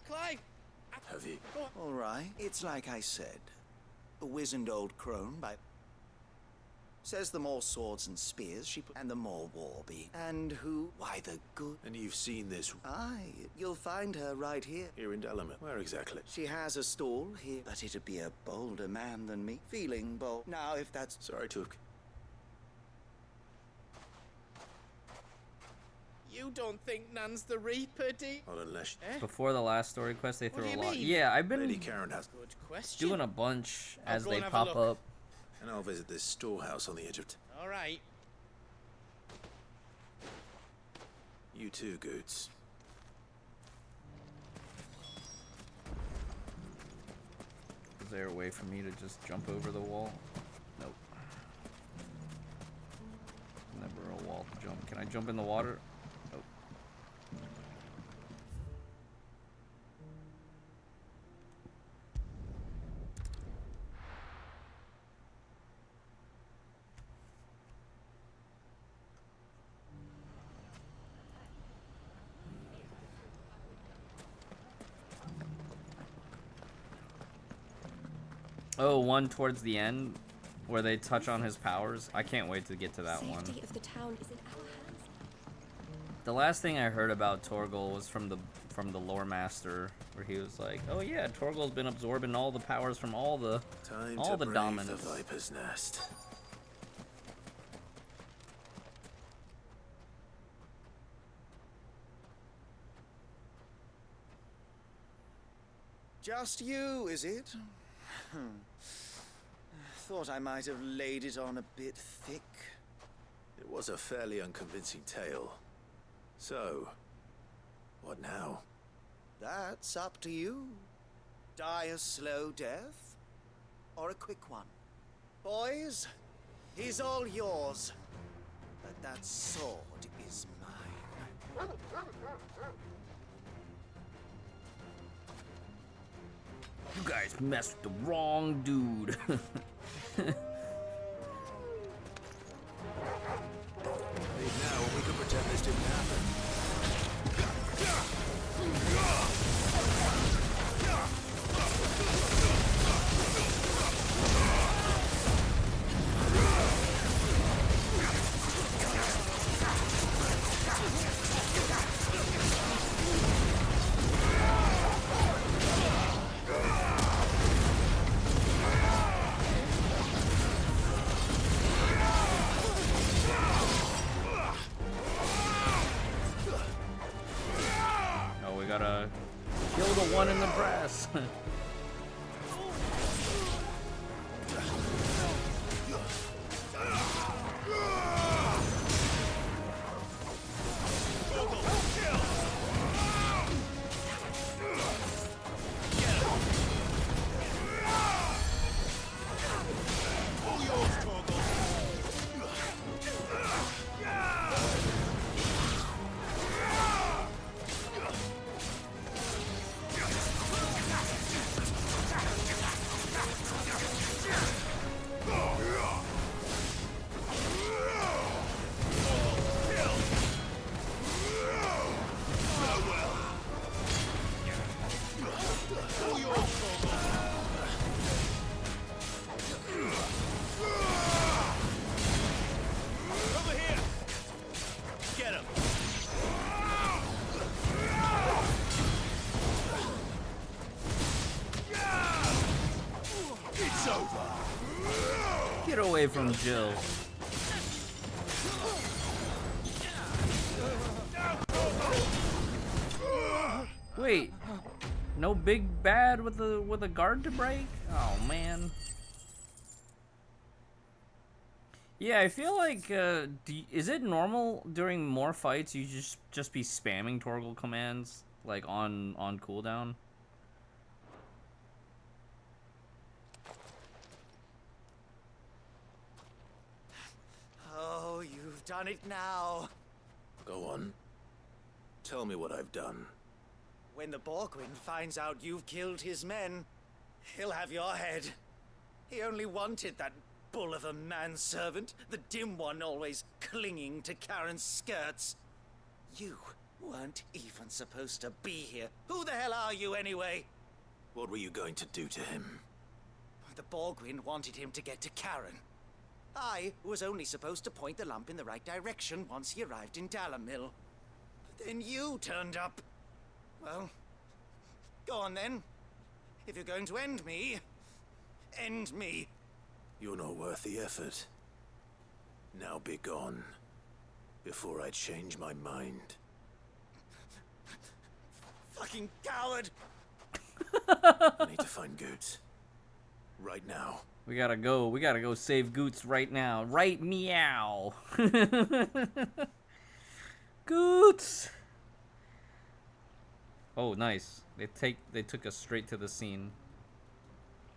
Clive! Have you? All right. It's like I said. A wizened old crone by... Says the more swords and spears she put... And the more warby. And who? Why, the good... And you've seen this... Aye. You'll find her right here. Here in Delaman. Where exactly? She has a stall here. But it'd be a bolder man than me. Feeling bold. Now, if that's... Sorry, Took. You don't think Nan's the Reaper, do you? Not unless... Before the last story quest, they throw do a you lot. mean? Yeah, I've been Lady Karen has... Good question. doing a bunch I'll as go they and have a pop look. up. And I'll visit this storehouse on the edge of... All right. You too, Goots. Is there a way for me to just jump over the wall? Nope. Never a wall to jump. Can I jump in the water? Nope. Oh, one towards the end where they touch on his powers. I can't wait to get to that one. Safety of the town is in our hands. The last thing I heard about Torgal was from the lore master, where he was like, "Oh yeah, Torgal's been absorbing all the powers from all the dominants." The Viper's Nest. Just you, is it? Thought I might have laid it on a bit thick. It was a fairly unconvincing tale. So, what now? That's up to you. Die a slow death, or a quick one. Boys, he's all yours. But that sword is mine. You guys messed with the wrong dude. Leave now, or we could pretend this didn't happen. Oh, we gotta kill the one in the brass. away from Jill. Wait, no big bad with a guard to break? Oh man. Yeah, I feel like is it normal during more fights you just be spamming Torgal commands like on cooldown? Oh, you've done it now. Go on. Tell me what I've done. When the Borgwyn finds out you've killed his men, he'll have your head. He only wanted that bull of a manservant, the dim one always clinging to Karen's skirts. You weren't even supposed to be here. Who the hell are you anyway? What were you going to do to him? The Borgwyn wanted him to get to Karen. I was only supposed to point the lamp in the right direction once he arrived in Dalamil. But then you turned up. Well, go on then. If you're going to end me, end me. You're not worth the effort. Now be gone, before I change my mind. Fucking coward! I need to find Goots. Right now. We gotta go save Goots right now. Right meow. Goots! Oh, nice. They took us straight to the scene.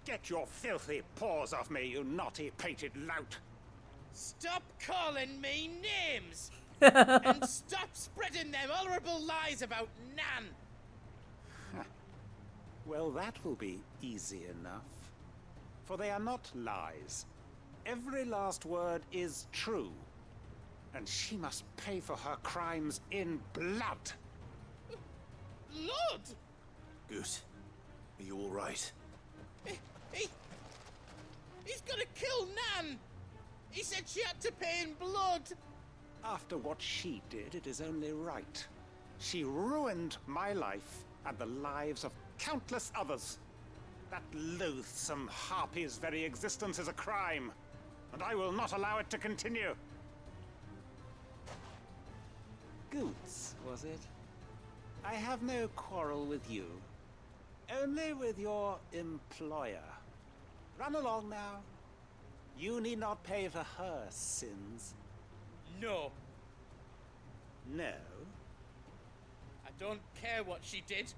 Get your filthy paws off me, you naughty-pated lout! Stop calling me names! And stop spreading them horrible lies about Nan! Well, that will be easy enough. For they are not lies. Every last word is true. And she must pay for her crimes in blood. Blood? Goot, are you all right? He's gonna kill Nan! He said she had to pay in blood! After what she did, it is only right. She ruined my life and the lives of countless others. That loathsome harpy's very existence is a crime, and I will not allow it to continue. Goots, was it? I have no quarrel with you. Only with your employer. Run along now. You need not pay for her sins. No. No? I don't care what she did.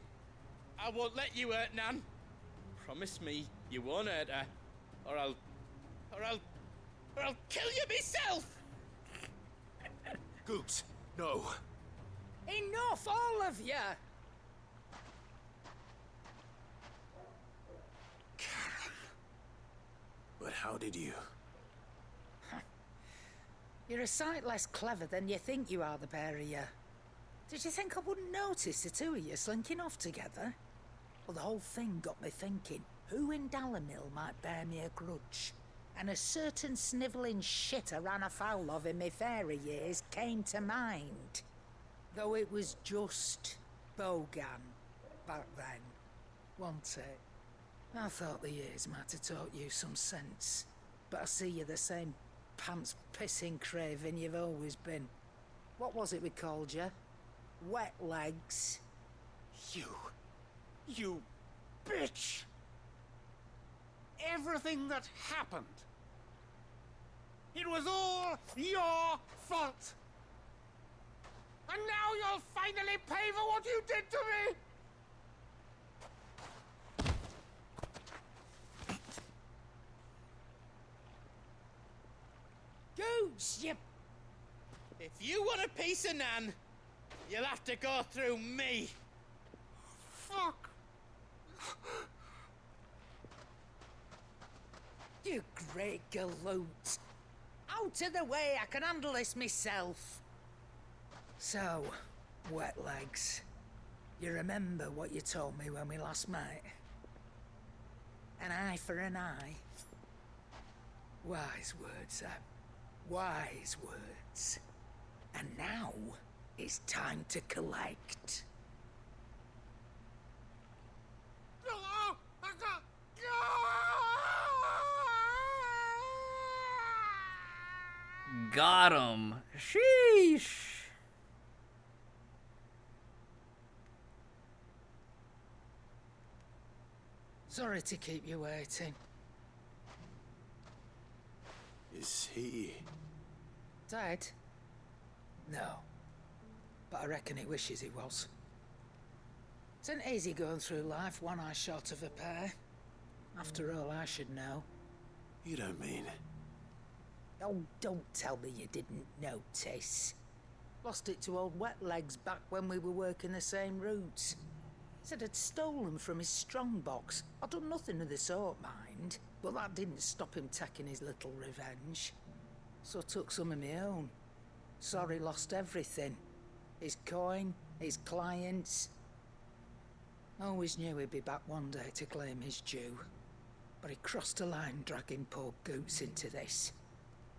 I won't let you hurt Nan. Promise me you won't hurt her, or I'll kill you myself! Goots, no. Enough, all of you! But how did you? You're a sight less clever than you think you are, the pair of you. Did you think I wouldn't notice the two of you slinking off together? Well, the whole thing got me thinking, who in Dalamil might bear me a grudge? And a certain snivelling shit I ran afoul of in my fairy years came to mind. Though it was just Bogan back then, wasn't it? I thought the years might have taught you some sense, but I see you're the same pants-pissing craven you've always been. What was it we called you? Wet legs? You bitch! Everything that happened, it was all your fault! And now you'll finally pay for what you did to me! Goots, you... If you want a piece of Nan, you'll have to go through me. Fuck! You great galoot. Out of the way, I can handle this myself. So, wet legs, you remember what you told me when we last met? An eye for an eye. Wise words, Ab. Wise words. And now, it's time to collect. got him. Sheesh. Sorry to keep you waiting. Is he... Dead? No. But I reckon he wishes he was. It isn't easy going through life one eye short of a pair. After all, I should know. You don't mean... Oh, don't tell me you didn't notice. Lost it to old Wet Legs back when we were working the same routes. Said I'd stolen from his strongbox. I'd done nothing of the sort, mind. But that didn't stop him taking his little revenge. So I took some of my own. Sorry, lost everything. His coin, his clients. Always knew he'd be back one day to claim his due. But he crossed a line dragging poor Goots into this.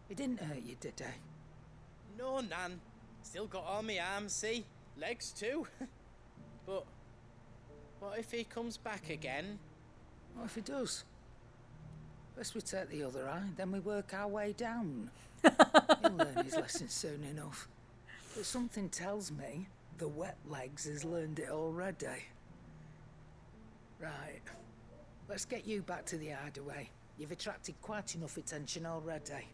He didn't hurt you, did he? No, Nan. Still got all my arms, see? Legs too. But what if he comes back again? What if he does? First we take the other eye, then we work our way down. He'll learn his lesson soon enough. But something tells me the Wet Legs has learned it already. Right. Let's get you back to the hideaway. You've attracted quite enough attention already.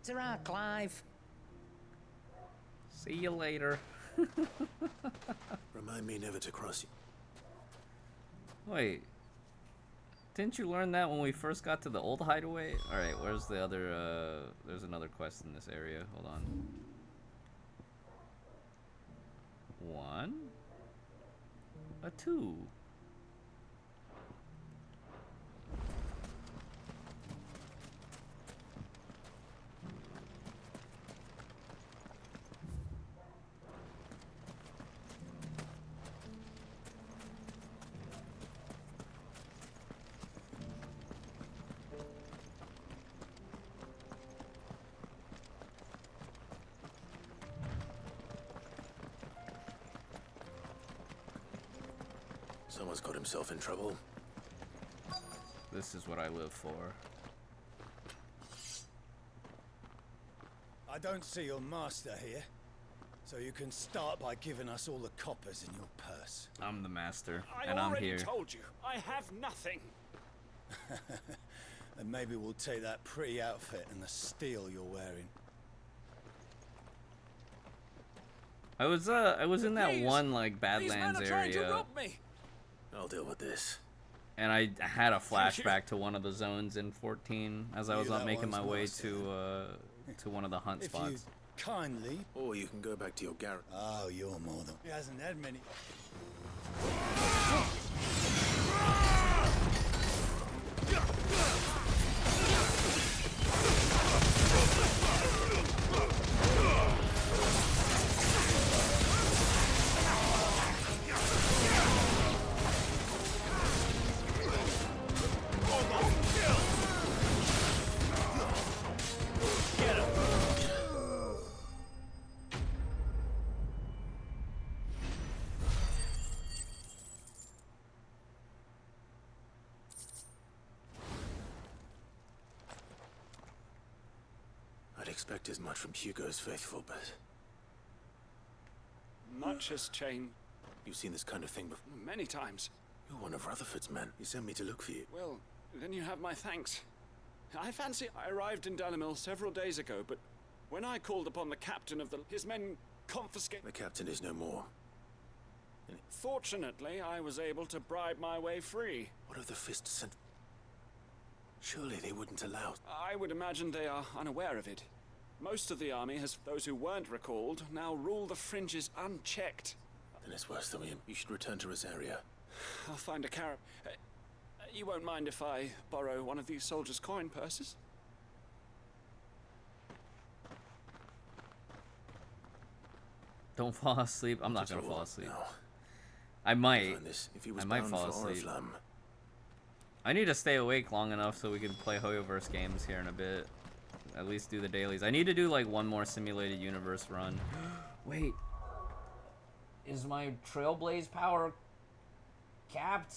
Ta-ra, Clive. See you later. Remind me never to cross you. Wait. Didn't you learn that when we first got to the old hideaway? Alright, where's the other, there's another quest in this area. Hold on. 1. A 2. Someone's got himself in trouble. This is what I live for. I don't see your master here, so you can start by giving us all the coppers in your purse. I'm the master, and I'm here. I already told you, I have nothing. And maybe we'll take that pretty outfit and the steel you're wearing. I was in that one like Badlands area. I'll deal with this. And I had a flashback to one of the zones in 14 as I was making my way to one of the hunt spots. If you kindly, or you can go back to your garret. Oh, you're more than. He hasn't had many. I'd expect as much from Hugo's faithful, but... Much has changed. You've seen this kind of thing before? Many times. You're one of Rutherford's men. He sent me to look for you. Well, then you have my thanks. I fancy I arrived in Dalimil several days ago, but when I called upon the captain of his men confiscated... The captain is no more. Fortunately, I was able to bribe my way free. What have the Fist sent? Surely they wouldn't allow... I would imagine they are unaware of it. Most of the army those who weren't recalled, now rule the fringes unchecked. Then it's worse than we... You should return to Rosaria. I'll find a carrot. You won't mind if I borrow one of these soldiers' coin purses? Don't fall asleep. I'm not gonna fall asleep. No. I might. If he was I might bound fall for asleep. Oriflamme. I need to stay awake long enough so we can play Hoyoverse games here in a bit. At least do the dailies. I need to do like one more simulated universe run. Wait. Is my Trailblaze power capped?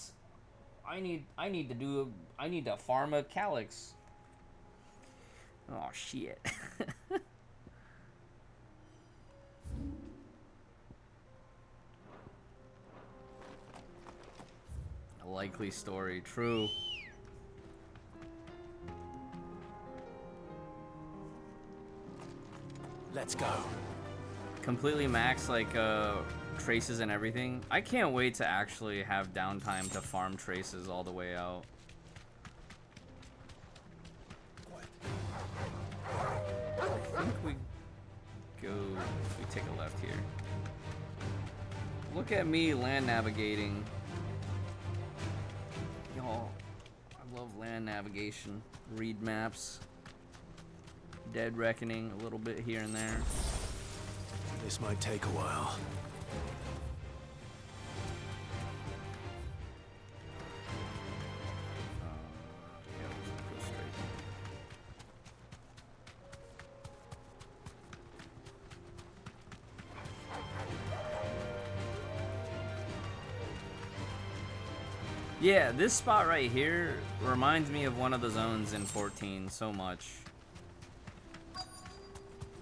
I need to farm a Calyx. Oh shit. likely story. True. Let's go. Completely max like traces and everything. I can't wait to actually have downtime to farm traces all the way out. I think we take a left here. Look at me land navigating. Y'all, I love land navigation. Read maps. Dead Reckoning a little bit here and there. This might take a while. Yeah, let's go straight. Yeah, this spot right here reminds me of one of the zones in 14 so much.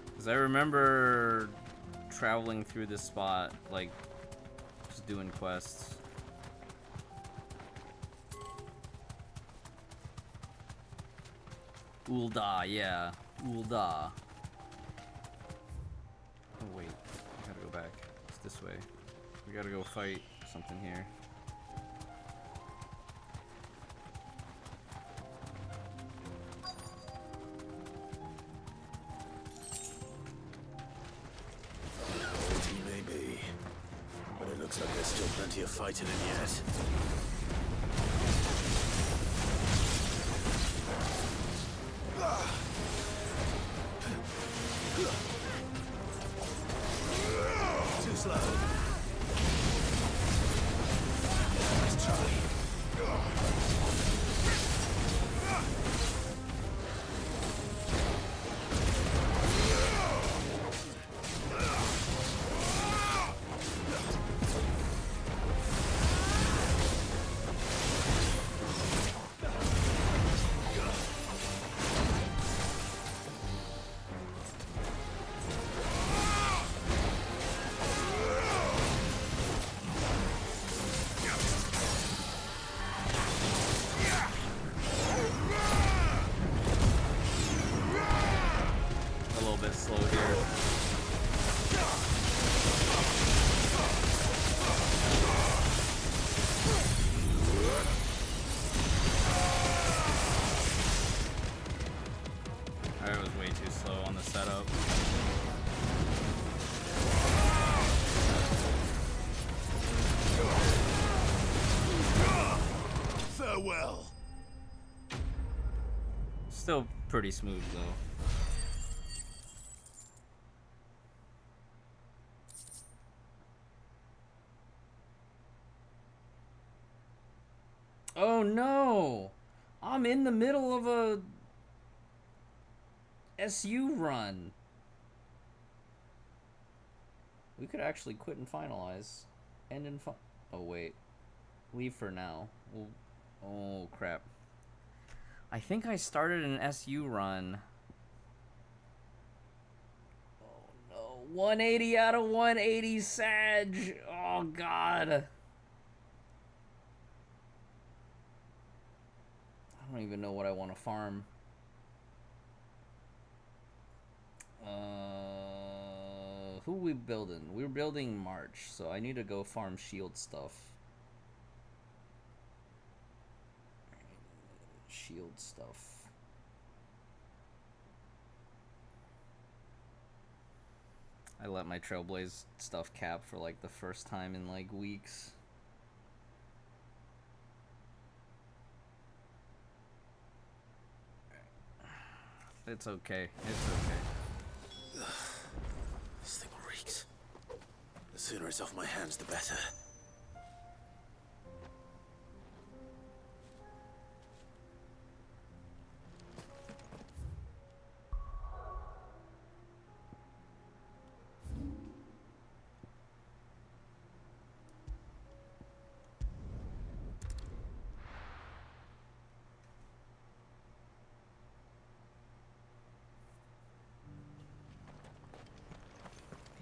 Because I remember traveling through this spot, like, just doing quests. Ul'dah, yeah. Ul'dah. Oh, wait. I gotta go back. It's this way. We gotta go fight something here. Looks like there's still plenty of fighting in yet. Too slow. Nice try. Farewell. Still pretty smooth though. Oh no! I'm in the middle of a SU run. We could actually quit and finalize. End and oh wait. Leave for now. Oh crap. I think I started an SU run. Oh no. 180 out of 180 Sag. Oh god. I don't even know what I want to farm. Who we building? We're building March, so I need to go farm shield stuff. Shield stuff. I let my Trailblaze stuff cap for like the first time in like weeks. It's okay. It's okay. This thing reeks. The sooner it's off my hands, the better.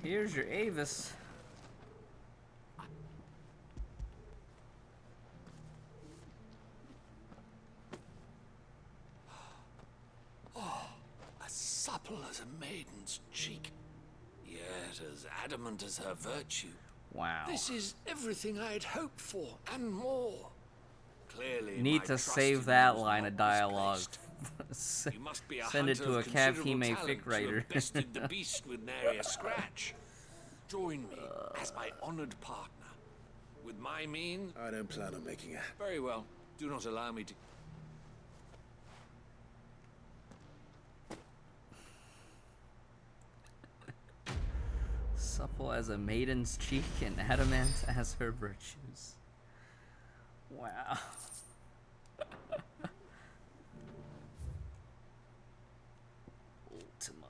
Here's your Avis. as adamant as her virtue. Wow. This is everything I'd hoped for, and more. Clearly, Need my to trust save in that you is line not of dialogue. misplaced. You must be a Send it hunter to a of Cav-Hime considerable fic talent to writer. have bested the beast with nary a scratch. Join me as my honored partner. With my means... I don't plan on making a... Very well. Do not allow me to... Supple as a maiden's cheek and adamant as her virtues. Wow. Ultima.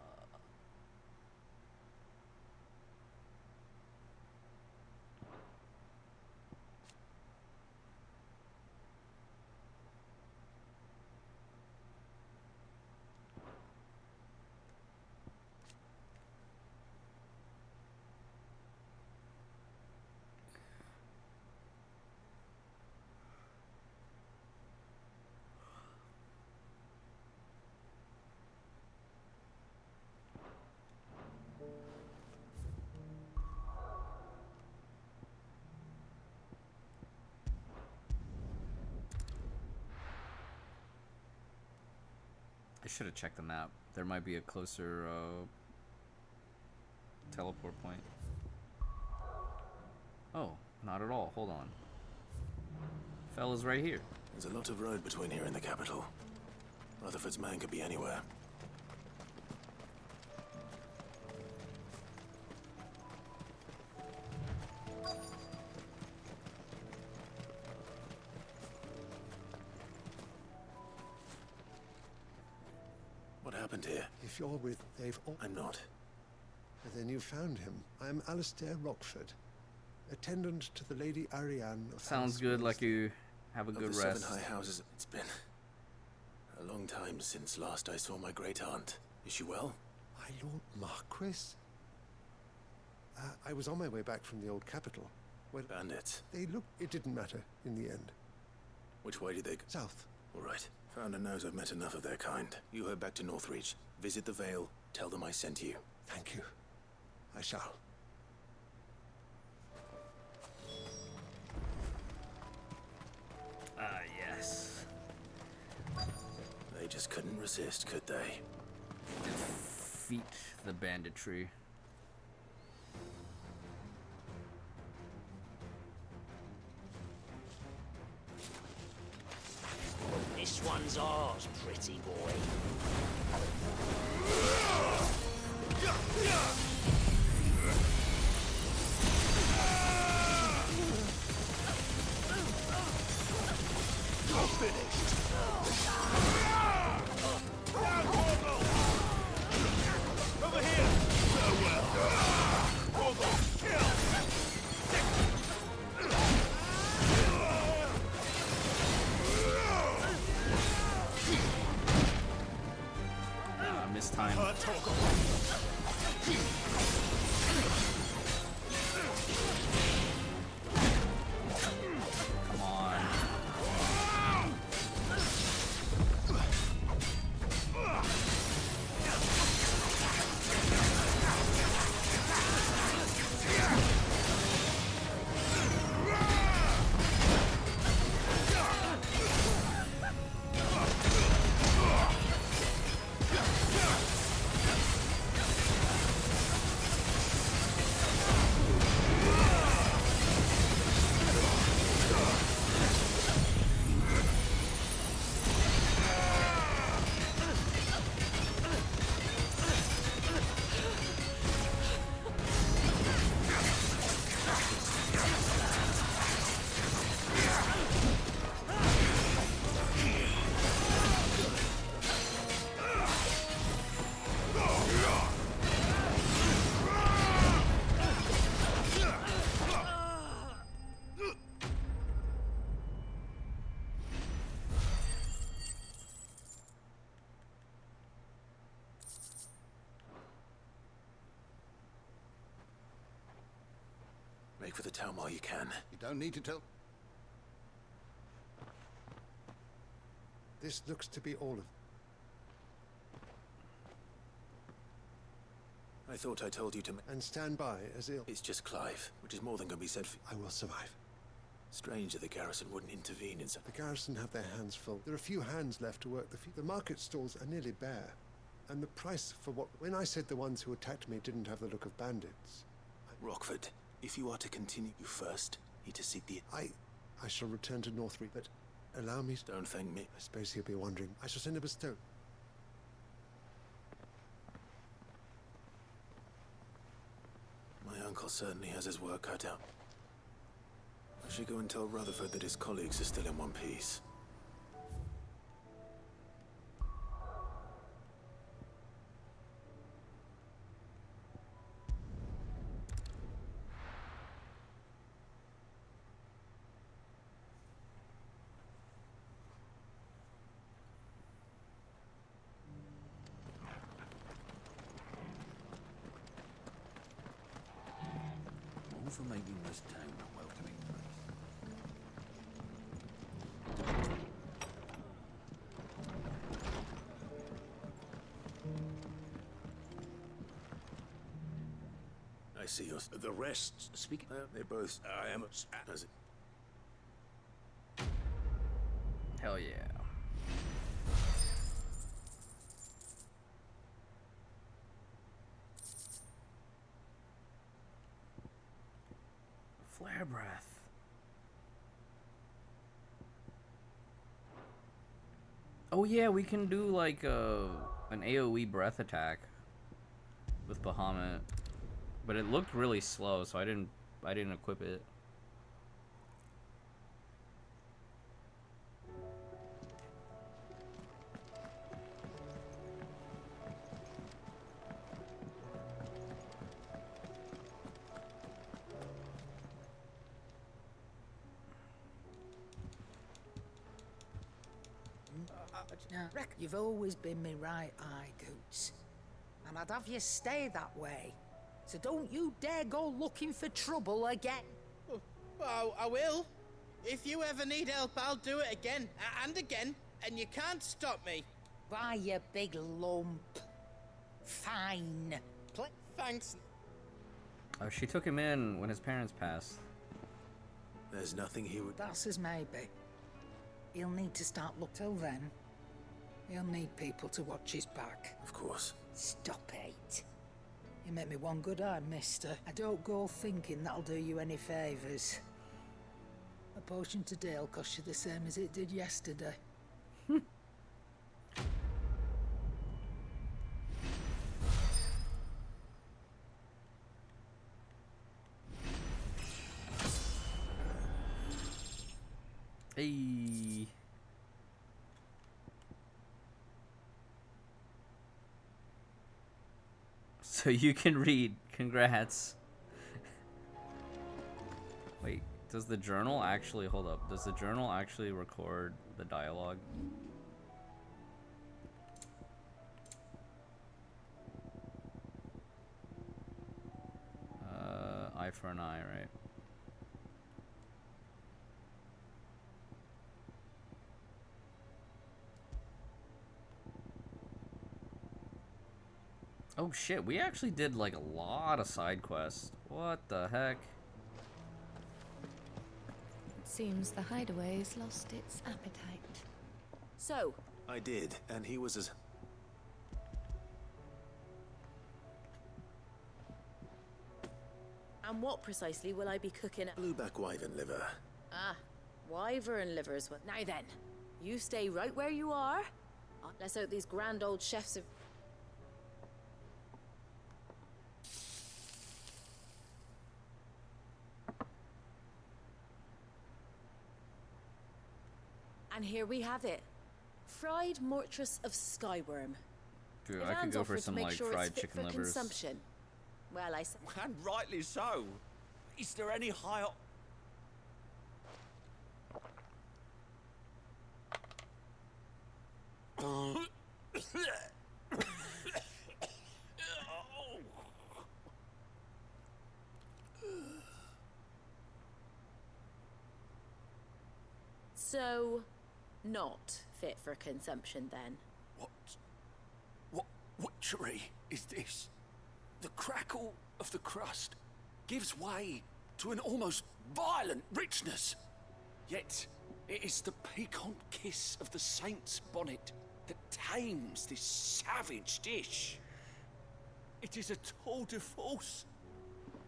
I should have checked the map. There might be a closer teleport point. Oh, not at all. Hold on. Fella's right here. There's a lot of road between here and the capital. Rutherford's man could be anywhere. What happened here? If you're with I'm not. Then you found him. I'm Alistair Rockford, attendant to the Lady Ariane of Sounds House good, West. like you have a Of good the rest. 7 high houses, it's been a long time since last I saw my great aunt. Is she well? My Lord Marquis? I was on my way back from the old capital. When Bandits. they looked, it didn't matter in the end. Which way did they go? South. All right. Founder knows I've met enough of their kind. You head back to Northreach. Visit the Vale. Tell them I sent you. Thank you. I shall. Ah, yes. They just couldn't resist, could they? Defeat the banditry. This one's ours, pretty boy. You're finished. Over here. Farewell. Orgo, kill. Missed time. Come on. Make for the town while you can. You don't need to tell. This looks to be all of... I thought I told you to... And stand by as ill. It's just Clive, which is more than can be said for... I will survive. Strange that the garrison wouldn't intervene in such... The garrison have their hands full. There are few hands left to work the market stalls are nearly bare. And the price for what... When I said the ones who attacked me didn't have the look of bandits... Rockford, if you are to continue, you first need to seek the... I shall return to Northreach, but allow me... Don't thank me. I suppose he'll be wondering. I shall send him a stone. My uncle certainly has his work cut out. I should go and tell Rutherford that his colleagues are still in one piece. For making this town a welcoming I see yours. The rest Speak. They both... I am... As it... Hell yeah. Flare breath. Oh yeah, we can do like an AoE breath attack with Bahamut, but it looked really slow, so I didn't equip it. You've always been me right eye, Goots. And I'd have you stay that way. So don't you dare go looking for trouble again. Well, I will. If you ever need help, I'll do it again and again, and you can't stop me. Why, you big lump. Fine. Thanks. Oh, she took him in when his parents passed. There's nothing he would... That's as maybe. He'll need to start look till then. He'll need people to watch his back. Of course. Stop it. You make me one good eye, mister. I don't go thinking that'll do you any favours. A potion today will cost you the same as it did yesterday. Hey. So you can read. Congrats. Wait, does the journal actually... Hold up. Does the journal actually record the dialogue? Eye for an eye, right? Oh shit, we actually did like a lot of side quests. What the heck? It seems the hideaway's lost its appetite. So? I did, and he was as... And what precisely will I be cooking? Blueback wyvern liver. Ah, wyvern livers. Now then, you stay right where you are. Let's hope these grand old chefs have... And here we have it. Fried mortress of skyworm. Dude, I could go for some like fried chicken livers. Consumption. Well, I said... And rightly so. Is there any high... So, not fit for consumption then? What witchery is this? The crackle of the crust gives way to an almost violent richness. Yet, it is the piquant kiss of the saint's bonnet that tames this savage dish. It is a tour de force.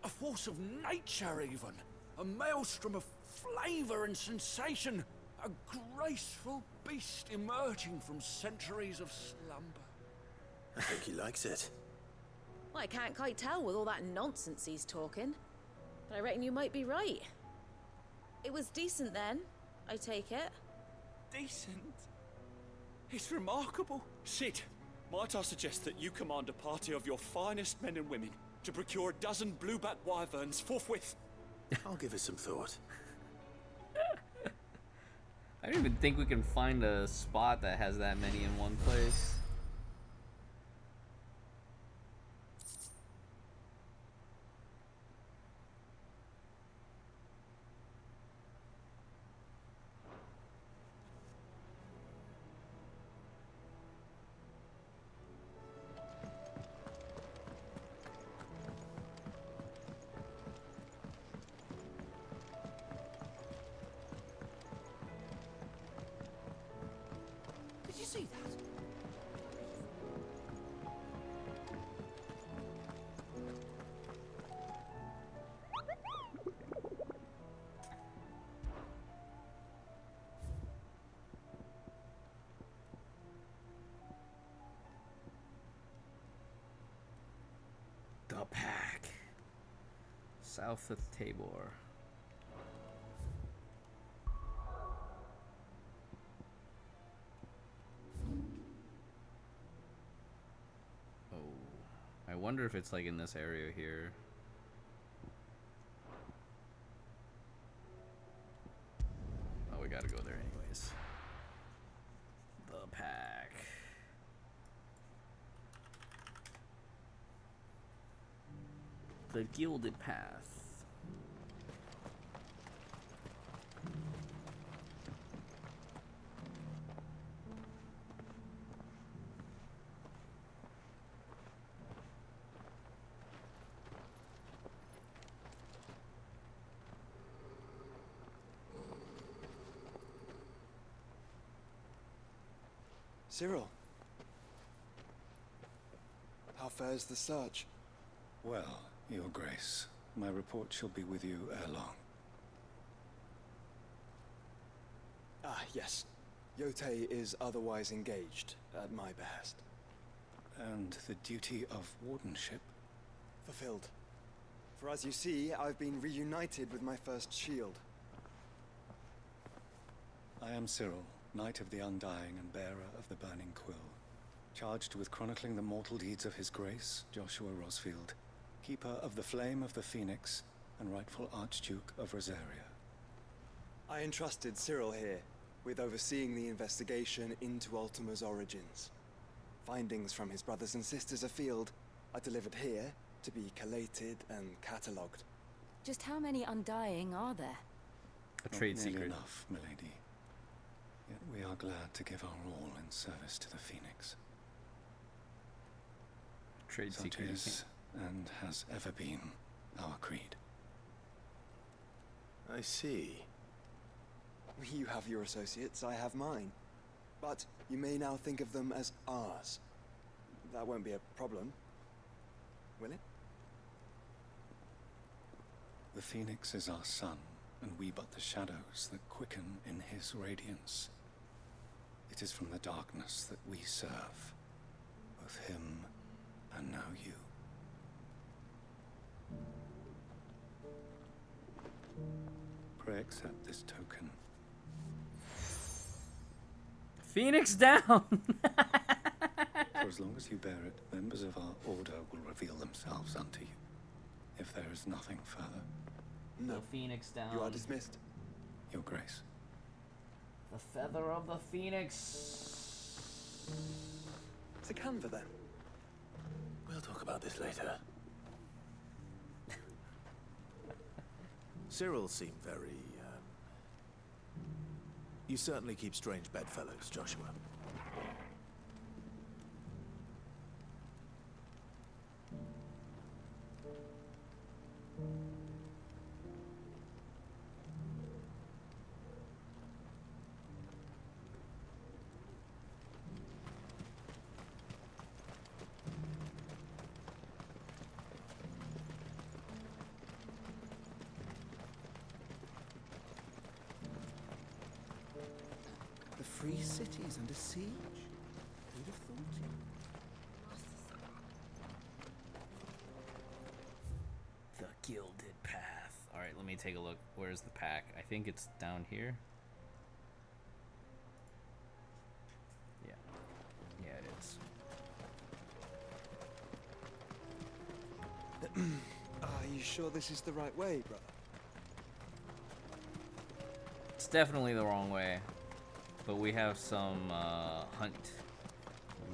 A force of nature, even. A maelstrom of flavour and sensation. A graceful beast emerging from centuries of slumber. I think he likes it. Well, I can't quite tell with all that nonsense he's talking. But I reckon you might be right. It was decent then, I take it. Decent? It's remarkable. Sid, might I suggest that you command a party of your finest men and women to procure a dozen blueback wyverns forthwith? I'll give it some thought. I don't even think we can find a spot that has that many in one place. Did you see that? The Pack. South of Tabor. Oh, I wonder if it's like in this area here. Oh, we gotta go there anyways. The Pack. The Gilded Path. Cyril. How fares the search? Well, Your Grace, my report shall be with you ere long. Ah, yes. Yotei is otherwise engaged, at my behest. And the duty of wardenship? Fulfilled. For as you see, I've been reunited with my first shield. I am Cyril, Knight of the Undying and bearer of the Burning Quill, charged with chronicling the mortal deeds of His Grace, Joshua Rosfield, Keeper of the Flame of the Phoenix and rightful Archduke of Rosaria. I entrusted Cyril here with overseeing the investigation into Ultima's origins. Findings from his brothers and sisters afield are delivered here to be collated and catalogued. Just how many Undying are there? A trade Not nearly secret. enough, milady. Yet we are glad to give our all in service to the Phoenix. Trade Such secret. is, and has ever been, our creed. I see. You have your associates, I have mine. But you may now think of them as ours. That won't be a problem, will it? The Phoenix is our sun, and we but the shadows that quicken in his radiance. It is from the darkness that we serve, both him and now you. Pray accept this token. Phoenix down! For as long as you bear it, members of our order will reveal themselves unto you, if there is nothing further. No. The Phoenix down. You are dismissed. Your Grace. The feather of the Phoenix. It's a Canva then. We'll talk about this later. Cyril seemed very, You certainly keep strange bedfellows, Joshua. 3 cities under siege. Who'd have thought it? The Gilded Path. Alright, let me take a look. Where's the pack? I think it's down here. Yeah. Yeah, it is. Are you sure this is the right way, brother? It's definitely the wrong way. But we have some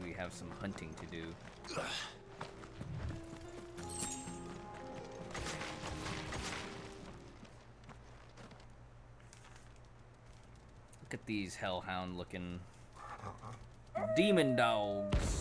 we have some hunting to do. Look at these hellhound looking demon dogs.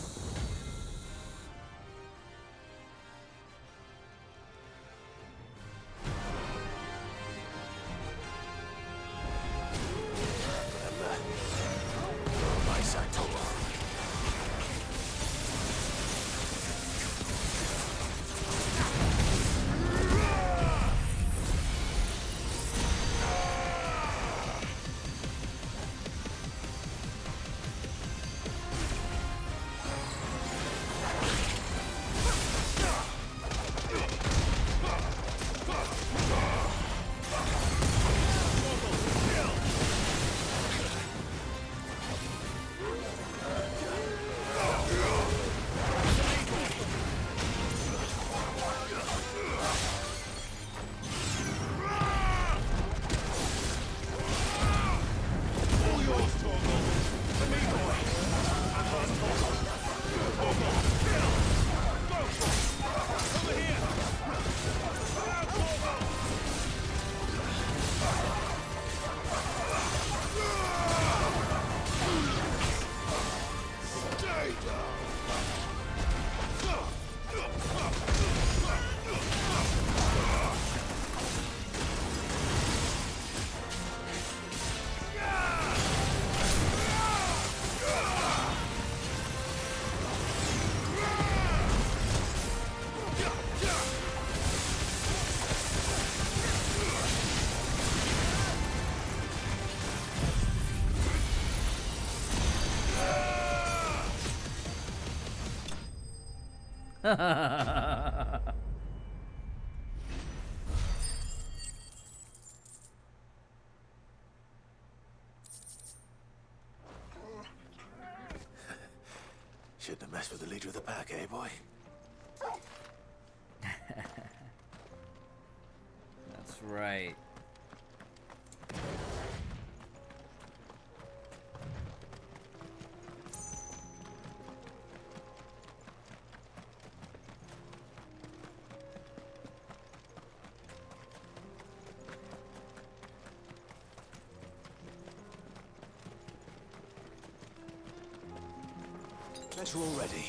Shouldn't have messed with the leader of the pack, eh, boy? That's right. Guess we're all ready.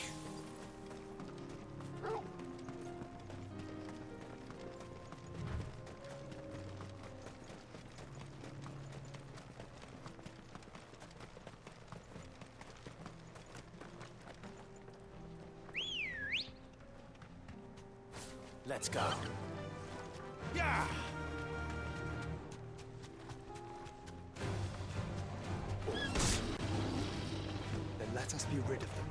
Let's go. Yeah! Then let us be rid of them.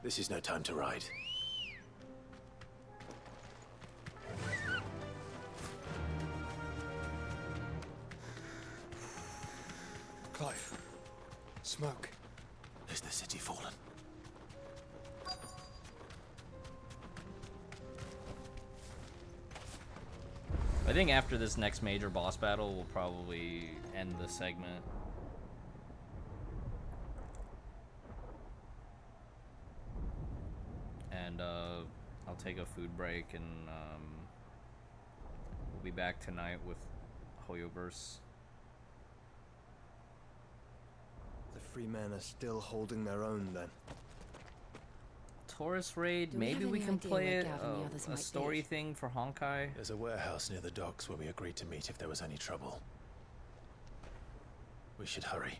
This is no time to ride. Clive. Smoke. Is the city fallen? I think after this next major boss battle, we'll probably end the segment. And I'll take a food break, and we'll be back tonight with Hoyoverse. The free men are still holding their own then. Taurus raid, Do we maybe have we any can idea play where it, Gav and the others a might story be? thing for Honkai. There's a warehouse near the docks where we agreed to meet if there was any trouble. We should hurry.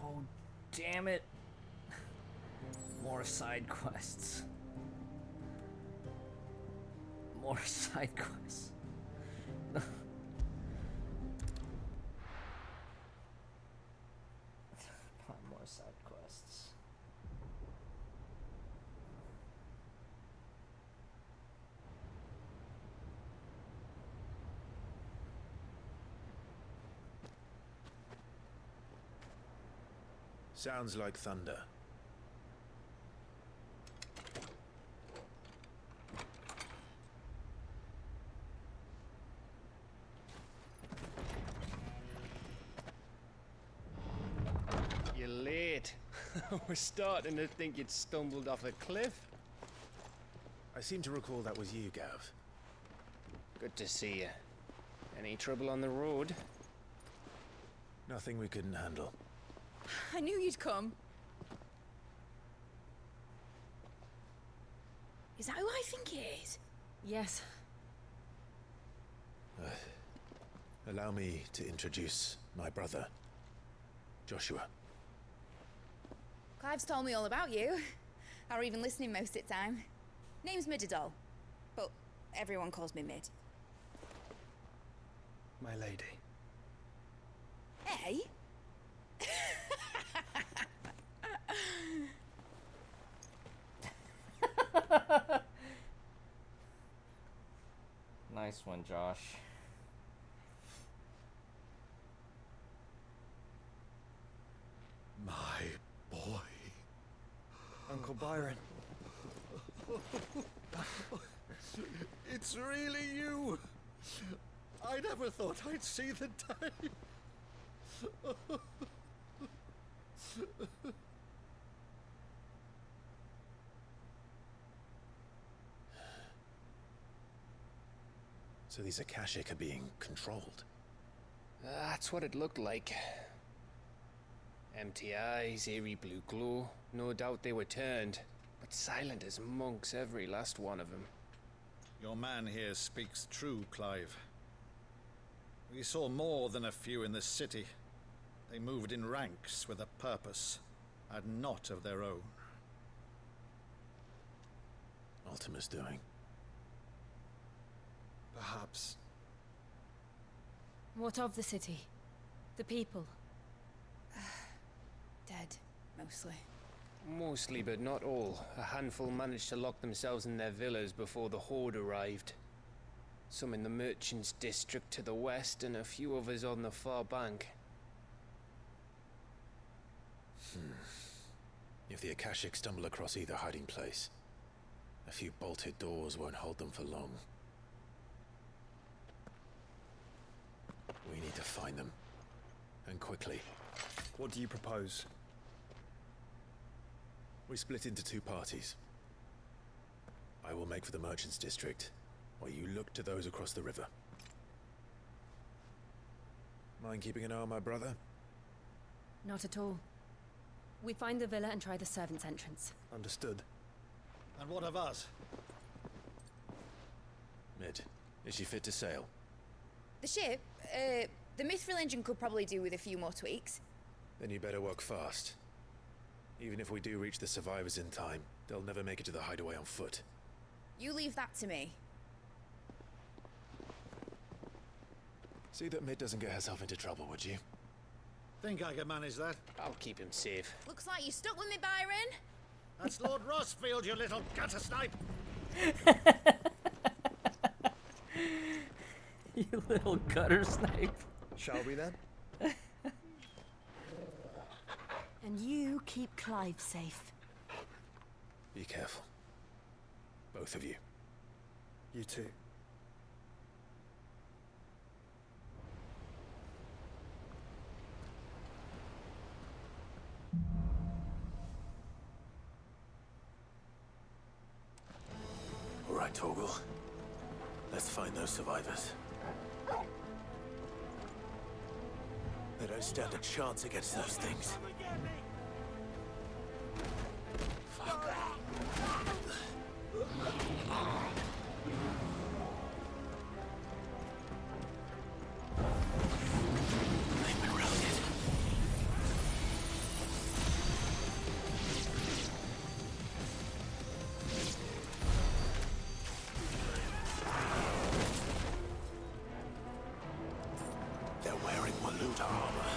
Oh, damn it. More side quests. More side quests. More side quests. Sounds like thunder. You're late. We're starting to think you'd stumbled off a cliff. I seem to recall that was you, Gav. Good to see you. Any trouble on the road? Nothing we couldn't handle. I knew you'd come. Is that who I think it is? Yes. Allow me to introduce my brother, Joshua. Clive's told me all about you. Or even listening most of the time. Name's Midadol, but everyone calls me Mid. My lady. Hey? Nice one, Josh. My boy. Uncle Byron. It's really you. I never thought I'd see the day. So these Akashic are being controlled. That's what it looked like. Empty eyes, eerie blue glow. No doubt they were turned, but silent as monks, every last one of them. Your man here speaks true, Clive. We saw more than a few in this city. They moved in ranks with a purpose, and not of their own. Ultima's doing. Perhaps. What of the city? The people? Dead, mostly. Mostly, but not all. A handful managed to lock themselves in their villas before the Horde arrived. Some in the Merchants' District to the west, and a few others on the far bank. If the Akashic stumble across either hiding place, a few bolted doors won't hold them for long. We need to find them. And quickly. What do you propose? We split into two parties. I will make for the Merchants' District, while you look to those across the river. Mind keeping an eye on my brother? Not at all. We find the villa and try the servants' entrance. Understood. And what of us? Mid, is she fit to sail? The ship, the Mithril engine could probably do with a few more tweaks. Then you better work fast. Even if we do reach the survivors in time, they'll never make it to the hideaway on foot. You leave that to me. See that Mid doesn't get herself into trouble, would you? Think I can manage that? I'll keep him safe. Looks like you stuck with me, Byron. That's Lord Rossfield, you little gutter snipe! You little gutter snipe. Shall we then? And you keep Clive safe. Be careful. Both of you. You too. All right, Torgal. Let's find those survivors. They don't stand a chance against those things. They've been routed. They're wearing Waluda armor.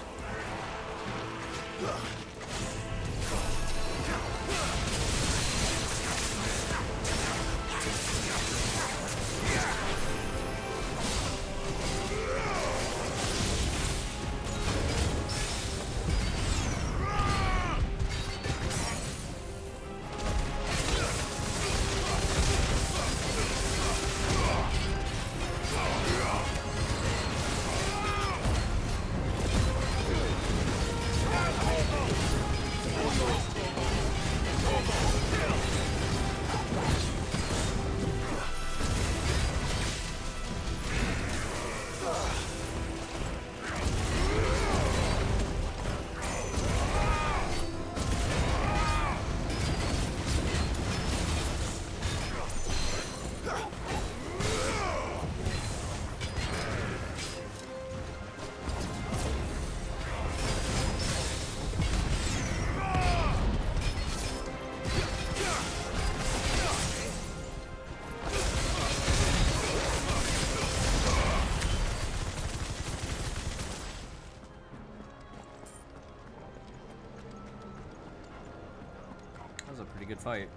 That was a pretty good fight.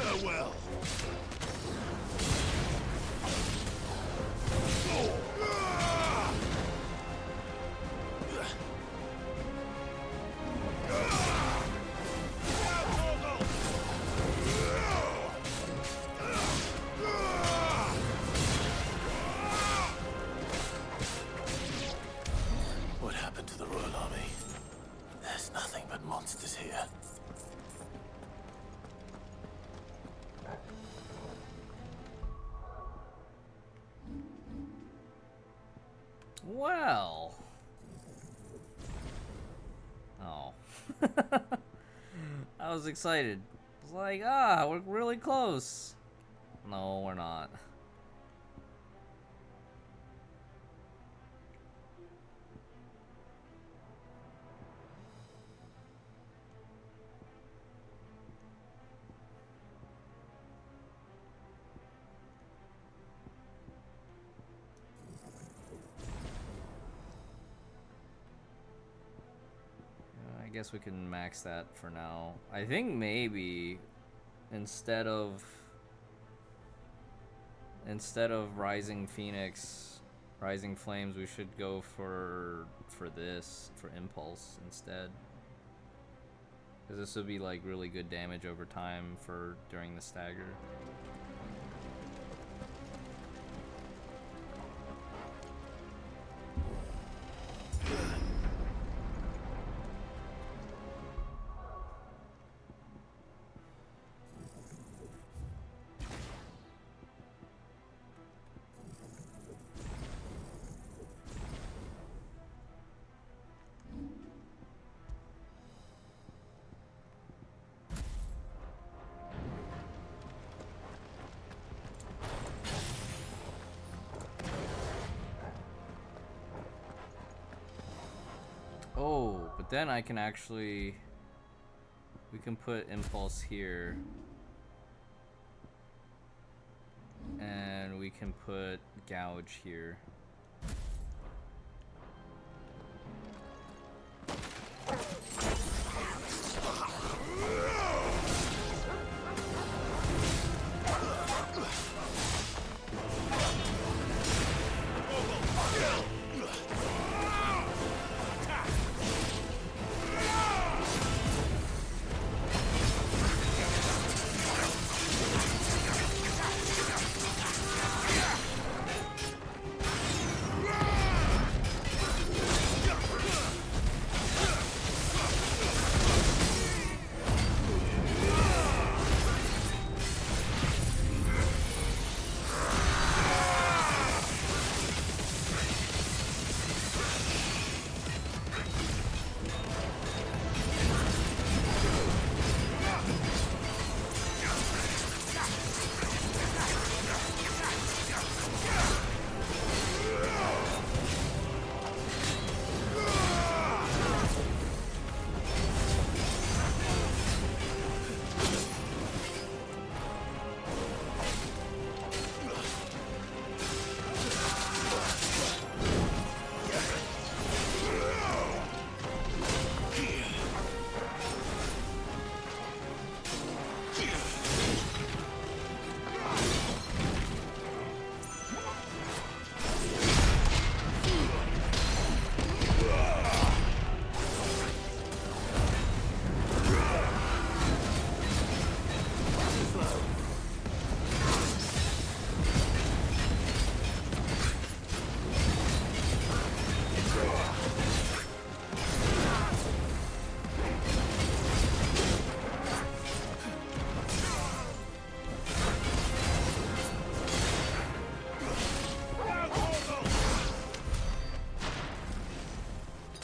Farewell. What happened to the Royal Army? There's nothing but monsters here. Well, I was excited. I was like, ah, we're really close. No, we're not. I guess we can max that for now. I think maybe instead of Rising Phoenix, Rising Flames, we should go for Impulse instead. Because this would be like really good damage over time for during the stagger. Oh, but then I can actually... We can put Impulse here. And we can put Gouge here.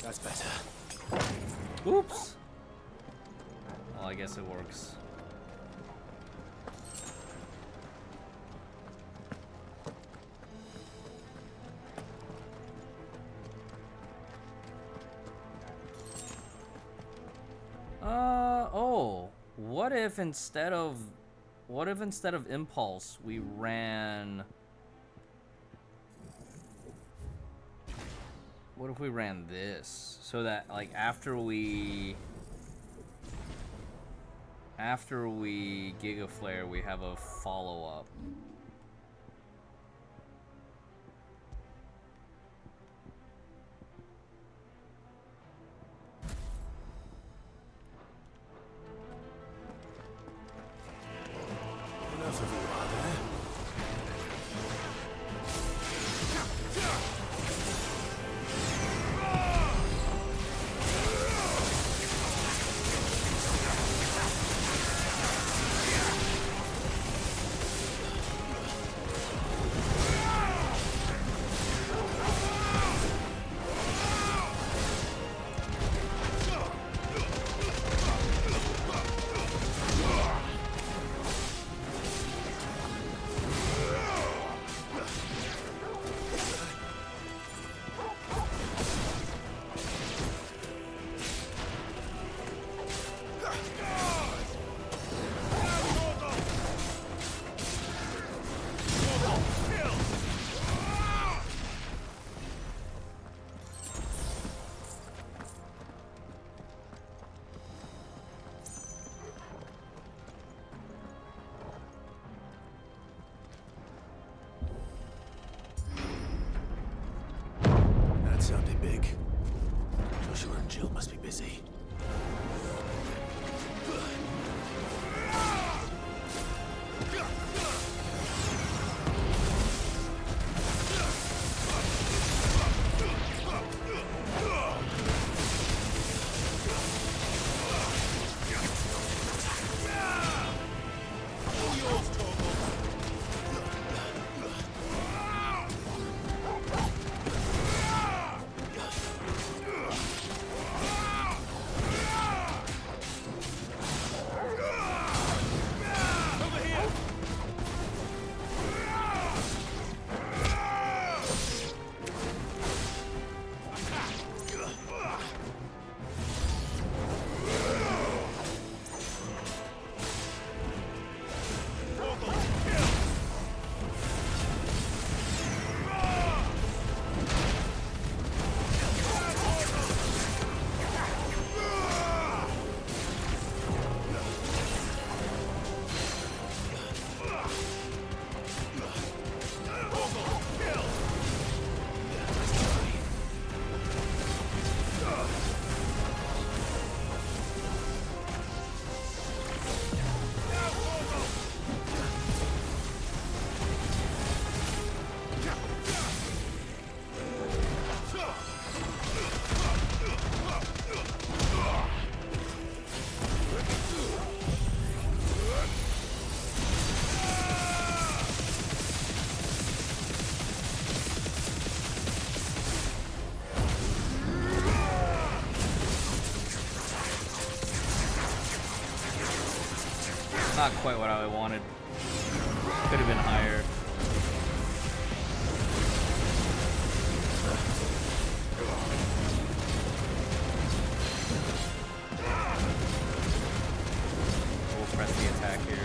That's better. Oops. Well, I guess it works. Oh, what if instead of Impulse we ran... What if we ran this? So that, like, after we Giga Flare, we have a follow-up. Enough of you, are there? busy. Not quite what I wanted. Could have been higher. We'll press the attack here.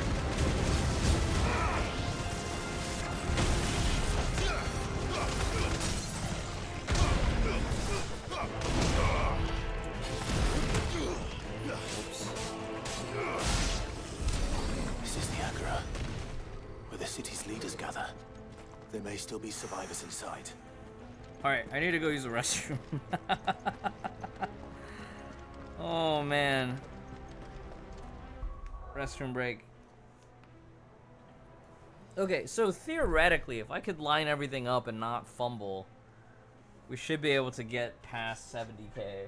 City's leaders gather. There may still be survivors inside. Alright, I need to go use the restroom. Oh man. Restroom break. Okay, so theoretically, if I could line everything up and not fumble, we should be able to get past 70k.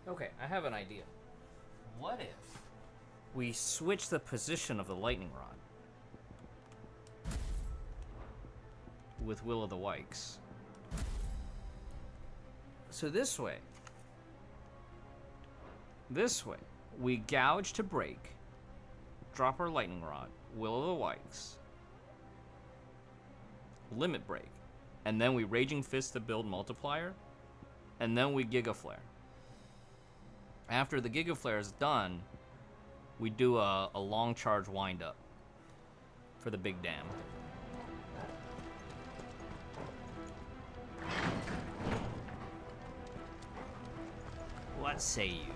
Okay, I have an idea. What if we switch the position of the lightning rod? with Will of the Wykes. So this way, we gouge to break, drop our lightning rod, Will of the Wykes, limit break, and then we Raging Fist to build multiplier, and then we Giga Flare. After the Giga Flare is done, we do a long charge wind up for the big dam. What say you?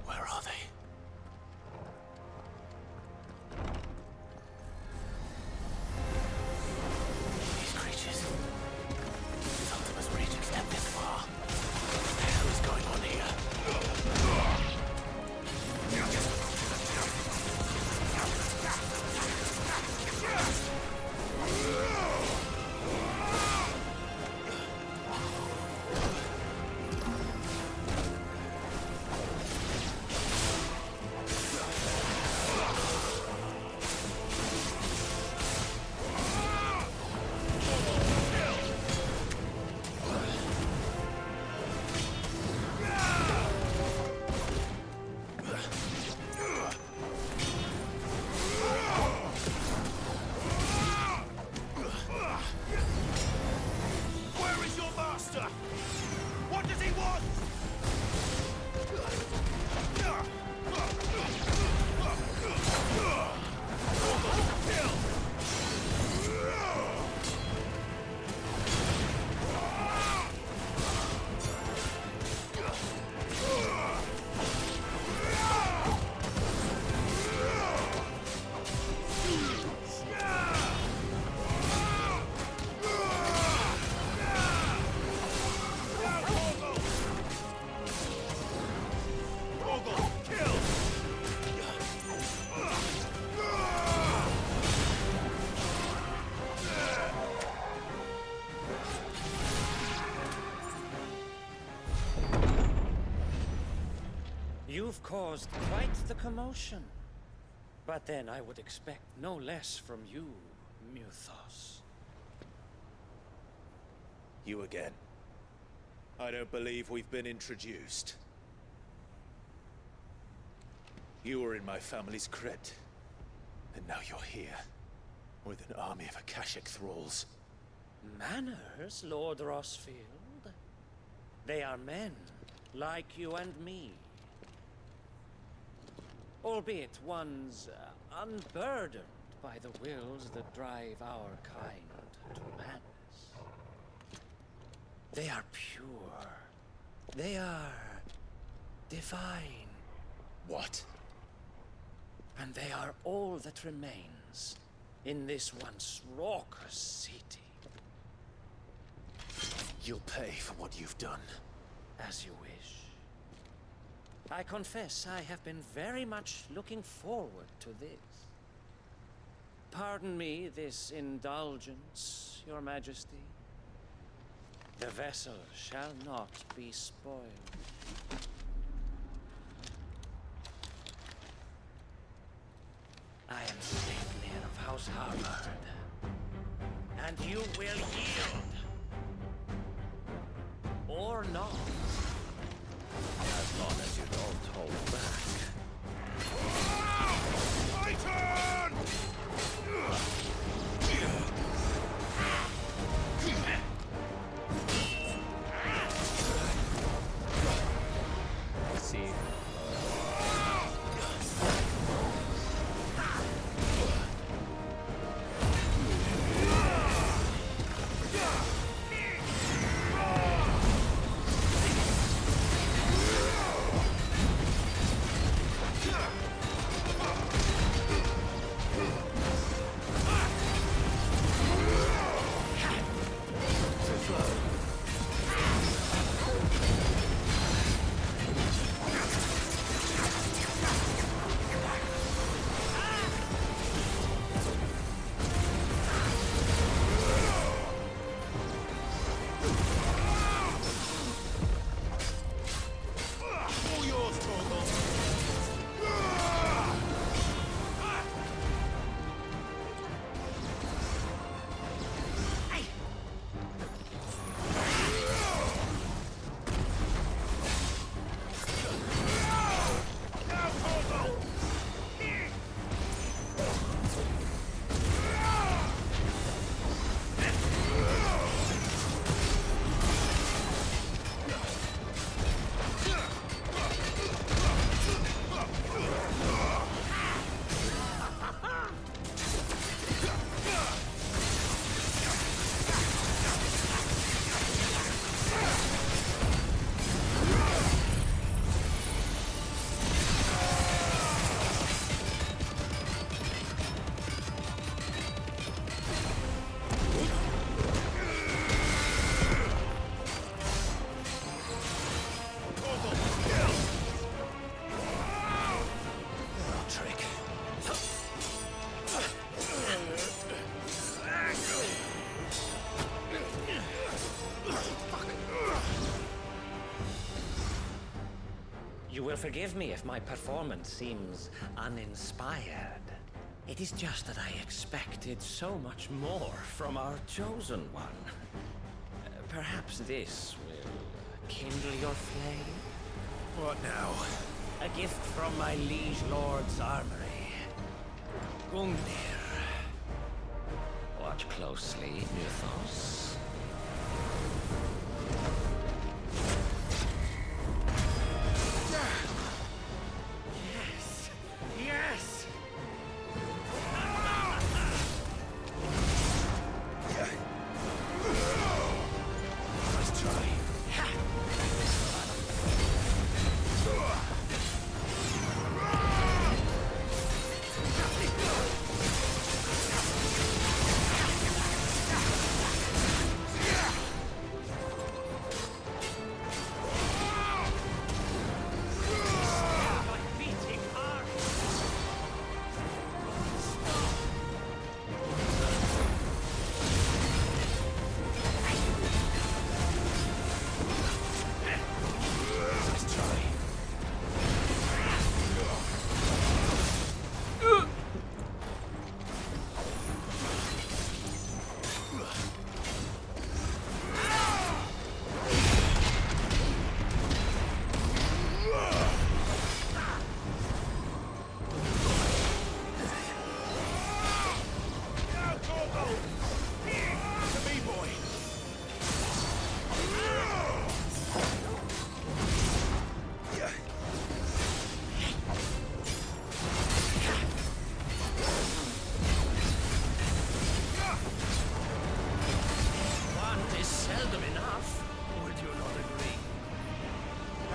Where are they? These creatures. Does Ultima's reach extend this far? What the hell is going on here? Where is your master? What does he want? You've caused quite the commotion. But then I would expect no less from you, Muthos. You again. I don't believe we've been introduced. You were in my family's crypt. And now you're here. With an army of Akashic thralls. Manners, Lord Rosfield? They are men, like you and me. Albeit ones unburdened by the wills that drive our kind to madness. They are pure. They are divine. What? And they are all that remains in this once raucous city. You'll pay for what you've done. As you wish. I confess I have been very much looking forward to this. Pardon me this indulgence, Your Majesty. The vessel shall not be spoiled. I am Sleipnir of House Harvard, and you will yield. Or not. As long as you don't hold back. My turn! Let's see. forgive me if my performance seems uninspired. It is just that I expected so much more from our chosen one. Perhaps this will kindle your flame? What now? A gift from my liege lord's armory. Gungnir. Watch closely, Mythos. Yes! Yes! Let's try.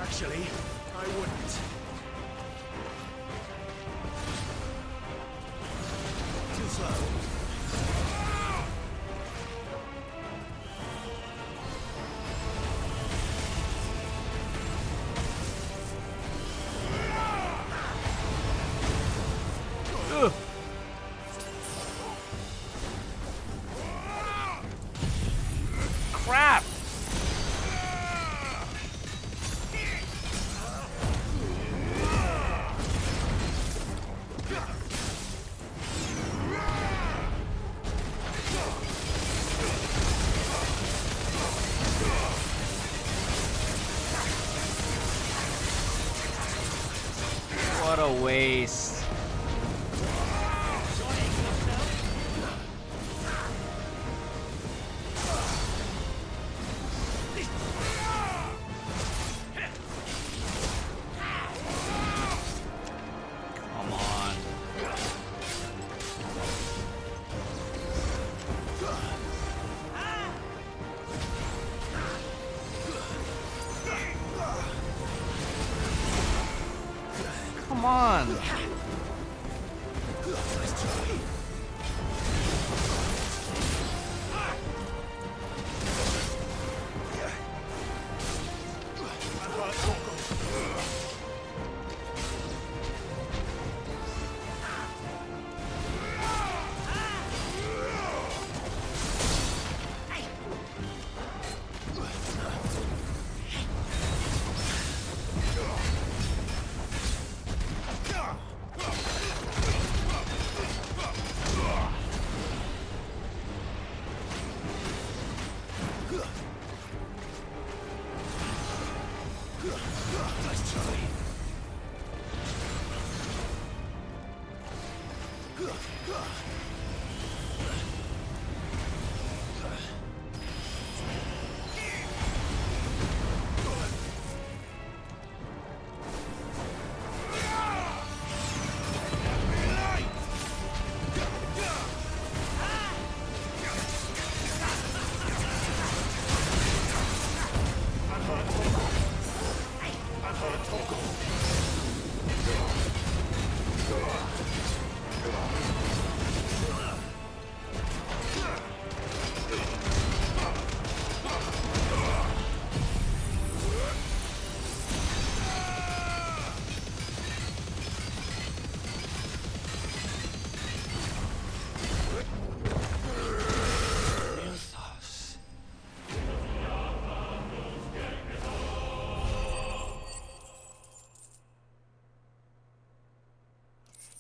Actually, I wouldn't. Too slow. Crap! What a waste. Come on. Come on.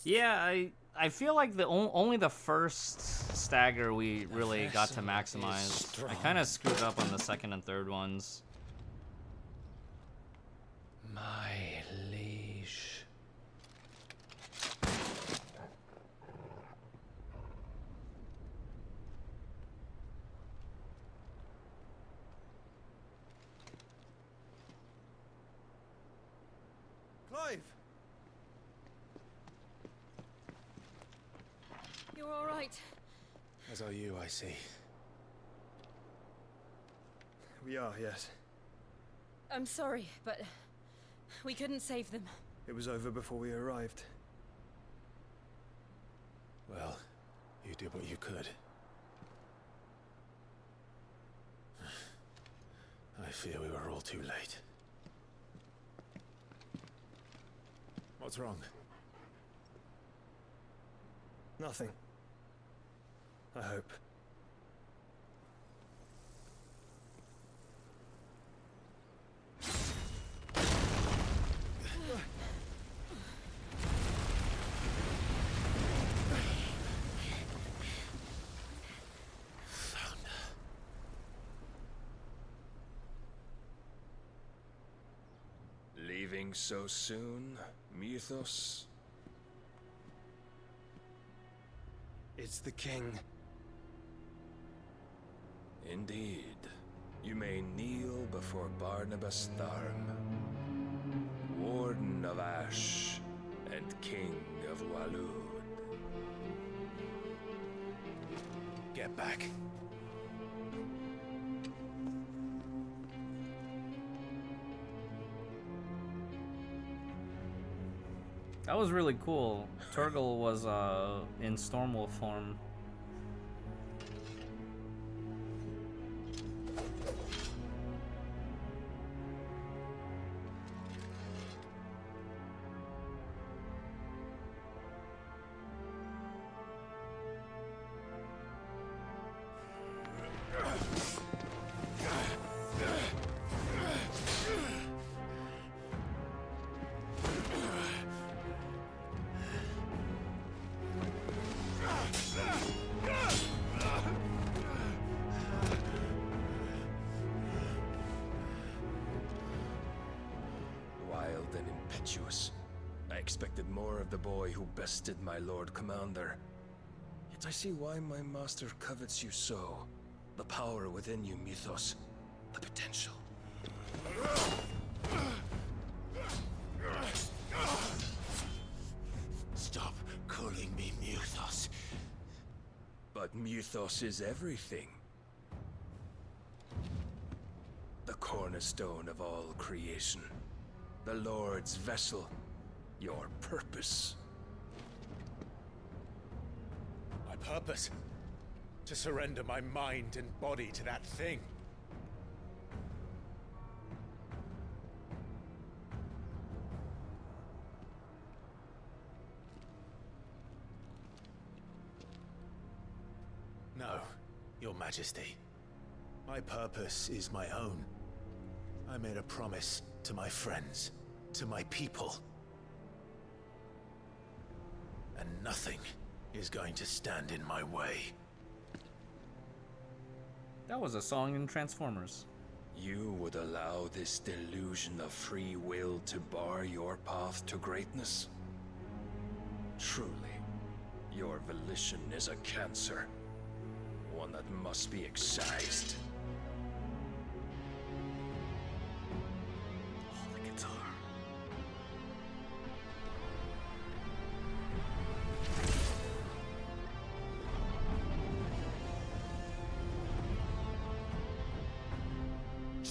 Yeah, I feel like only the first stagger we really got to maximize. I kind of screwed up on the second and third ones. My liege. Clive! You're all right. As are you, I see. We are, yes. I'm sorry, but we couldn't save them. It was over before we arrived. Well, you did what you could. I fear we were all too late. What's wrong? Nothing. I hope. Leaving so soon, Mythos? It's the king. Indeed. You may kneel before Barnabas Tharm, Warden of Ash and King of Walud. Get back. That was really cool. Turgle was in Stormwolf form. Wild and impetuous. I expected more of the boy who bested my Lord Commander. Yet I see why my master covets you so. The power within you, Mythos. The potential. Stop calling me Mythos. But Mythos is everything. The cornerstone of all creation. The Lord's vessel. Your purpose. My purpose? To surrender my mind and body to that thing. No, Your Majesty. My purpose is my own. I made a promise to my friends, to my people. And nothing is going to stand in my way. That was a song in Transformers. You would allow this delusion of free will to bar your path to greatness? Truly, your volition is a cancer. One that must be excised. Oh, the guitar.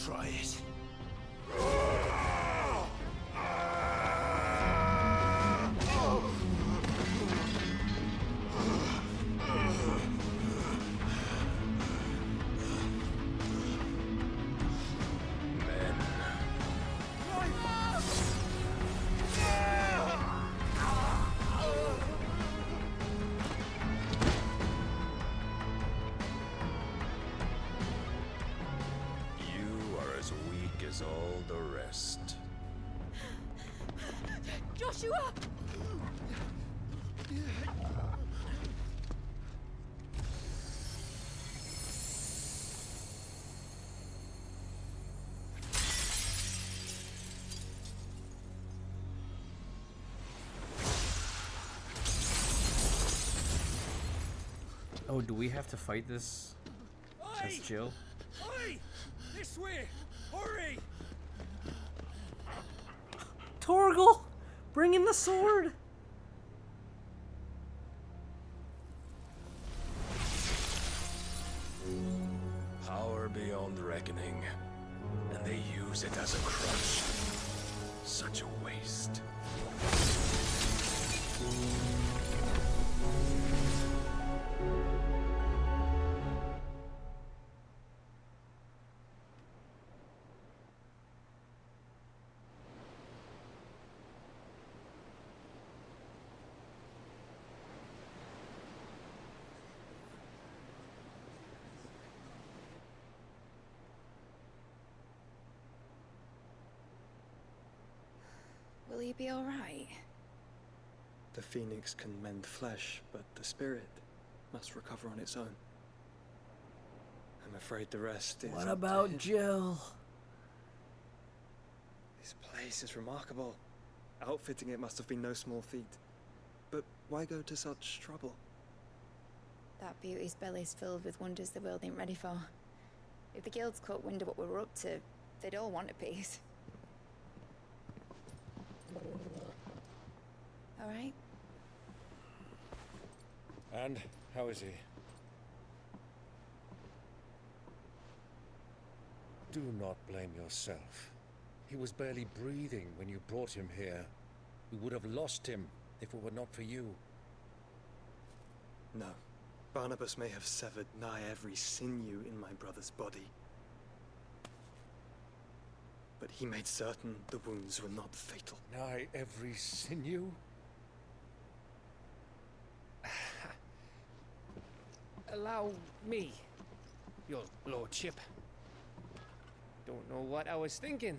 Try it. All the rest. Joshua! Oh, do we have to fight this as Jill? Oi! This way! Hurry! Torgal! Bring in the sword! Power beyond reckoning, and they use it as a crutch. Such a waste. Will you be alright? The phoenix can mend flesh, but the spirit must recover on its own. I'm afraid the rest is... What about Jill? This place is remarkable. Outfitting it must have been no small feat. But why go to such trouble? That beauty's belly's filled with wonders the world ain't ready for. If the guilds caught wind of what we were up to, they'd all want a piece. Alright? And how is he? Do not blame yourself. He was barely breathing when you brought him here. We would have lost him if it were not for you. No. Barnabas may have severed nigh every sinew in my brother's body. But he made certain the wounds were not fatal. Nigh every sinew? Allow me, your lordship. Don't know what I was thinking,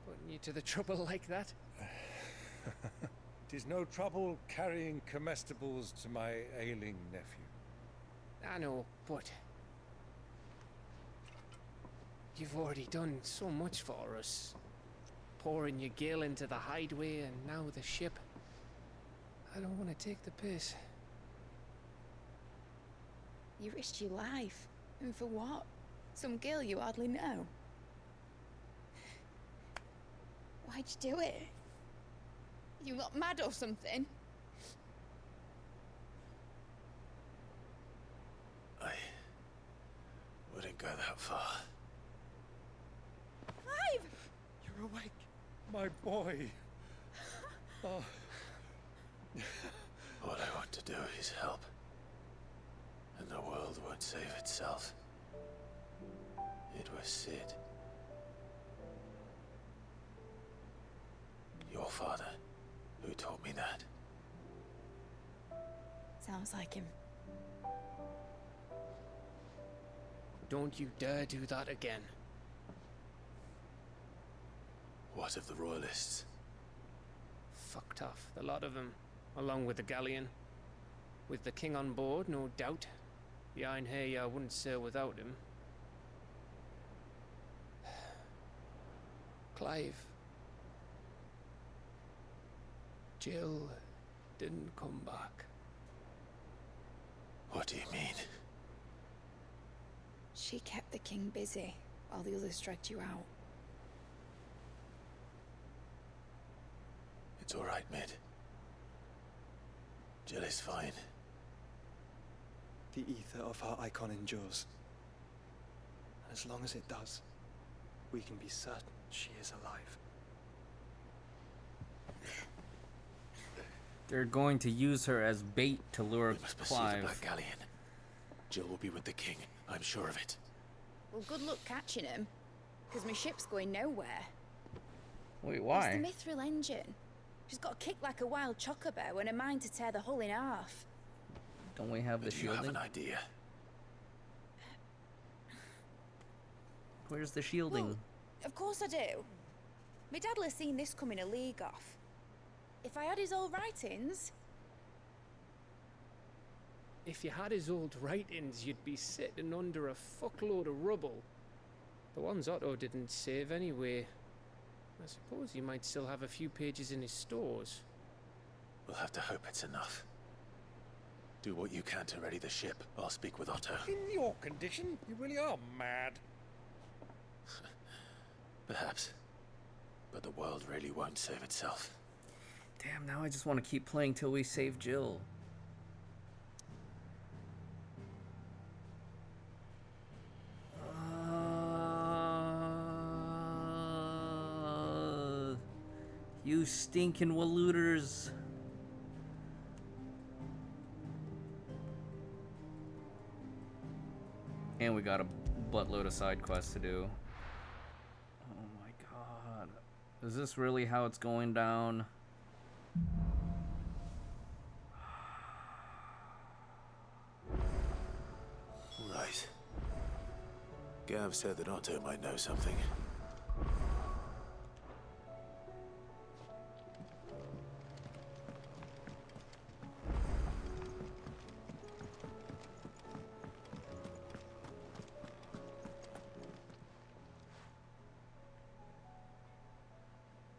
putting you to the trouble like that. 'Tis no trouble carrying comestibles to my ailing nephew. I know, but you've already done so much for us. Pouring your gill into the hideaway and now the ship. I don't want to take the piss. You risked your life. And for what? Some girl you hardly know. Why'd you do it? You not mad or something? I wouldn't go that far. Clive! You're awake, my boy. Oh. All I want to do is help. And the world won't save itself. It was Sid. Your father, who taught me that. Sounds like him. Don't you dare do that again. What of the royalists? Fucked off, the lot of them, along with the galleon. With the king on board, no doubt. Behind here, I wouldn't sail without him. Clive. Jill didn't come back. What do you mean? She kept the king busy while the others dragged you out. It's all right, Mid. Jill is fine. The ether of her icon endures. And as long as it does, we can be certain she is alive. They're going to use her as bait to lure We must pursue the Clive. Black Galleon. Jill will be with the king, I'm sure of it. Well, good luck catching him, because my ship's going nowhere. Wait, why? It's the Mithril engine. She's got a kick like a wild chocobo and a mind to tear the hull in half. Don't we have the Do you have shielding? an idea? Where's the shielding? Well, of course I do. My dad'll have seen this coming a league off. If I had his old writings... If you had his old writings, you'd be sitting under a fuckload of rubble. The ones Otto didn't save anyway. I suppose he might still have a few pages in his stores. We'll have to hope it's enough. Do what you can to ready the ship. I'll speak with Otto. In your condition, you really are mad. Perhaps. But the world really won't save itself. Damn, now I just want to keep playing till we save Jill. You stinking walooters. And we got a buttload of side quests to do. Oh my god. Is this really how it's going down? Right. Gav said that Otto might know something.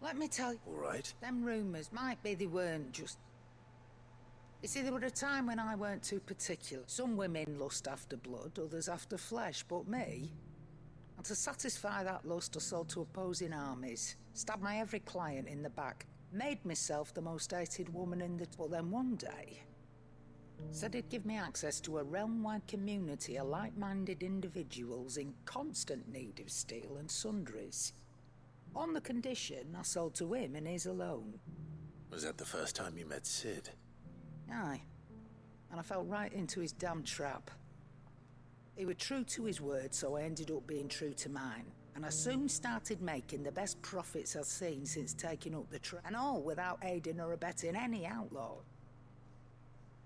Let me tell you. All right. Them rumours might be they weren't just... You see, there were a time when I weren't too particular. Some women lust after blood, others after flesh, but me... And to satisfy that lust, I sold to opposing armies, stabbed my every client in the back, made myself the most hated woman in the... But then one day, said he'd give me access to a realm-wide community of like-minded individuals in constant need of steel and sundries. On the condition I sold to him and his alone. Was that the first time you met Sid? Aye. And I fell right into his damn trap. He was true to his word, so I ended up being true to mine. And I soon started making the best profits I've seen since taking up the trap. And all without aiding or abetting any outlaw.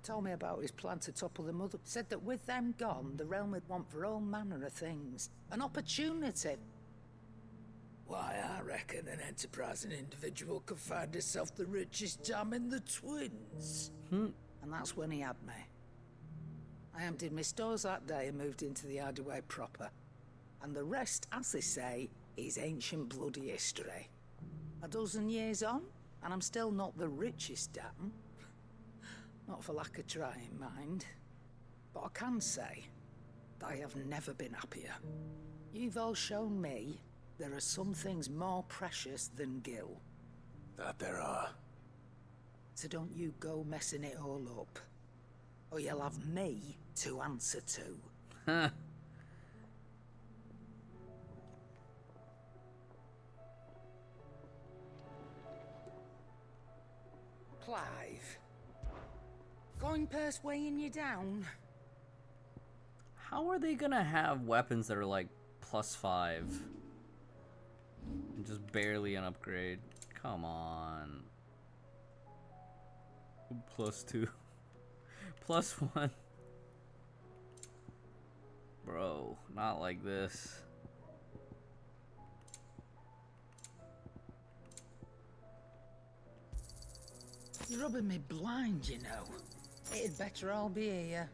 Told me about his plan to topple the mother. Said that with them gone, the realm would want for all manner of things. An opportunity. Why, I reckon an enterprising individual could find himself the richest dam in the Twins. And that's when he had me. I emptied my stores that day and moved into the hideaway proper. And the rest, as they say, is ancient bloody history. A dozen years on, and I'm still not the richest dam. Not for lack of trying, mind. But I can say that I have never been happier. You've all shown me there are some things more precious than Gil. That there are. So don't you go messing it all up. Or you'll have me to answer to. Clive. Going purse weighing you down? How are they gonna have weapons that are like +5? And just barely an upgrade. Come on. +2. +1. Bro, not like this. You're rubbing me blind, you know. It'd better all be here.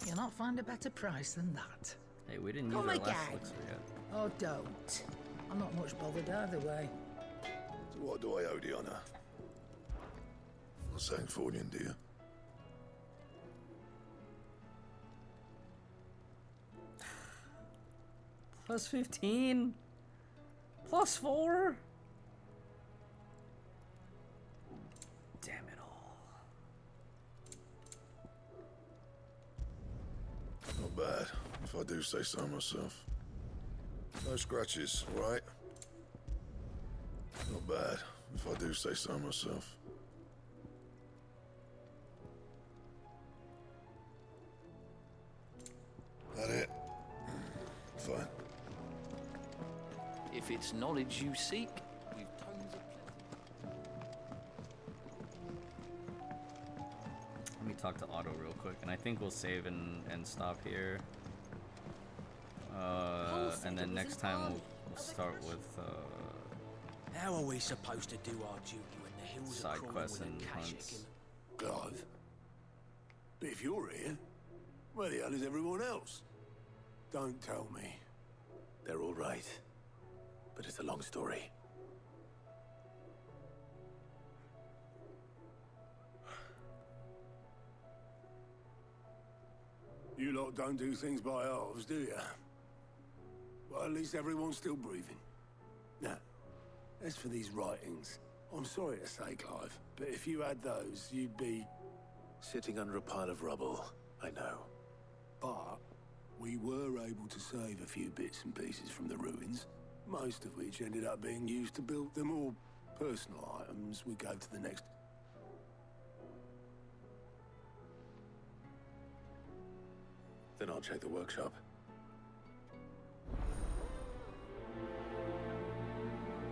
You'll not find a better price than that. Hey, we didn't use our last elixir yet. Oh, don't. I'm not much bothered either way. So what do I owe the honor? Not saying Fornian, do you? +15? +4? Damn it all. Not bad, if I do say so myself. No scratches, right? Not bad, if I do say so myself. That it? Fine. If it's knowledge you seek, we've tones of plenty. Let me talk to Otto real quick, and I think we'll save and stop here. And then next time we'll start with How are we supposed to do our duty when the hills are side crawling quests with and a hunts. Clive. But if you're here, where the hell is everyone else? Don't tell me. They're all right. But it's a long story. You lot don't do things by halves, do you? Well, at least everyone's still breathing. Now, as for these writings, I'm sorry to say, Clive, but if you had those, you'd be... Sitting under a pile of rubble, I know. But we were able to save a few bits and pieces from the ruins, most of which ended up being used to build the more personal items we go to the next... Then I'll check the workshop.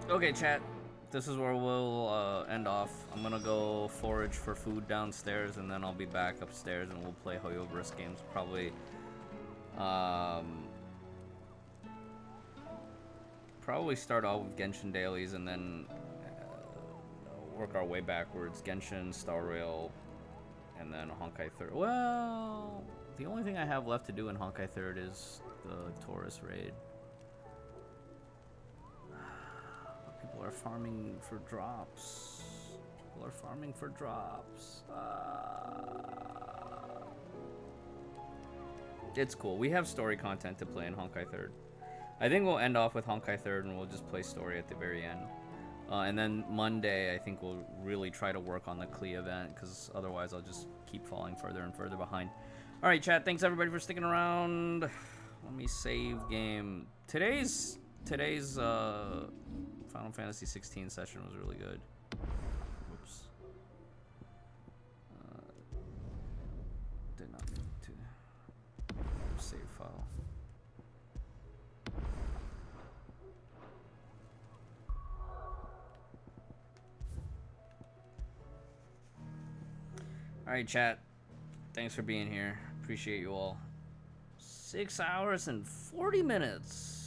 Okay, chat. This is where we'll end off. I'm gonna go forage for food downstairs, and then I'll be back upstairs, and we'll play Hoyoverse games. Probably start off with Genshin dailies, and then work our way backwards. Genshin, Star Rail, and then Honkai 3rd. Well, the only thing I have left to do in Honkai 3rd is the Taurus raid. People are farming for drops. People are farming for drops. It's cool. We have story content to play in Honkai 3rd. I think we'll end off with Honkai 3rd and we'll just play story at the very end. And then Monday, I think we'll really try to work on the Klee event, because otherwise I'll just keep falling further and further behind. Alright, chat. Thanks everybody for sticking around. Let me save game. Today's Final Fantasy 16 session was really good. Whoops. Did not mean to save file. Alright, chat. Thanks for being here. Appreciate you all. 6 hours and 40 minutes.